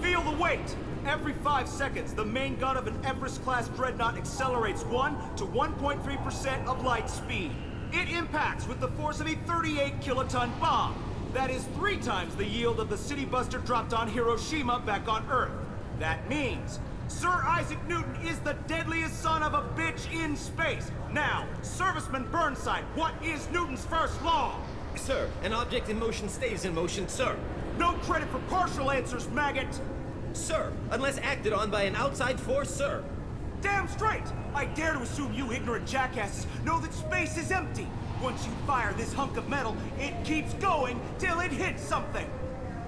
Every 5 seconds, the main gun of an Everest-class dreadnought accelerates 1 to 1.3% of light speed. It impacts with the force of a 38-kiloton bomb. That is 3 times the yield of the city buster dropped on Hiroshima back on Earth. That means Sir Isaac Newton is the deadliest son of a bitch in space. Now, Serviceman Burnside, what is Newton's first law? Sir, an object in motion stays in motion, sir. No credit for partial answers, maggot! Sir, unless acted on by an outside force, sir. Damn straight! I dare to assume you ignorant jackasses know that space is empty. Once you fire this hunk of metal, it keeps going till it hits something.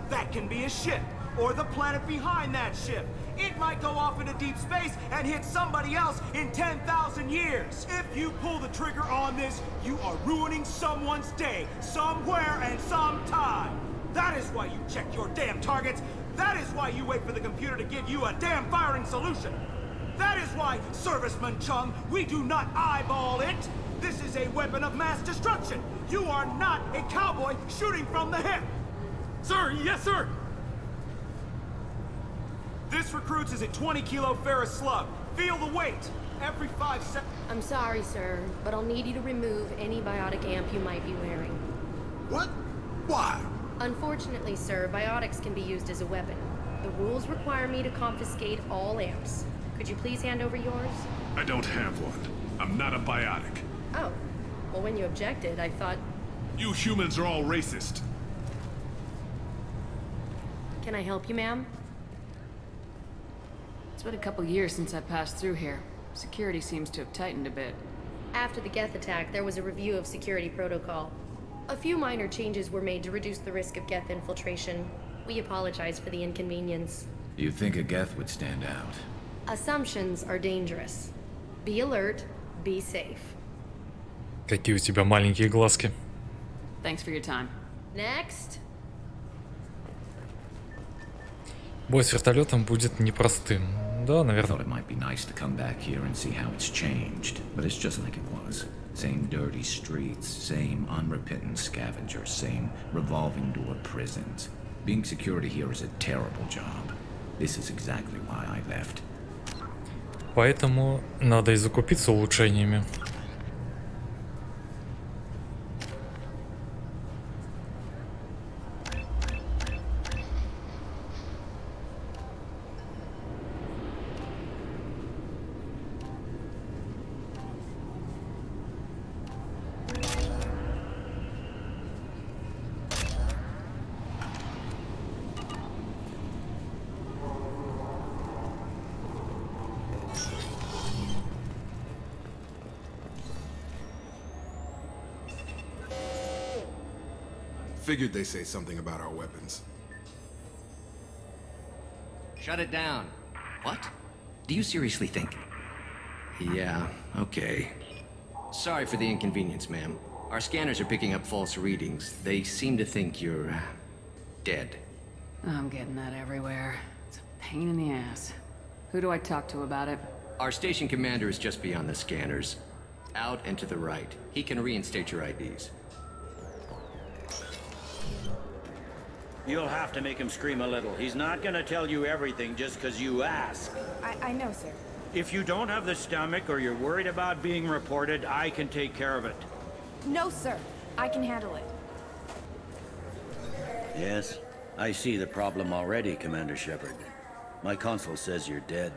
That can be a ship, or the planet behind that ship. It might go off into deep space and hit somebody else in 10,000 years. If you pull the trigger on this, you are ruining someone's day, somewhere and sometime. That is why you check your damn targets. That is why you wait for the computer to give you a damn firing solution. That is why, Serviceman Chung, we do not eyeball it. This is a weapon of mass destruction. You are not a cowboy shooting from the hip. Sir, yes, sir. This recruits is a 20-kilo ferrous slug. Feel the weight. Every 5 seconds. I'm sorry, sir, but I'll need you to remove any biotic amp you might be wearing. What? Why? Unfortunately, sir, biotics can be used as a weapon. The rules require me to confiscate all amps. Could you please hand over yours? I don't have one. I'm not a biotic. Oh. Well, when you objected, I thought... You humans are all racist. Can I help you, ma'am? It's been a couple years since I passed through here. Security seems to have tightened a bit. After the Geth attack, there was a review of security protocol. A few minor changes were made to reduce the risk of Geth infiltration. We apologize for the inconvenience. You'd think a Geth would stand out. Assumptions are dangerous. Be alert, be safe. Какие у тебя маленькие глазки. Thanks for your time. Next. Бой с вертолетом будет непростым. Да, наверное. I thought it might be nice to come back here and see how it's changed, but it's just like it was. Same dirty streets, same unrepentant scavengers, same revolving door prisons. Being security here is a terrible job. This is exactly why I left. Поэтому надо и закупиться улучшениями. Figured they say something about our weapons. Shut it down. What? Do you seriously think? Yeah, okay. Sorry for the inconvenience, ma'am. Our scanners are picking up false readings. They seem to think you're... dead. I'm getting that everywhere. It's a pain in the ass. Who do I talk to about it? Our station commander is just beyond the scanners. Out and to the right. He can reinstate your IDs. You'll have to make him scream a little. He's not gonna tell you everything just because you ask. I know, sir. If you don't have the stomach or you're worried about being reported, I can take care of it. No, sir. I can handle it. Yes, I see the problem already, Commander Shepard. My console says you're dead.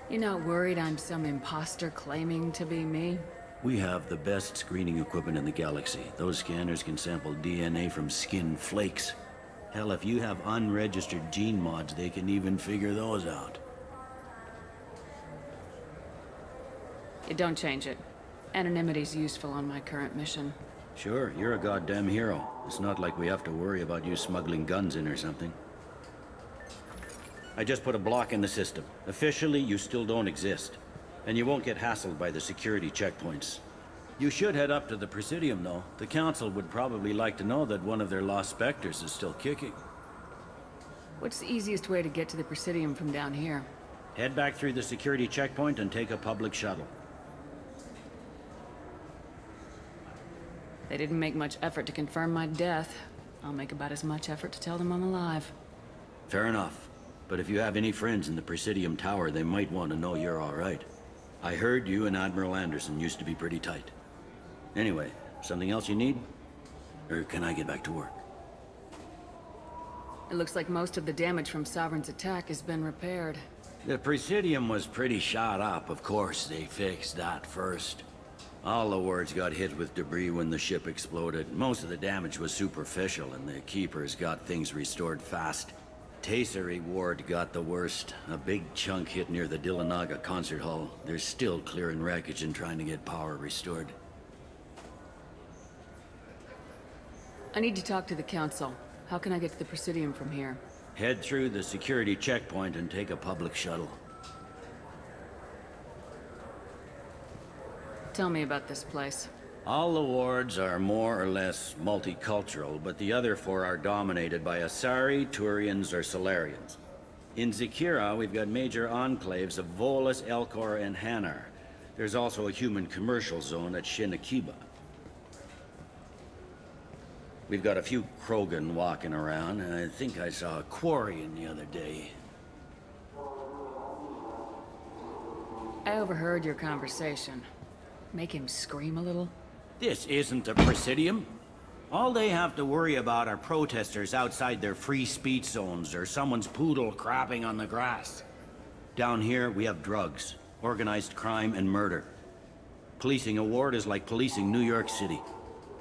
You're not worried I'm some imposter claiming to be me? We have the best screening equipment in the galaxy. Those scanners can sample DNA from skin flakes. Hell, if you have unregistered gene mods, they can even figure those out. It don't change it. Anonymity's useful on my current mission. Sure, you're a goddamn hero. It's not like we have to worry about you smuggling guns in or something. I just put a block in the system. Officially, you still don't exist. And you won't get hassled by the security checkpoints. You should head up to the Presidium, though. The Council would probably like to know that one of their lost specters is still kicking. What's the easiest way to get to the Presidium from down here? Head back through the security checkpoint and take a public shuttle. They didn't make much effort to confirm my death. I'll make about as much effort to tell them I'm alive. Fair enough. But if you have any friends in the Presidium Tower, they might want to know you're all right. I heard you and Admiral Anderson used to be pretty tight. Anyway, something else you need? Or can I get back to work? It looks like most of the damage from Sovereign's attack has been repaired. The Presidium was pretty shot up. Of course, they fixed that first. All the wards got hit with debris when the ship exploded. Most of the damage was superficial, and the Keepers got things restored fast. Tasery Ward got the worst. A big chunk hit near the Dillanaga concert hall. They're still clearing wreckage and trying to get power restored. I need to talk to the Council. How can I get to the Presidium from here? Head through the security checkpoint and take a public shuttle. Tell me about this place. All the wards are more or less multicultural, but the other four are dominated by Asari, Turians, or Solarians. In Zakira, we've got major enclaves of Volus, Elcor, and Hanar. There's also a human commercial zone at Shinakiba. We've got a few Krogan walking around, and I think I saw a Quarian the other day. I overheard your conversation. Make him scream a little? This isn't the Presidium. All they have to worry about are protesters outside their free speech zones or someone's poodle crapping on the grass. Down here, we have drugs, organized crime, and murder. Policing a ward is like policing New York City.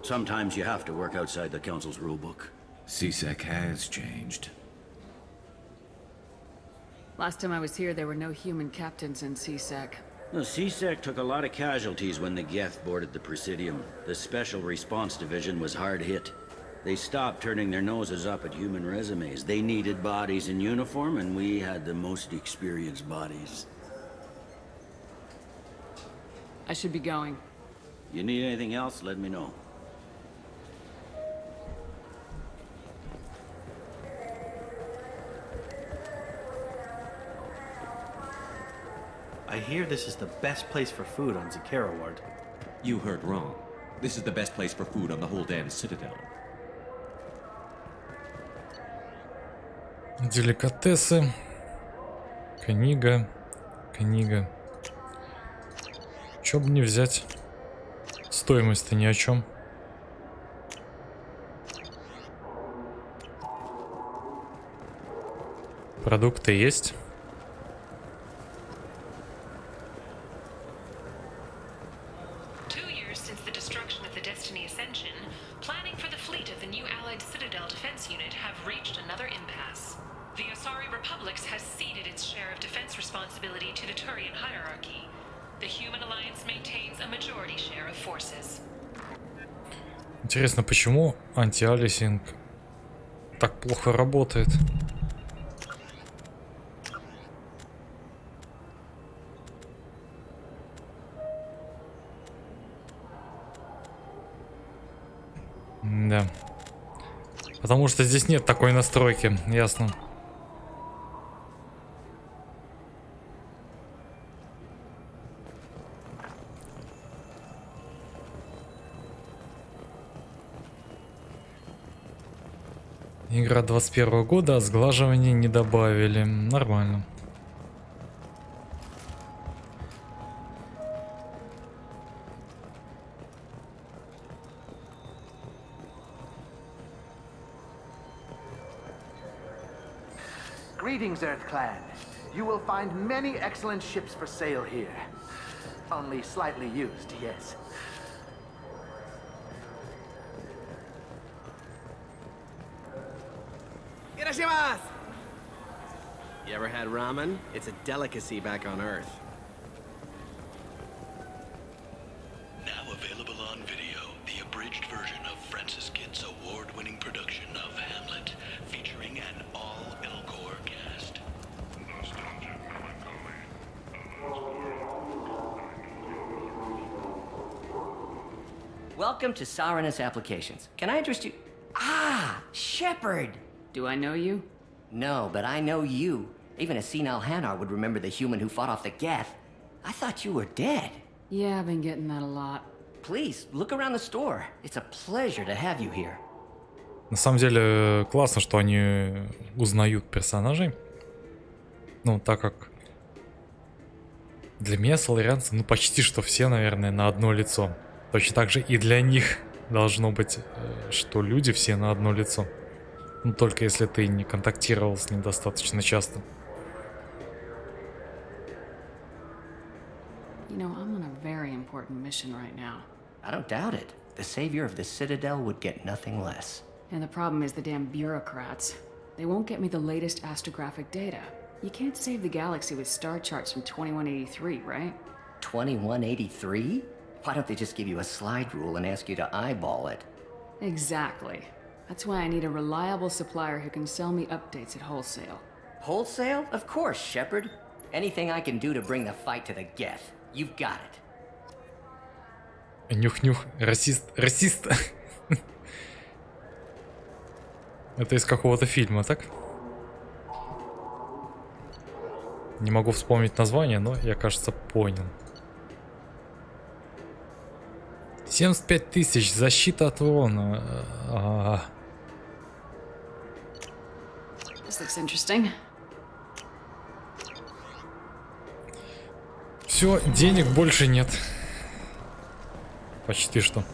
Sometimes you have to work outside the Council's rulebook. CSEC has changed. Last time I was here, there were no human captains in CSEC. The CSEC took a lot of casualties when the Geth boarded the Presidium. The Special Response Division was hard hit. They stopped turning their noses up at human resumes. They needed bodies in uniform, and we had the most experienced bodies. I should be going. You need anything else, let me know. I hear this is the best place for food on Zakira Ward. You heard wrong. This is the best place for food on the whole damn Citadel. Деликатесы. Книга. Книга. Чё бы не взять? Стоимость-то ни о чем. Продукты есть. Интересно, почему антиалисинг так плохо работает? Да. Потому что здесь нет такой настройки, ясно. Игра 21 года, а сглаживания не добавили. Нормально. Greetings, Earth Clan. You will find many excellent ships for sale here. Only slightly used, yes. Irashimasu! You ever had ramen? It's a delicacy back on Earth. Welcome to Sarenus Applications. Can I interest you? Ah, Shepard! Do I know you? No, but I know you. Even a senile Hanar would remember the human who fought off the Geth. I thought you were dead. Yeah, I've been getting that a lot. Please, look around the store. It's a pleasure to have you here. На самом деле, классно, что они узнают персонажей. Ну, так как для меня соларианцы, ну, почти что все, наверное, на одно лицо. Точно так же и для них должно быть, что люди все на одно лицо. Ну, только если ты не контактировал с ним достаточно часто. You know, I'm on a very important mission right now. I don't doubt it. The savior of the Citadel would get nothing less. And the problem is the damn bureaucrats. They won't get me the latest astrographic data. You can't save the galaxy with star charts from 2183, right? 2183? Why don't they just give you a slide rule and ask you to eyeball it? Exactly. That's why I need a reliable supplier who can sell me updates at wholesale. Wholesale? Of course, Shepard. Anything I can do to bring the fight to the Geth. You've got it. Нюх-нюх, расист, расист. Это из какого-то фильма, так? Не могу вспомнить название, но я, кажется, понял. 75 тысяч, защита от урона. This looks interesting. Все, денег больше нет. Почти что.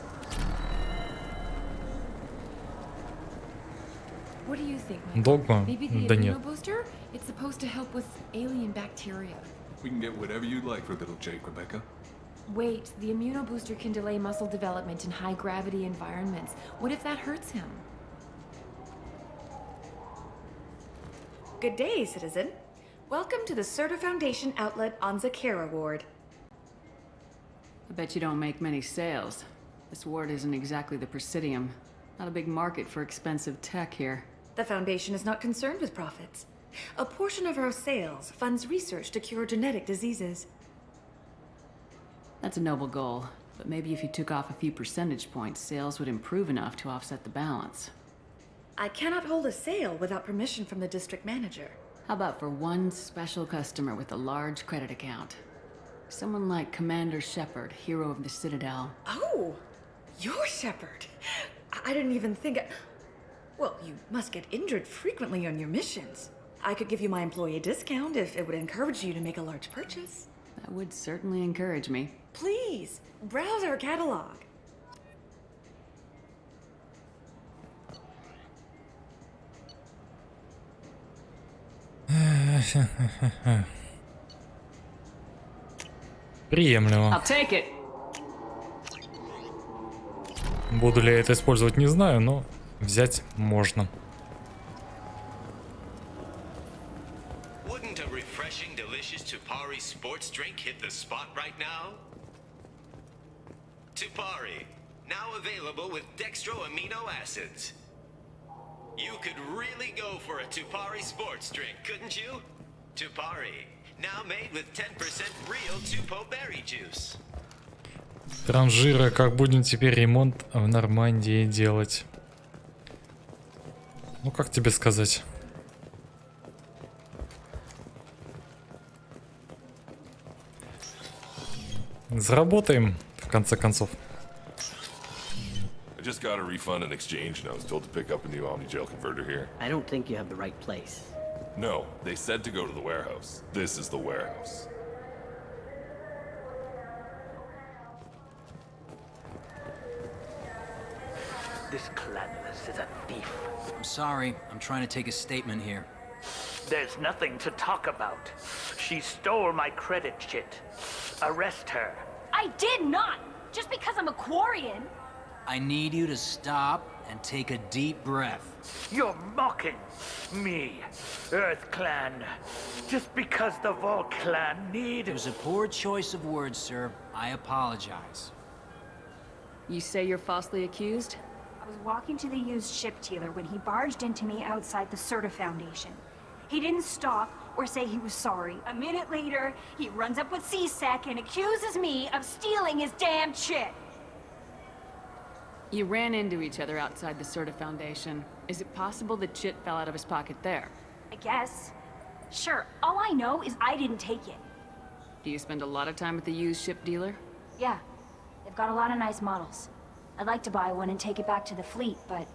What do you think? Догма? Maybe the Да нет. immunobooster? It's supposed to help with alien bacteria. We can get whatever you'd like for little Jake, Rebecca. Wait, the immunobooster can delay muscle development in high-gravity environments. What if that hurts him? Good day, citizen. Welcome to the Certa Foundation outlet on Zakera Ward. I bet you don't make many sales. This ward isn't exactly the Presidium. Not a big market for expensive tech here. The Foundation is not concerned with profits. A portion of our sales funds research to cure genetic diseases. That's a noble goal, but maybe if you took off a few percentage points, sales would improve enough to offset the balance. I cannot hold a sale without permission from the district manager. How about for one special customer with a large credit account? Someone like Commander Shepard, hero of the Citadel. Oh, you're Shepard. I didn't even think... Well, you must get injured frequently on your missions. I could give you my employee discount if it would encourage you to make a large purchase. That would certainly encourage me. Please, browse our catalog. Приемлемо. I'll take it. Буду ли я это использовать, не знаю, но взять можно. Wouldn't a refreshing, delicious Tupari sports drink hit the spot right now? Tupari, now available with dextro amino acids. You could really go for a Tupari sports drink, couldn't you? Tupari, now made with 10% real Tupo berry juice. Транжира, как будем теперь ремонт в Нормандии делать? Ну, как тебе сказать? Заработаем, в конце концов. I just got a refund and exchange, and I was told to pick up a new Omni-Gel converter here. I don't think you have the right place. No, they said to go to the warehouse. This is the warehouse. This Clanless is a thief. I'm sorry. I'm trying to take a statement here. There's nothing to talk about. She stole my credit shit. Arrest her. I did not! Just because I'm a Quarian! I need you to stop and take a deep breath. You're mocking me, Earth Clan. Just because the Vol Clan need... It was a poor choice of words, sir. I apologize. You say you're falsely accused? I was walking to the used ship dealer when he barged into me outside the Certa Foundation. He didn't stop or say he was sorry. A minute later, he runs up with C-Sec and accuses me of stealing his damn shit. You ran into each other outside the Certa Foundation. Is it possible that Chit fell out of his pocket there? I guess. Sure, all I know is I didn't take it. Do you spend a lot of time at the used ship dealer? Yeah, they've got a lot of nice models. I'd like to buy one and take it back to the fleet, but...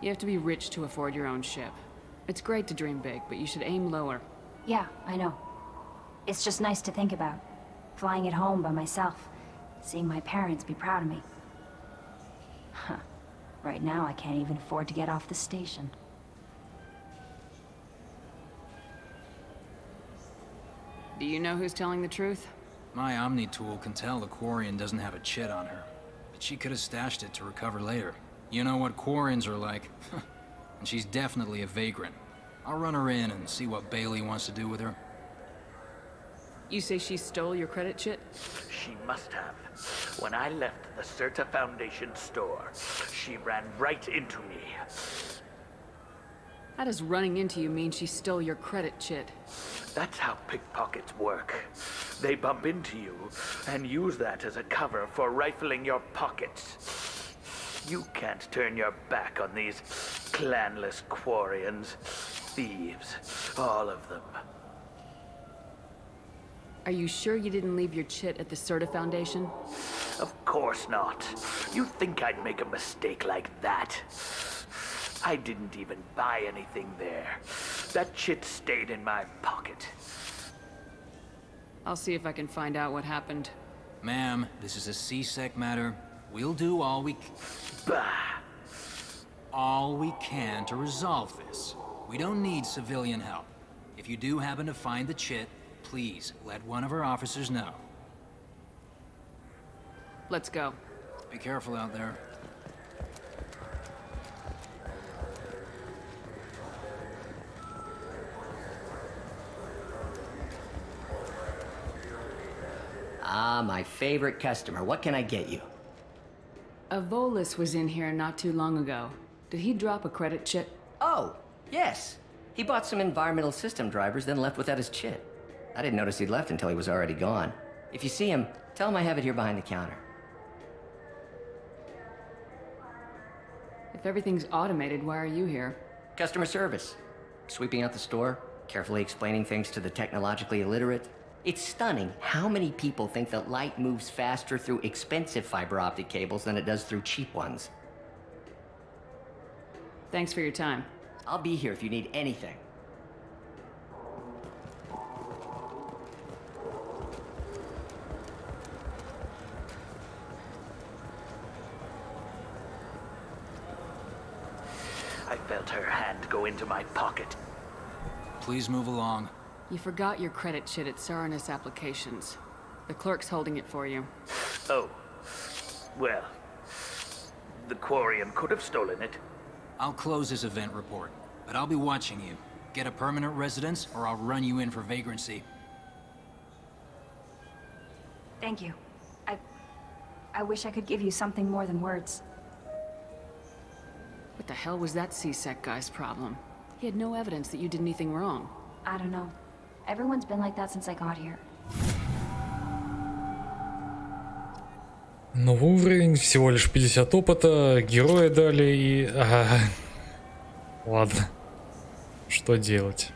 You have to be rich to afford your own ship. It's great to dream big, but you should aim lower. Yeah, I know. It's just nice to think about. Flying it home by myself. Seeing my parents be proud of me. Huh. Right now, I can't even afford to get off the station. Do you know who's telling the truth? My Omni tool can tell the Quarian doesn't have a chit on her, but she could have stashed it to recover later. You know what Quarians are like, and she's definitely a vagrant. I'll run her in and see what Bailey wants to do with her. You say she stole your credit chit? She must have. When I left the Certa Foundation store, she ran right into me. How does running into you mean she stole your credit chit? That's how pickpockets work. They bump into you and use that as a cover for rifling your pockets. You can't turn your back on these clanless Quarians. Thieves, all of them. Are you sure you didn't leave your chit at the Certa Foundation? Of course not. You think I'd make a mistake like that? I didn't even buy anything there. That chit stayed in my pocket. I'll see if I can find out what happened. Ma'am, this is a C-Sec matter. We'll do all we can to resolve this. We don't need civilian help. If you do happen to find the chit, please let one of our officers know. Let's go. Be careful out there. Ah, my favorite customer. What can I get you? A Volus was in here not too long ago. Did he drop a credit chit? Oh, yes. He bought some environmental system drivers, then left without his chit. I didn't notice he'd left until he was already gone. If you see him, tell him I have it here behind the counter. If everything's automated, why are you here? Customer service. Sweeping out the store, carefully explaining things to the technologically illiterate. It's stunning how many people think that light moves faster through expensive fiber optic cables than it does through cheap ones. Thanks for your time. I'll be here if you need anything. I felt her hand go into my pocket. Please move along. You forgot your credit chit at Saranus Applications. The clerk's holding it for you. Oh. Well. The Quarian could have stolen it. I'll close this event report, but I'll be watching you. Get a permanent residence, or I'll run you in for vagrancy. Thank you. I wish I could give you something more than words. What the hell was that C-Sec guy's problem? He had no evidence that you did anything wrong. I don't know. Everyone's been like that since I got here. Новый уровень, всего лишь 50 опыта, героя дали и... Ага. Ладно. Что делать?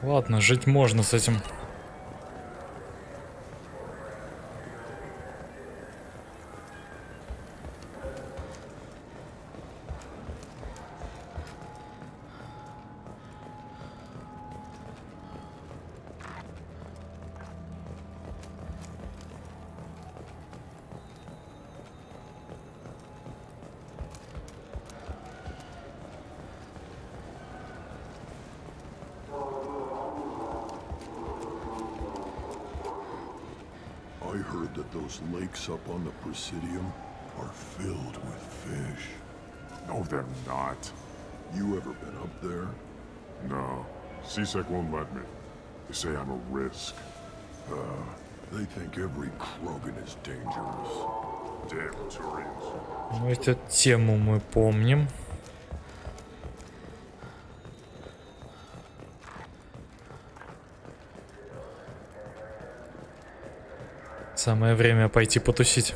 Ладно, жить можно с этим. I heard that those lakes up on the Presidium are filled with fish. No, they're not. You ever been up there? No, CSEC won't let me. They say I'm a risk. They think every Krogan is dangerous. Damn Turians. Ну, эту тему мы помним. Самое время пойти потусить.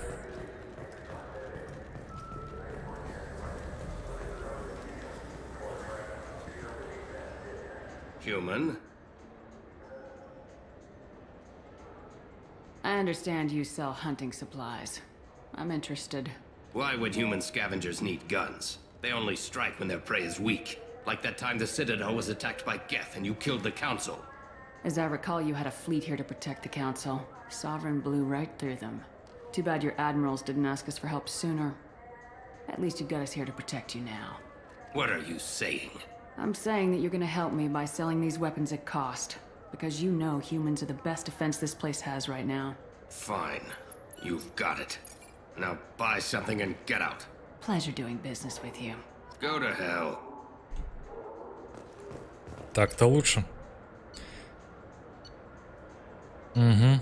Human? I understand you sell hunting supplies. I'm interested. Why would human scavengers need guns? They only strike when their prey is weak. Like that time the Citadel was attacked by Geth and you killed the Council. As I recall, you had a fleet here to protect the Council. Sovereign blew right through them. Too bad your admirals didn't ask us for help sooner. At least you've got us here to protect you now. What are you saying? I'm saying that you're gonna help me by selling these weapons at cost. Because you know humans are the best defense this place has right now. Fine. You've got it. Now buy something and get out. Pleasure doing business with you. Go to hell. Так-то лучше. Угу.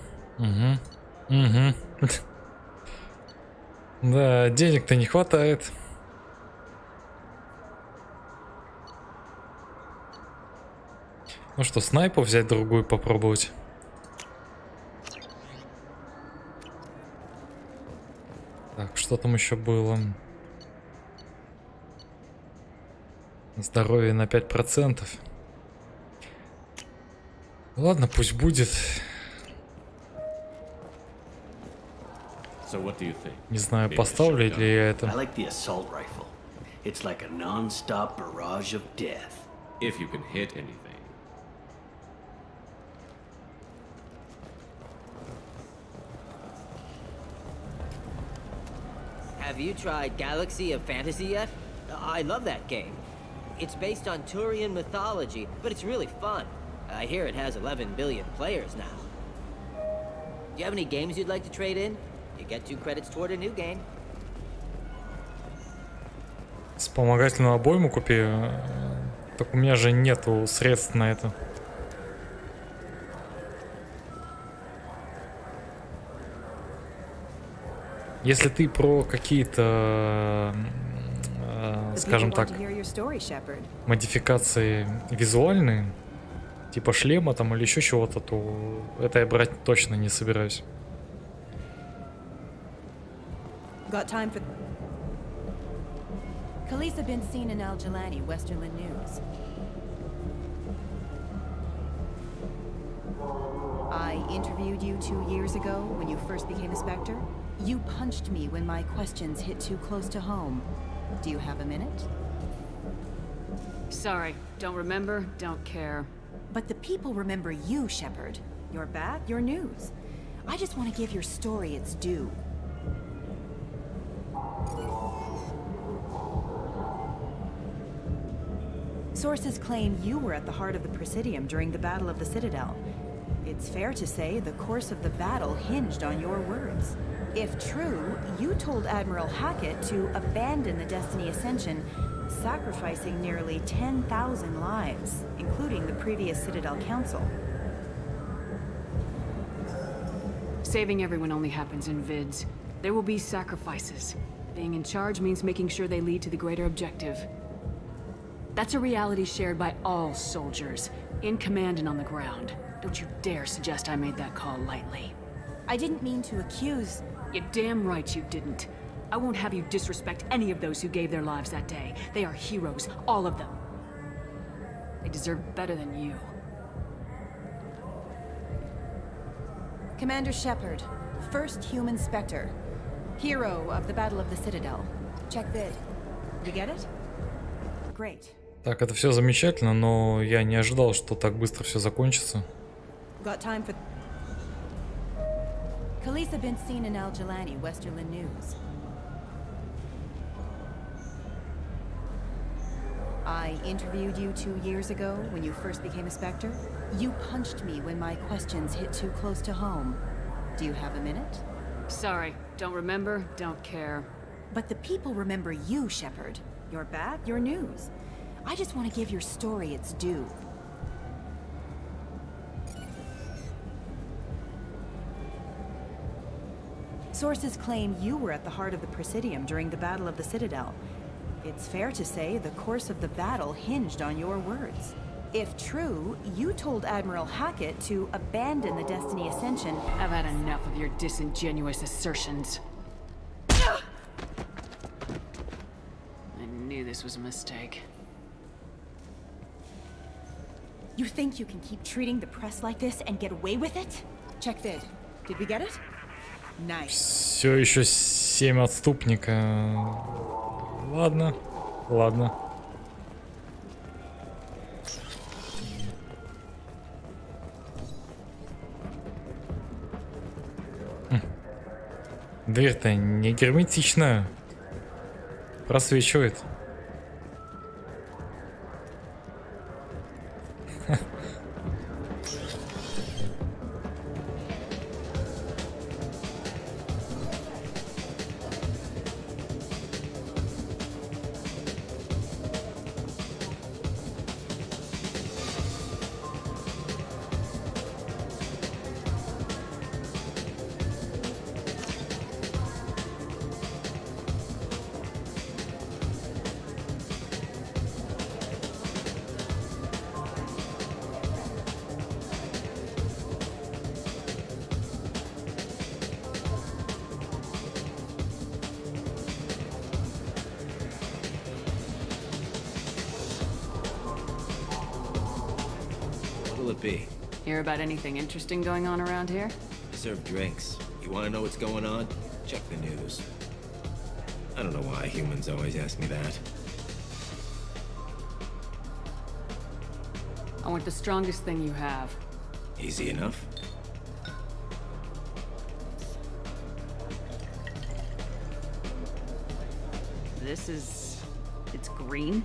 Да, денег-то не хватает. Ну что, снайпу взять другую попробовать? Так, что там еще было? Здоровье на 5%. Ладно, пусть будет. So what do you think? Не знаю, поставлю ли я это. I like the assault rifle. It's like a non-stop barrage of death. If you can hit anything. Have you tried Galaxy of Fantasy yet? I love that game. It's based on Turian mythology, but it's really fun. I hear it has 11 billion players now. Do you have any games you'd like to trade in? You get 2 credits toward a new game. Вспомогательную обойму купи. Так у меня же нету средств на это. Если ты про какие-то, скажем так, модификации визуальные, типа шлема там или еще чего-то, то это я брать точно не собираюсь. Got time for... Khaleesa been seen in Al-Jalani, Westerland News. I interviewed you 2 years ago when you first became a Spectre. You punched me when my questions hit too close to home. Do you have a minute? Sorry, don't remember, don't care. But the people remember you, Shepard. You're back, your news. I just want to give your story its due. Sources claim you were at the heart of the Presidium during the Battle of the Citadel. It's fair to say the course of the battle hinged on your words. If true, you told Admiral Hackett to abandon the Destiny Ascension, sacrificing nearly 10,000 lives, including the previous Citadel Council. Saving everyone only happens in vids. There will be sacrifices. Being in charge means making sure they lead to the greater objective. That's a reality shared by all soldiers, in command and on the ground. Don't you dare suggest I made that call lightly. I didn't mean to accuse... You're damn right you didn't. I won't have you disrespect any of those who gave their lives that day. They are heroes, all of them. They deserve better than you. Commander Shepard, first human Spectre. Hero of the Battle of the Citadel. Check vid. You get it? Great. Так, это все замечательно, но я не ожидал, что так быстро все закончится. Got time for... Khaleesa been seen in Al-Jalani, Westerland News. I interviewed you 2 years ago when you first became a Spectre. You punched me when my questions hit too close to home. Do you have a minute? Sorry, don't remember, don't care. But the people remember you, Shepard. You're back, your news. I just want to give your story its due. Sources claim you were at the heart of the Presidium during the Battle of the Citadel. It's fair to say the course of the battle hinged on your words. If true, you told Admiral Hackett to abandon the Destiny Ascension. I've had enough of your disingenuous assertions. I knew this was a mistake. You think you can keep treating the press like this and get away with it? Check vid. Did we get it? Nice. Все еще 7 отступника. Ладно, ладно. Дверь-то не герметичная. Просвечивает. Be. Hear about anything interesting going on around here? I serve drinks. You want to know what's going on? Check the news. I don't know why humans always ask me that. I want the strongest thing you have. Easy enough. This is... it's green?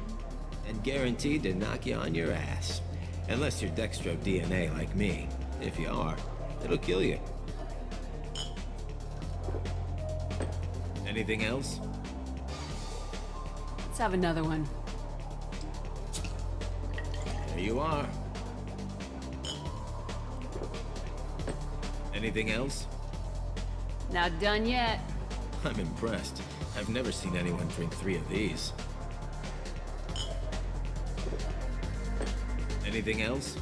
And guaranteed to knock you on your ass. Unless you're Dextro DNA like me. If you are, it'll kill you. Anything else? Let's have another one. There you are. Anything else? Not done yet. I'm impressed. I've never seen anyone drink 3 of these. Anything else?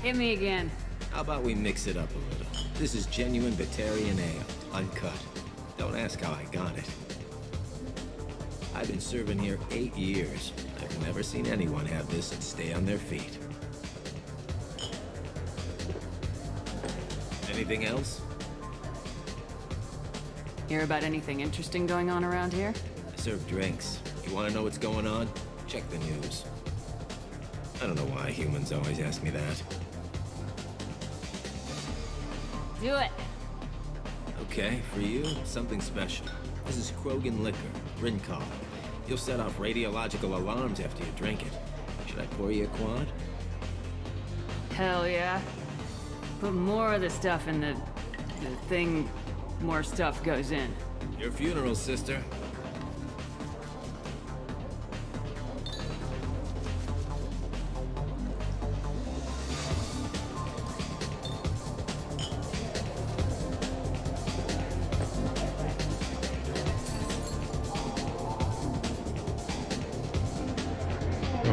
Hit me again. How about we mix it up a little? This is genuine Batarian ale, uncut. Don't ask how I got it. I've been serving here 8 years. I've never seen anyone have this and stay on their feet. Anything else? Hear about anything interesting going on around here? I serve drinks. You want to know what's going on? Check the news. I don't know why humans always ask me that. Do it. Okay, for you, something special. This is Krogan liquor, Rincol. You'll set off radiological alarms after you drink it. Should I pour you a quad? Hell yeah. Put more of the stuff in the thing more stuff goes in. Your funeral, sister.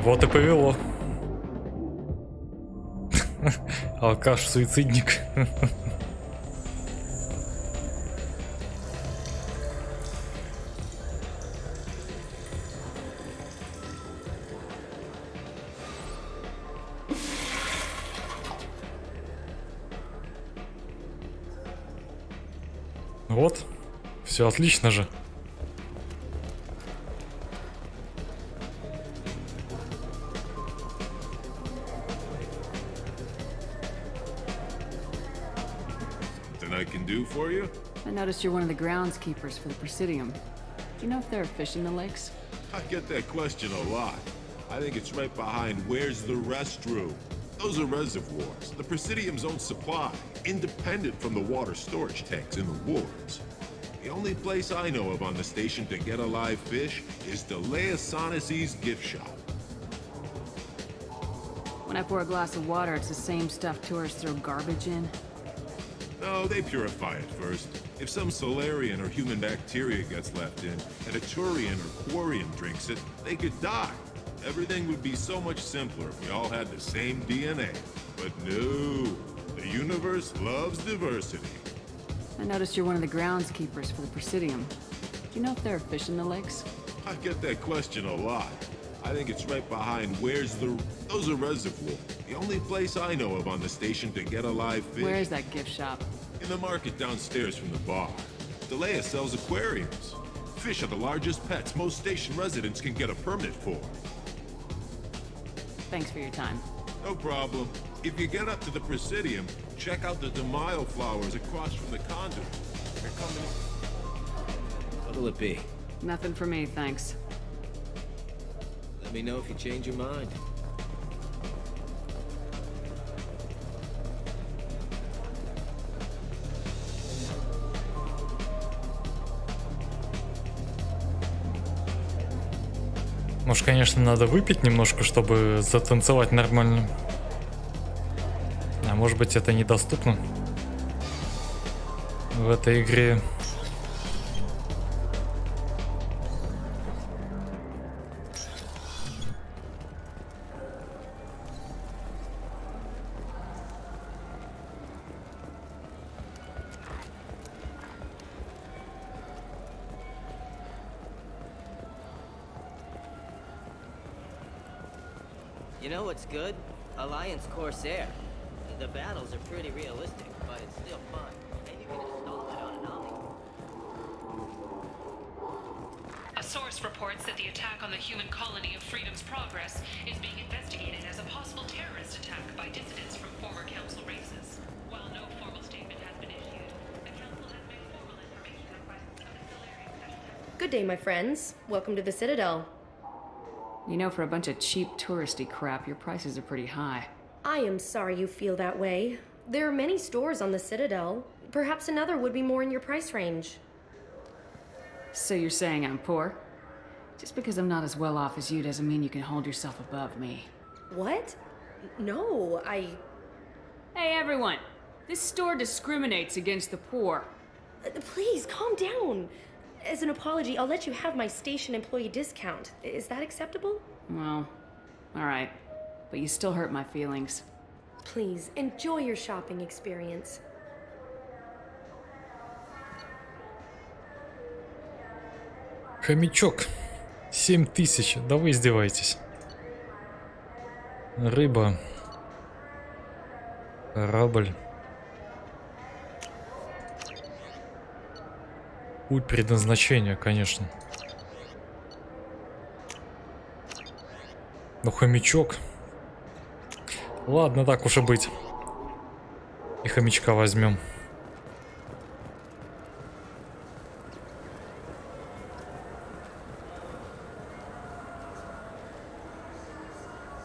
Вот и повело. Алкаш-суицидник. Вот, все отлично же. I can do for you? I noticed you're one of the groundskeepers for the Presidium. Do you know if there are fish in the lakes? I get that question a lot. I think it's right behind where's the restroom. Those are reservoirs, the Presidium's own supply, independent from the water storage tanks in the wards. The only place I know of on the station to get a live fish is Deleasonicy's gift shop. When I pour a glass of water, it's the same stuff tourists throw garbage in. No, they purify it first. If some Solarian or human bacteria gets left in, and a Turian or Quarian drinks it, they could die. Everything would be so much simpler if we all had the same DNA. But no, the universe loves diversity. I noticed you're one of the groundskeepers for the Presidium. Do you know if there are fish in the lakes? I get that question a lot. I think it's right behind those are reservoir. The only place I know of on the station to get a live fish. Where is that gift shop? In the market downstairs from the bar. Delea sells aquariums. Fish are the largest pets most station residents can get a permit for. Thanks for your time. No problem. If you get up to the Presidium, check out the Demile flowers across from the conduit. They're coming. What'll it be? Nothing for me, thanks. Let me know if you change your mind. Может, конечно, надо выпить немножко, чтобы затанцевать нормально. А может быть, это недоступно в этой игре. You know what's good? Alliance Corsair. The battles are pretty realistic, but it's still fun. And you can install it on an Omni. A source reports that the attack on the human colony of Freedom's Progress is being investigated as a possible terrorist attack by dissidents from former council races. While no formal statement has been issued, the council has made formal information requests of the Solarium Doctor. Good day, my friends. Welcome to the Citadel. You know, for a bunch of cheap touristy crap, your prices are pretty high. I am sorry you feel that way. There are many stores on the Citadel. Perhaps another would be more in your price range. So you're saying I'm poor? Just because I'm not as well off as you doesn't mean you can hold yourself above me. What? No, Hey, everyone! This store discriminates against the poor. Please, calm down. As an apology, I'll let you have my station employee discount. Is that acceptable? Well, alright. But you still hurt my feelings. Please, enjoy your shopping experience. Хомячок. 7000. Да вы издеваетесь. Рыба. Корабль. Путь предназначения, конечно. Но хомячок. Ладно, так уж и быть. И хомячка возьмем.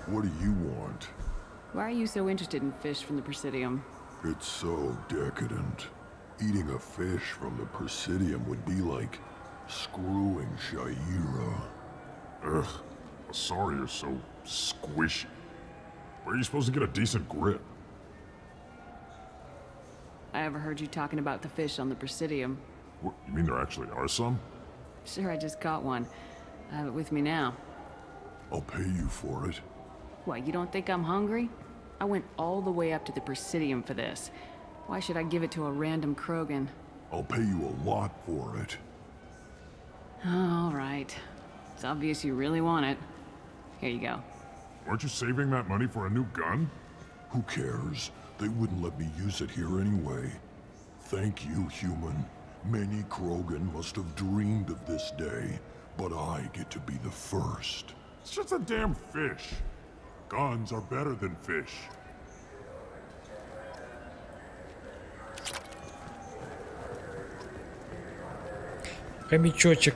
What do you want? Why are you so interested in fish from the Presidium? It's so decadent. Eating a fish from the Presidium would be like screwing Shaira. Ugh, sorry you're so squishy. Where are you supposed to get a decent grip? I overheard you talking about the fish on the Presidium. What, you mean there actually are some? Sure, I just caught one. I have it with me now. I'll pay you for it. What, you don't think I'm hungry? I went all the way up to the Presidium for this. Why should I give it to a random Krogan? I'll pay you a lot for it. All right. It's obvious you really want it. Here you go. Aren't you saving that money for a new gun? Who cares? They wouldn't let me use it here anyway. Thank you, human. Many Krogan must have dreamed of this day, but I get to be the first. It's just a damn fish. Guns are better than fish. Хомячочек.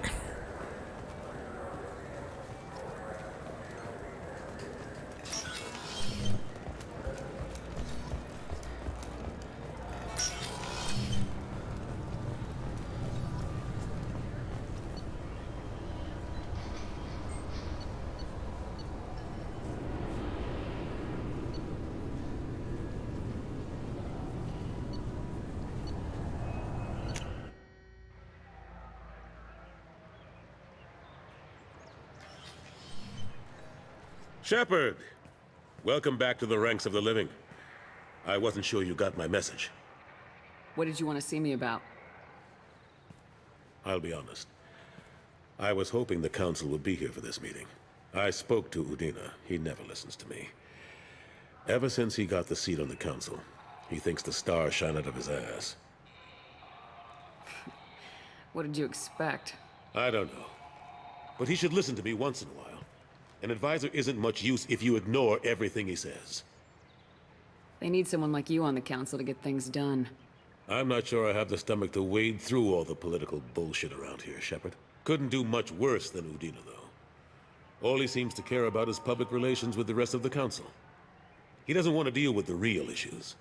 Shepard! Welcome back to the ranks of the living. I wasn't sure you got my message. What did you want to see me about? I'll be honest. I was hoping the Council would be here for this meeting. I spoke to Udina. He never listens to me. Ever since he got the seat on the Council, he thinks the stars shine out of his ass. What did you expect? I don't know. But he should listen to me once in a while. An advisor isn't much use if you ignore everything he says. They need someone like you on the council to get things done. I'm not sure I have the stomach to wade through all the political bullshit around here, Shepard. Couldn't do much worse than Udina, though. All he seems to care about is public relations with the rest of the Council. He doesn't want to deal with the real issues.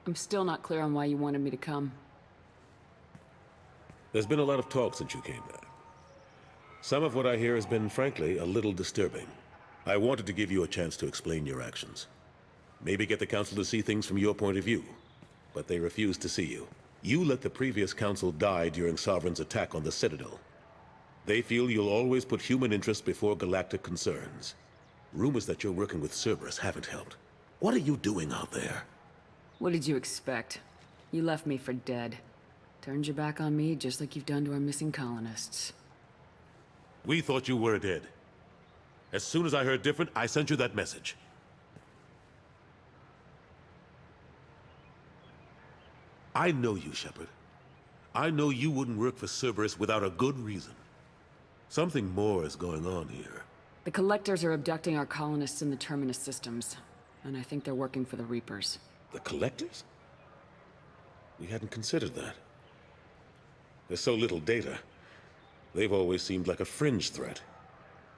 I'm still not clear on why you wanted me to come. There's been a lot of talk since you came back. Some of what I hear has been, frankly, a little disturbing. I wanted to give you a chance to explain your actions. Maybe get the Council to see things from your point of view. But they refused to see you. You let the previous Council die during Sovereign's attack on the Citadel. They feel you'll always put human interests before galactic concerns. Rumors that you're working with Cerberus haven't helped. What are you doing out there? What did you expect? You left me for dead. Turned your back on me just like you've done to our missing colonists. We thought you were dead. As soon as I heard different, I sent you that message. I know you, Shepard. I know you wouldn't work for Cerberus without a good reason. Something more is going on here. The Collectors are abducting our colonists in the Terminus systems, and I think they're working for the Reapers. The Collectors? We hadn't considered that. There's so little data. They've always seemed like a fringe threat.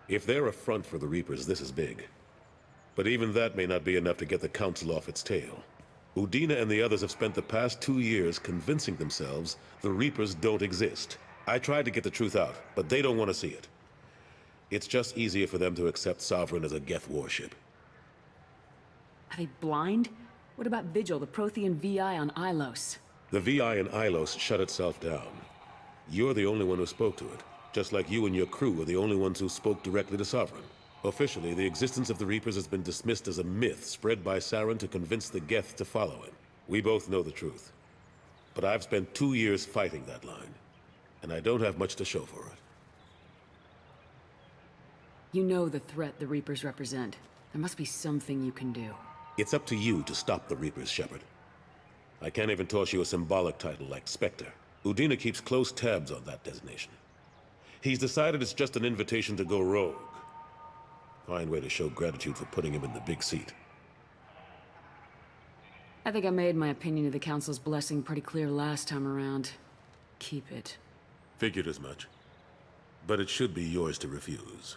If they're a front for the Reapers, this is big. But even that may not be enough to get the Council off its tail. Udina and the others have spent the past 2 years convincing themselves the Reapers don't exist. I tried to get the truth out, but they don't want to see it. It's just easier for them to accept Sovereign as a Geth warship. Are they blind? What about Vigil, the Prothean VI on Ilos? The VI in Ilos shut itself down. You're the only one who spoke to it, just like you and your crew are the only ones who spoke directly to Sovereign. Officially, the existence of the Reapers has been dismissed as a myth spread by Saren to convince the Geth to follow him. We both know the truth. But I've spent 2 years fighting that line, and I don't have much to show for it. You know the threat the Reapers represent. There must be something you can do. It's up to you to stop the Reapers, Shepard. I can't even toss you a symbolic title like Spectre. Udina keeps close tabs on that designation. He's decided it's just an invitation to go rogue. Fine way to show gratitude for putting him in the big seat. I think I made my opinion of the Council's blessing pretty clear last time around. Keep it. Figured as much. But it should be yours to refuse.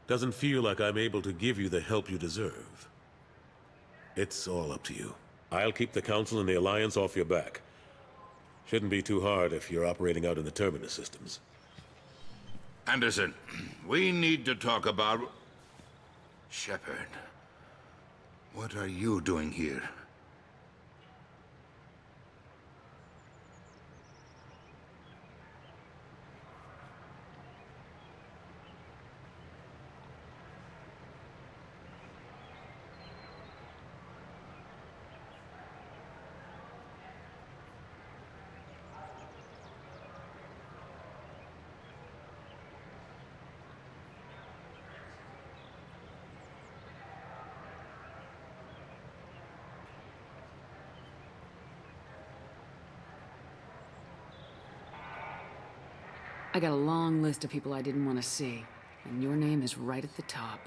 Doesn't feel like I'm able to give you the help you deserve. It's all up to you. I'll keep the Council and the Alliance off your back. Shouldn't be too hard if you're operating out in the Terminus systems. Anderson, we need to talk about... Shepard, what are you doing here? I got a long list of people I didn't want to see, and your name is right at the top.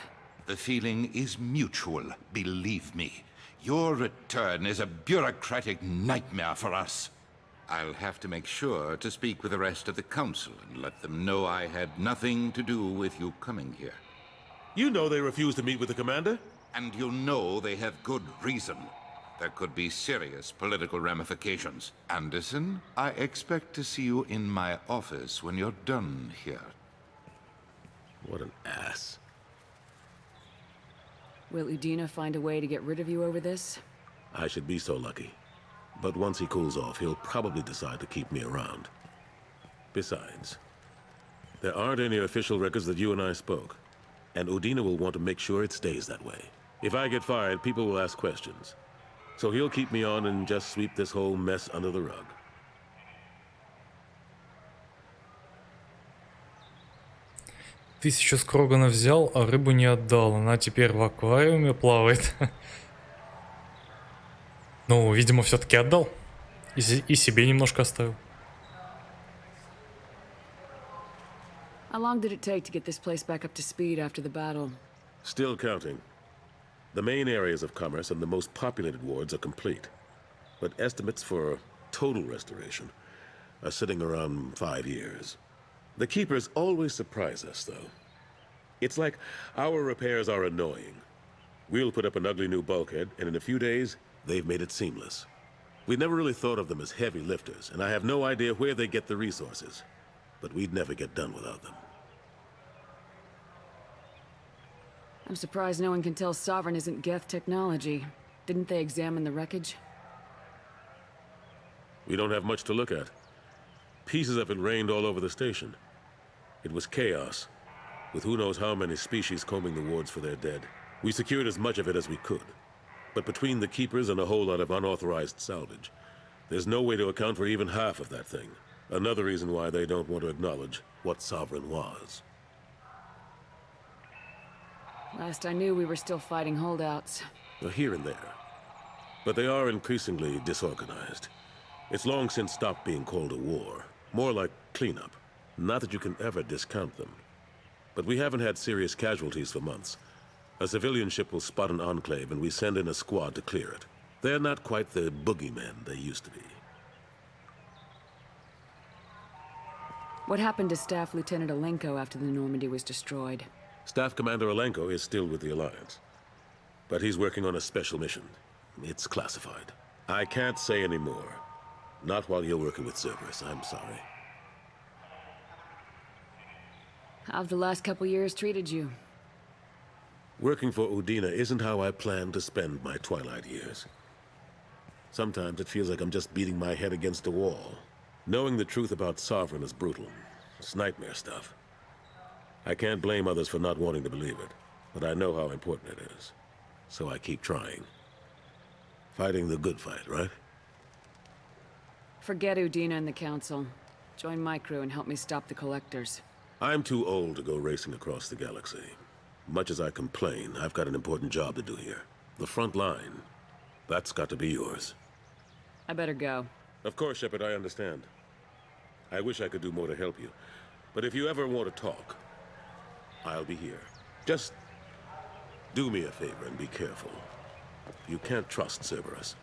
The feeling is mutual, believe me. Your return is a bureaucratic nightmare for us. I'll have to make sure to speak with the rest of the Council and let them know I had nothing to do with you coming here. You know they refused to meet with the Commander? And you know they have good reason. There could be serious political ramifications. Anderson, I expect to see you in my office when you're done here. What an ass. Will Udina find a way to get rid of you over this? I should be so lucky. But once he cools off, he'll probably decide to keep me around. Besides, there aren't any official records that you and I spoke. and Udina will want to make sure it stays that way. If I get fired, people will ask questions. So he'll keep me on and just sweep this whole mess under the rug. Тысячу с Крогана взял, а рыбу не отдал. Она теперь в аквариуме плавает. Ну, видимо, все-таки отдал. И себе немножко оставил. How long did it take to get this place back up to speed after the battle? Still counting. The main areas of commerce and the most populated wards are complete. But estimates for total restoration are sitting around 5 years. The Keepers always surprise us, though. It's like our repairs are annoying. We'll put up an ugly new bulkhead, and in a few days, they've made it seamless. We never really thought of them as heavy lifters, and I have no idea where they get the resources. But we'd never get done without them. I'm surprised no one can tell Sovereign isn't Geth technology. Didn't they examine the wreckage? We don't have much to look at. Pieces of it rained all over the station. It was chaos, with who knows how many species combing the wards for their dead. We secured as much of it as we could. But between the Keepers and a whole lot of unauthorized salvage, there's no way to account for even half of that thing. Another reason why they don't want to acknowledge what Sovereign was. Last I knew, we were still fighting holdouts. Here and there. But they are increasingly disorganized. It's long since stopped being called a war. More like cleanup. Not that you can ever discount them. But we haven't had serious casualties for months. A civilian ship will spot an enclave and we send in a squad to clear it. They're not quite the boogeymen they used to be. What happened to Staff Lieutenant Alenko after the Normandy was destroyed? Staff Commander Alenko is still with the Alliance. But he's working on a special mission. It's classified. I can't say any more. Not while you're working with Cerberus, I'm sorry. How have the last couple years treated you? Working for Udina isn't how I plan to spend my twilight years. Sometimes it feels like I'm just beating my head against a wall. Knowing the truth about Sovereign is brutal. It's nightmare stuff. I can't blame others for not wanting to believe it, but I know how important it is. So I keep trying. Fighting the good fight, right? Forget Udina and the Council. Join my crew and help me stop the Collectors. I'm too old to go racing across the galaxy. Much as I complain, I've got an important job to do here. The front line. That's got to be yours. I better go. Of course, Shepard, I understand. I wish I could do more to help you. But if you ever want to talk, I'll be here. Just do me a favor and be careful. You can't trust Cerberus.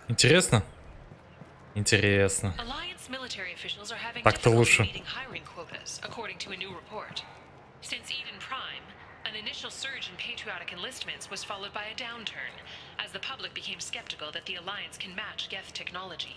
Интересно? Интересно. Alliance military officials are having Так-то difficulty лучше. meeting hiring quotas, according to a new report. Since Eden Prime, an initial surge in patriotic enlistments was followed by a downturn, as the public became skeptical that the Alliance can match Geth technology.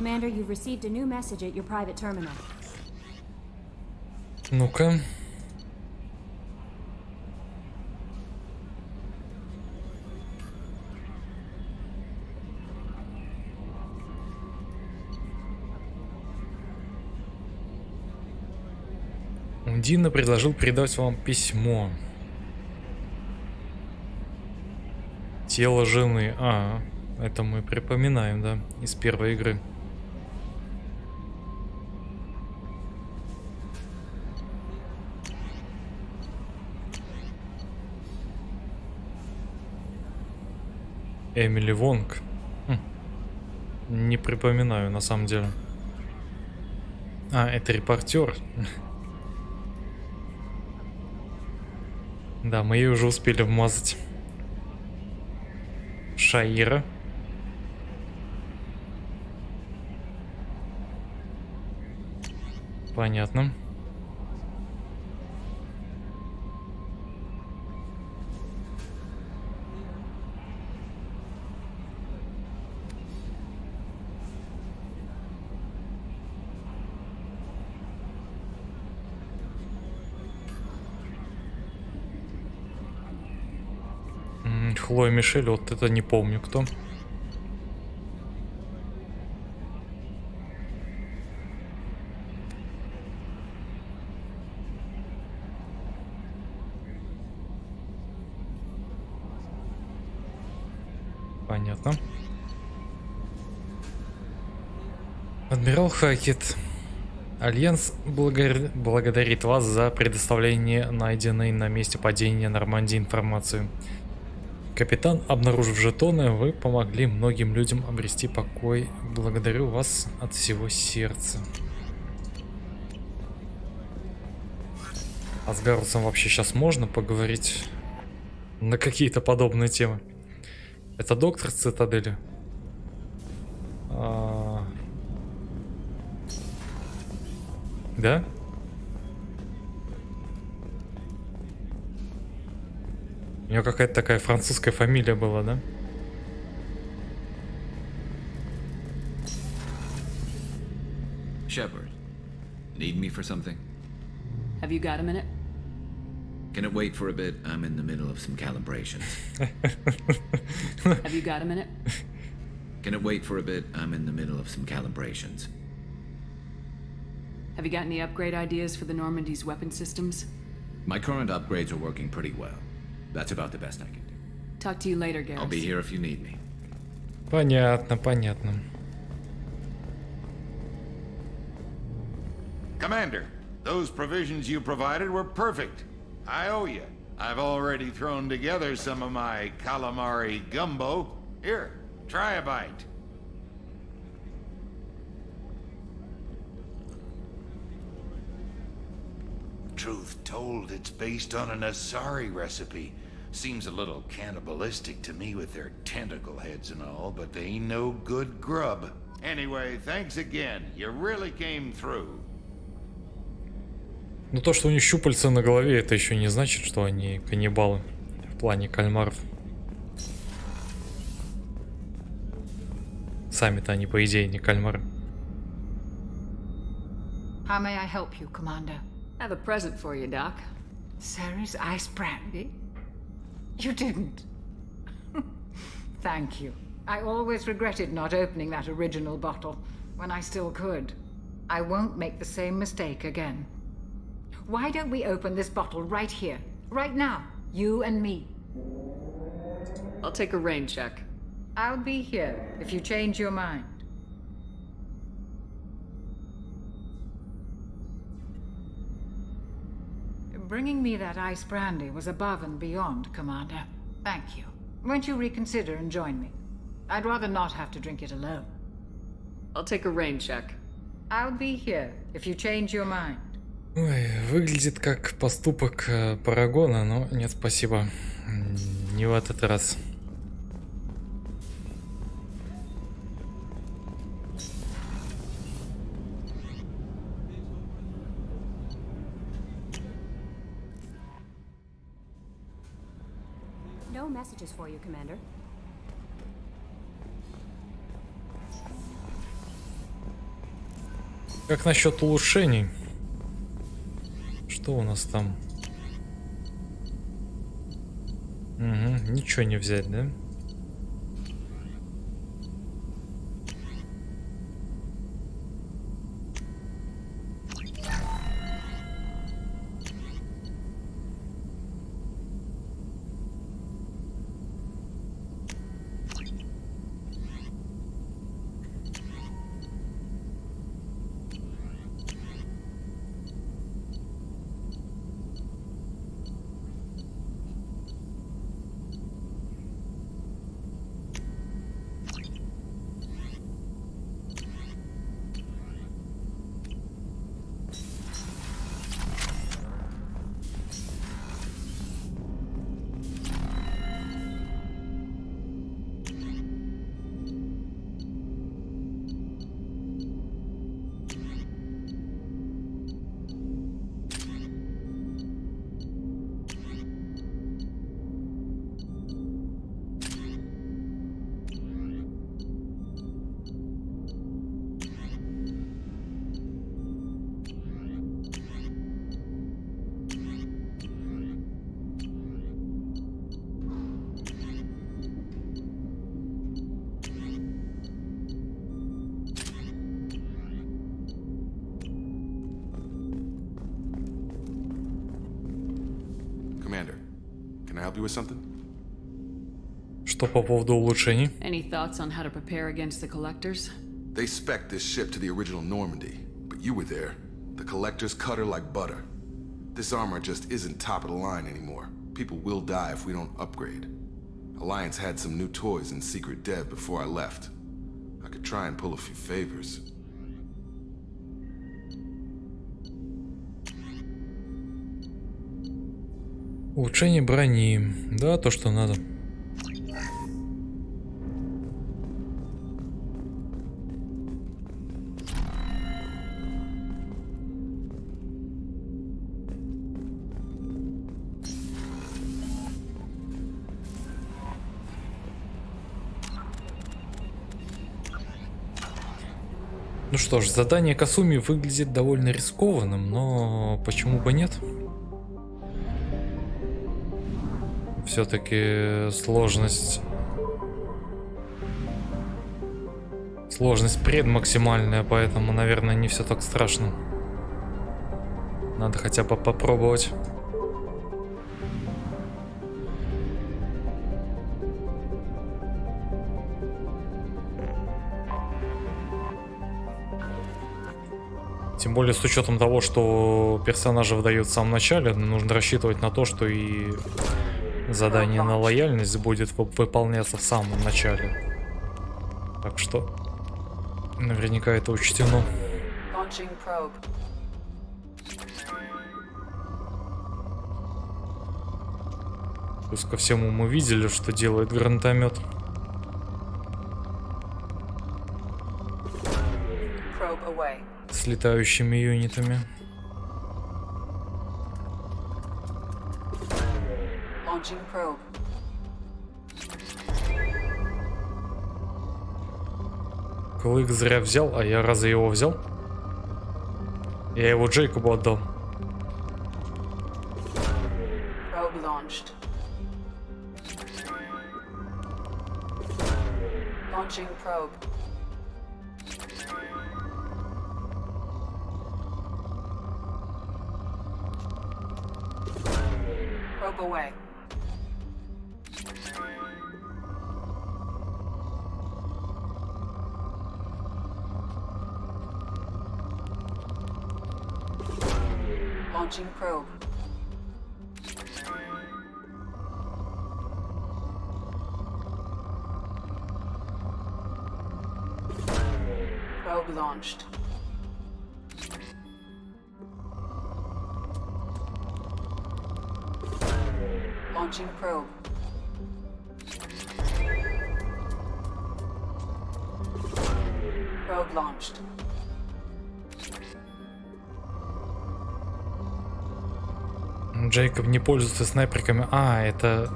Commander, you've received a new message at your private terminal. Ну-ка. Дина предложил передать вам письмо. Тело жены. Это мы припоминаем, да, из первой игры. Эмили Вонг. Не припоминаю, на самом деле. Это репортер. Да, мы ее уже успели вмазать. Шаира. Понятно. Хлоя Мишель, вот это не помню кто. Понятно. Адмирал Хакет. Альянс благодарит вас за предоставление найденной на месте падения Нормандии информации. Капитан, обнаружив жетоны, вы помогли многим людям обрести покой. Благодарю вас от всего сердца. А с Гарусом вообще сейчас можно поговорить на какие-то подобные темы? Это доктор с цитадели? Да? У него какая-то такая французская фамилия была, да? Shepard, need me for something? Have you got a minute? Can it wait for a bit? I'm in the middle of some calibrations. Have you got a minute? Can it wait for a bit? I'm in the middle of some calibrations. Have you got any upgrade ideas for the Normandy's weapon systems? My current upgrades are working pretty well. That's about the best I can do. Talk to you later, Garrus. I'll be here if you need me. Понятно, понятно. Commander, those provisions you provided were perfect. I owe you. I've already thrown together some of my calamari gumbo. Here, try a bite. Truth told, it's based on an Asari recipe. Seems a little cannibalistic to me with their tentacle heads and all, but they ain't no good grub. Anyway, thanks again. You really came through. Но то, что у них щупальца на голове, это еще не значит, что они каннибалы в плане кальмаров. Сами-то они, по идее, не кальмары. How may I help you, Commander? I have a present for you, Doc. Sarah's ice brandy? You didn't. Thank you. I always regretted not opening that original bottle when I still could. I won't make the same mistake again. Why don't we open this bottle right here, right now, you and me? I'll take a rain check. I'll be here if you change your mind. Bringing me that ice brandy was above and beyond, Commander. Thank you. Won't you reconsider and join me? I'd rather not have to drink it alone. I'll take a rain check. I'll be here if you change your mind. Ой, выглядит как поступок Парагона, но нет, спасибо. Не в этот раз. No messages for you, Commander. Как насчет улучшений? Что у нас там? Угу, ничего не взять, да? Commander, can I help you with something? Что по поводу улучшений? Any thoughts on how to prepare against the Collectors? They spec'd this ship to the original Normandy, but you were there. The Collectors cut her like butter. This armor just isn't top of the line anymore. People will die if we don't upgrade. Alliance had some new toys in secret dev before I left. I could try and pull a few favors. Улучшение брони. Да, то, что надо. Ну что ж, задание Касуми выглядит довольно рискованным, но почему бы нет? Все-таки сложность предмаксимальная, поэтому, наверное, не все так страшно. Надо хотя бы попробовать. Тем более с учетом того, что персонажа выдают в самом начале, нужно рассчитывать на то, что и задание на лояльность будет выполняться в самом начале. Так что наверняка это учтено. Плюс ко всему мы видели, что делает гранатомет. С летающими юнитами. Клык зря взял, а я разве его взял? Я его Джейкобу отдал. Away. Launching probe. Probe launched. Launching probe. Probe launched. Джейкоб не пользуется снайперками. А, это...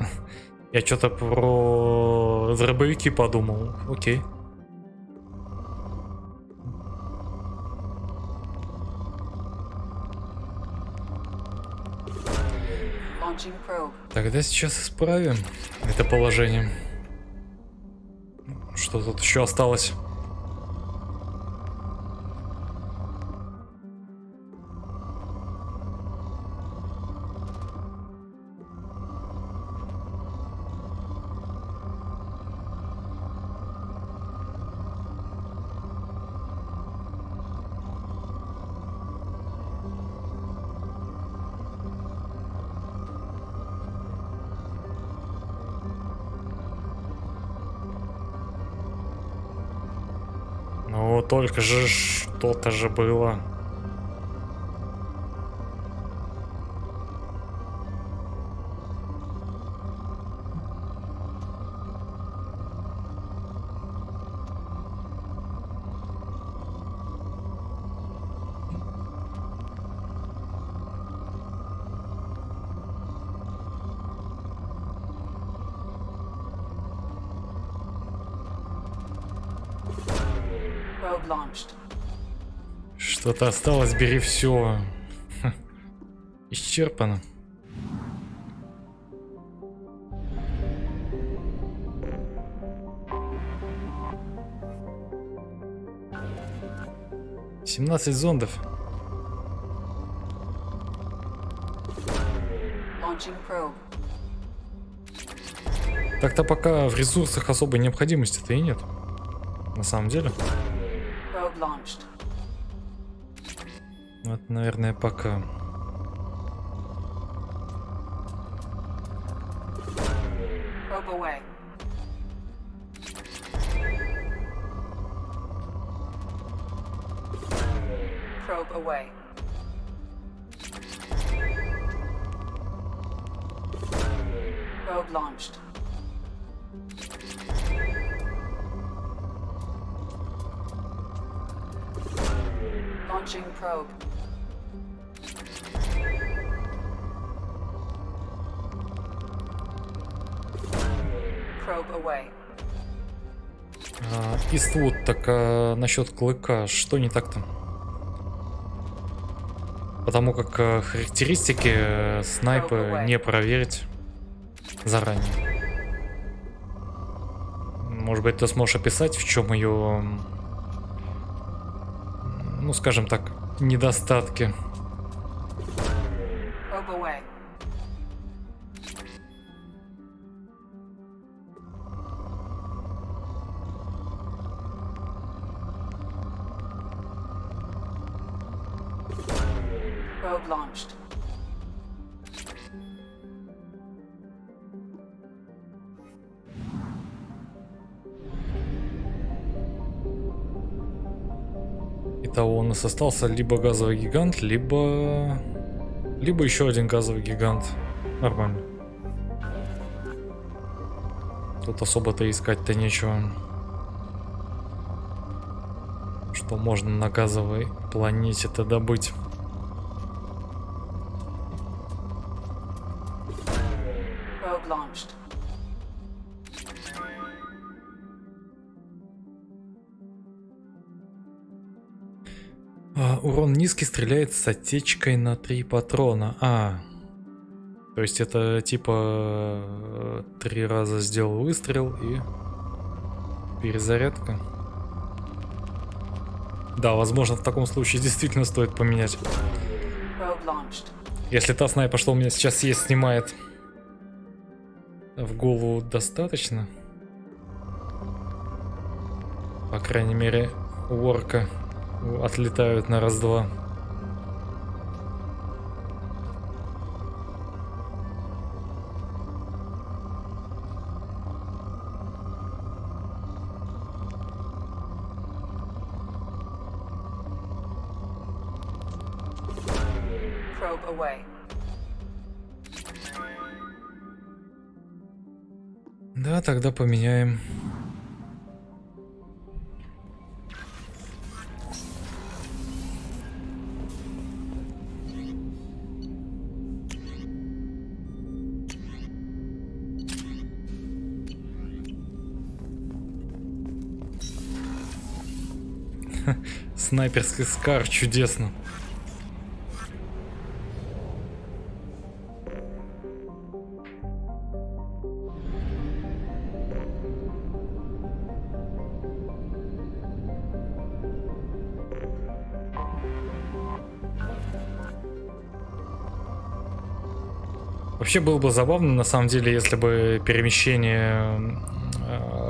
Я что-то про дробовики подумал. Окей. Launching probe. Тогда сейчас исправим это положение. Что тут еще осталось? Ну, только же что-то же было. Probe launched. Что-то осталось, бери все. Исчерпано. «17 зондов». Launching probe. Так-то пока в ресурсах особой необходимости-то и нет. На самом деле. Probe launched. Вот, наверное, пока. Probe away. Probe away. Probe launched. Launching probe. Probe away. Иствуд, так насчет клыка, что не так-то? Потому как характеристики снайпы не проверить заранее. Может быть, ты сможешь описать, в чем ее, ну, скажем так, недостатки. Probe away. Probe launched. Итого у нас остался либо газовый гигант, либо еще один газовый гигант. Нормально. Тут особо-то искать-то нечего. Что можно на газовой планете-то добыть? Probe launched. Урон низкий, стреляет с отечкой на 3 патрона. То есть это типа 3 раза сделал выстрел и перезарядка. Да, возможно, в таком случае действительно стоит поменять. Probe launched. Если та снайпа, что у меня сейчас есть, снимает в голову достаточно. По крайней мере, у орка отлетают на раз-два. Probe away. Да, тогда поменяем. Снайперский скар, чудесно. Вообще было бы забавно, на самом деле, если бы перемещение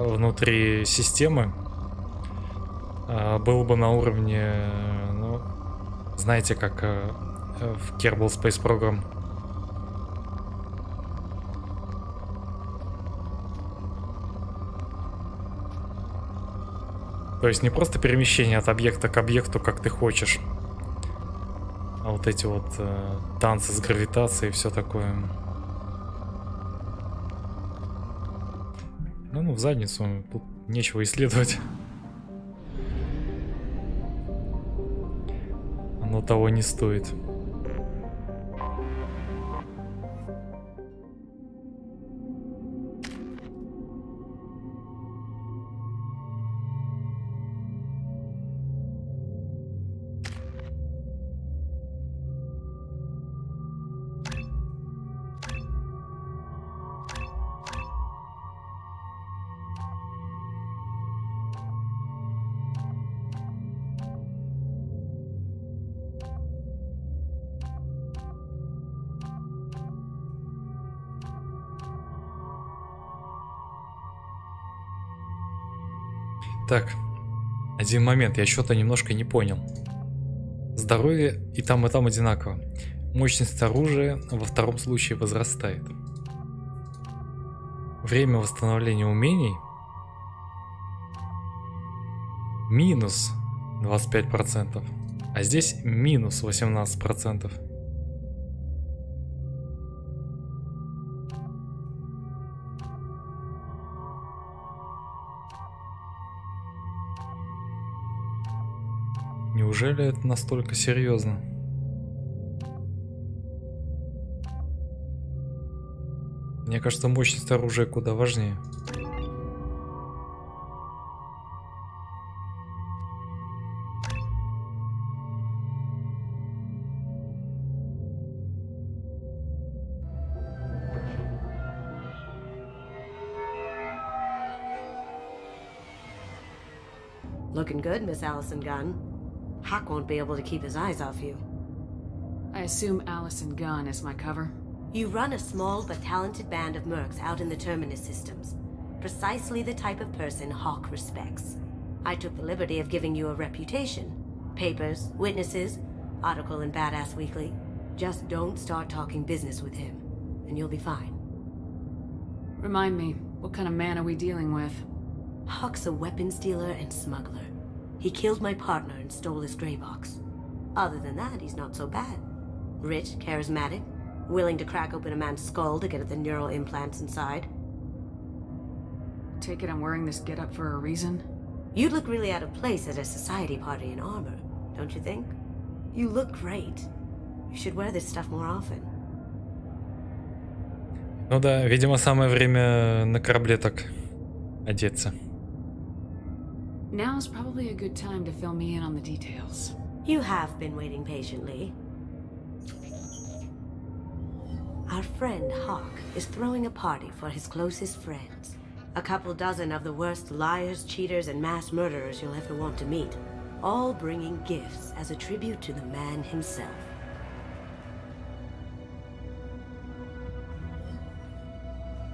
внутри системы было бы на уровне, ну, знаете, как в Kerbal Space Program. То есть не просто перемещение от объекта к объекту, как ты хочешь, а вот эти вот танцы с гравитацией и все такое. Ну, в задницу, тут нечего исследовать. Оно того не стоит. Так, один момент, я что-то немножко не понял. Здоровье и там одинаково. Мощность оружия во втором случае возрастает. Время восстановления умений минус 25%, а здесь минус 18%. Неужели это настолько серьезно? Мне кажется, мощность оружия куда важнее. Looking good, Miss Allison Gunn. Hawk won't be able to keep his eyes off you. I assume Allison Gunn is my cover? You run a small but talented band of mercs out in the Terminus systems. Precisely the type of person Hawk respects. I took the liberty of giving you a reputation. Papers, witnesses, article in Badass Weekly. Just don't start talking business with him, and you'll be fine. Remind me, what kind of man are we dealing with? Hawk's a weapons dealer and smuggler. He killed my partner and stole his gray box. Other than that, he's not so bad. Rich, charismatic, willing to crack open a man's skull to get at the neural implants inside. Take it I'm wearing this getup for a reason? You'd look really out of place at a society party in armor, don't you think? You look great. You should wear this stuff more often. Ну да, видимо, самое время на корабле так одеться. Now's probably a good time to fill me in on the details. You have been waiting patiently. Our friend Hawk is throwing a party for his closest friends. A couple dozen of the worst liars, cheaters, and mass murderers you'll ever want to meet. All bringing gifts as a tribute to the man himself.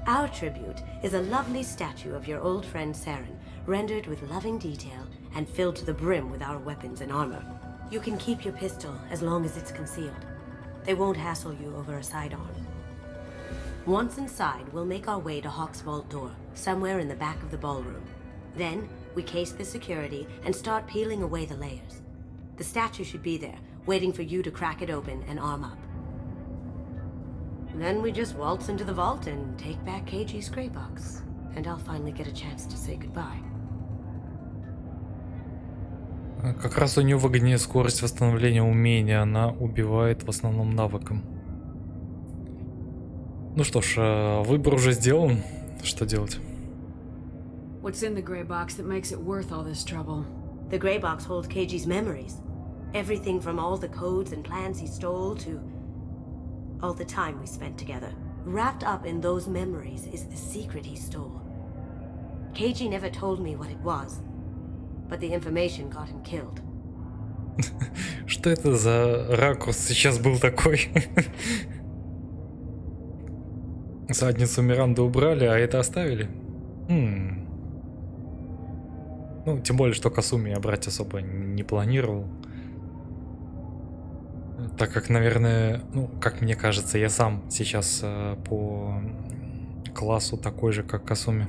Our tribute is a lovely statue of your old friend Saren, rendered with loving detail and filled to the brim with our weapons and armor. You can keep your pistol as long as it's concealed. They won't hassle you over a sidearm. Once inside, we'll make our way to Hawk's vault door, somewhere in the back of the ballroom. Then, we case the security and start peeling away the layers. The statue should be there, waiting for you to crack it open and arm up. Then we just waltz into the vault and take back KG's gray box. And I'll finally get a chance to say goodbye. Как раз у нее выгоднее скорость восстановления умения, она убивает в основном навыком. Ну что ж, выбор уже сделан. Что делать? What's in the gray box that makes it worth all this trouble? The gray box holds KG's memories. Everything from all the codes and plans he stole to all the time we spent together. Wrapped up in those memories is the secret he stole. KG never told me what it was, but the information got him killed. Что это за ракурс сейчас был такой? Задницу Миранды убрали, а это оставили? Ну, тем более, что Касуми я брать особо не планировал. Так как, наверное, ну, как мне кажется, я сам сейчас по классу такой же, как Касуми.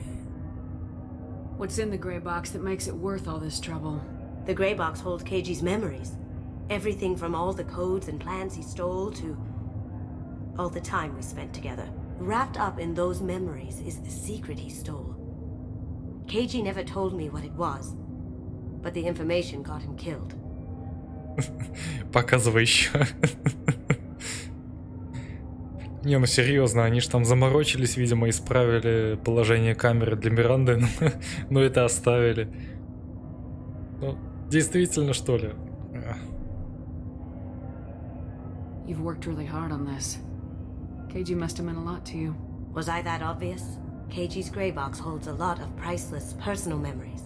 What's in the gray box that makes it worth all this trouble? The gray box holds Keiji's memories. Everything from all the codes and plans he stole to all the time we spent together. Wrapped up in those memories is the secret he stole. Keiji never told me what it was, but the information got him killed. Показывай еще. Не, ну серьезно, они ж там заморочились, видимо, исправили положение камеры для Миранды, но это оставили. Ну, действительно, что ли? You've worked really hard on this. Keiji must have meant a lot to you. Was I that obvious? Keiji's gray box holds a lot of priceless personal memories.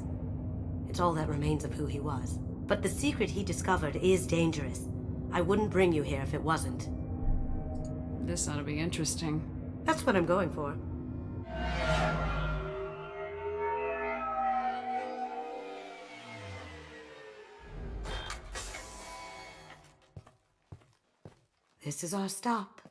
It's all that remains of who he was. But the secret he discovered is dangerous. I wouldn't bring you here if it wasn't. This ought to be interesting. That's what I'm going for. This is our stop.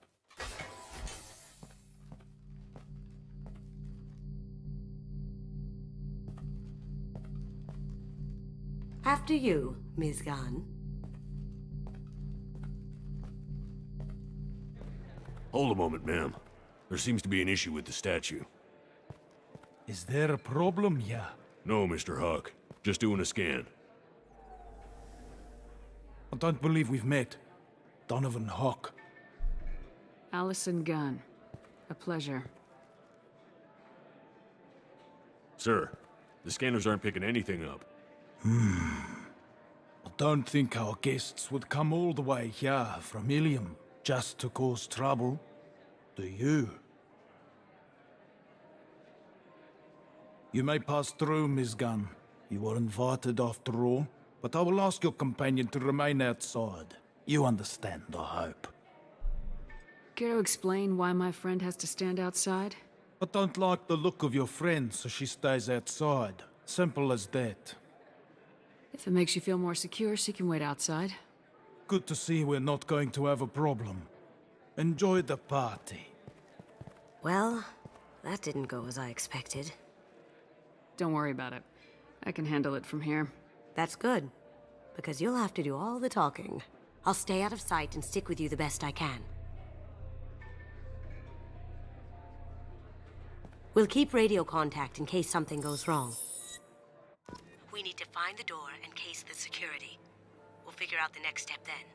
After you, Ms. Gunn. Hold a moment, ma'am. There seems to be an issue with the statue. Is there a problem, yeah? No, Mr. Huck. Just doing a scan. I don't believe we've met. Donovan Hawk. Allison Gunn. A pleasure. Sir, the scanners aren't picking anything up. I don't think our guests would come all the way here from Ilium just to cause trouble. Do you? You may pass through, Ms. Gunn. You were invited after all, but I will ask your companion to remain outside. You understand, I hope. Care to explain why my friend has to stand outside? I don't like the look of your friend, so she stays outside. Simple as that. If it makes you feel more secure, she can wait outside. Good to see we're not going to have a problem. Enjoy the party. Well, that didn't go as I expected. Don't worry about it. I can handle it from here. That's good, because you'll have to do all the talking. I'll stay out of sight and stick with you the best I can. We'll keep radio contact in case something goes wrong. We need to find the door and case the security. We'll figure out the next step then.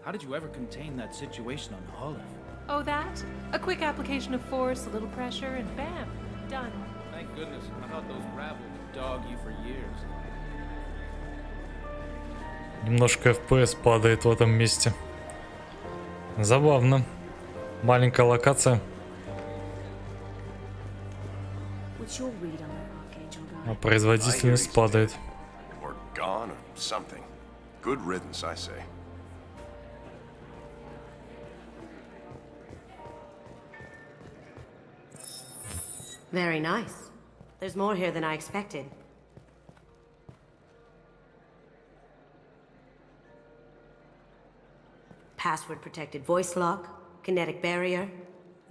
How did you ever contain that situation on Olive? Oh, that? A quick application of force, a little pressure, and bam, done. Thank goodness. I thought those rabble would dog you for years. Немножко FPS падает в этом месте. Забавно. Маленькая локация. What's your read on that Archangel guy? А производительность падает. Or gone or something. Good riddance, I say. Very nice. There's more here than I expected. Password-protected voice lock, kinetic barrier,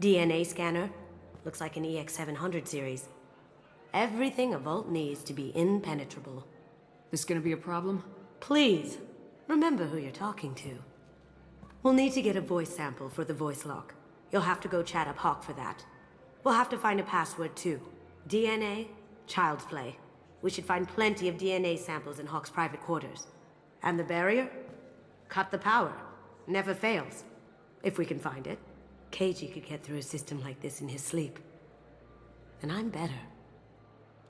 DNA scanner. Looks like an EX700 series. Everything a vault needs to be impenetrable. This gonna be a problem? Please, remember who you're talking to. We'll need to get a voice sample for the voice lock. You'll have to go chat up Hawk for that. We'll have to find a password too. DNA, child's play. We should find plenty of DNA samples in Hawk's private quarters. And the barrier? Cut the power. Never fails. If we can find it. Keiji could get through a system like this in his sleep. And I'm better.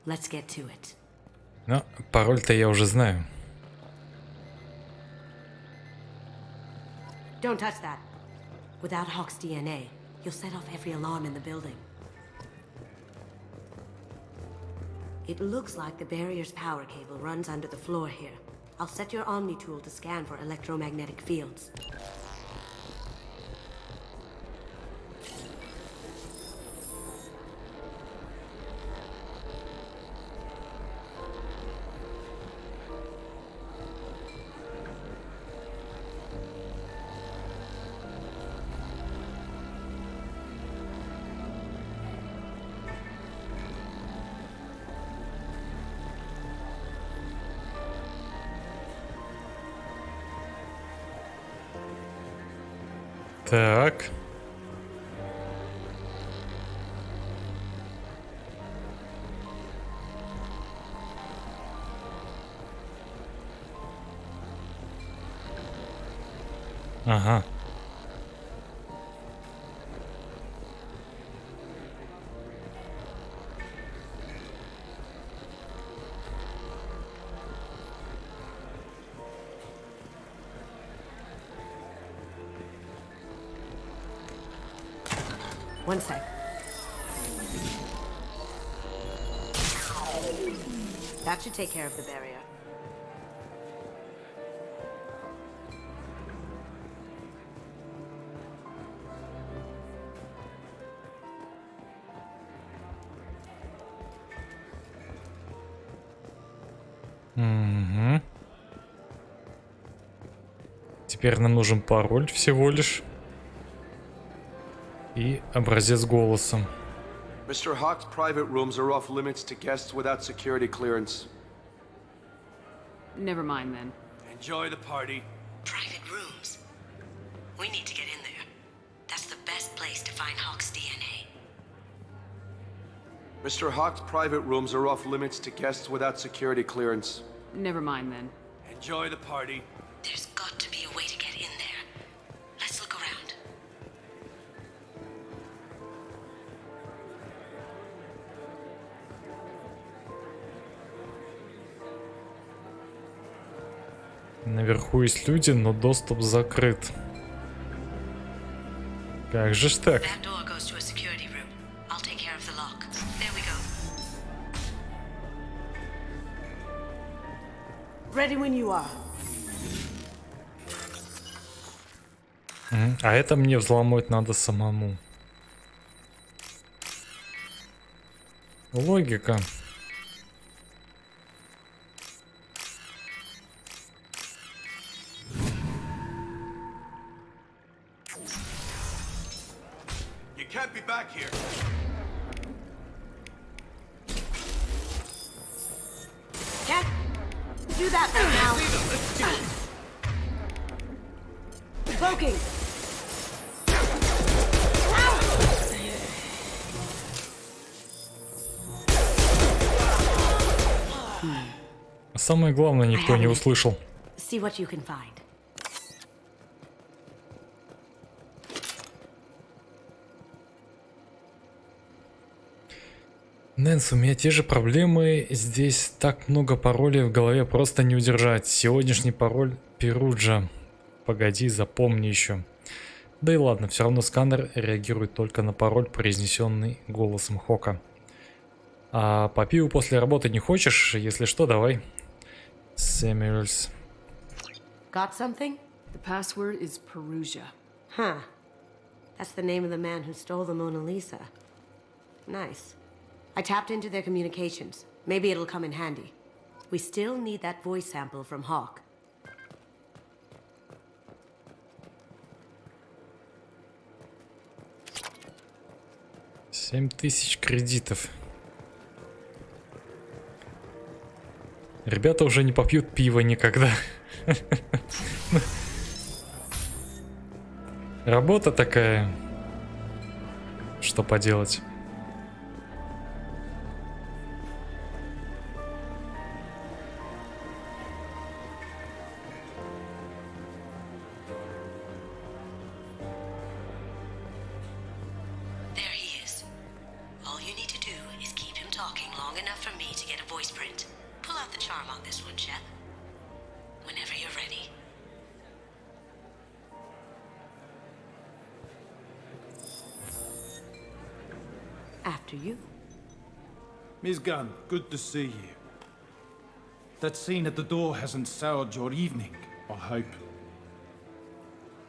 Let's get to it. Ну, пароль-то я уже знаю. Don't touch that. Without Hawk's DNA, you'll set off every alarm in the building. It looks like the barrier's power cable runs under the floor here. I'll set your Omni tool to scan for electromagnetic fields. Так. Ага. One sec. That should take care of the barrier. Угу. Теперь нам нужен пароль всего лишь. И образец голосом. Mr. Hawk's private rooms are off limits to guests without security clearance. Never mind then. Enjoy the party. Private rooms. We need to get in there. That's the best place to find Hawk's DNA. Mr. Hawk's private rooms are off limits to guests without security clearance. Never mind then. Enjoy the party. There's got to be a way to get in there. Let's look around. Наверху есть люди, но доступ закрыт. Как же ж так? That door goes to a security room. I'll take care of the lock. There we go. Ready when you are. А это мне взломать надо самому. Логика. You can't be back here. Can't do that right now. Cloaking. А самое главное, никто не услышал. See what you can find. Нэнс, у меня те же проблемы. Здесь так много паролей в голове, просто не удержать. Сегодняшний пароль Перуджа. Погоди, запомни еще. Да и ладно, все равно сканер реагирует только на пароль, произнесенный голосом Хока. А по пиву после работы не хочешь? Если что, давай. Samuels. Got something? The password is Perugia. Huh. That's the name of the man who stole the Mona Lisa. Nice. I tapped into their communications. Maybe it'll come in handy. We still need that voice sample from Hawk. $7000 кредитов. Ребята уже не попьют пиво никогда. Работа такая. Что поделать? There he is. All you need to do is keep him talking long enough for me to get a voice print. Pull out the charm on this one, Shep. Whenever you're ready. After you. Miss Gunn, good to see you. That scene at the door hasn't soured your evening, I hope.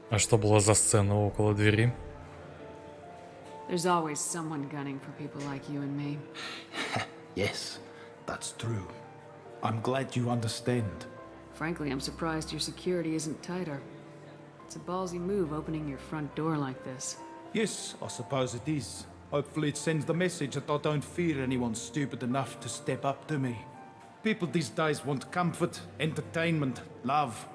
А что было за сцена около двери? There's always someone gunning for people like you and me. Yes, that's true. I'm glad you understand. Frankly, I'm surprised your security isn't tighter. It's a ballsy move opening your front door like this. Yes, I suppose it is. Hopefully it sends the message that I don't fear anyone stupid enough to step up to me. People these days want comfort, entertainment, love.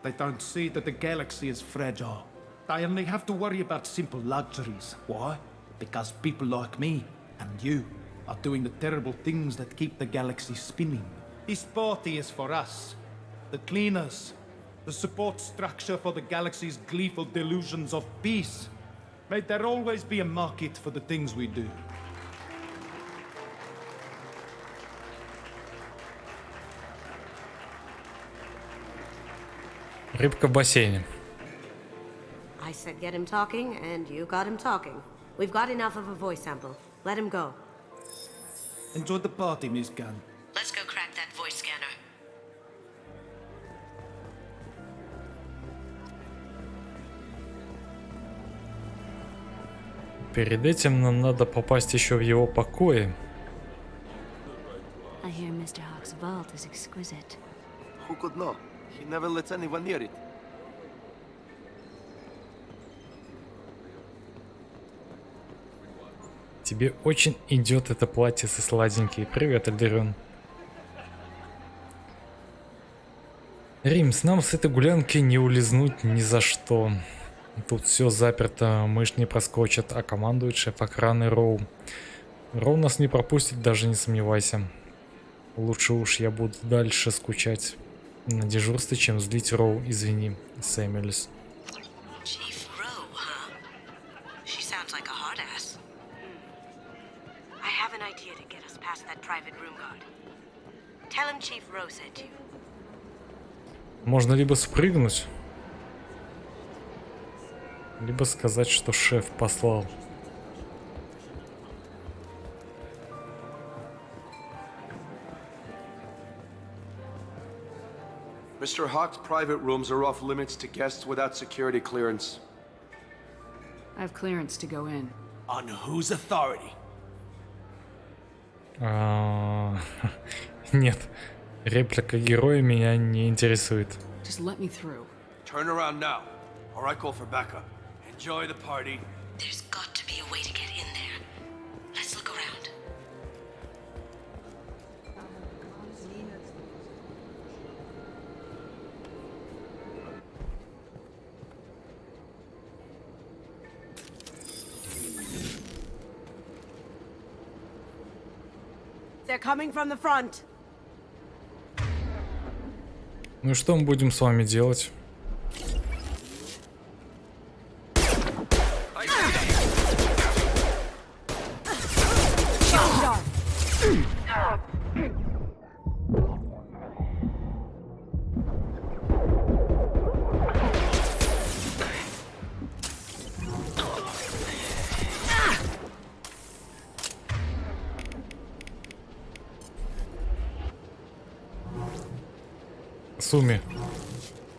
They don't see that the galaxy is fragile. They only have to worry about simple luxuries. Why? Because people like me and you are doing the terrible things that keep the galaxy spinning. This party is for us, the cleaners, the support structure for the galaxy's gleeful delusions of peace. May there always be a market for the things we do. Рыбка в бассейне. I said get him talking, and you got him talking. We've got enough of a voice sample. Let him go. Enjoy the party, Miss Gunn. Let's go crack that voice scanner. Перед этим нам надо попасть еще в его покои. I hear Mr. Hawk's vault is exquisite. Who could know? He never lets anyone near it. Тебе очень идет это платье со сладенький. Привет, Альдерон. Римс, нам с этой гулянки не улизнуть ни за что. Тут все заперто, мышь не проскочит, а командует шеф охраны Роу. Роу нас не пропустит, даже не сомневайся. Лучше уж я буду дальше скучать на дежурстве, чем злить Роу, извини, Сэмюэльс. Chief Rowe, huh? She sounds like a hard ass. I have an idea to get us past that private room guard. Tell him Chief Rowe sent you. Можно либо спрыгнуть, либо сказать, что шеф послал. Mr. Hawk's private rooms are off limits to guests without security clearance. I have clearance to go in. On whose authority? Нет, реплика героя меня не интересует. Just let me through. Turn around now, or I call for backup. Enjoy the party. There's got to be a way to get in there. Let's look around. They're coming from the front. Ну и что мы будем с вами делать? Суми,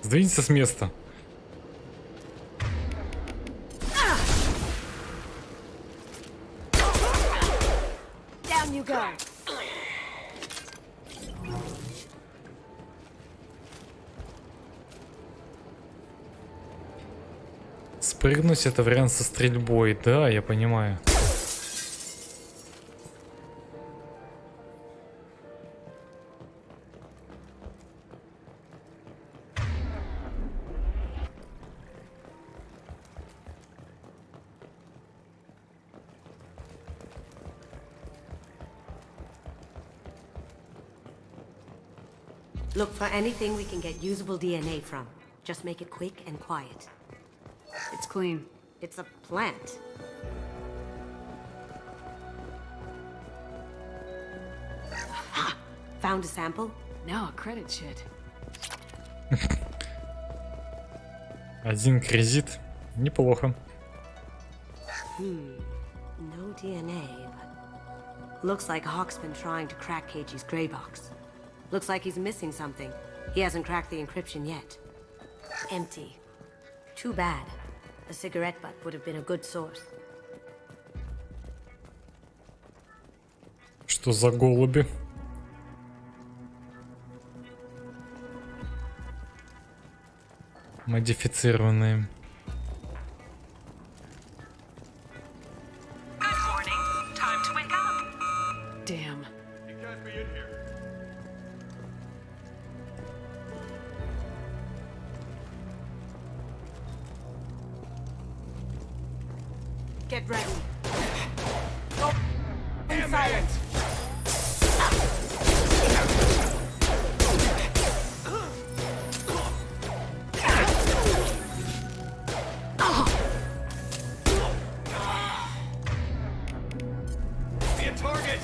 сдвинься с места. Down you go. Спрыгнуть — это вариант со стрельбой, да, я понимаю. Look for anything we can get usable DNA from. Just make it quick and quiet. It's clean. It's a plant. Ha! Found a sample? Now a credit shit. Один кредит. Неплохо. No DNA, but... Looks like Hawk's been trying to crack Keiji's gray box. Looks like he's missing something. He hasn't cracked the encryption yet. Empty. Too bad. A cigarette butt would have been a good source. Что за голуби? Модифицированные. Good morning. Time to wake up. Damn. You can't be in here. Get ready. Go inside. Be a target!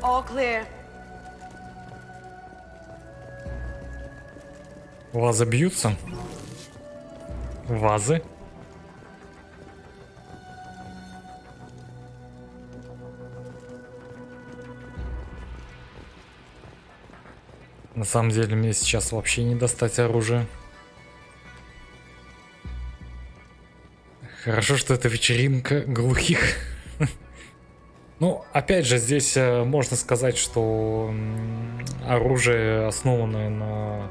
All clear. Вазы бьются? Вазы? На самом деле мне сейчас вообще не достать оружие. Хорошо, что это вечеринка глухих. Ну, опять же, здесь можно сказать, что оружие, основанное на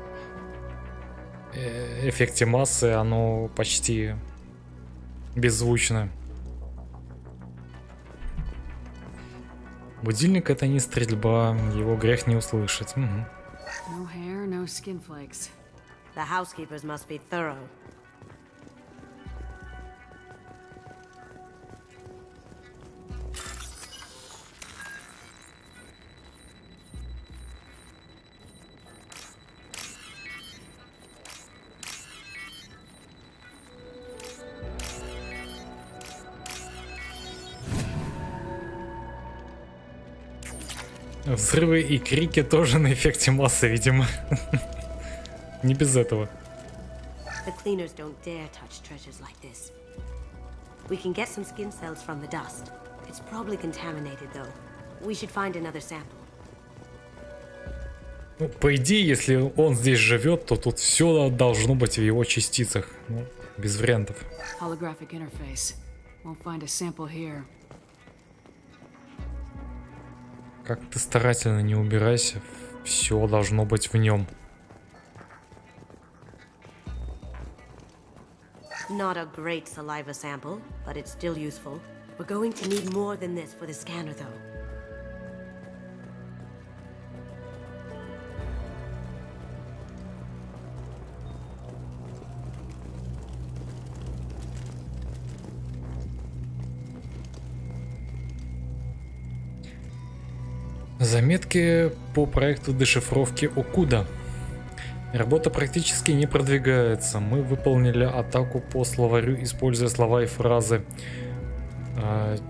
эффекте массы, оно почти беззвучно. Будильник — это не стрельба, его грех не услышать. Угу. No hair, no skin flakes. The housekeepers must be thorough. Взрывы и крики тоже на эффекте массы, видимо. Не без этого. The cleaners don't dare touch treasures like this. We can get some skin cells from the dust. It's probably contaminated, though. We should find another sample. Ну, по идее, если он здесь живет, то тут все должно быть в его частицах. Ну, без вариантов. Holographic interface. Won't find a sample here. Как ты старательно не убирайся, все должно быть в нем. Not a great saliva sample, but it's still useful. We're going to need more than this for the scanner, though. Заметки по проекту дешифровки Окуда. Работа практически не продвигается. Мы выполнили атаку по словарю, используя слова и фразы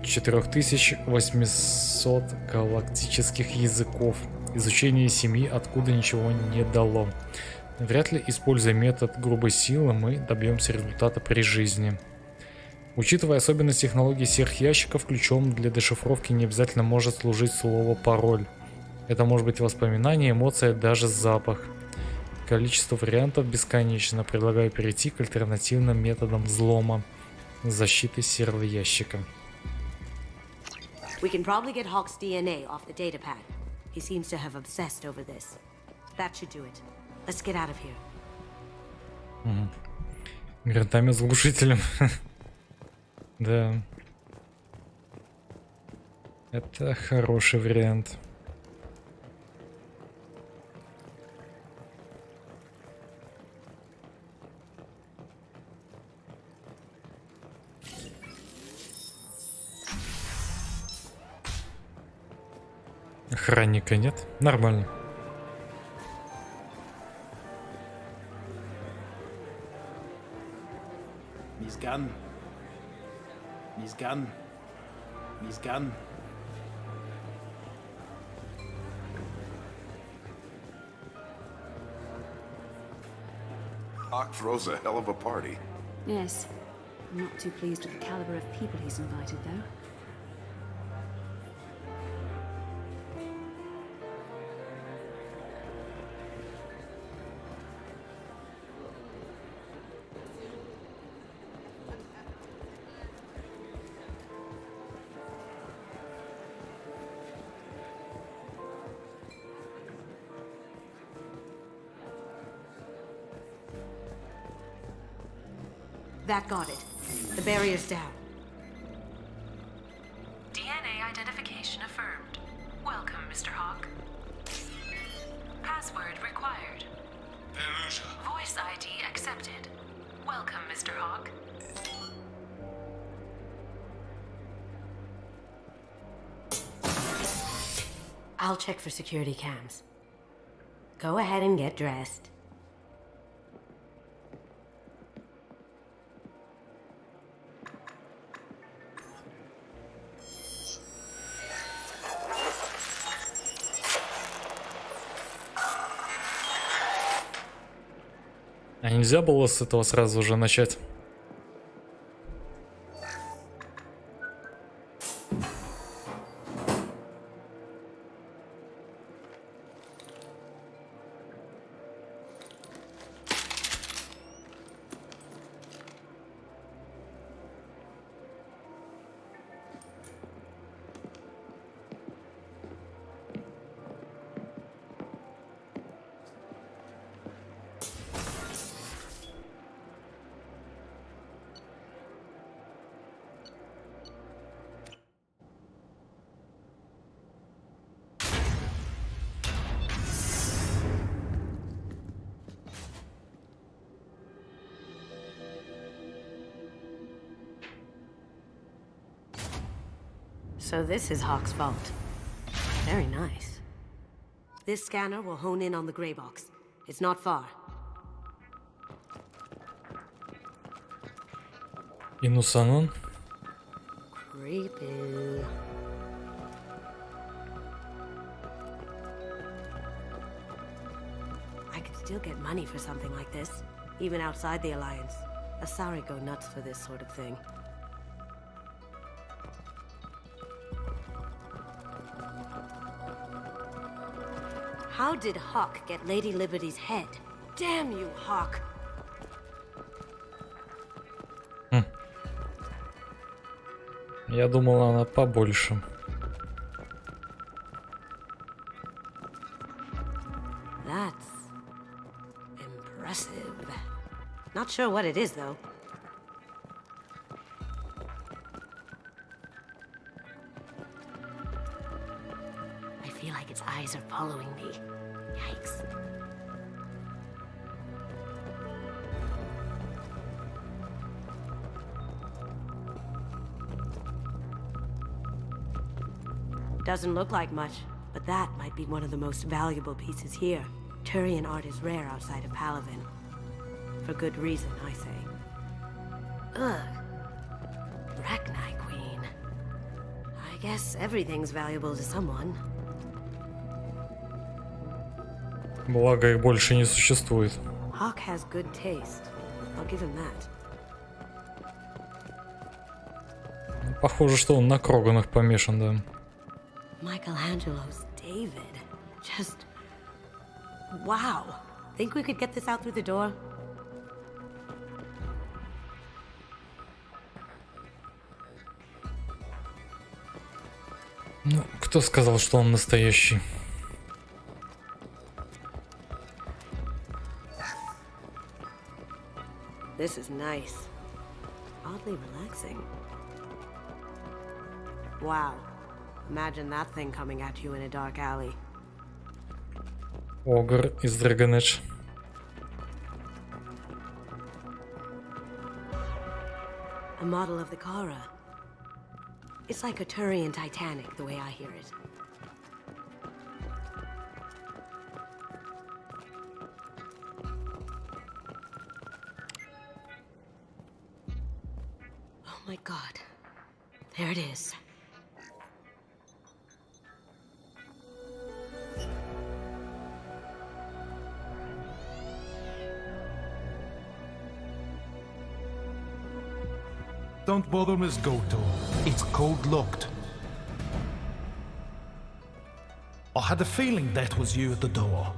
4800 галактических языков. Изучение 7 откуда ничего не дало. Вряд ли, используя метод грубой силы, мы добьемся результата при жизни. Учитывая особенность технологии сверхящиков, ключом для дешифровки не обязательно может служить слово «пароль». Это может быть воспоминание, эмоция, даже запах. Количество вариантов бесконечно. Предлагаю перейти к альтернативным методам взлома защиты сервоящика. We can probably get Hawk's DNA off the datapad. He seems to have obsessed over this. That should do it. Let's get out of here. Гранатомет с глушителем. Да. Это хороший вариант. Охранника нет? Нормально. Miss Gunn. Miss Gunn. Miss Gunn. Hawk throws a hell of a party. Yes. I'm not too pleased with the caliber of people he's invited, though. That got it. The barrier's down. DNA identification affirmed. Welcome, Mr. Hawk. Password required. Voice ID accepted. Welcome, Mr. Hawk. I'll check for security cams. Go ahead and get dressed. А нельзя было с этого сразу же начать? So this is Hawk's vault. Very nice. This scanner will hone in on the gray box. It's not far. Инусанон. Creepy. I could still get money for something like this, even outside the Alliance. Asari go nuts for this sort of thing. How did Hawk get Lady Liberty's head? Damn you, Hawk! Я думал, она побольше. That's impressive. Not sure what it is, though. I feel like its eyes are following me. Yikes. Doesn't look like much, but that might be one of the most valuable pieces here. Turian art is rare outside of Palavin. For good reason, I say. Ugh. Rachni Queen. I guess everything's valuable to someone. Благо их больше не существует. Hawk has good taste. I'll give him that. Похоже, что он на Кроганах помешан, да. Michelangelo's David. Just... wow. Think we could get this out through the door? Ну, кто сказал, что он настоящий? This is nice. Oddly relaxing. Wow. Imagine that thing coming at you in a dark alley. Огр из Dragon Age. A model of the Kara. It's like a Turian Titanic, the way I hear it. Oh my god. There it is. Don't bother, Miss Goto. It's code-locked. I had a feeling that was you at the door.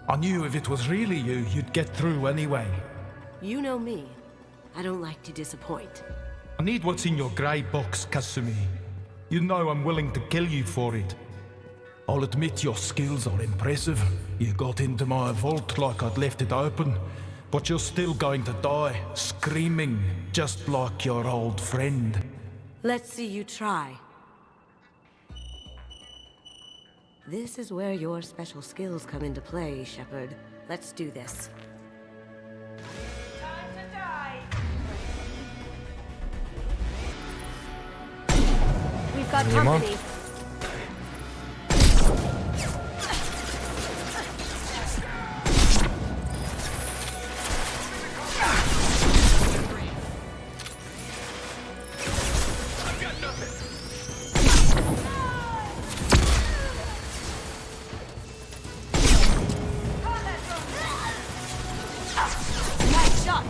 I knew if it was really you, you'd get through anyway. You know me. I don't like to disappoint. I need what's in your grey box, Kasumi. You know I'm willing to kill you for it. I'll admit your skills are impressive. You got into my vault like I'd left it open, But you're still going to die, screaming, just like your old friend. Let's see you try. This is where your special skills come into play, Shepard. Let's do this. Time to die. We've got Нема. company. Nice shot.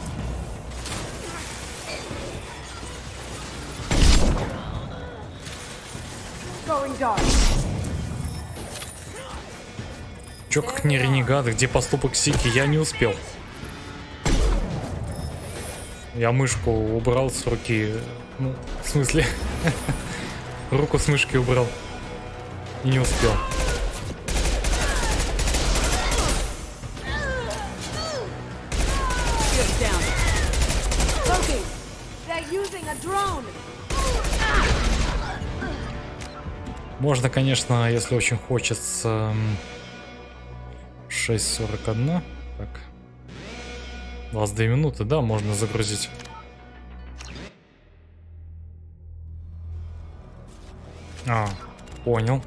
Going dark. Чё как не ренегаты, где поступок Сики? Я не успел. Я мышку убрал с руки. Ну, в смысле, руку с мышки убрал. И не успел. Можно, конечно, если очень хочется. 6:41. Так. 22 минуты, да, можно загрузить. А, понял.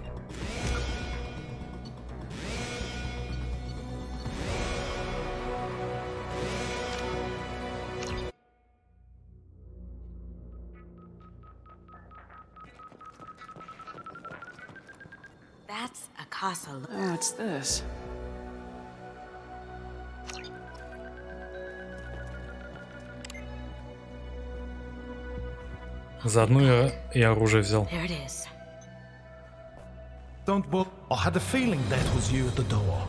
That's a castle. What's this? Заодно и оружие взял. There it is. Don't worry. I had a feeling that was you at the door.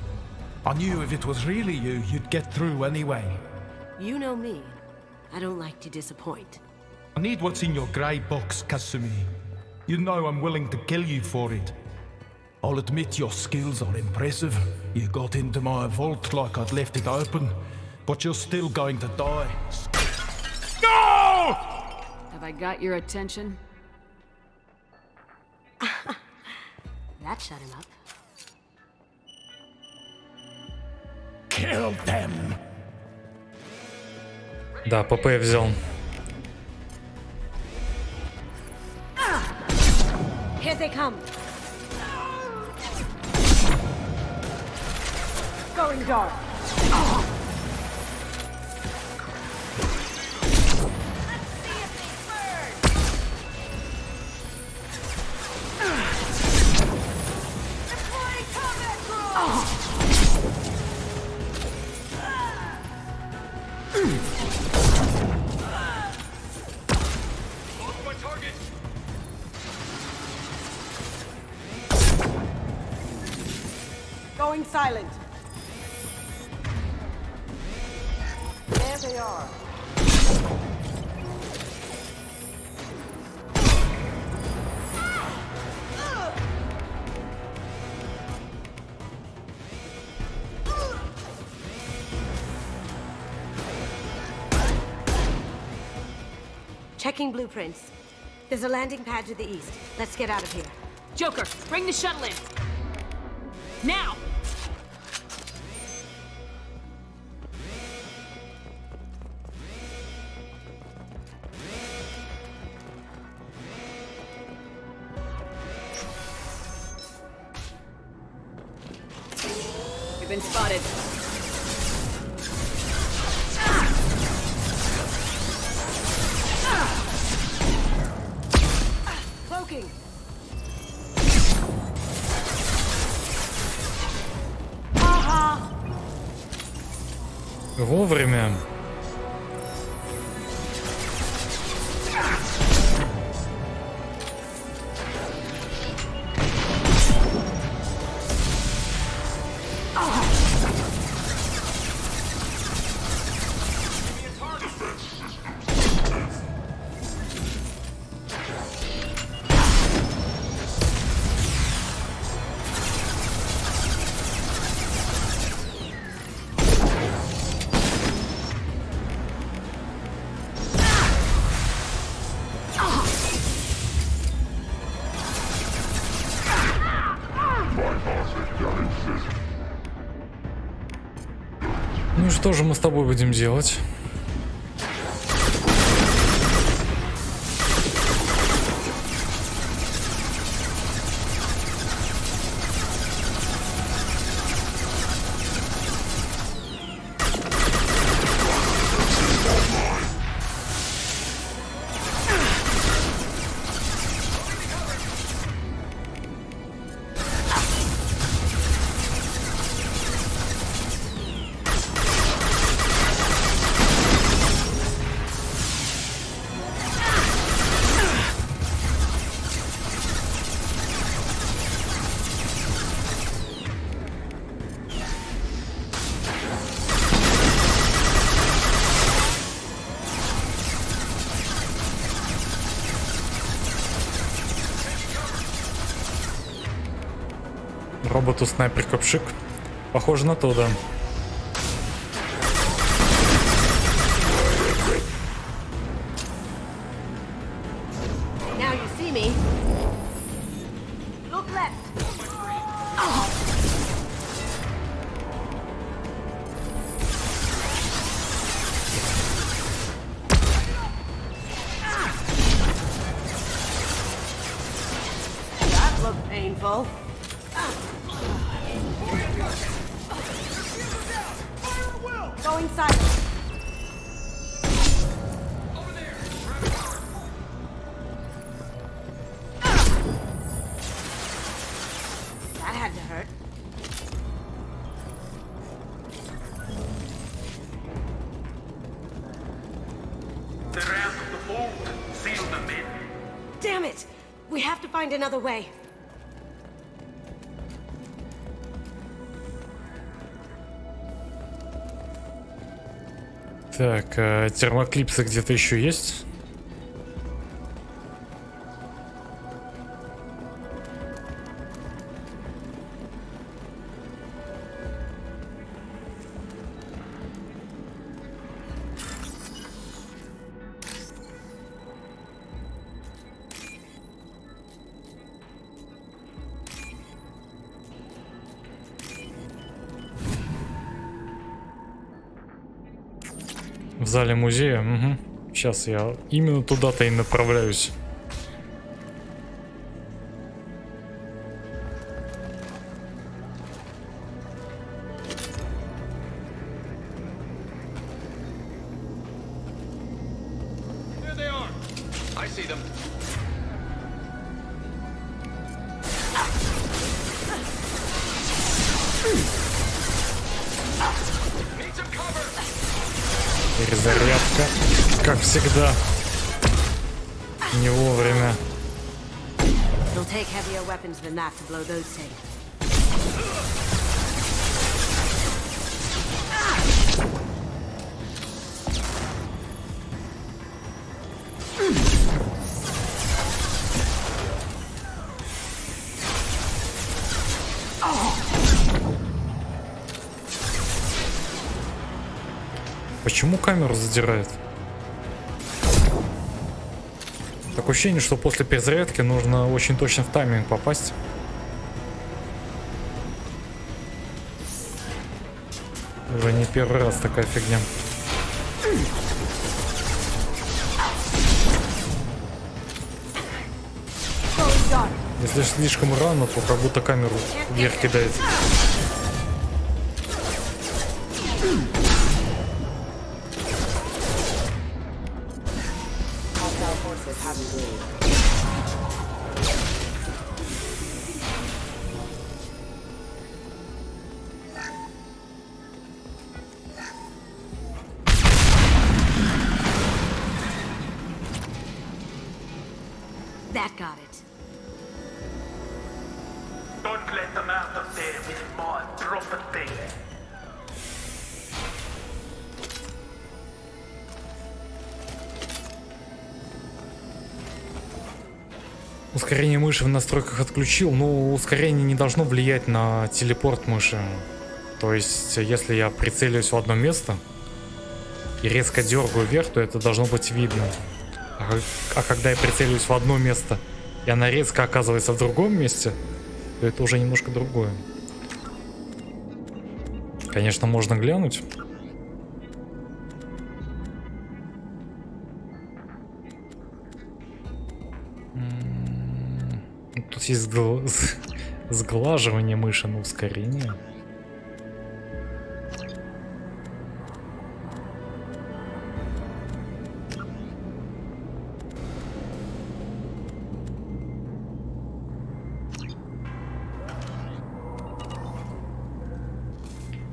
I knew if it was really you, you'd get through anyway. You know me. I don't like to disappoint. I need what's in your grey box, Kasumi. You know I'm willing to kill you for it. I'll admit your skills are impressive. You got into my vault like I'd left it open, but you're still going to die. No! Have I got your attention? That shut him up. Kill them! Да, ПП взял. Here they come. Going dark. Going silent. There they are. Checking blueprints. There's a landing pad to the east. Let's get out of here. Joker, bring the shuttle in. Now! You've been spotted. Cloaking. Вовремя. что же мы с тобой будем делать? Роботу снайперка пшик. Похоже на то, да. Now you see me. Look left. That looked painful. Going silent. That had to hurt. The ramp of the vault. Seal them in. Damn it! We have to find another way. Так, термоклипсы где-то еще есть? В зале музея? Угу. Сейчас я именно туда-то и направляюсь. There they are. I see them. Need some cover. Перезарядка, как всегда, не вовремя. It'll take heavier weapons than that to blow those things. Почему камеру задирает? Такое ощущение, что после перезарядки нужно очень точно в тайминг попасть. Уже не первый раз такая фигня. Если слишком рано, то как будто камеру вверх кидает. That got it. Don't let them out of there with more proper thing. Ускорение мыши в настройках отключил, но ускорение не должно влиять на телепорт мыши. То есть, если я прицеливаюсь в одно место и резко дергаю вверх, то это должно быть видно. А когда я прицеливаюсь в одно место, и она резко оказывается в другом месте, то это уже немножко другое. Конечно, можно глянуть. Тут есть сглаживание мыши на ускорение.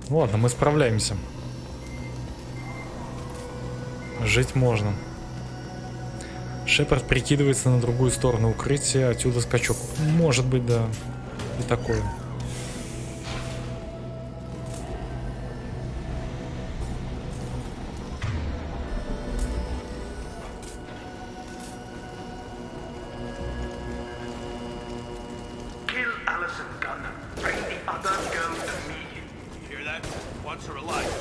Ладно, мы справляемся. Жить можно. Шепард прикидывается на другую сторону укрытия, отсюда скачок. Может быть, да. И такое. Kill Allison Gunn. Bring the other girl to me. You hear that? Wants her alive.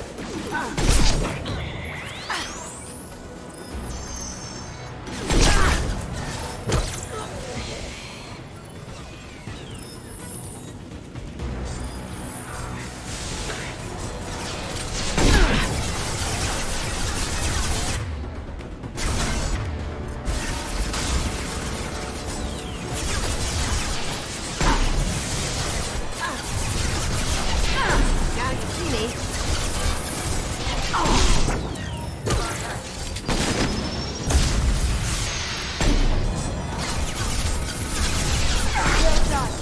Now you see me. Well done.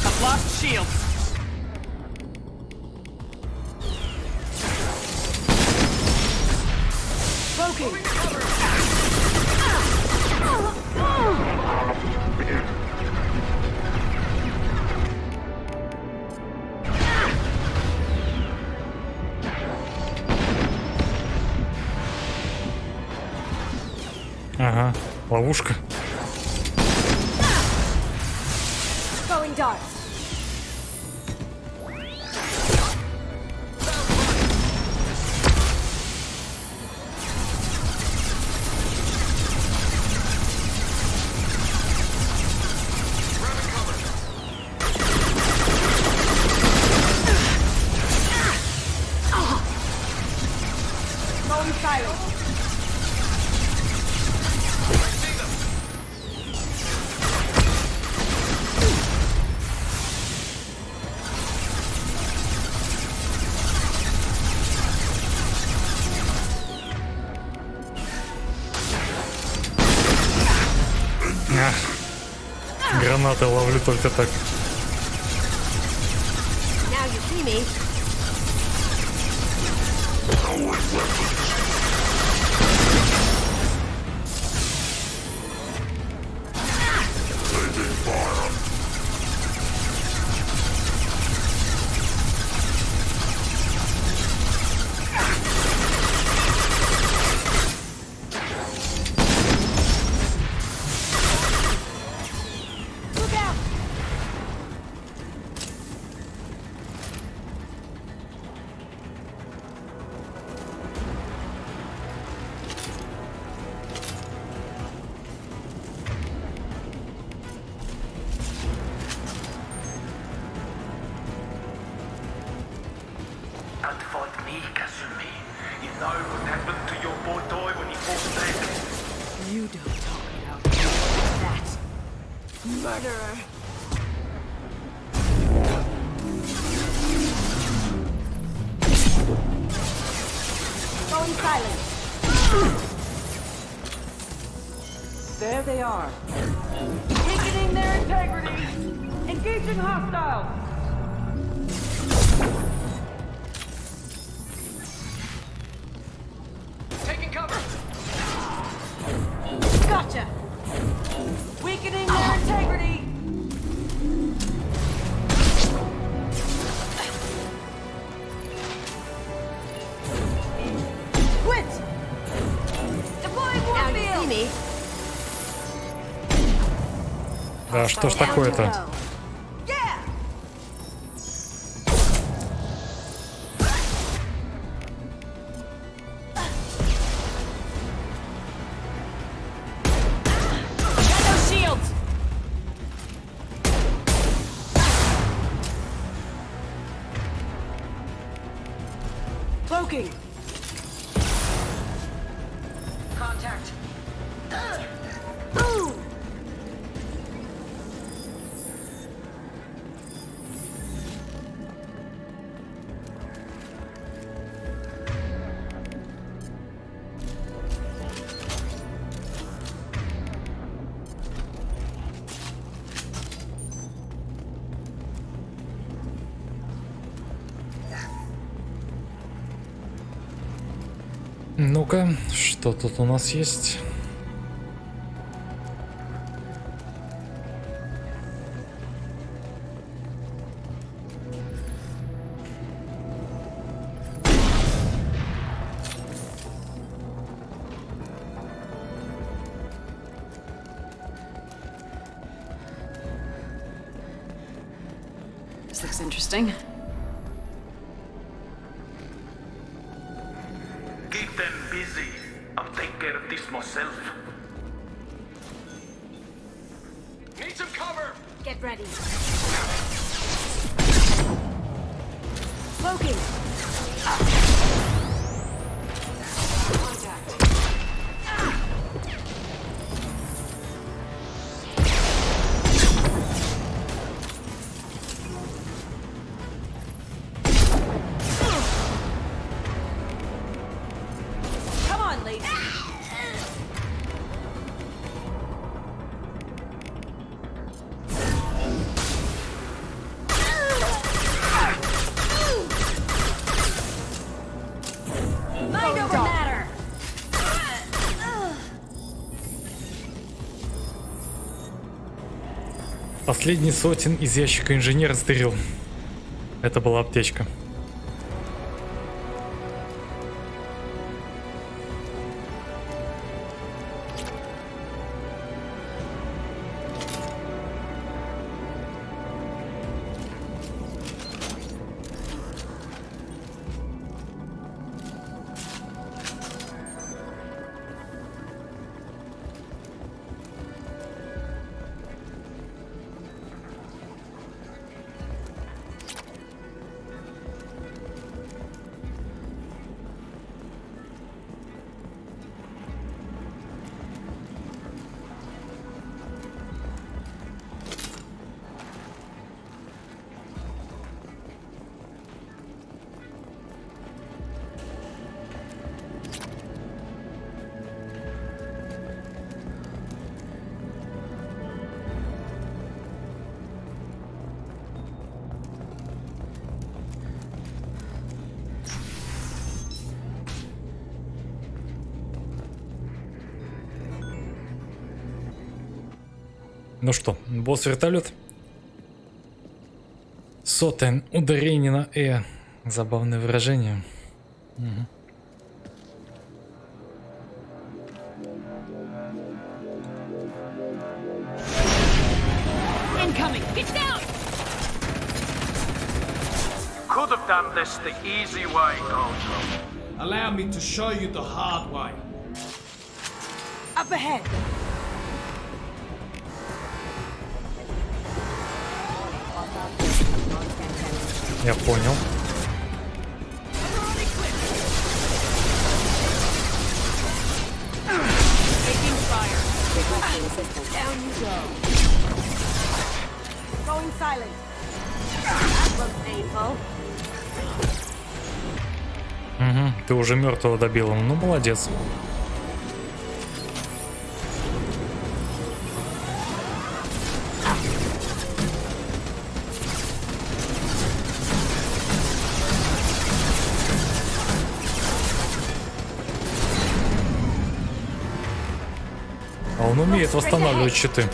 I've lost shields. Ага, ловушка. Going dark. Going silent. Гранаты ловлю только так. Now you see me. Look out! Don't fight me, Kasumi. You know what happened to your boy toy when he fought back. You don't talk about that. Murderer. Going silent. There they are. Weakening their integrity. Engaging hostiles. Taking cover. Gotcha. Weakening their integrity. Quit! Deploying Now you see warfield. me. Да, что ж такое-то? Yeah. Got no shields. Cloaking. contact. Boom! Ну-ка, что тут у нас есть? This looks interesting. Keep them busy. I'll take care of this myself. Need some cover! Get ready. Smoking! Come on, lady. Mind over matter! Последний сотен из ящика инженера стырил. Это была аптечка. Ну что, босс-вертолет? Сотен, ударение на «э». Забавное выражение. Угу. Incoming! Get down! Could have done this the easy way, Goldro. Allow me to show you the hard way. Up ahead! Я понял. Taking fire. Down you go. Going silent. That was painful. Угу, ты уже мертвого добила. Ну, молодец. А он умеет восстанавливать щиты.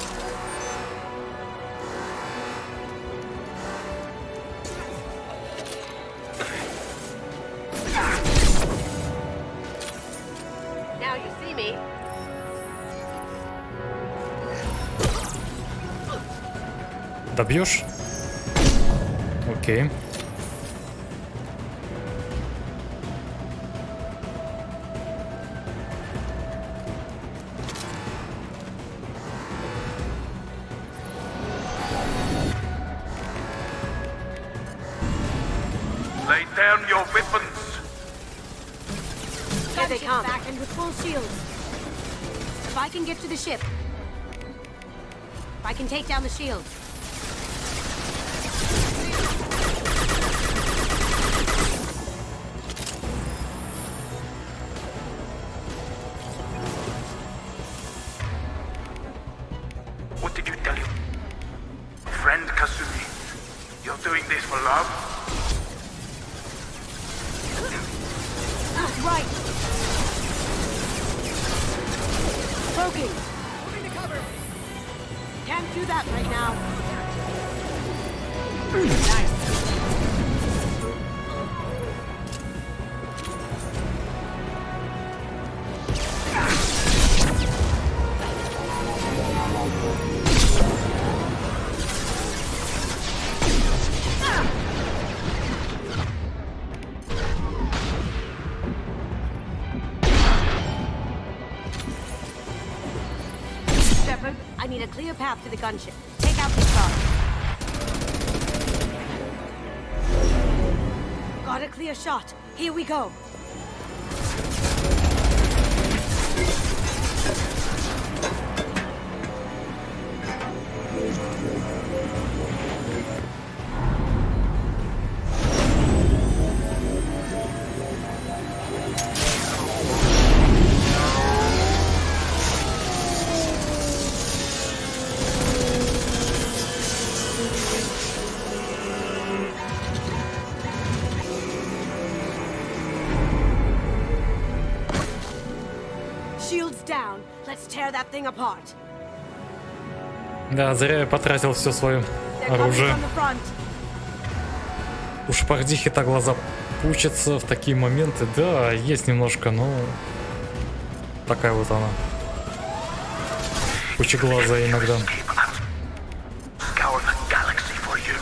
Now you see me. Добьешь? Окей. Lay down your weapons. Here they come. Back and with full shields. If I can get to the ship, if I can take down the shield. What did you tell you? Friend Kasumi, you're doing this for love? Right. Poking. Moving to cover. Can't do that right now. Nice. I need a clear path to the gunship. Take out these guards. Got a clear shot. Here we go. Shields down. Let's tear that thing apart. Да, зря я потратил все свое They're coming оружие. from the front. У шпардихи-то глаза пучатся в такие моменты. Да, есть немножко, но такая вот она. Пучеглазая иногда. Scour the galaxy for you.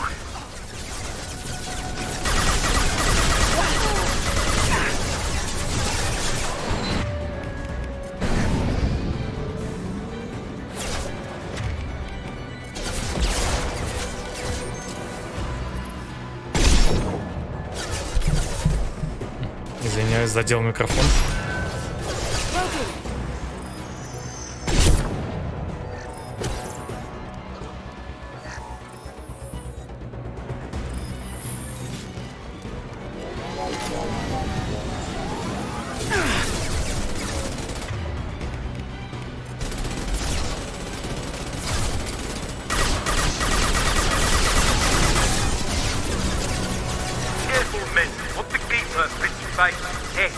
Извиняюсь, задел микрофон. Careful, men. What the keeper fits your face? Heck.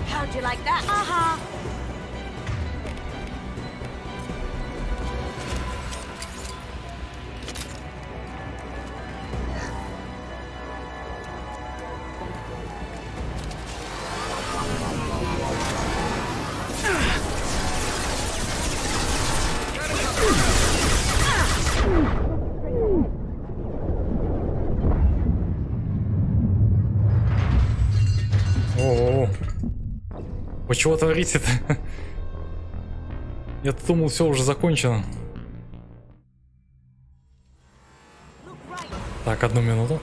How'd you like that? Haha. О-о-о. Вы чего творите-то? Я думал, все уже закончено. Так, 1 минуту.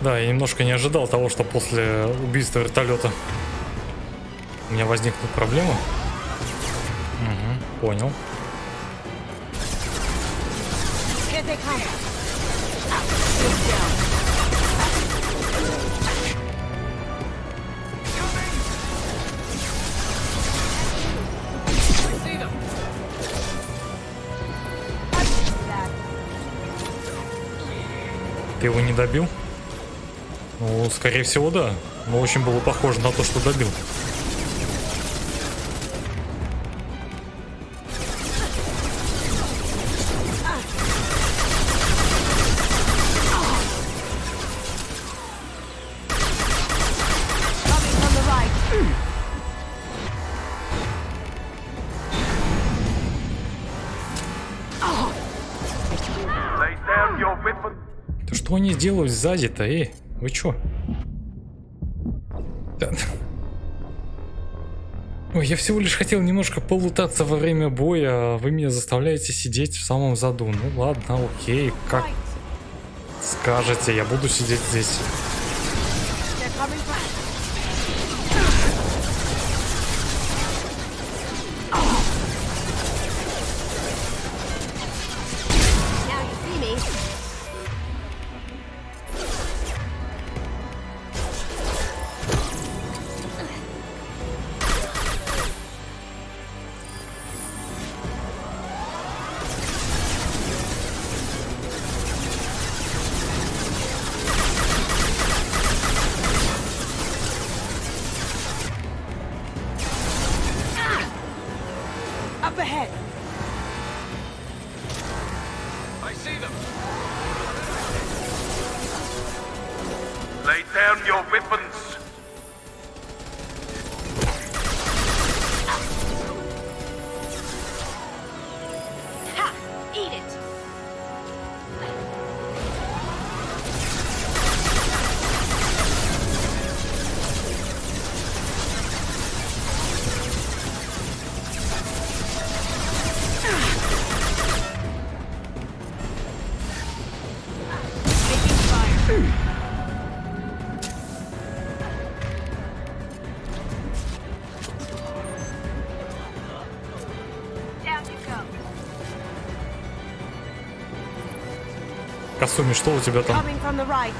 Да, я немножко не ожидал того, что после убийства вертолета у меня возникнут проблемы. Угу, понял. Here they come. Sit down. Ты его не добил? Ну, скорее всего, да. Но очень было похоже на то, что добил. Да что они делают сзади-то, эй? Вы чё? Да. Ой, я всего лишь хотел немножко полутаться во время боя, а вы меня заставляете сидеть в самом заду. Ну ладно, окей, как скажете, я буду сидеть здесь. Up ahead. I see them. Lay down your weapons. Ha! Eat it. Касуми, что у тебя там? Coming from the right.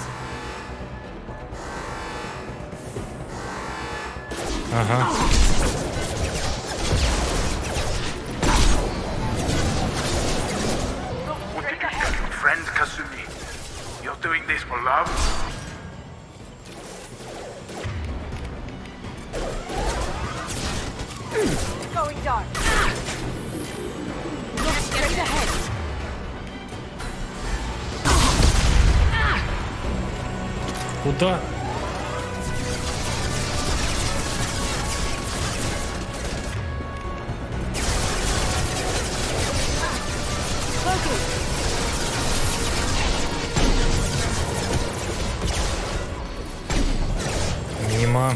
Ага. What did you tell your friend, Kasumi? You're doing this for love? Going dark. Look straight ahead. Куда? Мимо.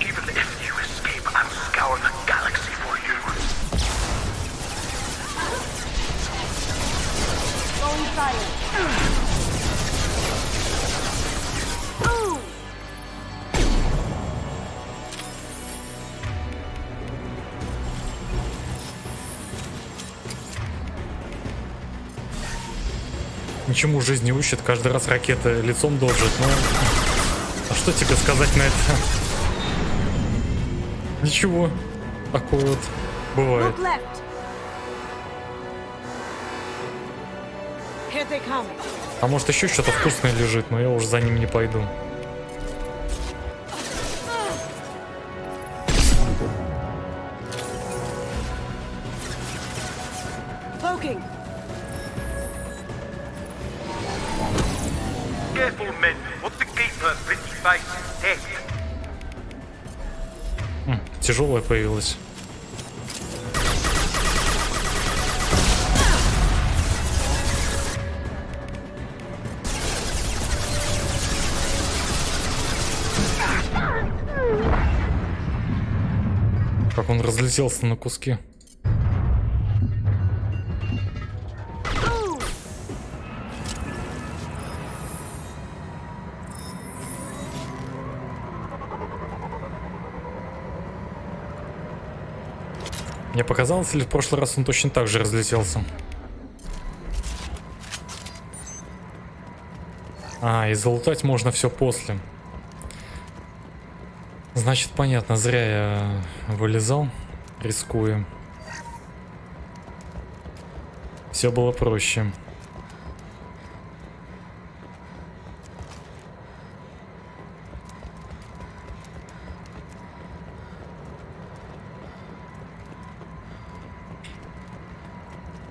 Even if you escape, I'll scour the galaxy for you. Going silent. Ooh. Ничему жизнь не учит, каждый раз ракеты лицом должит, ну... А что тебе сказать на это? Ничего. Такое вот бывает. Look left. Here they come. А может еще что-то вкусное лежит, но я уже за ним не пойду. Cloaking. Careful, men. Want to keep her pretty face dead. Тяжелая появилась. Как он разлетелся на куски. Мне показалось, или в прошлый раз он точно так же разлетелся? А, и залутать можно все после. Значит, понятно, зря я вылезал, рискуя. Все было проще.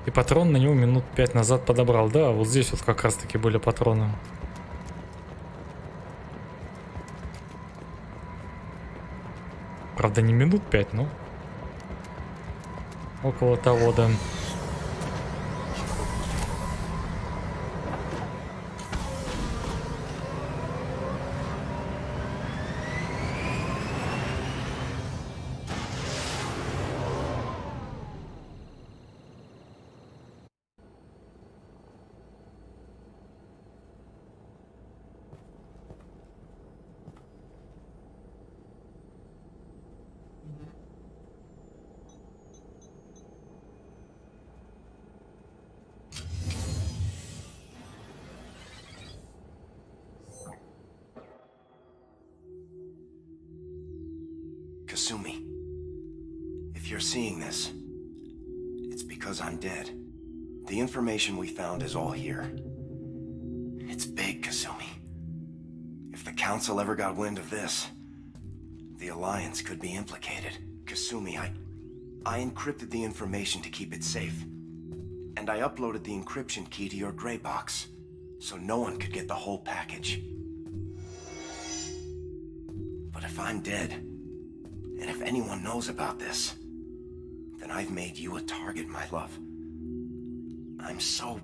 И патрон на него минут 5 назад подобрал. Да, вот здесь вот как раз таки были патроны. Правда, не минут 5, но около того, да. Kasumi, if you're seeing this, it's because I'm dead. The information we found is all here. It's big, Kasumi. If the Council ever got wind of this, the Alliance could be implicated. Kasumi, I encrypted the information to keep it safe. And I uploaded the encryption key to your gray box, so no one could get the whole package. But if I'm dead, and if anyone knows about this, then I've made you a target, my love. I'm so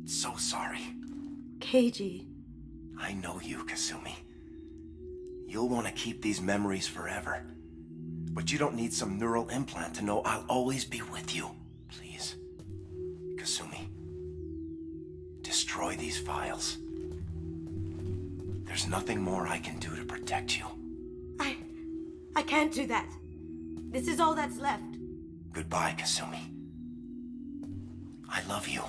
sorry. Keiji. I know you, Kasumi. You'll want to keep these memories forever. But you don't need some neural implant to know I'll always be with you. Please, Kasumi, destroy these files. There's nothing more I can do to protect you. I can't do that. This is all that's left. Goodbye, Kasumi. I love you.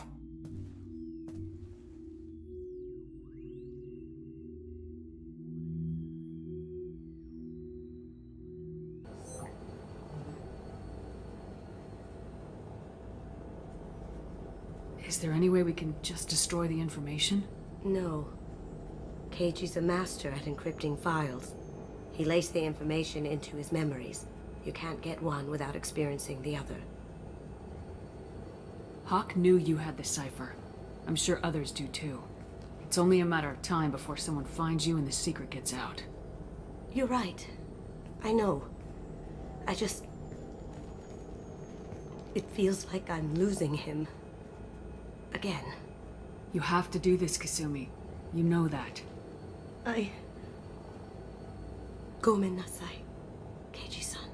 Is there any way we can just destroy the information? No. Keiji's a master at encrypting files. He laced the information into his memories. You can't get one without experiencing the other. Hawk knew you had the cipher. I'm sure others do too. It's only a matter of time before someone finds you and the secret gets out. You're right. I know. I just... It feels like I'm losing him. Again. You have to do this, Kasumi. You know that. Gomen nasai, Keiji-san.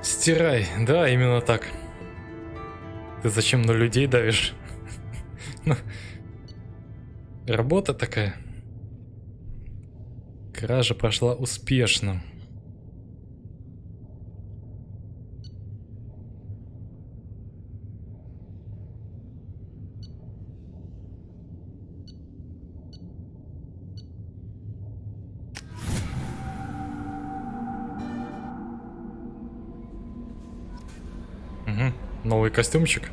Стирай, да, именно так. Ты зачем на людей давишь? Работа такая. Кража прошла успешно. Угу. Новый костюмчик.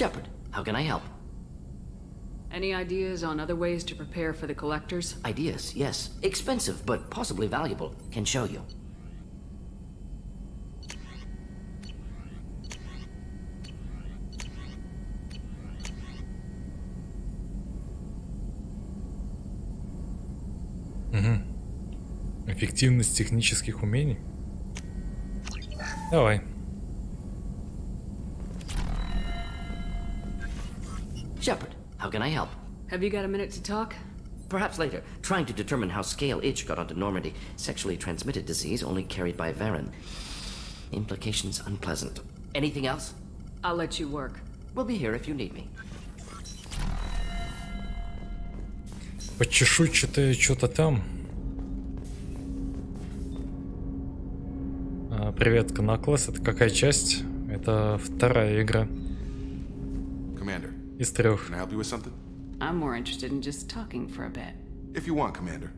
Shepard, how can I help? Any ideas on other ways to prepare for the collectors? Ideas, yes. Expensive, but possibly valuable. Can show you. Угу. Эффективность технических умений. Давай. Shepard, how can I help? Have you got a minute to talk? Perhaps later. Trying to determine how Scale Itch got onto Normandy. Sexually transmitted disease only carried by Varen. Implications unpleasant. Anything else? I'll let you work. We'll be here if you need me. Подчешуйчатое что-то там. Привет, Канакласс. Это какая часть? Это вторая игра. Commander. Из 3. Can I help you with something? I'm more interested in just talking for a bit. If you want, Commander.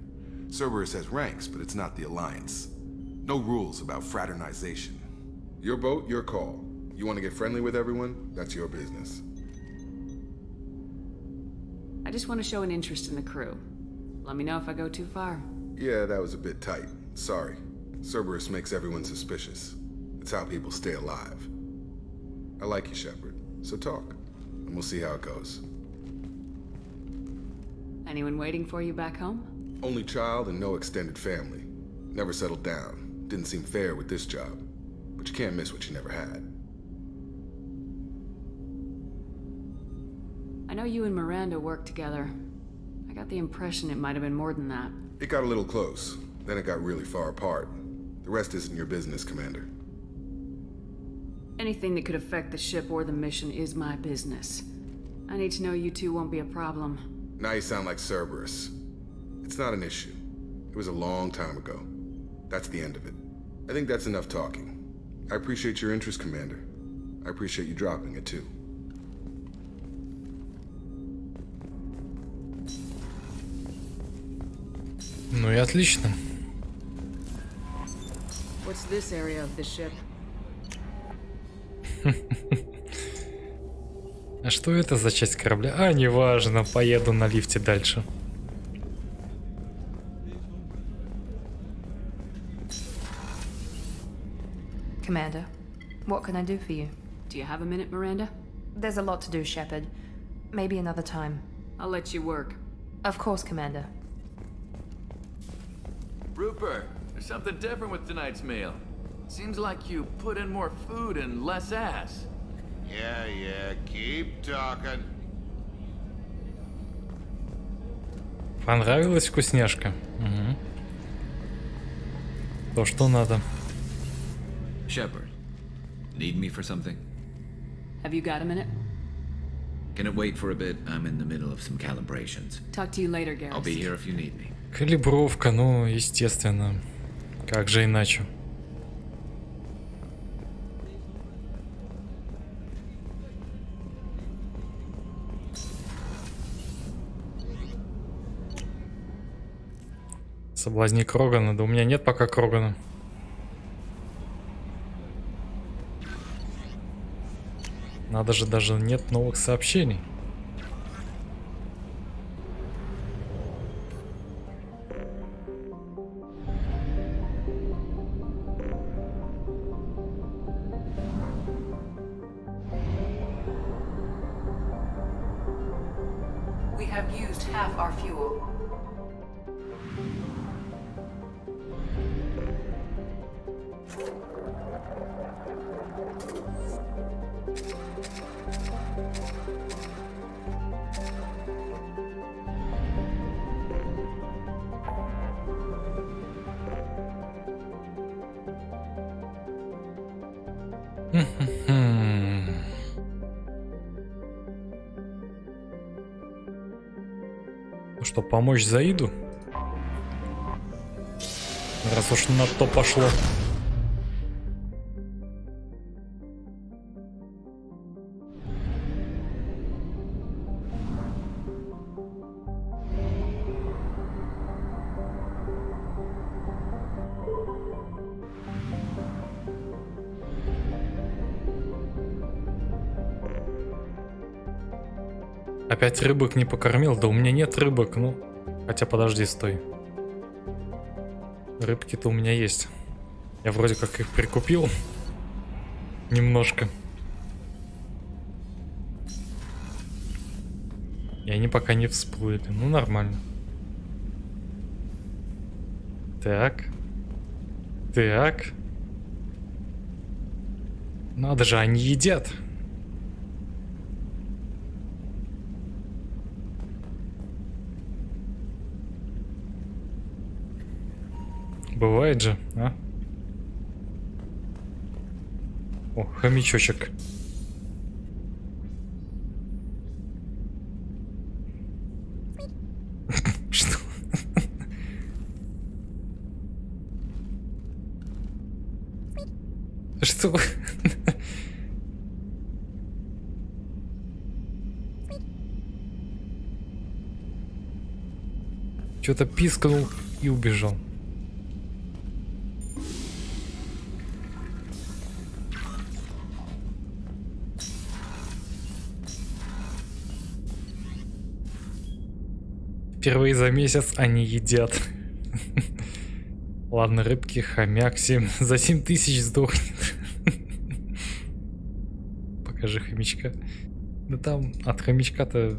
Cerberus has ranks, but it's not the Alliance. No rules about fraternization. Your boat, your call. You want to get friendly with everyone? That's your business. I just want to show an interest in the crew. Let me know if I go too far. Yeah, that was a bit tight. Sorry. Cerberus makes everyone suspicious. It's how people stay alive. I like you, Shepard. So talk, and we'll see how it goes. Anyone waiting for you back home? Only child and no extended family. Never settled down. Didn't seem fair with this job. But you can't miss what you never had. I know you and Miranda worked together. I got the impression it might have been more than that. It got a little close. Then it got really far apart. The rest isn't your business, Commander. Anything that could affect the ship or the mission is my business. I need to know you two won't be a problem. Now you sound like Cerberus. It's not an issue. It was a long time ago. That's the end of it. I think that's enough talking. I appreciate your interest, Commander. I appreciate you dropping it, too. Ну и отлично. What's this area of the ship? А что это за часть корабля? А, неважно, поеду на лифте дальше. Commander, what can I do for you? Do you have a minute, Miranda? There's a lot to do, Shepard. Maybe another time. I'll let you work. Of course, Commander. Rupert, there's something different with tonight's meal. Seems like you put in more food and less ass. Yeah, keep talking. Понравилась вкусняшка? Угу. То, что надо. Shepard, need me for something? Have you got a minute? Can it wait for a bit? I'm in the middle of some calibrations. Talk to you later, Garrus. I'll be here if you need me. Калибровка, ну, естественно. Как же иначе? Соблазни Крогана. Да у меня нет пока Крогана. Надо же, даже нет новых сообщений. We have used half our fuel. Ну что, помочь Заиду? Раз уж на то пошло. Опять рыбок не покормил? Да у меня нет рыбок, ну... Хотя подожди, стой. Рыбки-то у меня есть. Я вроде как их прикупил. Немножко. И они пока не всплыли. Ну, нормально. Так. Так. Надо же, они едят. Бывает же, а? О, хомячочек. Что? Что? Что-то пискнул и убежал. Впервые за месяц они едят. Ладно, рыбки, хомяк, 7. За 7000 сдохнет. Покажи хомячка. Да там от хомячка-то...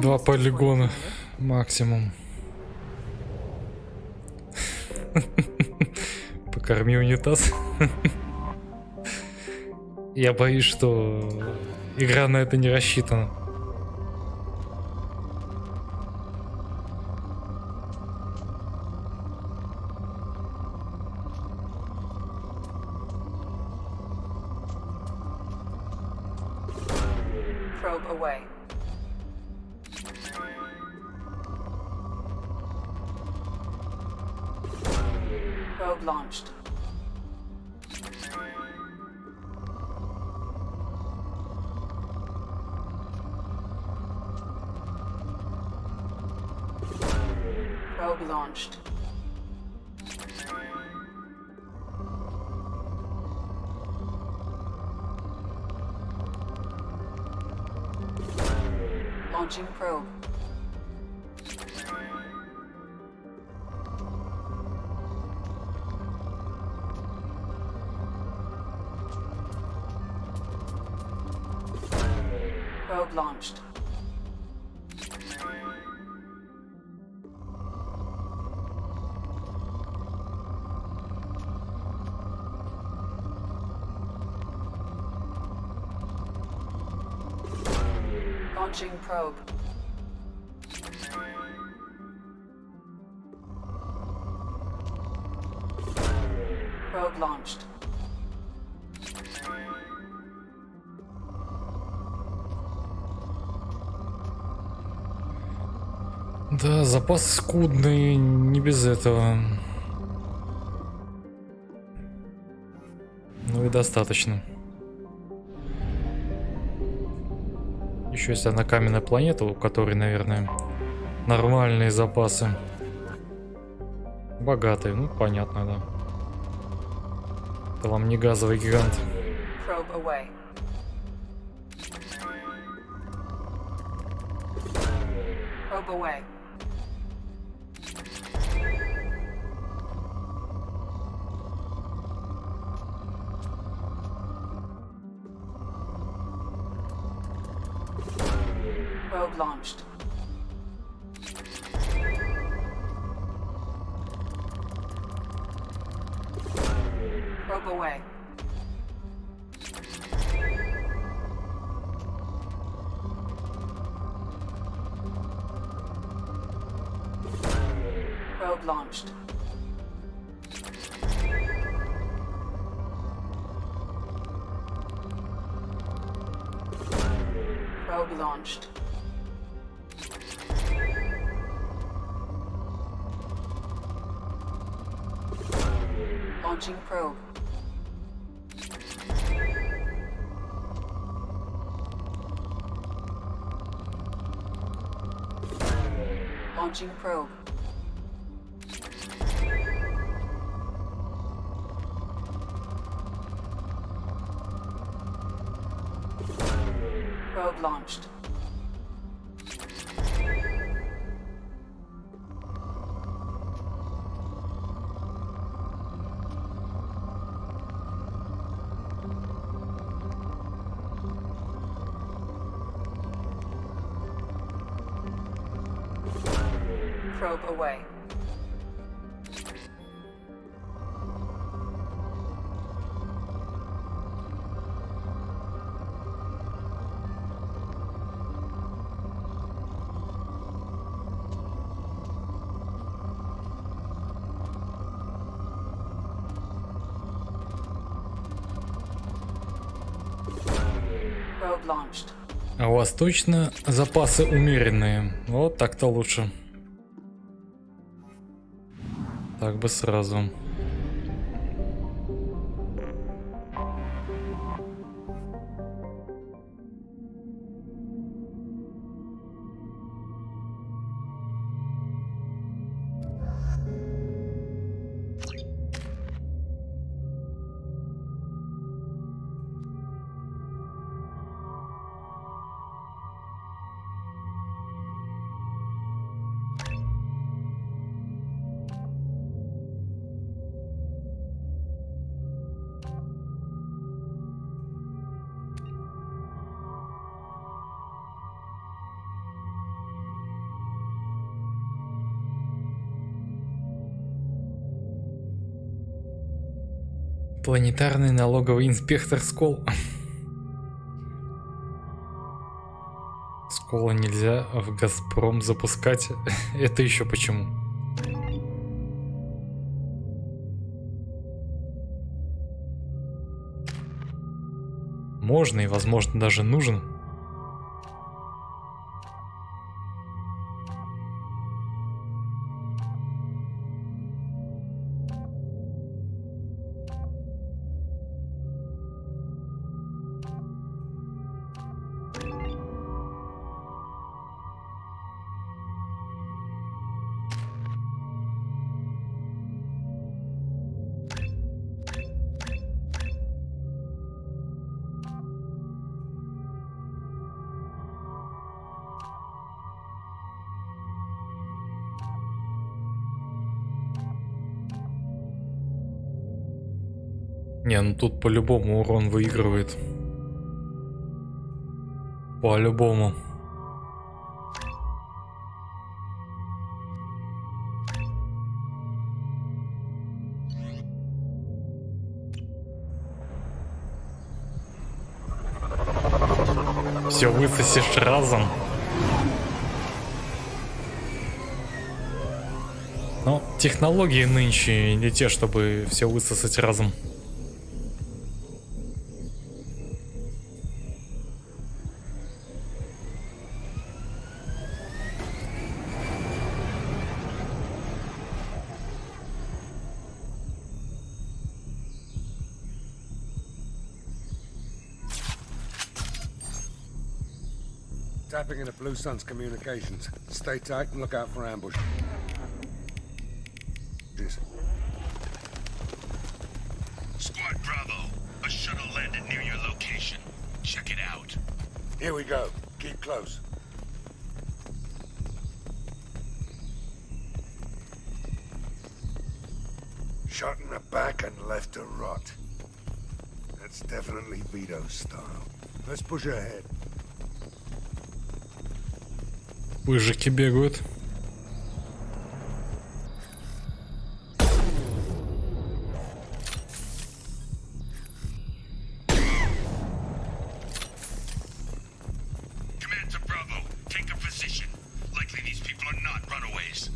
Два полигона максимум. Покорми унитаз. Я боюсь, что игра на это не рассчитана. Probe away. Probe launched. Probe launched. Launching probe. Probe launched. Launching probe. Probe launched. Да, запас скудный, не без этого. Ну и достаточно. Еще есть одна каменная планета, у которой, наверное, нормальные запасы. Богатые, ну понятно, да. Это вам не газовый гигант. Probe away. Probe away. Probe launched. Probe away. Probe launched. Probe launched. Launching probe. Launching probe. Probe launched. Probe away. Probe launched. А у вас точно запасы умеренные? Вот так-то лучше. Так бы сразу. Планетарный налоговый инспектор Скол. Скола нельзя в Газпром запускать. Это еще почему? Можно и, возможно, даже нужен. Не, ну тут по-любому урон выигрывает. По-любому. Все высосешь разом. Но технологии нынче не те, чтобы все высосать разом. Tapping into Blue Sun's communications. Stay tight and look out for ambush. Squad Bravo, a shuttle landed near your location. Check it out. Here we go. Keep close. Shot in the back and left to rot. That's definitely Vito's style. Let's push ahead. Выжики бегают. Command to Bravo, take a position. Likely these people are not runaways.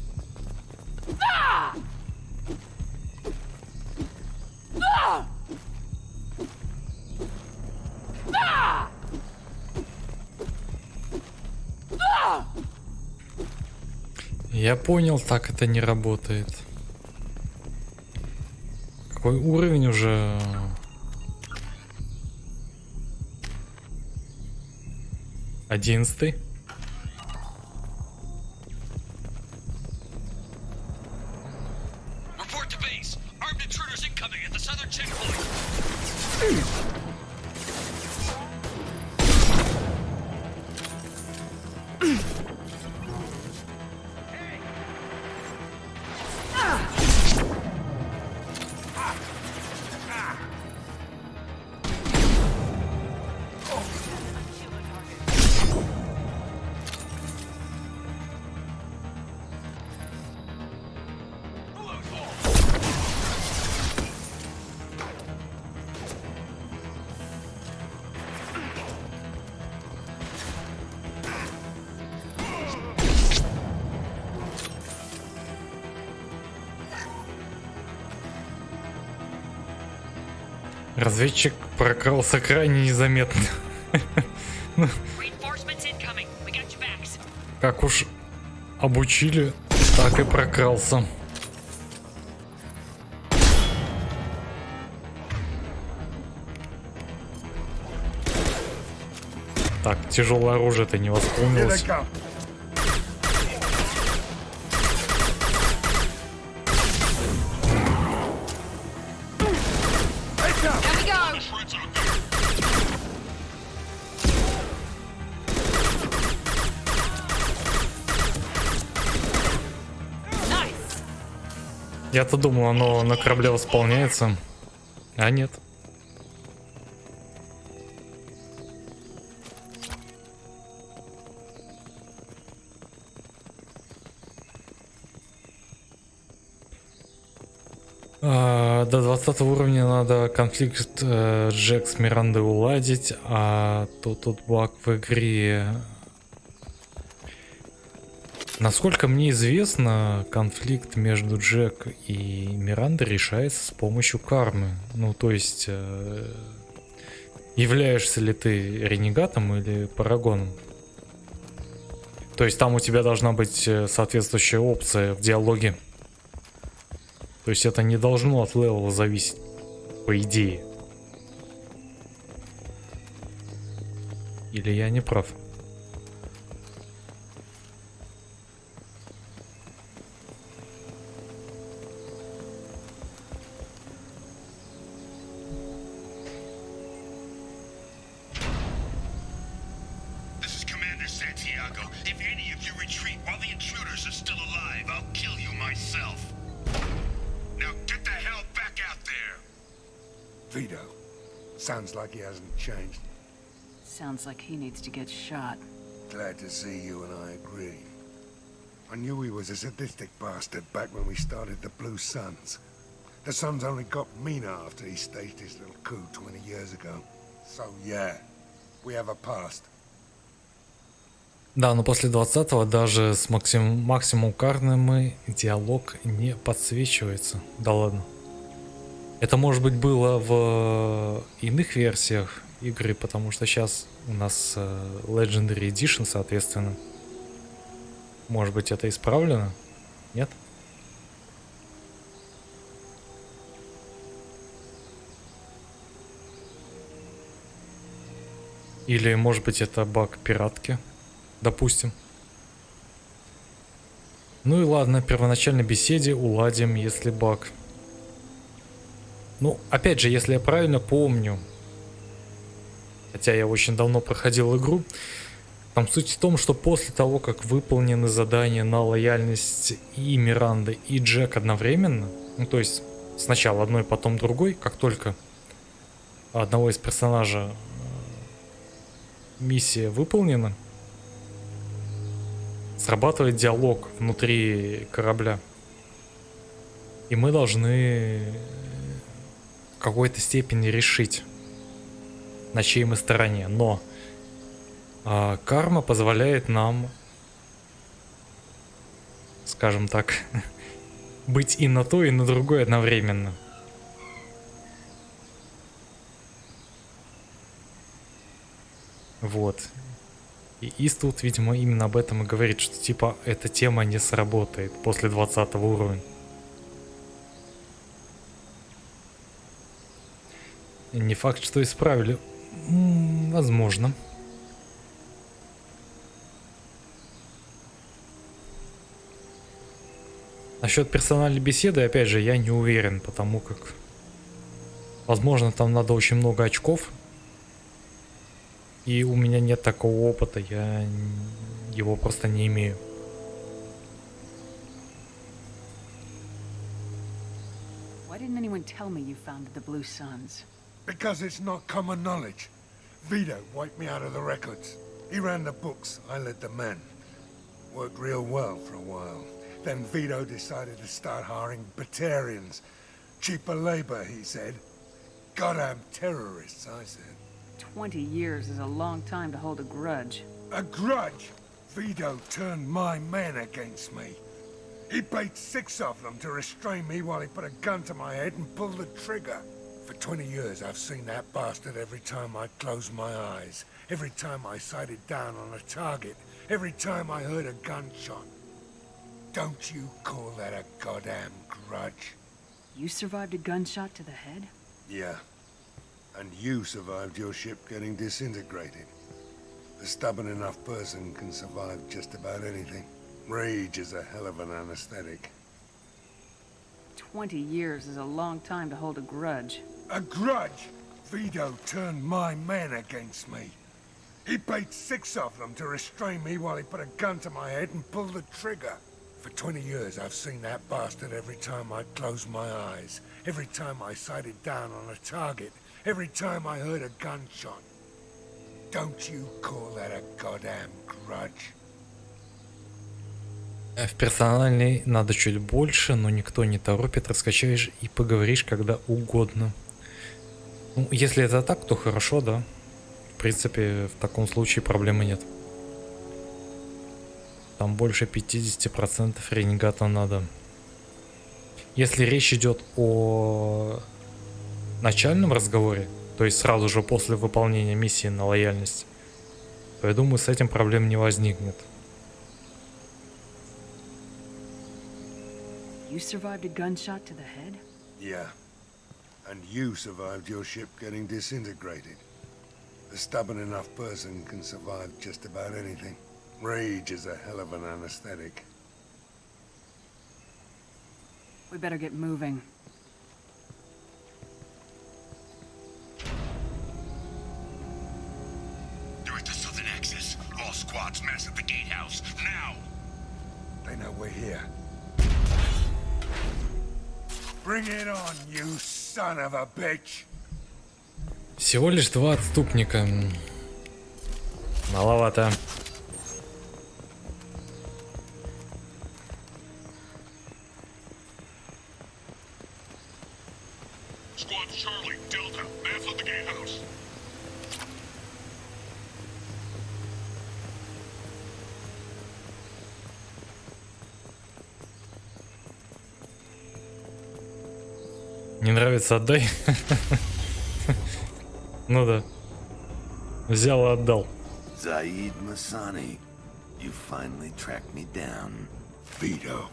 Ah! Ah! Ah! Ah! Я понял, так это не работает. Какой уровень уже? Одиннадцатый. Report to base. Armed intruders incoming at the southern checkpoint. Разведчик прокрался крайне незаметно. Как уж обучили, так и прокрался. Так, тяжелое оружие-то не восполнилось. Я-то думал, оно на корабле восполняется, а нет. До 20 уровня надо конфликт Джек с Мирандой уладить, а то тут баг в игре. Насколько мне известно, конфликт между Джек и Мирандой решается с помощью кармы. Ну, то есть, являешься ли ты ренегатом или парагоном. То есть там у тебя должна быть соответствующая опция в диалоге. То есть это не должно от левела зависеть, по идее. Или я не прав? Vito. Sounds like he hasn't changed. Sounds like he needs to get shot. Glad to see you and I agree. I knew he was a sadistic bastard back when we started the Blue Suns. The Suns only got meaner after he staged his little coup 20 years ago. So yeah, we have a past. Да, но после 20-го даже с максимум карным диалог не подсвечивается. Да ладно. Это, может быть, было в иных версиях игры, потому что сейчас у нас Legendary Edition, соответственно. Может быть, это исправлено? Нет? Или, может быть, это баг пиратки? Допустим. Ну и ладно, в первоначальной беседе уладим, если баг. Ну, опять же, если я правильно помню, хотя я очень давно проходил игру, там суть в том, что после того, как выполнены задания на лояльность и Миранды, и Джек одновременно, ну то есть сначала одной, потом другой, как только одного из персонажа миссия выполнена, срабатывает диалог внутри корабля. И мы должны в какой-то степени решить, на чьей мы стороне. Но карма позволяет нам, скажем так, быть и на то, и на другой одновременно. Вот. И Иствуд, видимо, именно об этом и говорит, что типа эта тема не сработает после 20 уровня. Не факт, что исправили. Возможно. Насчет персональной беседы, опять же, я не уверен, потому как, возможно, там надо очень много очков. И у меня нет такого опыта, я его просто не имею. Why didn't anyone tell me you founded the Blue Suns? Because it's not common knowledge. Vito wiped me out of the records. He ran the books, I led the men. Worked real well for a while. Then Vito decided to start hiring Batarians. Cheaper labor, he said. Goddamn terrorists, I said. 20 years is a long time to hold a grudge. A grudge? Vito turned my men against me. He paid 6 of them to restrain me while he put a gun to my head and pulled the trigger. For 20 years, I've seen that bastard every time I closed my eyes. Every time I sighted down on a target. Every time I heard a gunshot. Don't you call that a goddamn grudge? You survived a gunshot to the head? Yeah. And you survived your ship getting disintegrated. A stubborn enough person can survive just about anything. Rage is a hell of an anesthetic. 20 years is a long time to hold a grudge. A grudge? Vito turned my men against me. He paid 6 of them to restrain me while he put a gun to my head and pulled the trigger. For 20 years, I've seen that bastard every time I closed my eyes. Every time I sighted down on a target. Every time I heard a gunshot. Don't you call that a goddamn grudge? В персональной надо чуть больше, но никто не торопит, раскачаешь и поговоришь когда угодно. Ну, если это так, то хорошо, да. В принципе, в таком случае проблемы нет. Там больше 50% ренегата надо. Если речь идет о начальном разговоре, то есть сразу же после выполнения миссии на лояльность, то я думаю, с этим проблем не возникнет. You survived a gunshot to the head? Yeah. And you survived your ship getting disintegrated. A stubborn enough person can survive just about anything. Rage is a hell of an anesthetic. We better get moving. They're at the southern axis. All squads mass at the gatehouse. Now! They know we're here. Bring it on, you son of a bitch! Всего лишь 2 отступника. Маловато. Squad Charlie, Delta, mass at the gatehouse. Не нравится, отдай. Ну да. Взял и отдал. Zaid Masani, you finally tracked me down. Vito.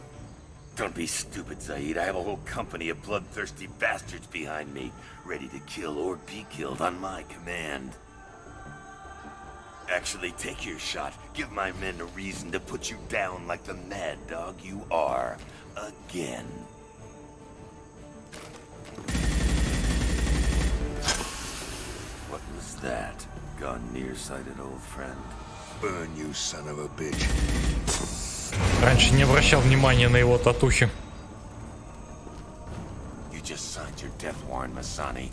Don't be stupid, Zaid. I have a whole company of bloodthirsty bastards behind me, ready to kill or be killed on my command. Actually, take your shot. Give my men a reason to put you down like the mad dog you are. Again. What was that? Gone nearsighted, old friend. Burn, you son of a bitch. Раньше не обращал внимания на его татухи. You just signed your death warrant, Masani.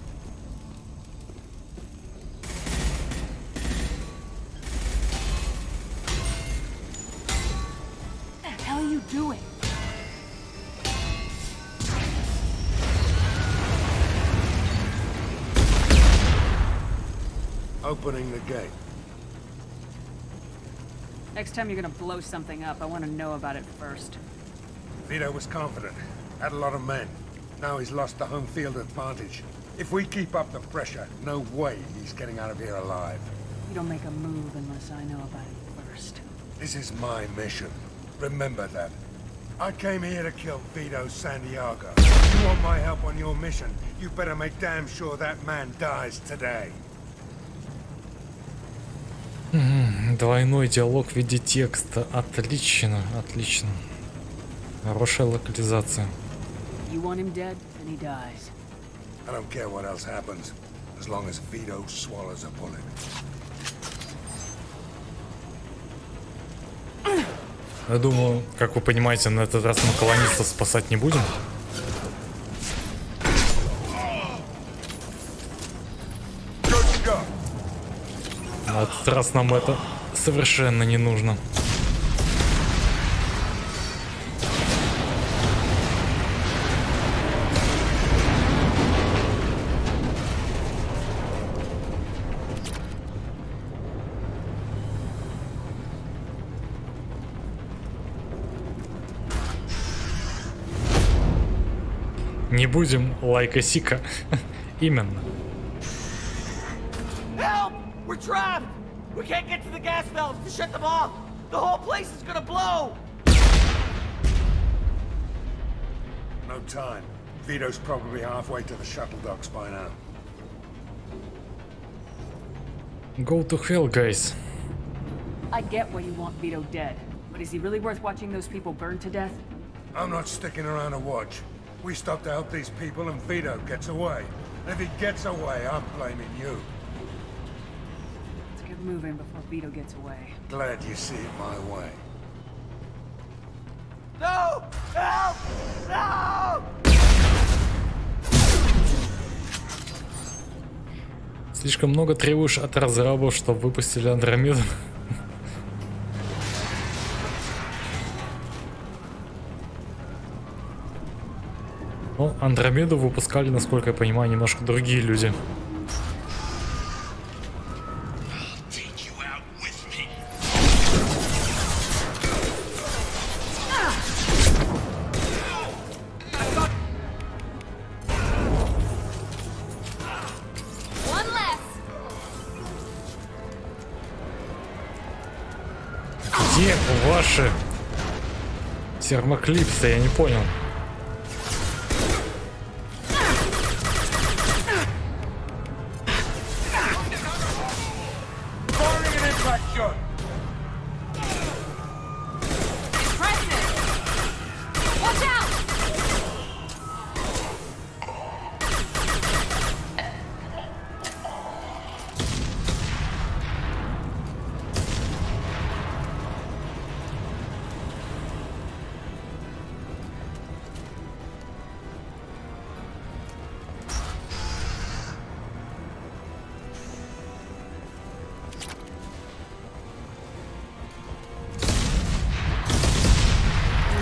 What the hell are you doing? Opening the gate. Next time you're gonna blow something up, I want to know about it first. Vito was confident. Had a lot of men. Now he's lost the home field advantage. If we keep up the pressure, no way he's getting out of here alive. You don't make a move unless I know about it first. This is my mission. Remember that. I came here to kill Vito Santiago. You want my help on your mission, you better make damn sure that man dies today. Двойной диалог в виде текста. Отлично, отлично. Хорошая локализация. You want him dead, and he dies. I don't care what else happens, as long as Vito swallows a bullet. Я думаю, как вы понимаете, на этот раз мы колонистов спасать не будем. На этот раз нам это совершенно не нужно. Не будем лайка сика Именно. Help! We're trapped! We can't get to the gas valves to shut them off! The whole place is gonna blow! No time. Vito's probably halfway to the shuttle docks by now. Go to hell, guys. I get why you want Vito dead, but is he really worth watching those people burn to death? I'm not sticking around to watch. We stop to help these people and Vito gets away. And if he gets away, I'm blaming you. Let's get moving before Vito gets away. Glad you see it my way. No! Help! No! Слишком много требуешь от разрабов, чтобы выпустили Андромеду. Ну, Андромеду выпускали, насколько я понимаю, немножко другие люди. Где ваши термоклипсы? Я не понял.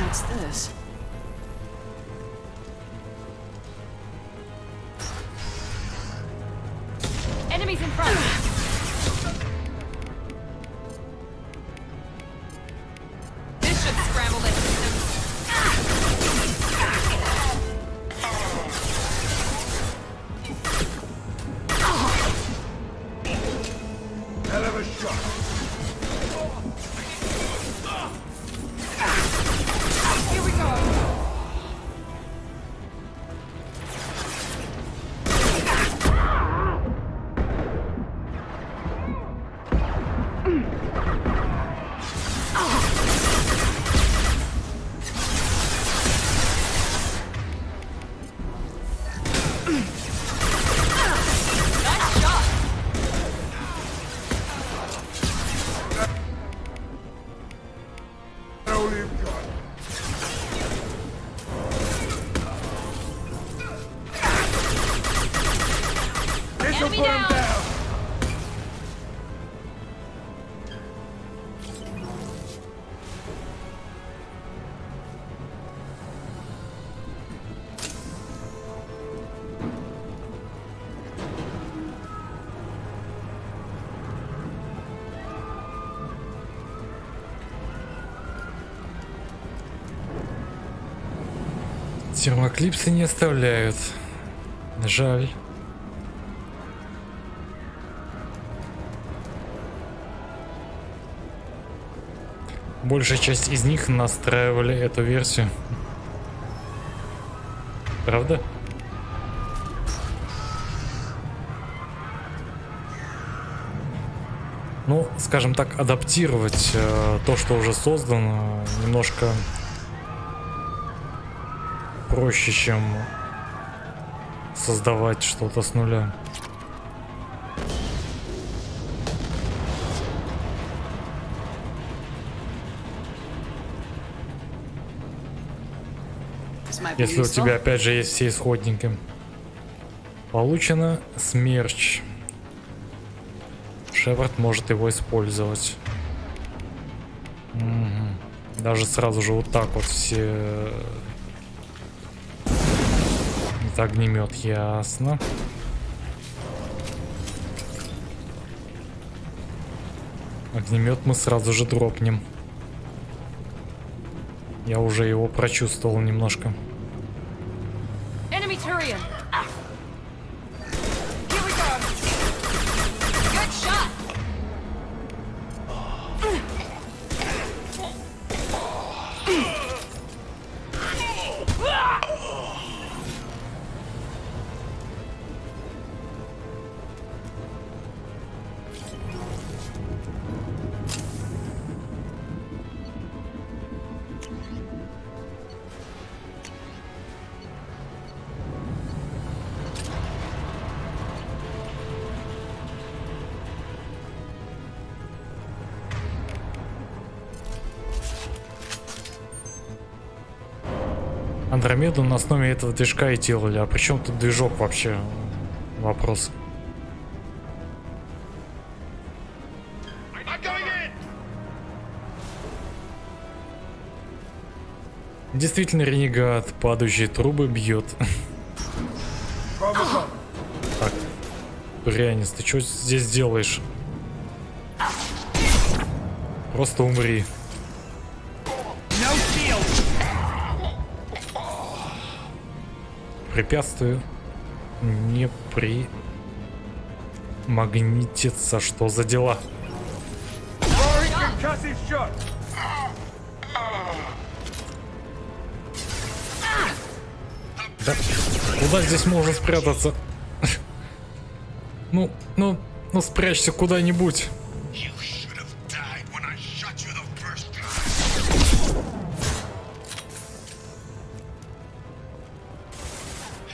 What's this? Enemies in front! This should scramble their systems. Hell of a shot. Here we go! All you've got. This'll put him down. Термоклипсы не оставляют. Жаль. Большая часть из них настраивали эту версию. Правда? Ну, скажем так, адаптировать то, что уже создано, немножко проще, чем создавать что-то с нуля. Если у тебя опять же есть все исходники. Получено смерч. Шепард может его использовать. Угу. Даже сразу же вот так вот все. Это огнемет, ясно. Огнемет мы сразу же дропнем. Я уже его прочувствовал немножко. Андромеду на основе этого движка и делали. А при чем тут движок вообще? Вопрос. Действительно ренегат, падающие трубы бьет. Так, Прянец, ты что здесь делаешь? Просто умри. Препятствую не примагнититься. Что за дела? Да, куда здесь можно спрятаться? Ну, спрячься куда-нибудь.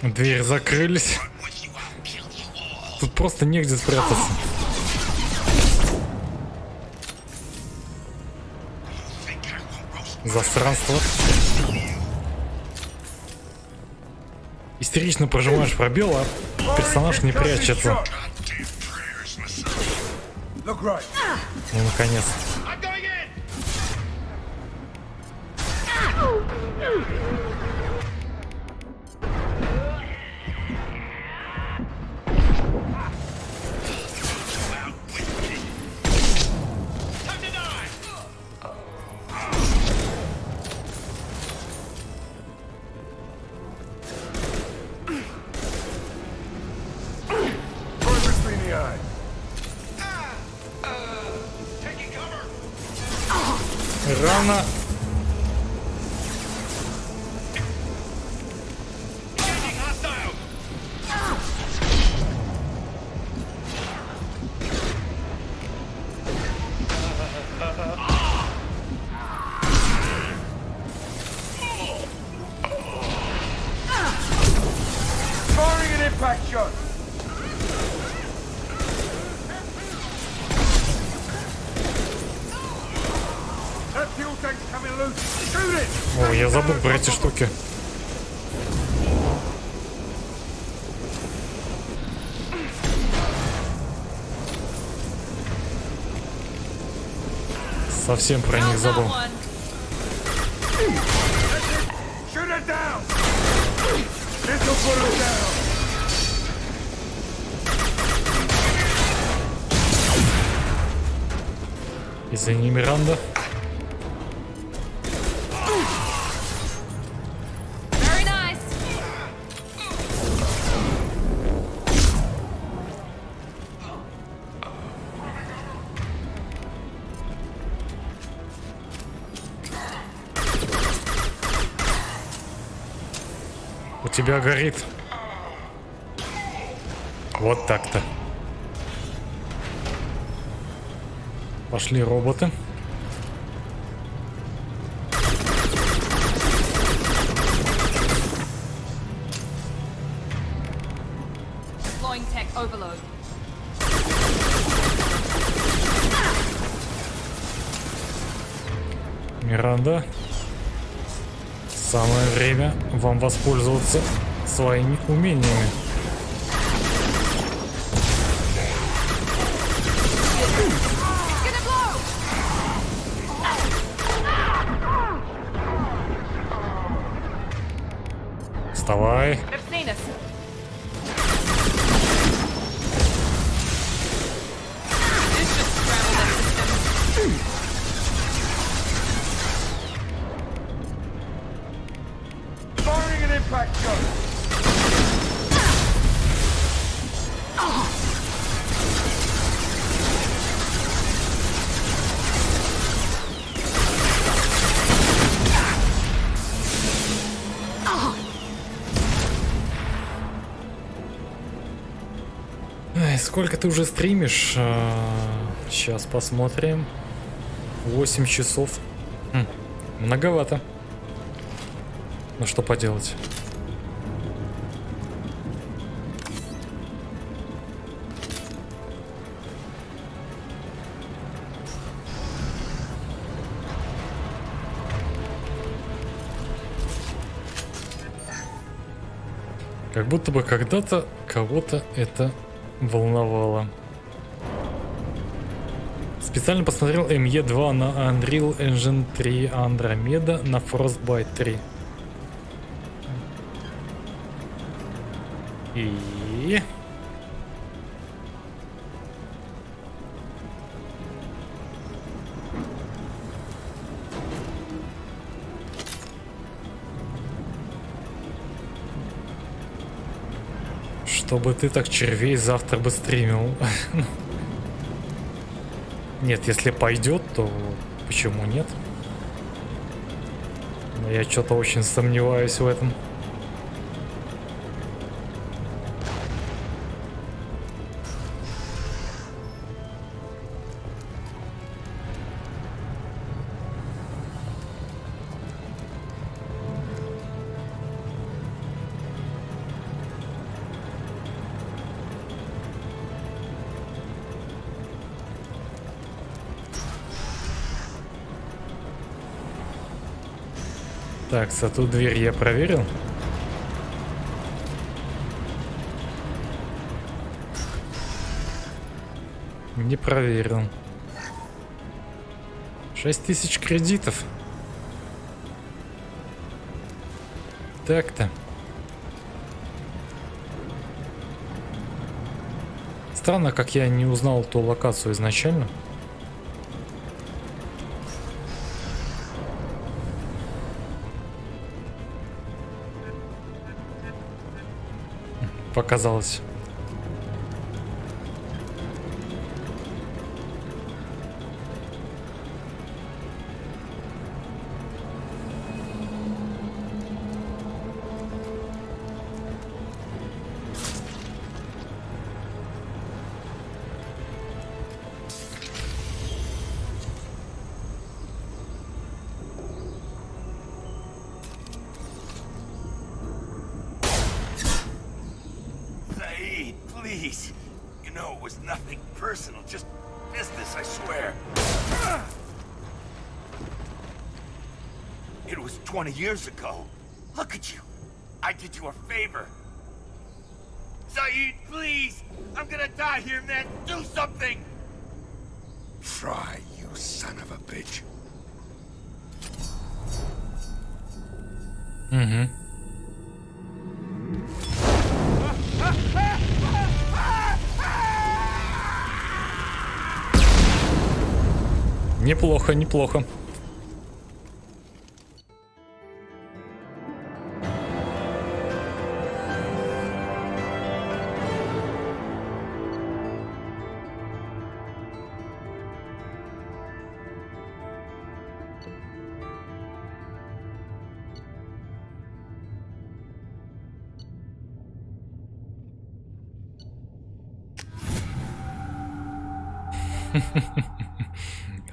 Двери закрылись. Тут просто негде спрятаться. Засранство. Истерично прожимаешь пробел, а персонаж не прячется. Ну, наконец. Рано. Firing an impact shot. О, я забыл про эти штуки. Совсем про них забыл. Извини, Миранда. У тебя горит. Вот так-то. Пошли роботы. Миранда, самое время вам воспользоваться своими умениями. Вставай. Сколько ты уже стримишь? Сейчас посмотрим. 8 часов. Многовато. Ну что поделать. Как будто бы когда-то кого-то это волновало. Специально посмотрел ME2 на Unreal Engine 3 Andromeda на Frostbite 3. И... Чтобы ты так червей завтра бы стримил. Нет, если пойдет, то почему нет? Но я что-то очень сомневаюсь в этом. Так, эту дверь я проверил. Не проверил. 6000 кредитов. Так-то. Странно, как я не узнал ту локацию изначально. Показалось. Please. You know, it was nothing personal, just business, I swear. It was 20 years ago. Look at you. I did you a favor. Saeed, please! I'm gonna die here, man! Do something! Try, you son of a bitch. Угу. Неплохо, неплохо.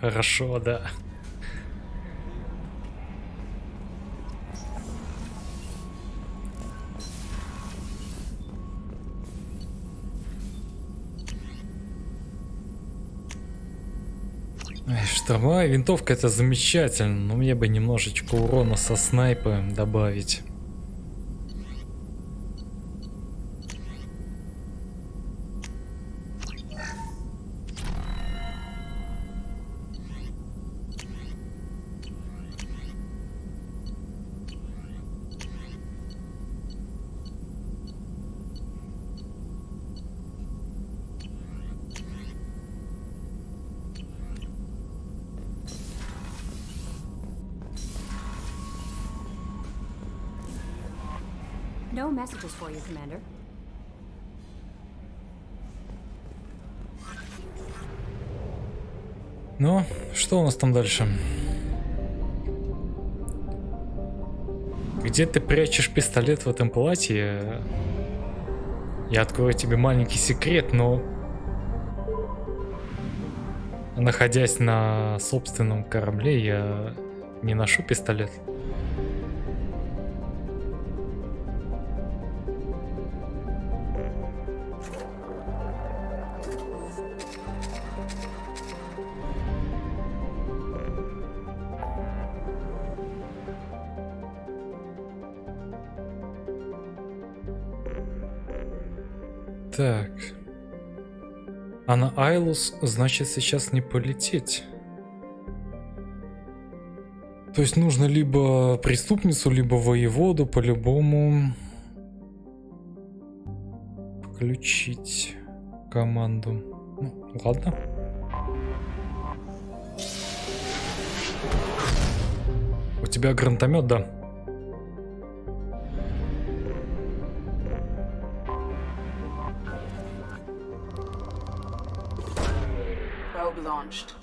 Хорошо, да. Штурмовая винтовка — это замечательно, но мне бы немножечко урона со снайпа добавить. No messages for you, Commander. Ну, что у нас там дальше? Где ты прячешь пистолет в этом платье? Я открою тебе маленький секрет, но... находясь на собственном корабле, я не ношу пистолет. Так. А на Айлус, значит, сейчас не полететь. То есть нужно либо преступницу, либо воеводу по-любому включить команду. Ну, ладно. У тебя гранатомет, да? Probe launched.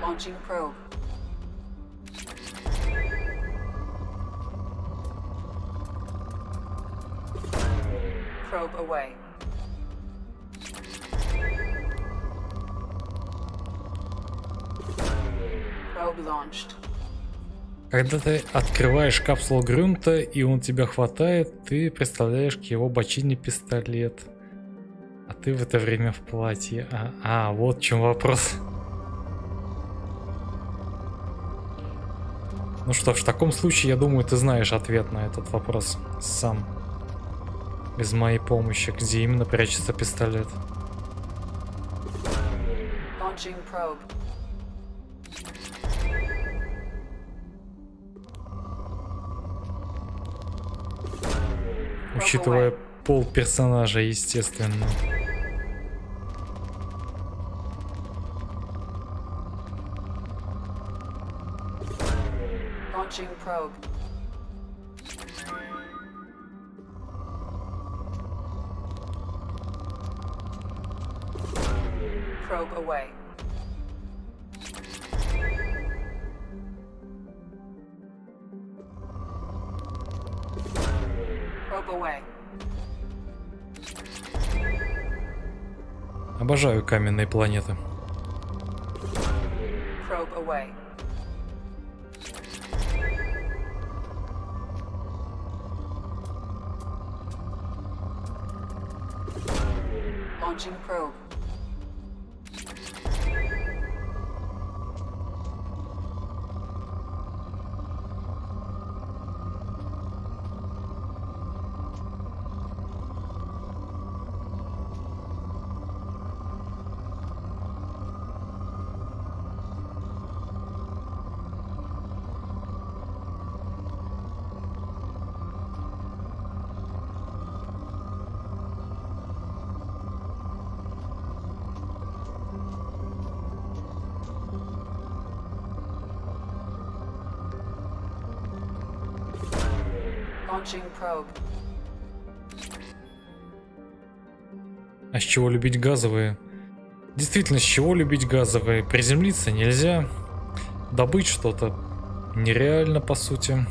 Launching probe. Probe away. Probe launched. Когда ты открываешь капсулу грунта и он тебя хватает, ты представляешь к его бочине пистолет. А ты в это время в платье. Вот в чем вопрос. Ну что ж, в таком случае, я думаю, ты знаешь ответ на этот вопрос сам. Без моей помощи, где именно прячется пистолет. Launching probe. Учитывая пол персонажа, естественно. Launching probe. Probe away. Probe away. Обожаю каменные планеты. Probe away. Launching probe. Launching probe. А с чего любить газовые? Действительно, с чего любить газовые? Приземлиться нельзя. Добыть что-то нереально, по сути.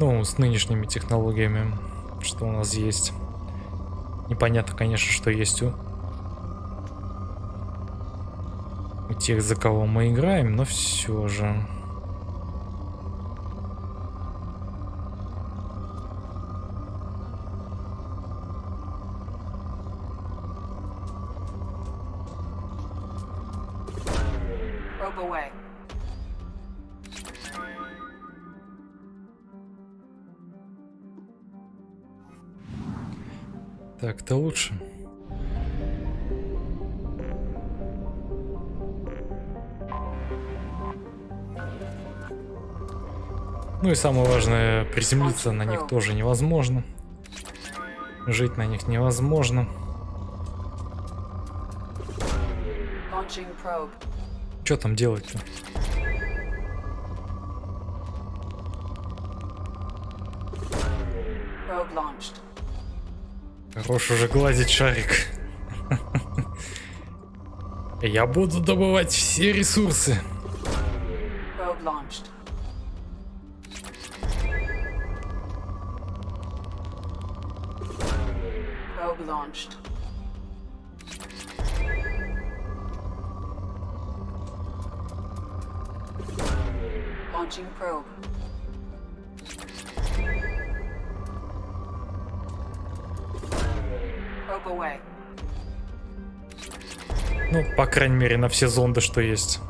Ну, с нынешними технологиями, что у нас есть. Непонятно, конечно, что есть у тех, за кого мы играем, но все же. Probe away. Так-то лучше. Ну и самое важное, приземлиться на них тоже невозможно. Жить на них невозможно. Launching probe. Что там делать-то? Probe launched. Хорош уже гладить шарик. Я буду добывать все ресурсы. Probe launched. Probe launched. Launching probe. Probe away. Ну, по крайней мере, на все зонды, что есть.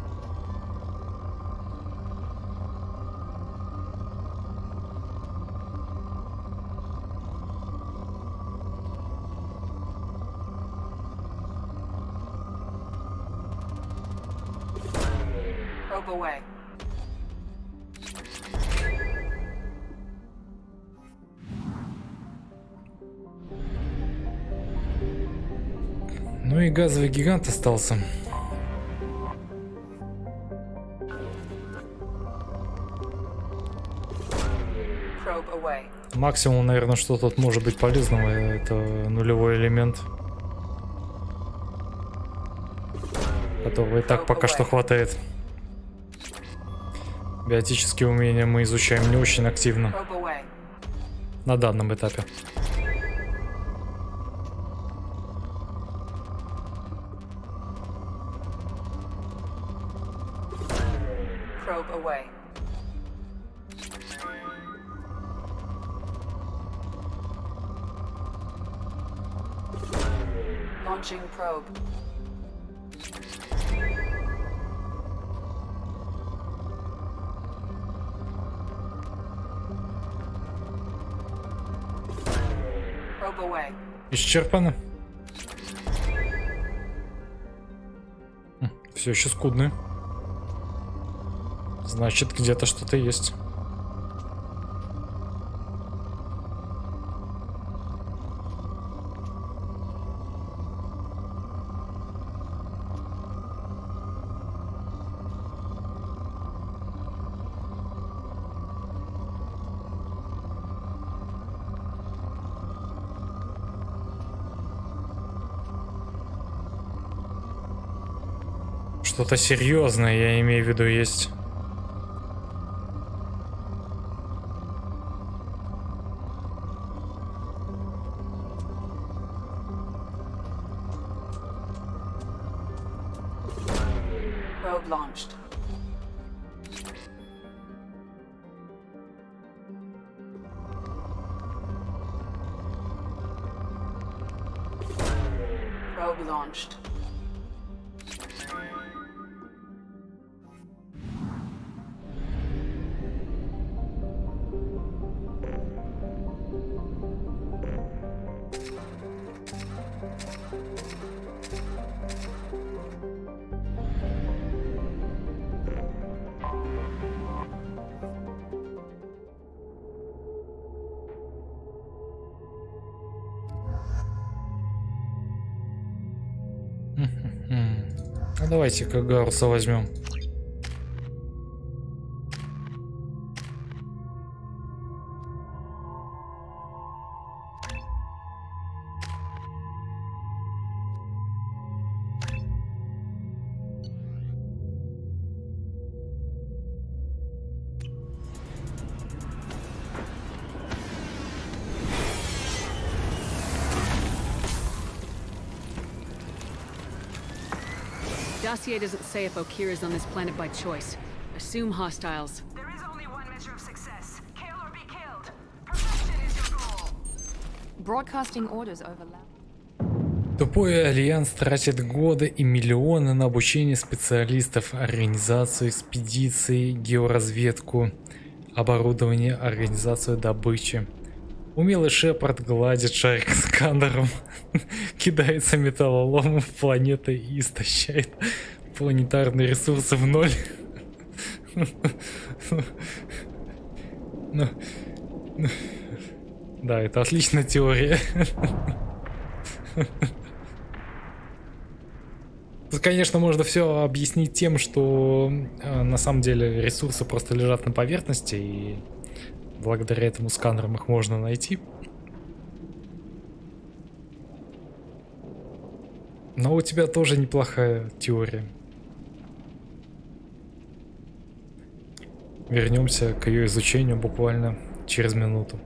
Probe away. Ну и газовый гигант остался. Probe away. Максимум, наверное, что тут может быть полезного, это нулевой элемент. Которого и так пока что хватает. Биотические умения мы изучаем не очень активно. Probe away. На данном этапе. Probe away. Launching probe. Probe away. Исчерпано. Все еще скудно. Значит, где-то что-то есть. Что-то серьезное, я имею в виду, есть. Probe launched. Probe launched. Ну, давайте-ка Гаруса возьмем. Dossier doesn't say if Okir is on this planet by choice. Assume hostiles. There is only one measure of success. Kill or be killed. Perfection is your goal. Broadcasting orders overlap. Тупой альянс тратит годы и миллионы на обучение специалистов, организацию экспедиций, георазведку, оборудование, организацию добычи. Умелый Шепард гладит шарик сканером, кидается металлоломом в планеты и истощает планетарные ресурсы в ноль. Да, это отличная теория. Тут, конечно, можно все объяснить тем, что на самом деле ресурсы просто лежат на поверхности, и благодаря этому сканерам их можно найти. Но у тебя тоже неплохая теория. Вернемся к ее изучению буквально через минуту.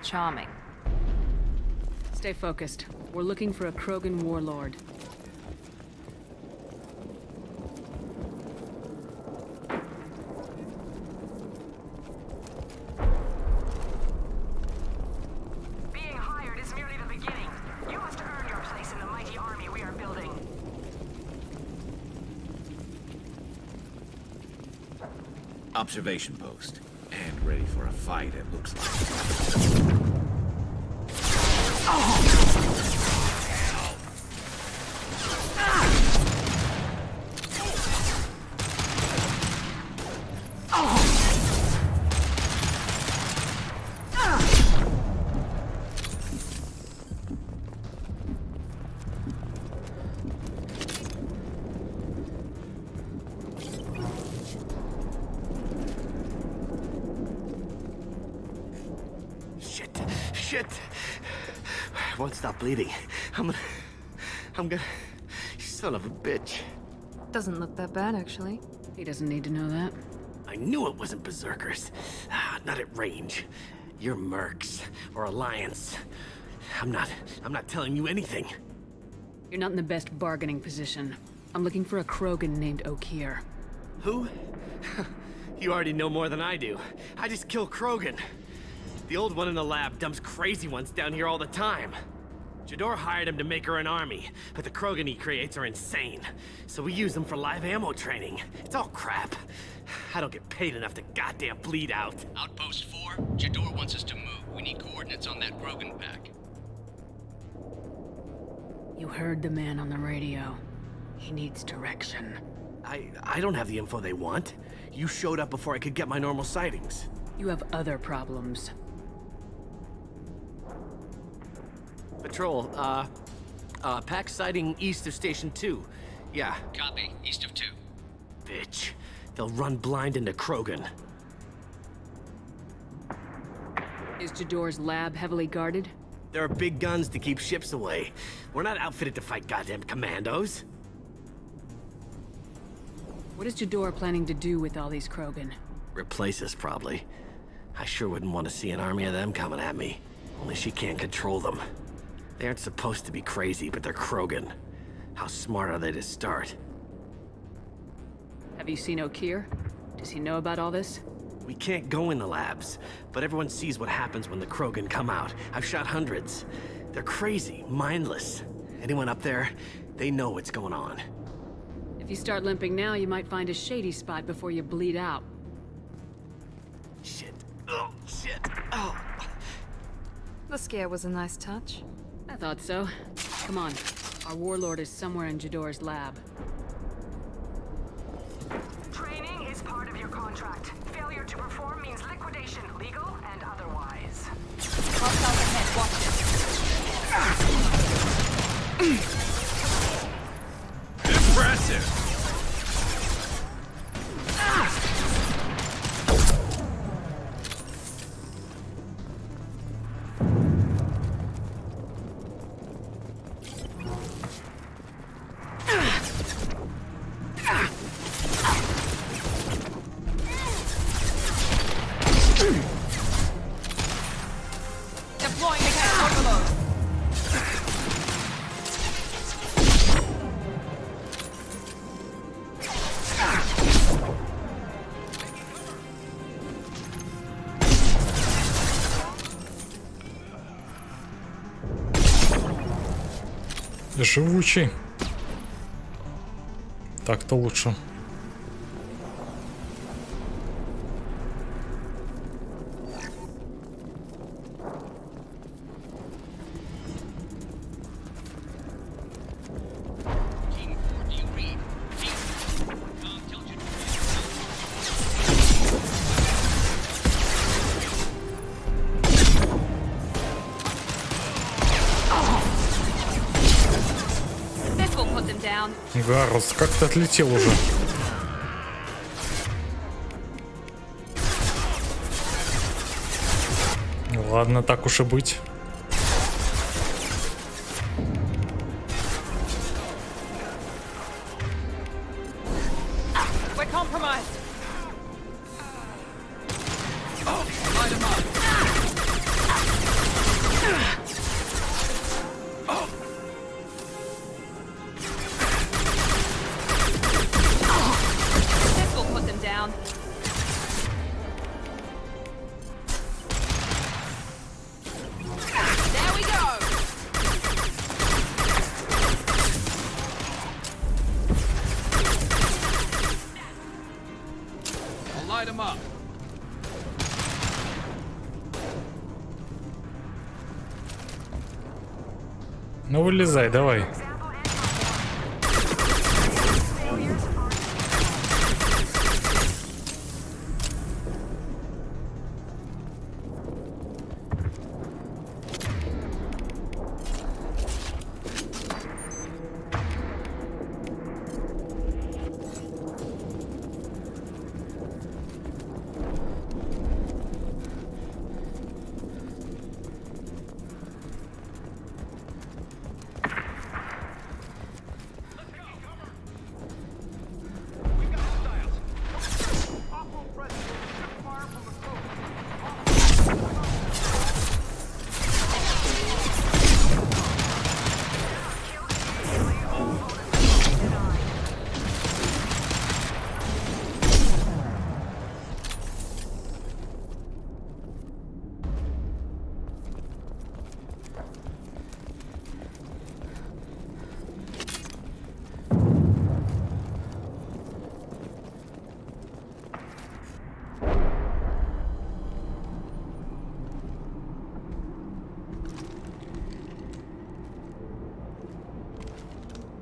Charming. Stay focused. We're looking for a Krogan warlord. Being hired is merely the beginning. You must earn your place in the mighty army we are building. Observation post. And ready for a fight, it looks like. Shit! I won't stop bleeding. I'm gonna... Son of a bitch. Doesn't look that bad, actually. He doesn't need to know that. I knew it wasn't berserkers. Not at range. You're mercs or Alliance. I'm not telling you anything. You're not in the best bargaining position. I'm looking for a Krogan named Okier. Who? You already know more than I do. I just kill Krogan. The old one in the lab dumps crazy ones down here all the time. Jador hired him to make her an army, but the Krogan he creates are insane. So we use them for live ammo training. It's all crap. I don't get paid enough to goddamn bleed out. Outpost 4, Jador wants us to move. We need coordinates on that Krogan pack. You heard the man on the radio. He needs direction. I don't have the info they want. You showed up before I could get my normal sightings. You have other problems. Patrol, pack sighting east of Station 2. Yeah. Copy, east of 2. Bitch. They'll run blind into Krogan. Is Jador's lab heavily guarded? There are big guns to keep ships away. We're not outfitted to fight goddamn commandos. What is Jador planning to do with all these Krogan? Replace us, probably. I sure wouldn't want to see an army of them coming at me. Only she can't control them. They aren't supposed to be crazy, but they're Krogan. How smart are they to start? Have you seen Okier? Does he know about all this? We can't go in the labs, but everyone sees what happens when the Krogan come out. I've shot hundreds. They're crazy, mindless. Anyone up there, they know what's going on. If you start limping now, you might find a shady spot before you bleed out. Shit. Oh, shit. Oh. The scare was a nice touch. I thought so. Come on. Our warlord is somewhere in Jador's lab. Training is part of your contract. Failure to perform means liquidation, legal and otherwise. Hostiles ahead, watch it. Impressive! Deploying mechanic overload. Живучий. Так-то лучше. This will put them down. Гарус, как ты отлетел уже? Ладно, так уж и быть. We're compromised. Light 'em up. This will put them down. There we go. I'll light him up. Ну вылезай, давай.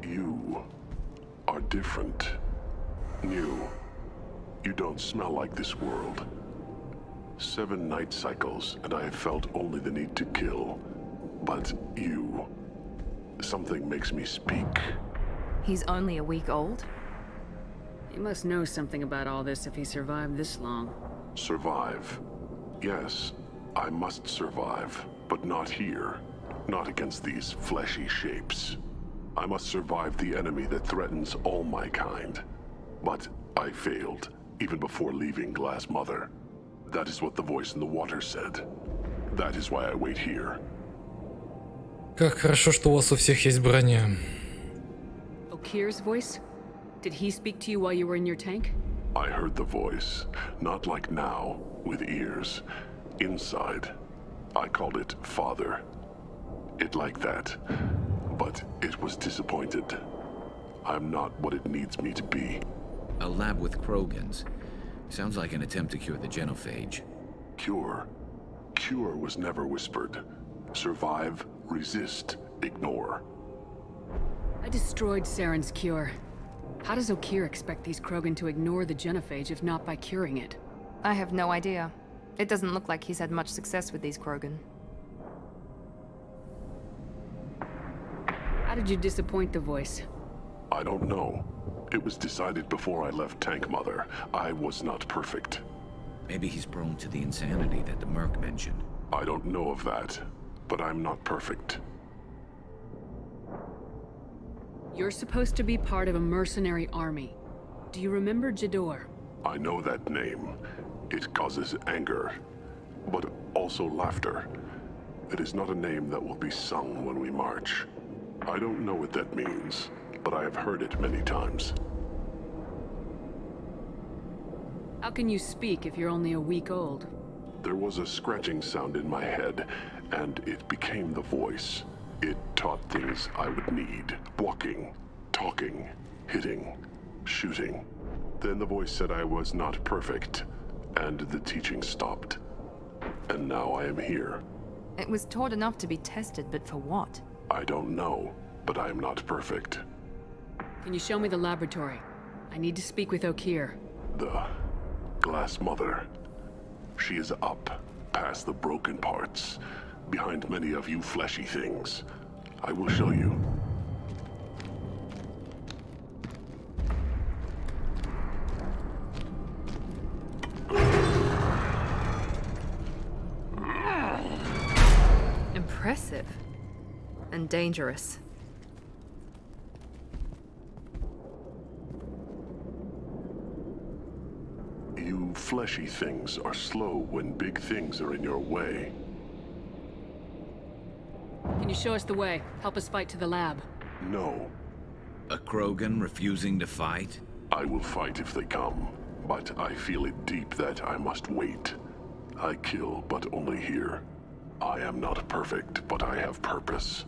You are different. New. You don't smell like this world. 7 night cycles, and I have felt only the need to kill. But you... something makes me speak. He's only a week old? He must know something about all this if he survived this long. Survive. Yes, I must survive, but not here. Not against these fleshy shapes. I must survive the enemy that threatens all my kind. But I failed, even before leaving Glass Mother. That is what the voice in the water said. That is why I wait here. Как хорошо, что у вас у всех есть броня. Okir's voice? Did he speak to you while you were in your tank? I heard the voice, not like now, with ears. Inside. I called it Father. It like that. But it was disappointed. I'm not what it needs me to be. A lab with Krogans. Sounds like an attempt to cure the genophage. Cure? Cure was never whispered. Survive, resist, ignore. I destroyed Saren's cure. How does Okir expect these Krogan to ignore the genophage if not by curing it? I have no idea. It doesn't look like he's had much success with these Krogan. How did you disappoint the voice? I don't know. It was decided before I left Tank Mother. I was not perfect. Maybe he's prone to the insanity that the Merc mentioned. I don't know of that, but I'm not perfect. You're supposed to be part of a mercenary army. Do you remember Jador? I know that name. It causes anger, but also laughter. It is not a name that will be sung when we march. I don't know what that means, but I have heard it many times. How can you speak if you're only a week old? There was a scratching sound in my head, and it became the voice. It taught things I would need. Walking, talking, hitting, shooting. Then the voice said I was not perfect, and the teaching stopped. And now I am here. It was taught enough to be tested, but for what? I don't know, but I am not perfect. Can you show me the laboratory? I need to speak with Okeer. The Glass Mother. She is up, past the broken parts, behind many of you fleshy things. I will show you. Impressive. And dangerous. You fleshy things are slow when big things are in your way. Can you show us the way? Help us fight to the lab. No. A Krogan refusing to fight? I will fight if they come, but I feel it deep that I must wait. I kill, but only here. I am not perfect, but I have purpose.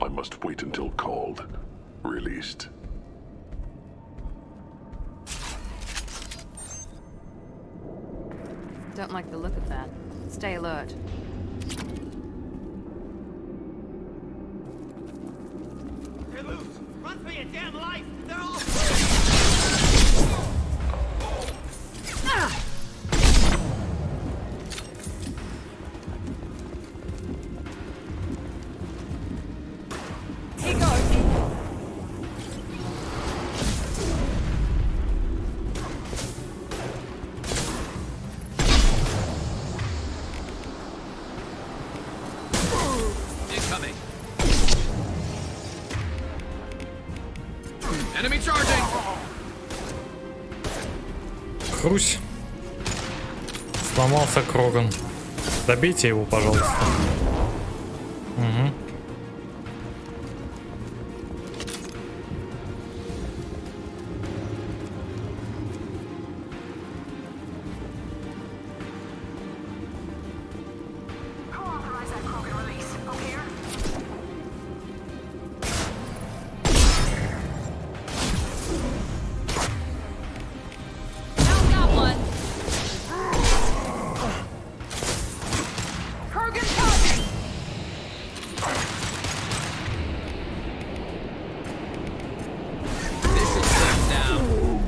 I must wait until called, released. Don't like the look of that. Stay alert. They're loose! Run for your damn life! They're all... Ah! He goes! Incoming. Enemy charging. Хрусь. Сломался Кроган. Добейте его, пожалуйста. Угу. Who authorized that Krogan release? Okeer? Now got one. Krogan target! This is them down.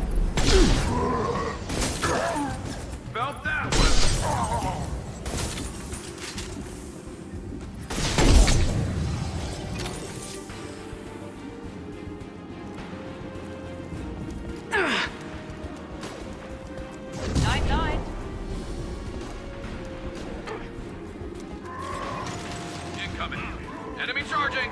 Felt that one. Night-night. Incoming. Enemy charging.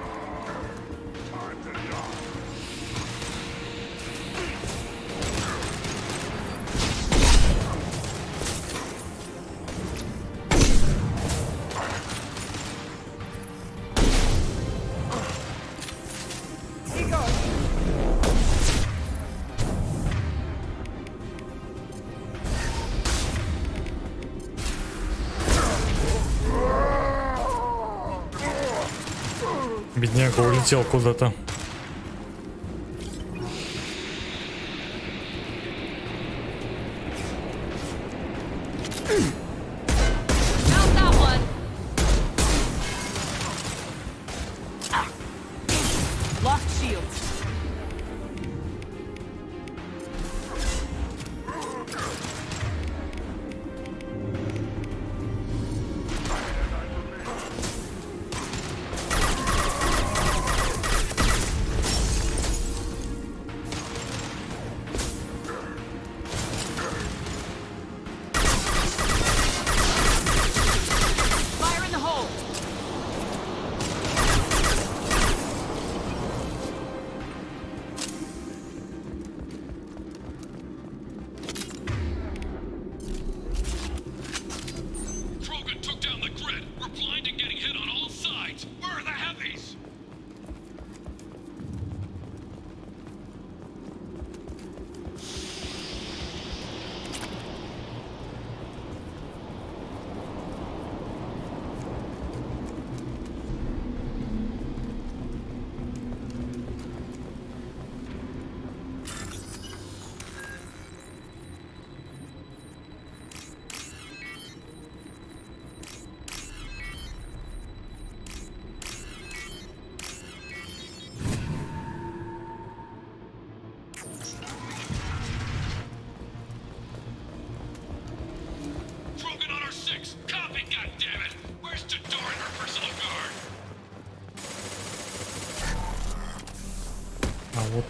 He goes! Бедняга улетел куда-то. Now got one. Lost shields.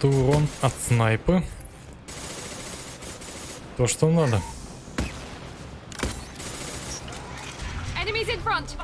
Это урон от снайпы. То, что надо. Enemies in front!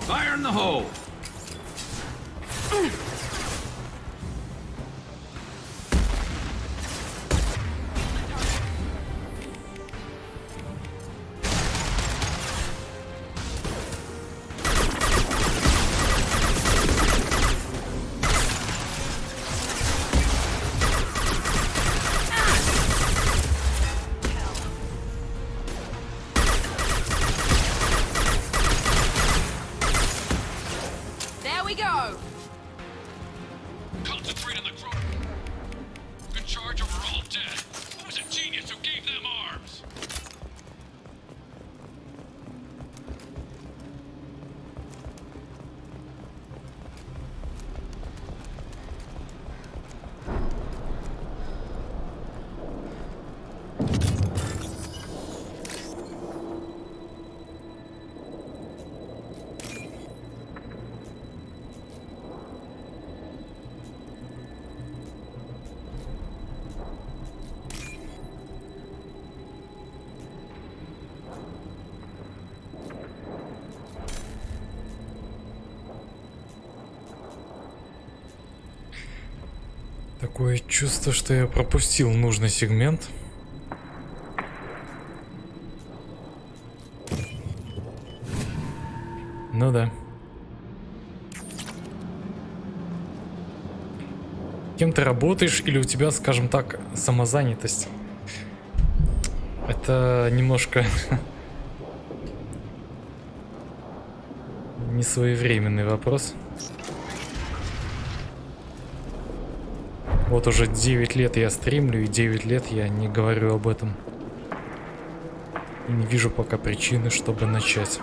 Fire in the hole! There we go! Concentrate on the group. Good charge over all dead. Who was a genius who gave them arms? Такое чувство, что я пропустил нужный сегмент. Ну да. Кем ты работаешь или у тебя, скажем так, самозанятость? Это немножко несвоевременный вопрос. Вот уже 9 лет я стримлю, и 9 лет я не говорю об этом. И не вижу пока причины, чтобы начать.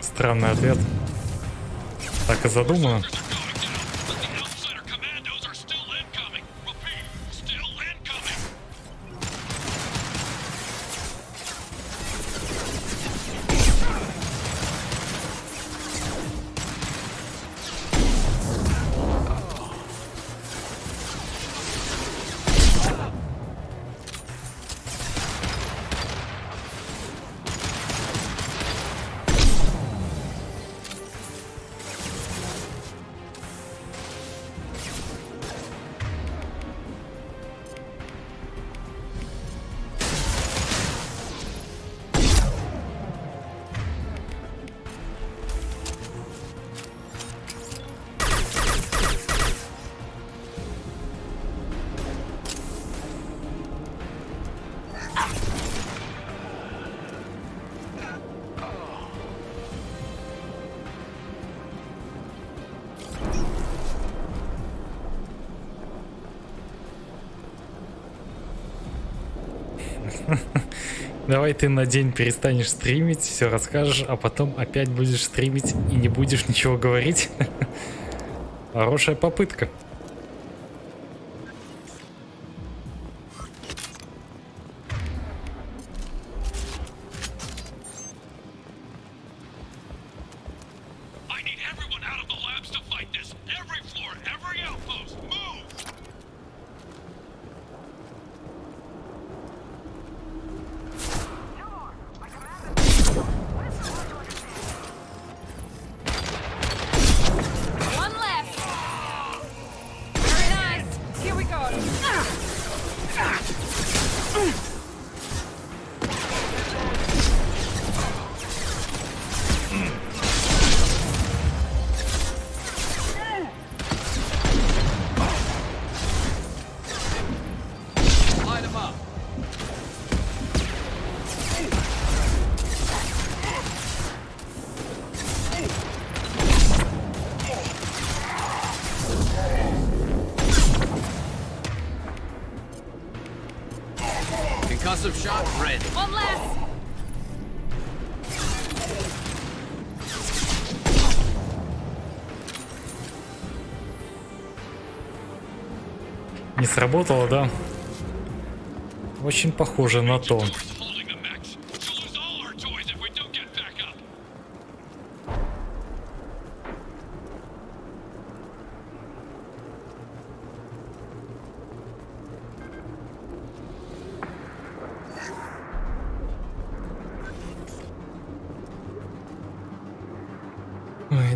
Странный ответ. Так и задумано. Давай ты на день перестанешь стримить, все расскажешь, а потом опять будешь стримить и не будешь ничего говорить. Хорошая попытка. I need everyone out of the labs to fight this. Every floor, every outpost, move! One left. Very nice. Here we go. Line them up. Concussive shot ready. One left. Не сработало, да? Очень похоже на то.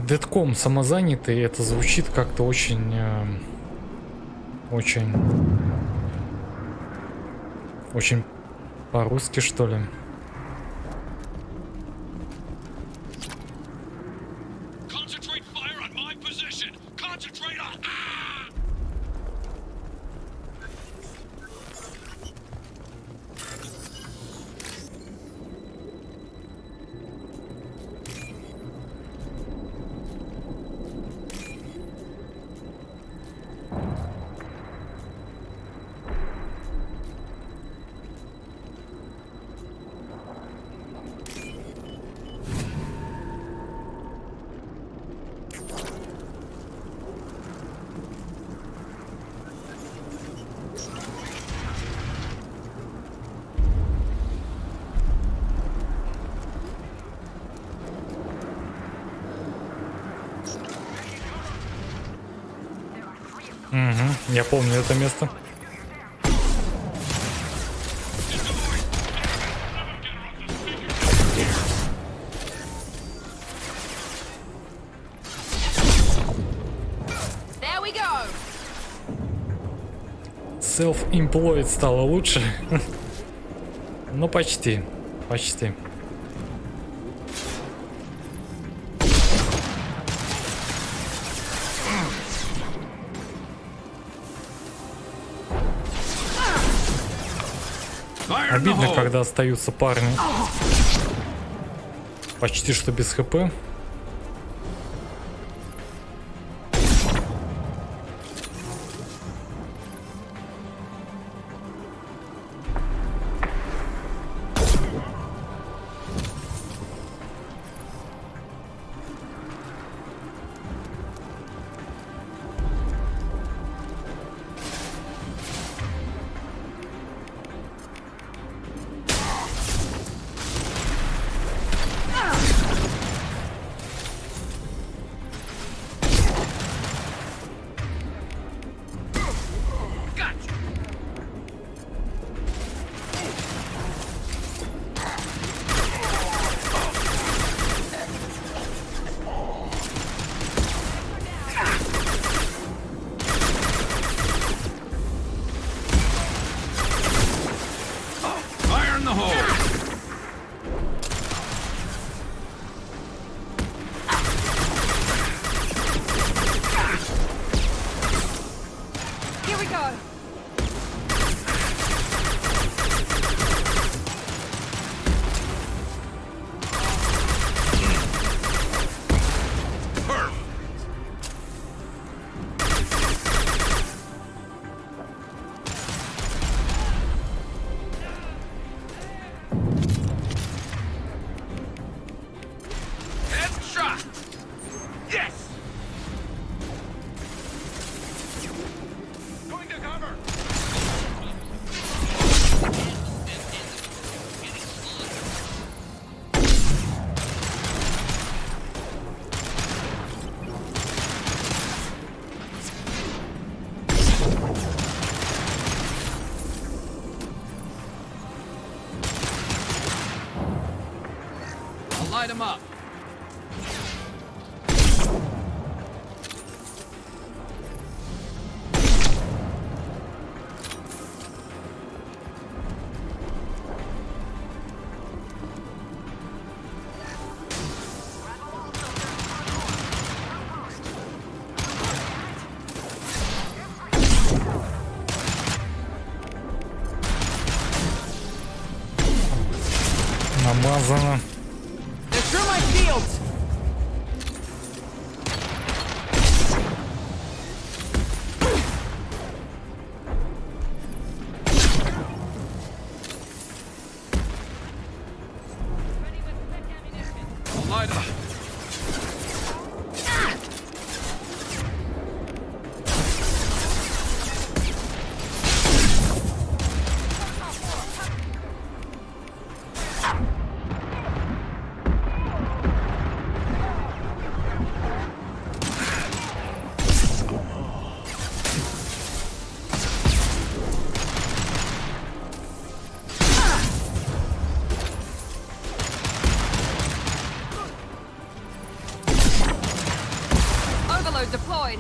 Дэтком самозанятый, это звучит как-то очень... Очень по-русски, что ли. Concentrate fire on my position! Concentrate on... Угу, я помню это место. There we go. Self-employed стало лучше. Ну, почти. Почти. Обидно, когда остаются парни почти что без хп. Light him up. Намазано. They're through my fields! Light him up. Overload deployed.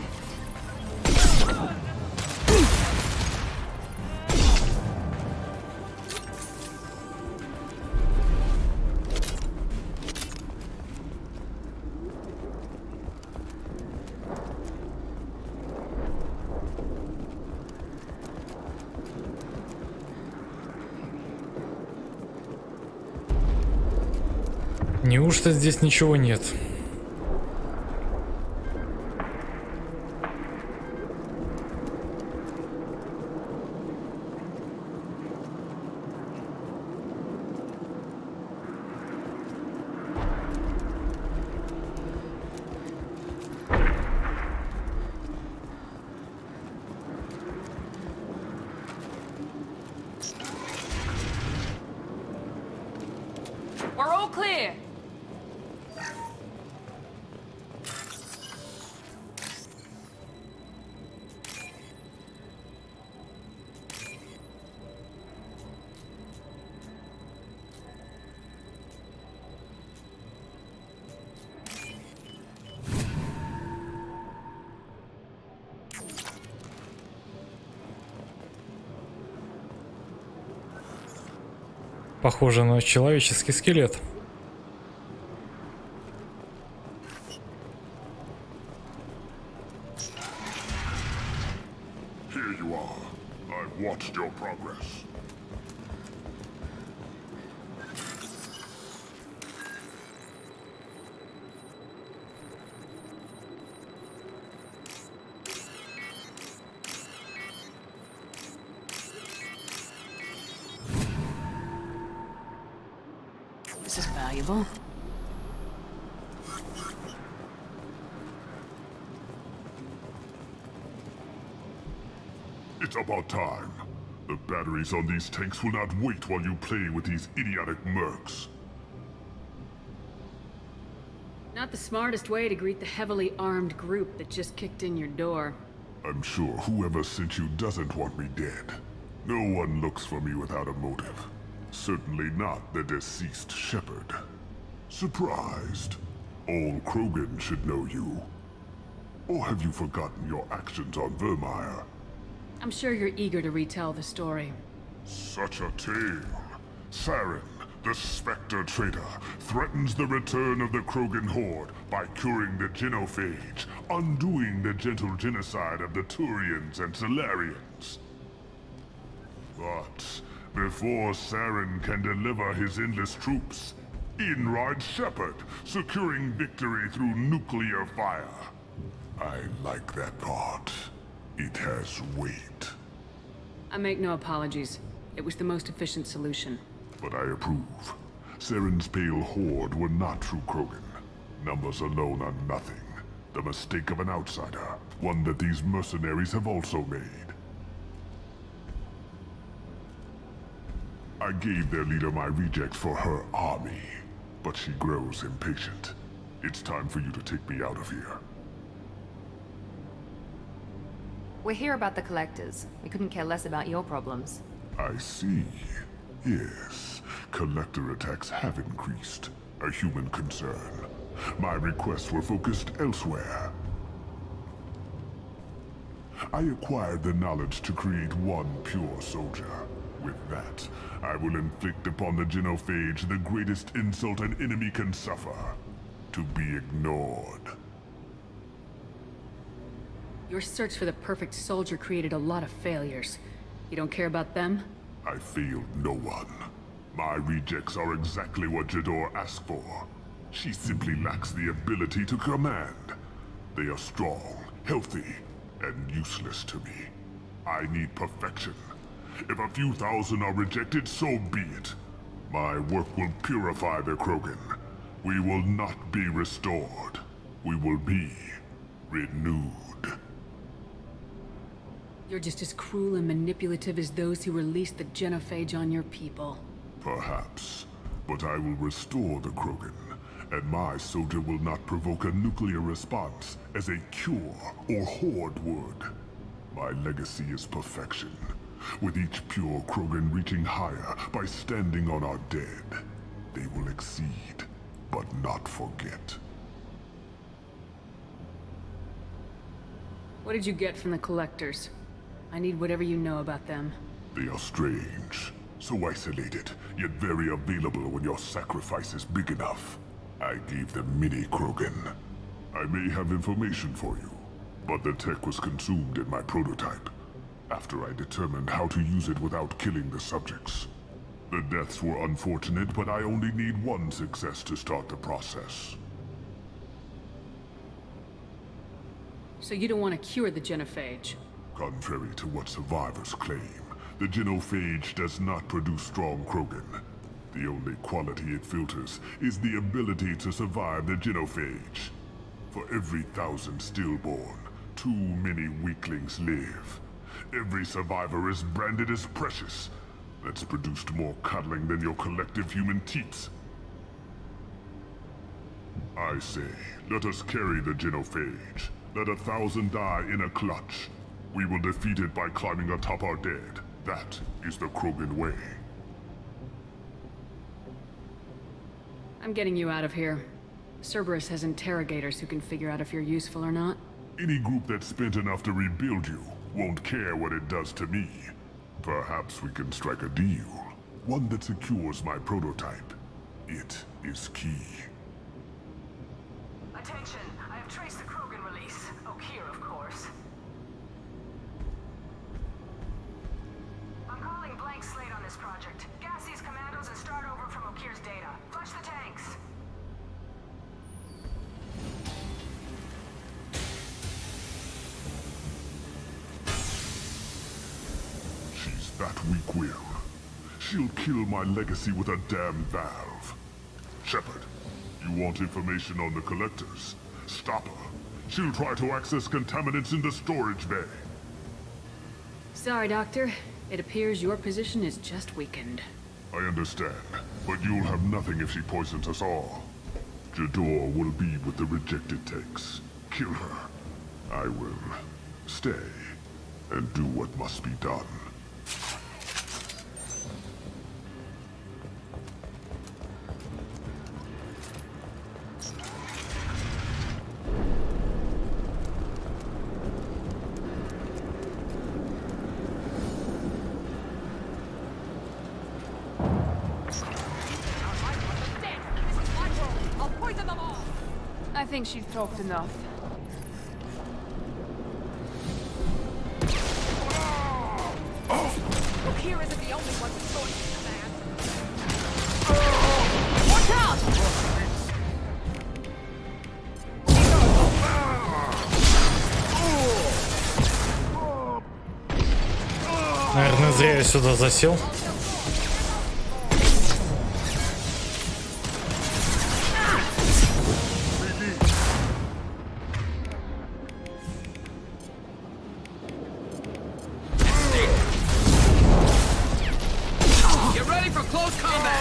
Неужто здесь ничего нет? We're all clear. Похоже на человеческий скелет. Here you are. I've watched your progress. This is valuable. It's about time. The batteries on these tanks will not wait while you play with these idiotic mercs. Not the smartest way to greet the heavily armed group that just kicked in your door. I'm sure whoever sent you doesn't want me dead. No one looks for me without a motive. Certainly not the deceased shepherd. Surprised? All Krogan should know you. Or have you forgotten your actions on Vermeer? I'm sure you're eager to retell the story. Such a tale. Saren, the Spectre traitor, threatens the return of the Krogan horde by curing the genophage, undoing the gentle genocide of the Turians and Solarians. But before Saren can deliver his endless troops, in rides Shepard, securing victory through nuclear fire. I like that part. It has weight. I make no apologies. It was the most efficient solution. But I approve. Saren's pale horde were not true Krogan. Numbers alone are nothing. The mistake of an outsider. One that these mercenaries have also made. I gave their leader my rejects for her army. But she grows impatient. It's time for you to take me out of here. We're here about the Collectors. We couldn't care less about your problems. I see. Yes, collector attacks have increased. a human concern. My requests were focused elsewhere. I acquired the knowledge to create one pure soldier. With that, I will inflict upon the genophage the greatest insult an enemy can suffer. To be ignored. Your search for the perfect soldier created a lot of failures. You don't care about them? I failed no one. My rejects are exactly what Jador asked for. She simply lacks the ability to command. They are strong, healthy, and useless to me. I need perfection. If a few thousand are rejected, so be it. My work will purify the Krogan. We will not be restored. We will be renewed. You're just as cruel and manipulative as those who released the genophage on your people. Perhaps. But I will restore the Krogan, and my soldier will not provoke a nuclear response as a cure or horde would. My legacy is perfection, with each pure Krogan reaching higher by standing on our dead. They will exceed, but not forget. What did you get from the collectors? I need whatever you know about them. They are strange, so isolated, yet very available when your sacrifice is big enough. I gave them mini Krogan. I may have information for you, but the tech was consumed in my prototype, after I determined how to use it without killing the subjects. The deaths were unfortunate, but I only need one success to start the process. So you don't want to cure the genophage? Contrary to what survivors claim, the genophage does not produce strong Krogan. The only quality it filters is the ability to survive the genophage. For every 1,000 stillborn, too many weaklings live. Every survivor is branded as precious. That's produced more cuddling than your collective human teats. I say, let us carry the genophage. Let 1,000 die in a clutch. We will defeat it by climbing atop our dead. That is the Krogan way. I'm getting you out of here. Cerberus has interrogators who can figure out if you're useful or not. Any group that's spent enough to rebuild you won't care what it does to me. Perhaps we can strike a deal. One that secures my prototype. It is key. Attention, I have traced the Krogan release. Okeer, of course. I'm calling blank slate on this project. Gas these commandos and start over from Okeer's data. Flush the tanks. She's that weak-willed. She'll kill my legacy with a damn valve. Shepard, you want information on the collectors? Stop her. She'll try to access contaminants in the storage bay. Sorry, Doctor. It appears your position is just weakened. I understand, but you'll have nothing if she poisons us all. Jador will be with the rejected tanks. Kill her. I will stay and do what must be done. I think she's talked enough. Okeer isn't the only one with choices, man. Watch out! Наверное, зря я сюда засел. Get ready for close combat!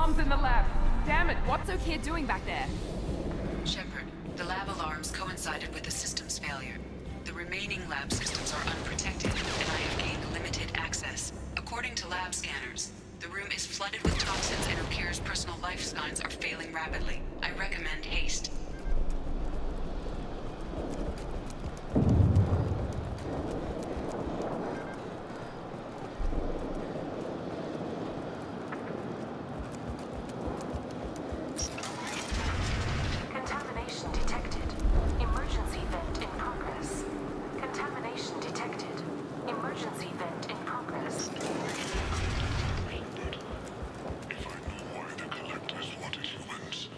bombs in the lab. Damn it, what's Okia doing back there? Shepard, the lab alarms coincided with the system's failure. The remaining lab systems are unprotected, and I have gained limited access. According to lab scanners, the room is flooded with toxins and Okir's personal life signs are failing rapidly. I recommend haste. Contamination detected. Emergency vent in progress. Contamination detected. Emergency vent in progress. If I knew why the Collectors wanted humans,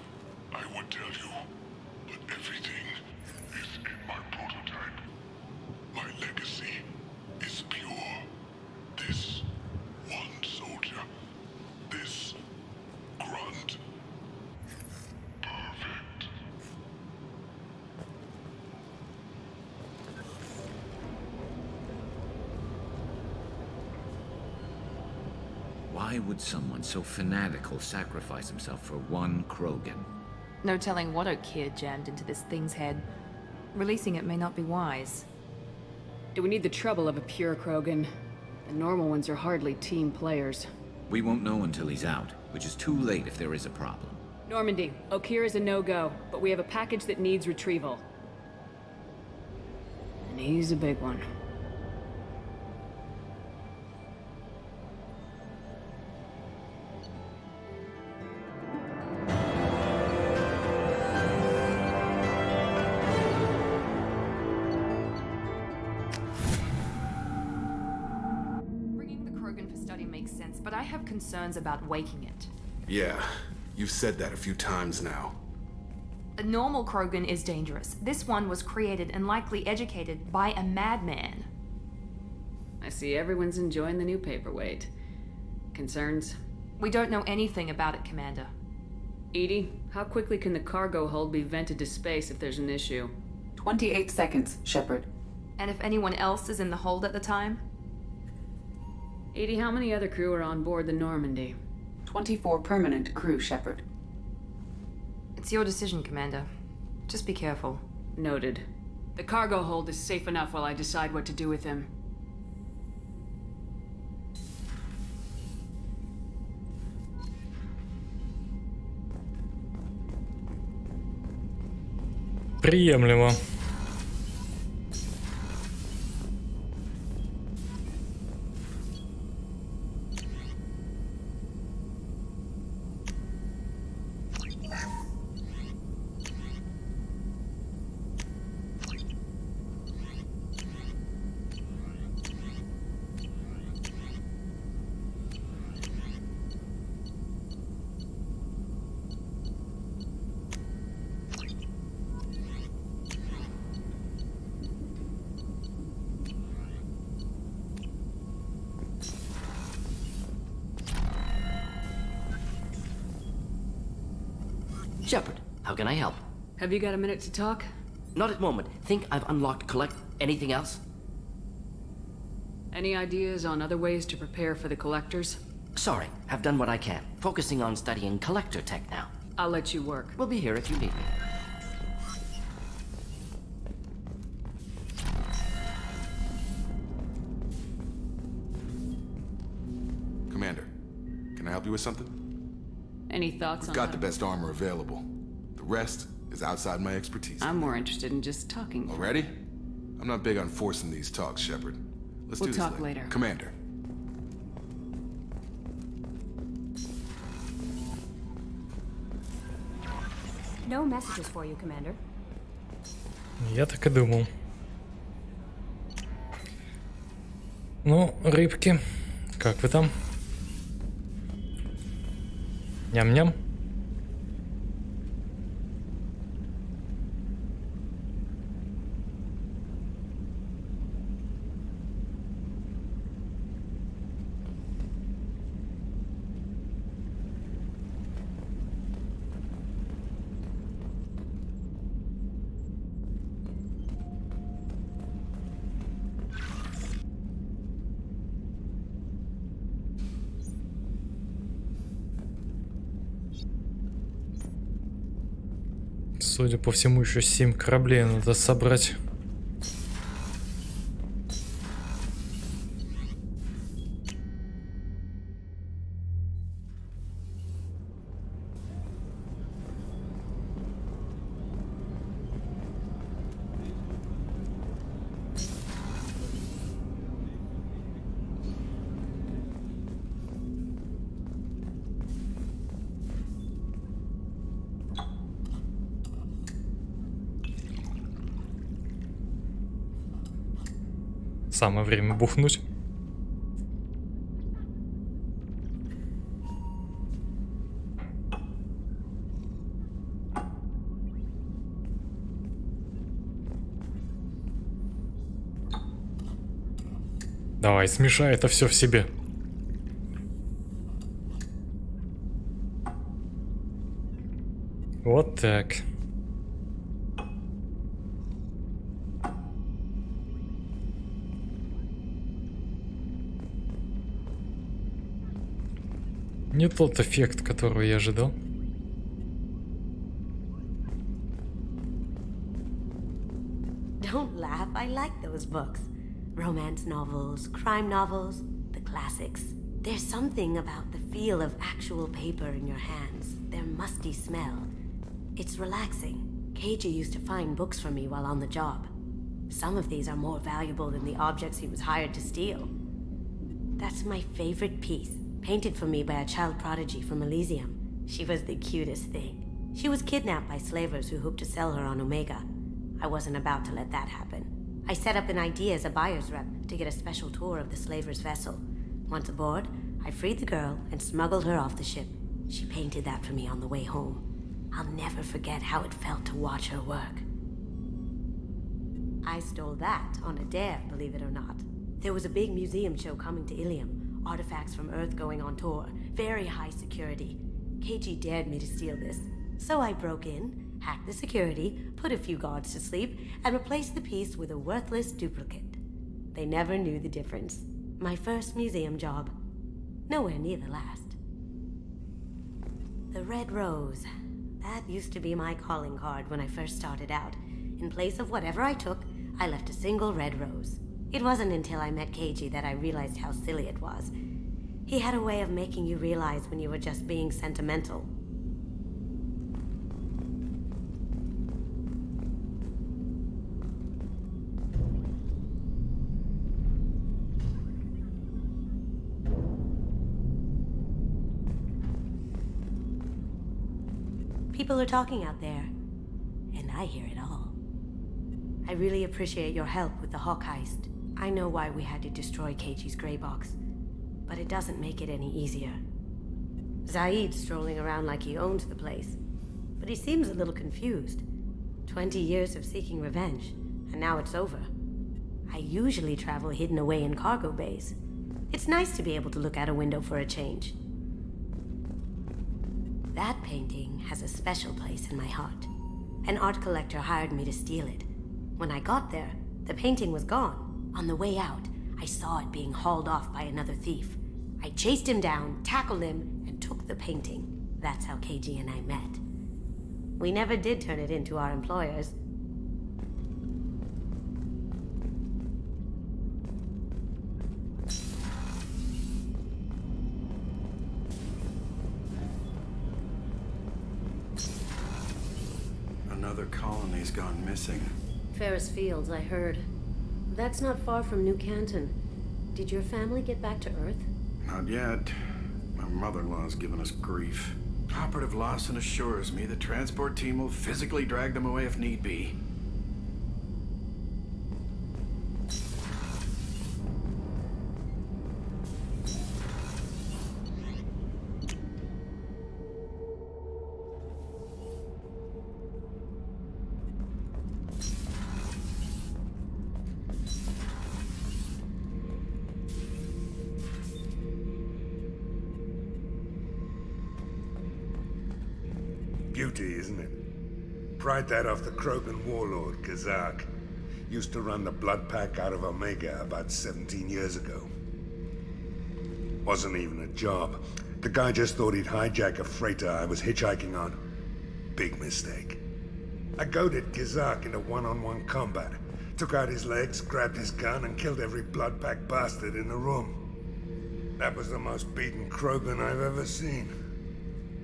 I would tell you. But everything is in my prototype. My legacy is pure. This one soldier. This grunt. Perfect. Why would someone so fanatical sacrifice himself for one Krogan? No telling what Okir jammed into this thing's head. Releasing it may not be wise. Do we need the trouble of a pure Krogan? The normal ones are hardly team players. We won't know until he's out, which is too late if there is a problem. Normandy, Okir is a no-go, but we have a package that needs retrieval. And he's a big one. Bringing the Krogan for study makes sense, but I have concerns about waking it. Yeah, you've said that a few times now. A normal Krogan is dangerous. This one was created and likely educated by a madman. I see everyone's enjoying the new paperweight. Concerns? We don't know anything about it, Commander. Edie, how quickly can the cargo hold be vented to space if there's an issue? 28 seconds, Shepard. And if anyone else is in the hold at the time? Edie, how many other crew are on board the Normandy? 24 permanent crew, Shepard. It's your decision, Commander. Just be careful. Noted. The cargo hold is safe enough while I decide what to do with him. Приемлемо. Shepard, how can I help? Have you got a minute to talk? Not at the moment. Think I've unlocked collect... Anything else? Any ideas on other ways to prepare for the Collectors? Sorry, have done what I can. Focusing on studying Collector tech now. I'll let you work. We'll be here if you need me. Commander, can I help you with something? Any thoughts on Got how the best armor available. The rest is outside my expertise. I'm more interested in just talking. Already? I'm not big on forcing these talks, Shepard. Let's We'll do this talk later. Commander. No messages for you, Commander. Я так и думал. Ну, рыбки, как вы там? Ням-ням. Судя по всему, еще 7 кораблей надо собрать. Самое время бухнуть. Давай, смешай это все в себе. Вот так. Не тот эффект, которого я ожидал. Don't laugh, I like those books. Romance novels, crime novels, the classics. There's something about the feel of actual paper in your hands, their musty smell. It's relaxing. Keiji used to find books for me while on the job. Some of these are more valuable than the objects he was hired to steal. That's my favorite piece, painted for me by a child prodigy from Elysium. She was the cutest thing. She was kidnapped by slavers who hoped to sell her on Omega. I wasn't about to let that happen. I set up an idea as a buyer's rep to get a special tour of the slaver's vessel. Once aboard, I freed the girl and smuggled her off the ship. She painted that for me on the way home. I'll never forget how it felt to watch her work. I stole that on a dare, believe it or not. There was a big museum show coming to Ilium. Artifacts from Earth going on tour. Very high security. Keiji dared me to steal this. So I broke in, hacked the security, put a few guards to sleep, and replaced the piece with a worthless duplicate. They never knew the difference. My first museum job. Nowhere near the last. The Red Rose. That used to be my calling card when I first started out. In place of whatever I took, I left a single red rose. It wasn't until I met Keiji that I realized how silly it was. He had a way of making you realize when you were just being sentimental. People are talking out there, and I hear it all. I really appreciate your help with the Hawk heist. I know why we had to destroy Keiji's gray box, but it doesn't make it any easier. Zaid's strolling around like he owns the place, but he seems a little confused. 20 years of seeking revenge, and now it's over. I usually travel hidden away in cargo bays. It's nice to be able to look out a window for a change. That painting has a special place in my heart. An art collector hired me to steal it. When I got there, the painting was gone. On the way out, I saw it being hauled off by another thief. I chased him down, tackled him, and took the painting. That's how Keiji and I met. We never did turn it into our employers. Another colony's gone missing. Ferris Fields, I heard. That's not far from New Canton. Did your family get back to Earth? Not yet. My mother-in-law's given us grief. Operative Lawson assures me the transport team will physically drag them away if need be. Beauty, isn't it? Pried that off the Krogan warlord, Kazak. Used to run the blood pack out of Omega about 17 years ago. Wasn't even a job. The guy just thought he'd hijack a freighter I was hitchhiking on. Big mistake. I goaded Gizak into one-on-one combat. Took out his legs, grabbed his gun, and killed every blood-packed bastard in the room. That was the most beaten Krogan I've ever seen.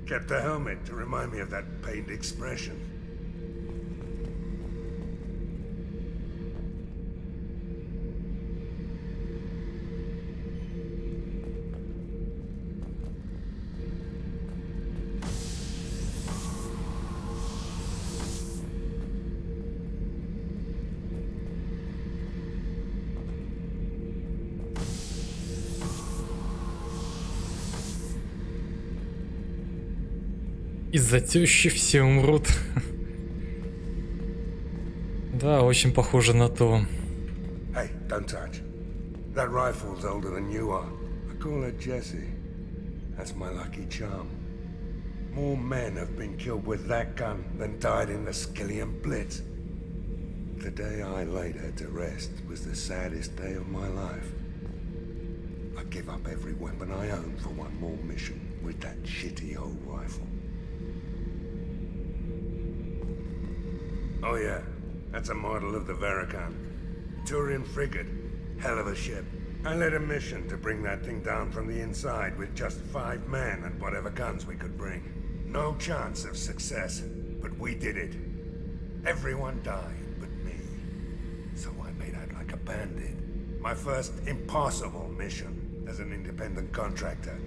Kept a helmet to remind me of that pained expression. Из-за тещи все умрут. Да, очень похоже на то. Hey, don't touch. That rifle's older than you are. I call her Jessie. That's my lucky charm. More men have been killed with that gun than died in the Skillian Blitz. The day I laid her to rest was the saddest day of my life. I give up every weapon I own for one more mission with that shitty old rifle. Oh yeah, that's a model of the Veracon. Turian frigate. Hell of a ship. I led a mission to bring that thing down from the inside with just 5 men and whatever guns we could bring. No chance of success, but we did it. Everyone died but me. So I made out like a bandit. My first impossible mission as an independent contractor.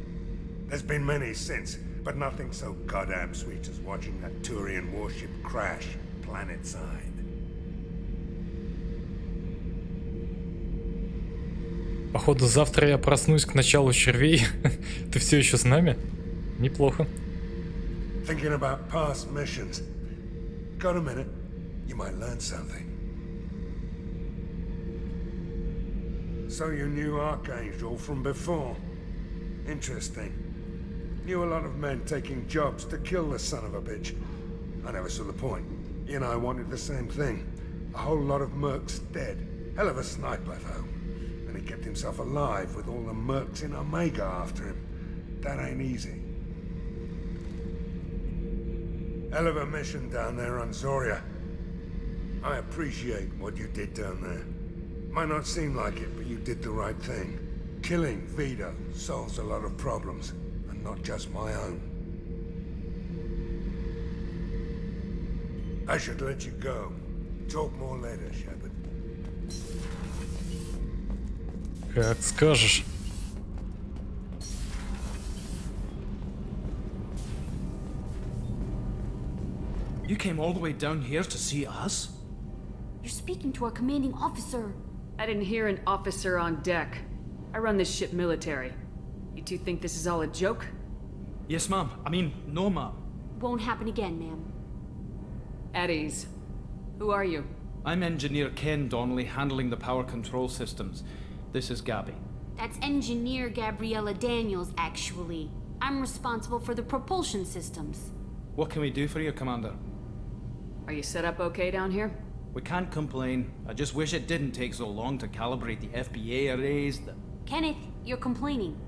There's been many since, but nothing so goddamn sweet as watching that Turian warship crash planet-side. Походу, завтра я проснусь к началу червей. Ты все еще с нами? Неплохо. Thinking about past missions. Got a minute? You might learn something. So you knew Archangel from before? Interesting. Knew a lot of men taking jobs to kill the son of a bitch. I never saw the point. You and I wanted the same thing. A whole lot of mercs dead. Hell of a sniper, though. And he kept himself alive with all the mercs in Omega after him. That ain't easy. Hell of a mission down there on Zoria. I appreciate what you did down there. Might not seem like it, but you did the right thing. Killing Vito solves a lot of problems, and not just my own. I should let you go. Talk more later, Shepard. Как скажешь. You came all the way down here to see us? You're speaking to our commanding officer. I didn't hear an officer on deck. I run this ship military. You two think this is all a joke? Yes, ma'am. I mean, no, ma'am. Won't happen again, ma'am. At ease. Who are you? I'm Engineer Ken Donnelly, handling the power control systems. This is Gabby. That's Engineer Gabriella Daniels, actually. I'm responsible for the propulsion systems. What can we do for you, Commander? Are you set up okay down here? We can't complain. I just wish it didn't take so long to calibrate the FBA arrays. Kenneth, you're complaining.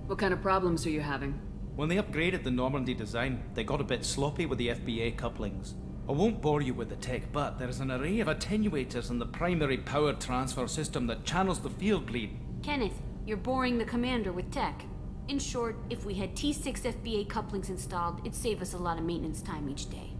What kind of problems are you having? When they upgraded the Normandy design, they got a bit sloppy with the FBA couplings. I won't bore you with the tech, but there's an array of attenuators in the primary power transfer system that channels the field bleed. Kenneth, you're boring the commander with tech. In short, if we had T6 FBA couplings installed, it'd save us a lot of maintenance time each day.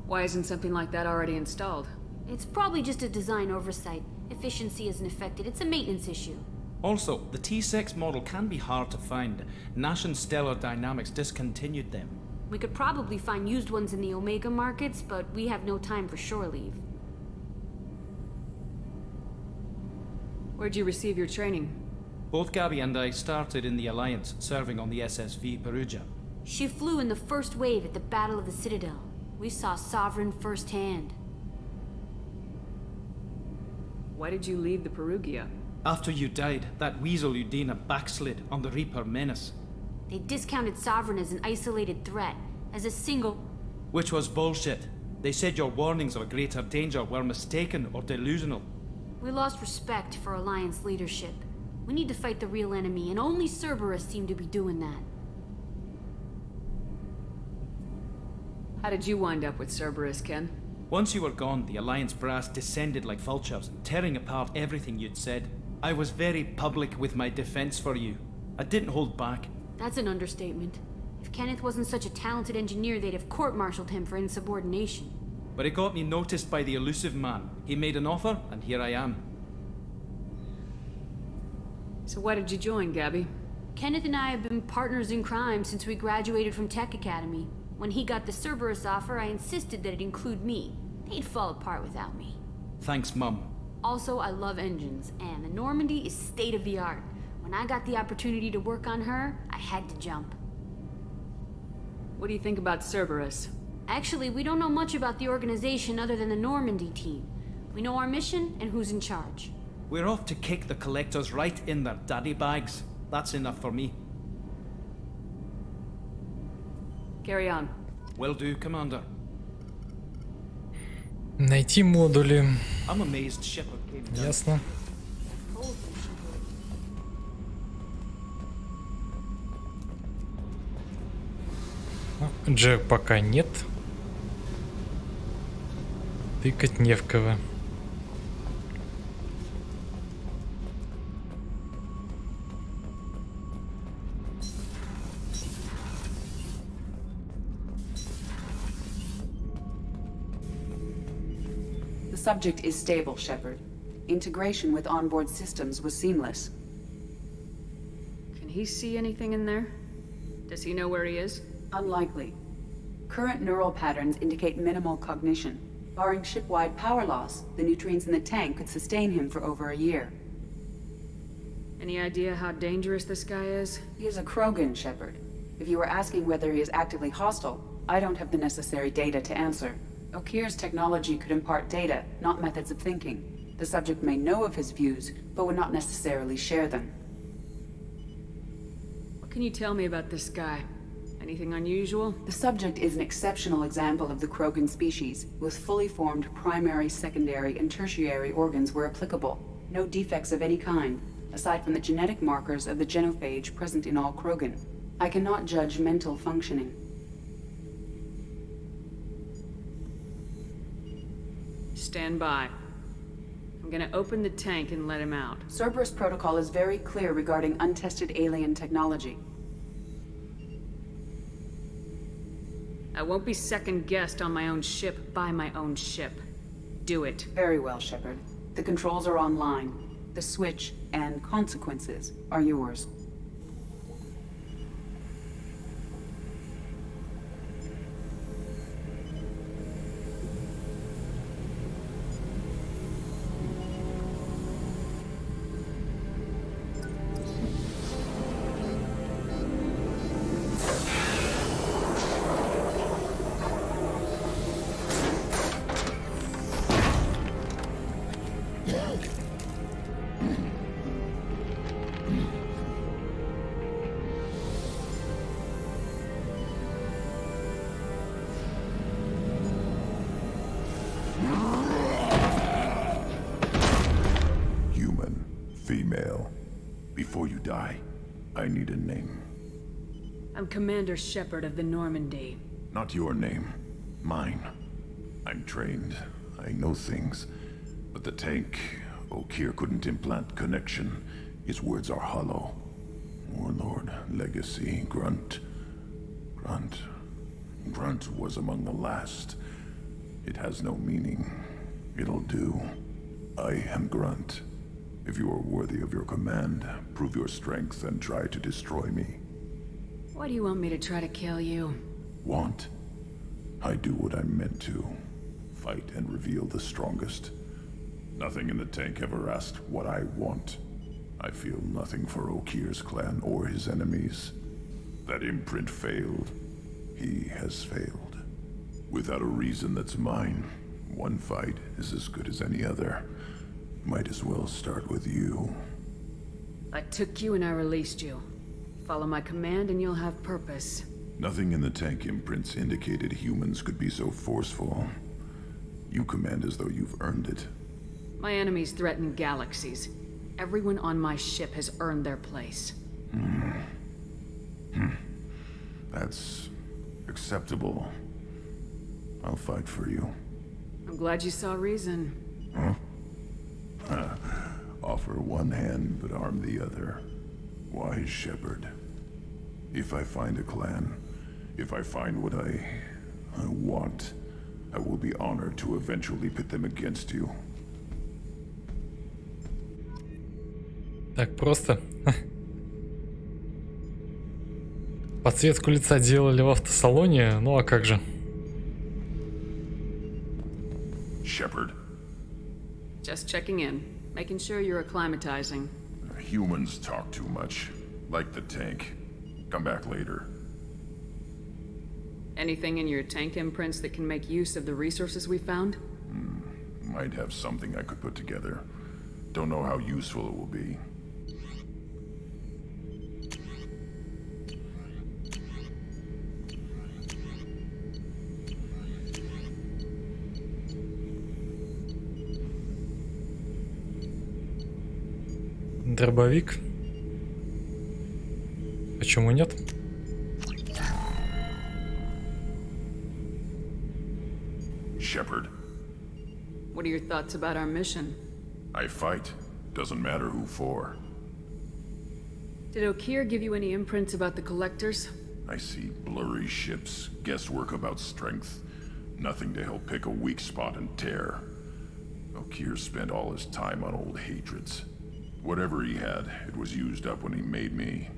Why isn't something like that already installed? It's probably just a design oversight. Efficiency isn't affected. It's a maintenance issue. Also, the T6 model can be hard to find. Nash and Stellar Dynamics discontinued them. We could probably find used ones in the Omega markets, but we have no time for shore leave. Where'd you receive your training? Both Gabby and I started in the Alliance, serving on the SSV Perugia. She flew in the first wave at the Battle of the Citadel. We saw Sovereign firsthand. Why did you leave the Perugia? After you died, that weasel Udina backslid on the Reaper Menace. They discounted Sovereign as an isolated threat, as a single... Which was bullshit. They said your warnings of a greater danger were mistaken or delusional. We lost respect for Alliance leadership. We need to fight the real enemy, and only Cerberus seemed to be doing that. How did you wind up with Cerberus, Ken? Once you were gone, the Alliance brass descended like vultures, tearing apart everything you'd said. I was very public with my defense for you. I didn't hold back. That's an understatement. If Kenneth wasn't such a talented engineer, they'd have court-martialed him for insubordination. But it got me noticed by the elusive man. He made an offer, and here I am. So why did you join, Gabby? Kenneth and I have been partners in crime since we graduated from Tech Academy. When he got the Cerberus offer, I insisted that it include me. They'd fall apart without me. Thanks, Mum. Also, I love engines, and the Normandy is state-of-the-art. When I got the opportunity to work on her, I had to jump. What do you think about Cerberus? Actually, we don't know much about the organization other than the Normandy team. We know our mission and who's in charge. We're off to kick the Collectors right in their daddy bags. That's enough for me. Carry on. Will do, Commander. Найти модули. I'm amazed Shepard came down. Ясно. Джек пока нет. Тыкать не в кого. The subject is stable, Shepard. Integration with onboard systems was seamless. Can he see anything in there? Does he know where he is? Unlikely. Current neural patterns indicate minimal cognition. Barring ship-wide power loss, the nutrients in the tank could sustain him for over a year. Any idea how dangerous this guy is? He is a Krogan, Shepard. If you were asking whether he is actively hostile, I don't have the necessary data to answer. Okir's technology could impart data, not methods of thinking. The subject may know of his views, but would not necessarily share them. What can you tell me about this guy? Anything unusual? The subject is an exceptional example of the Krogan species, with fully formed primary, secondary, and tertiary organs where applicable. No defects of any kind, aside from the genetic markers of the genophage present in all Krogan. I cannot judge mental functioning. Stand by. I'm gonna open the tank and let him out. Cerberus protocol is very clear regarding untested alien technology. I won't be second-guessed on my own ship by my own ship. Do it. Very well, Shepard. The controls are online. The switch and consequences are yours. Female. Before you die, I need a name. I'm Commander Shepard of the Normandy. Not your name. Mine. I'm trained. I know things. But the tank, Okir couldn't implant connection. His words are hollow. Warlord, Legacy, Grunt. Grunt was among the last. It has no meaning. It'll do. I am Grunt. If you are worthy of your command, prove your strength and try to destroy me. Why do you want me to try to kill you? Want? I do what I'm meant to. Fight and reveal the strongest. Nothing in the tank ever asked what I want. I feel nothing for Okir's clan or his enemies. That imprint failed. He has failed. Without a reason that's mine, one fight is as good as any other. Might as well start with you. I took you and I released you. Follow my command and you'll have purpose. Nothing in the tank imprints indicated humans could be so forceful. You command as though you've earned it. My enemies threaten galaxies. Everyone on my ship has earned their place. That's acceptable. I'll fight for you. I'm glad you saw reason. Offer one hand, but arm the other. Wise shepherd. If I find a clan, if I find what I want, I will be honored to eventually pit them against you. Так просто. Подсветку лица делали в автосалоне, ну а как же? Shepherd. Just checking in, making sure you're acclimatizing. Humans talk too much, like the tank. Come back later. Anything in your tank imprints that can make use of the resources we found? Might have something I could put together. Don't know how useful it will be. Дробовик. Почему нет? Shepherd. What are your thoughts about our mission? I fight. Doesn't matter who for. Did Okeer give you any imprints about the collectors? I see blurry ships, guesswork about strength. Nothing to help pick a weak spot and tear. Okeer spent all his time on old hatreds. Whatever he had, it was used up when he made me.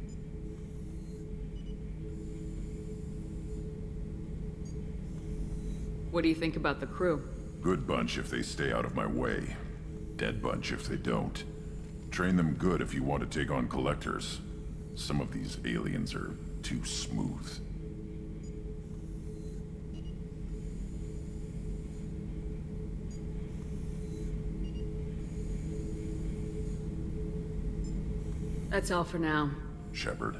What do you think about the crew? Good bunch if they stay out of my way. Dead bunch if they don't. Train them good if you want to take on collectors. Some of these aliens are too smooth. That's all for now. Shepherd.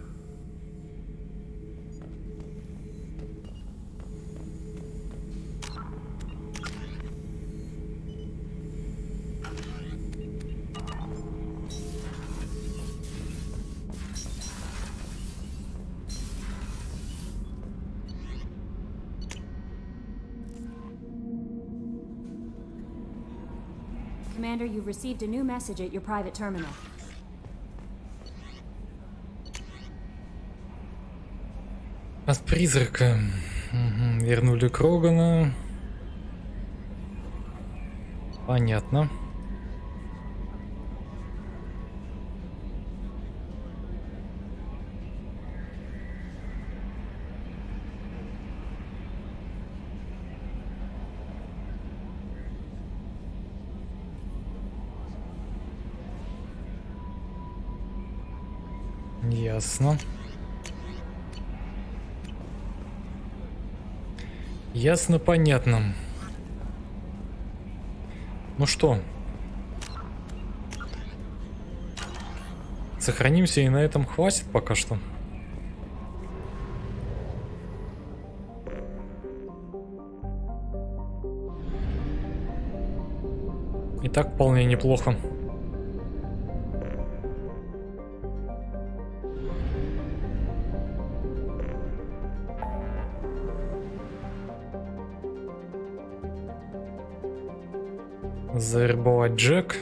Commander, you've received a new message at your private terminal. От призрака. Угу. Вернули Крогана. Понятно. Ясно. Ясно, понятно. Ну что? Сохранимся, и на этом хватит пока что. И так вполне неплохо. Завербовать Джек.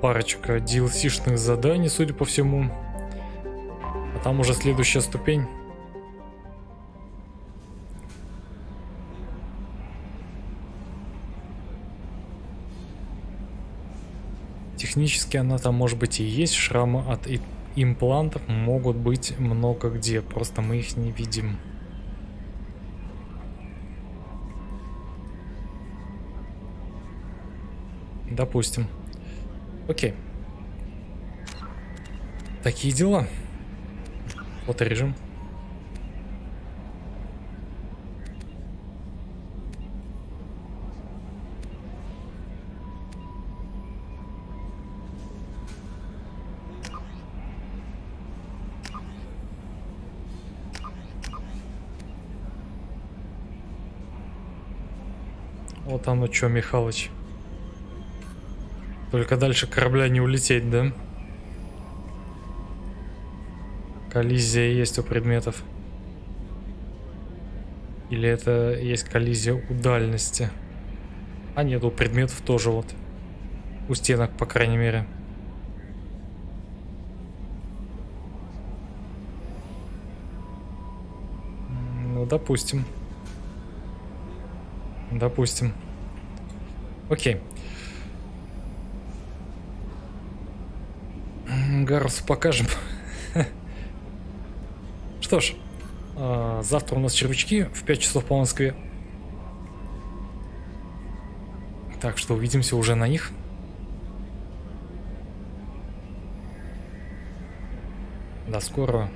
Парочка DLC-шных заданий, судя по всему. А там уже следующая ступень. Технически она там может быть и есть. Шрамы от имплантов могут быть много где. Просто мы их не видим. Допустим. Окей. Такие дела. Фоторежим. Вот оно что, Михалыч. Только дальше корабля не улететь, да? Коллизия есть у предметов. Или это есть коллизия у дальности? А нет, у предметов тоже вот. У стенок, по крайней мере. Ну, допустим. Допустим. Окей. Гарусу покажем. Что ж, завтра у нас червячки в 5 часов по Москве. Так что увидимся уже на них. До скорого.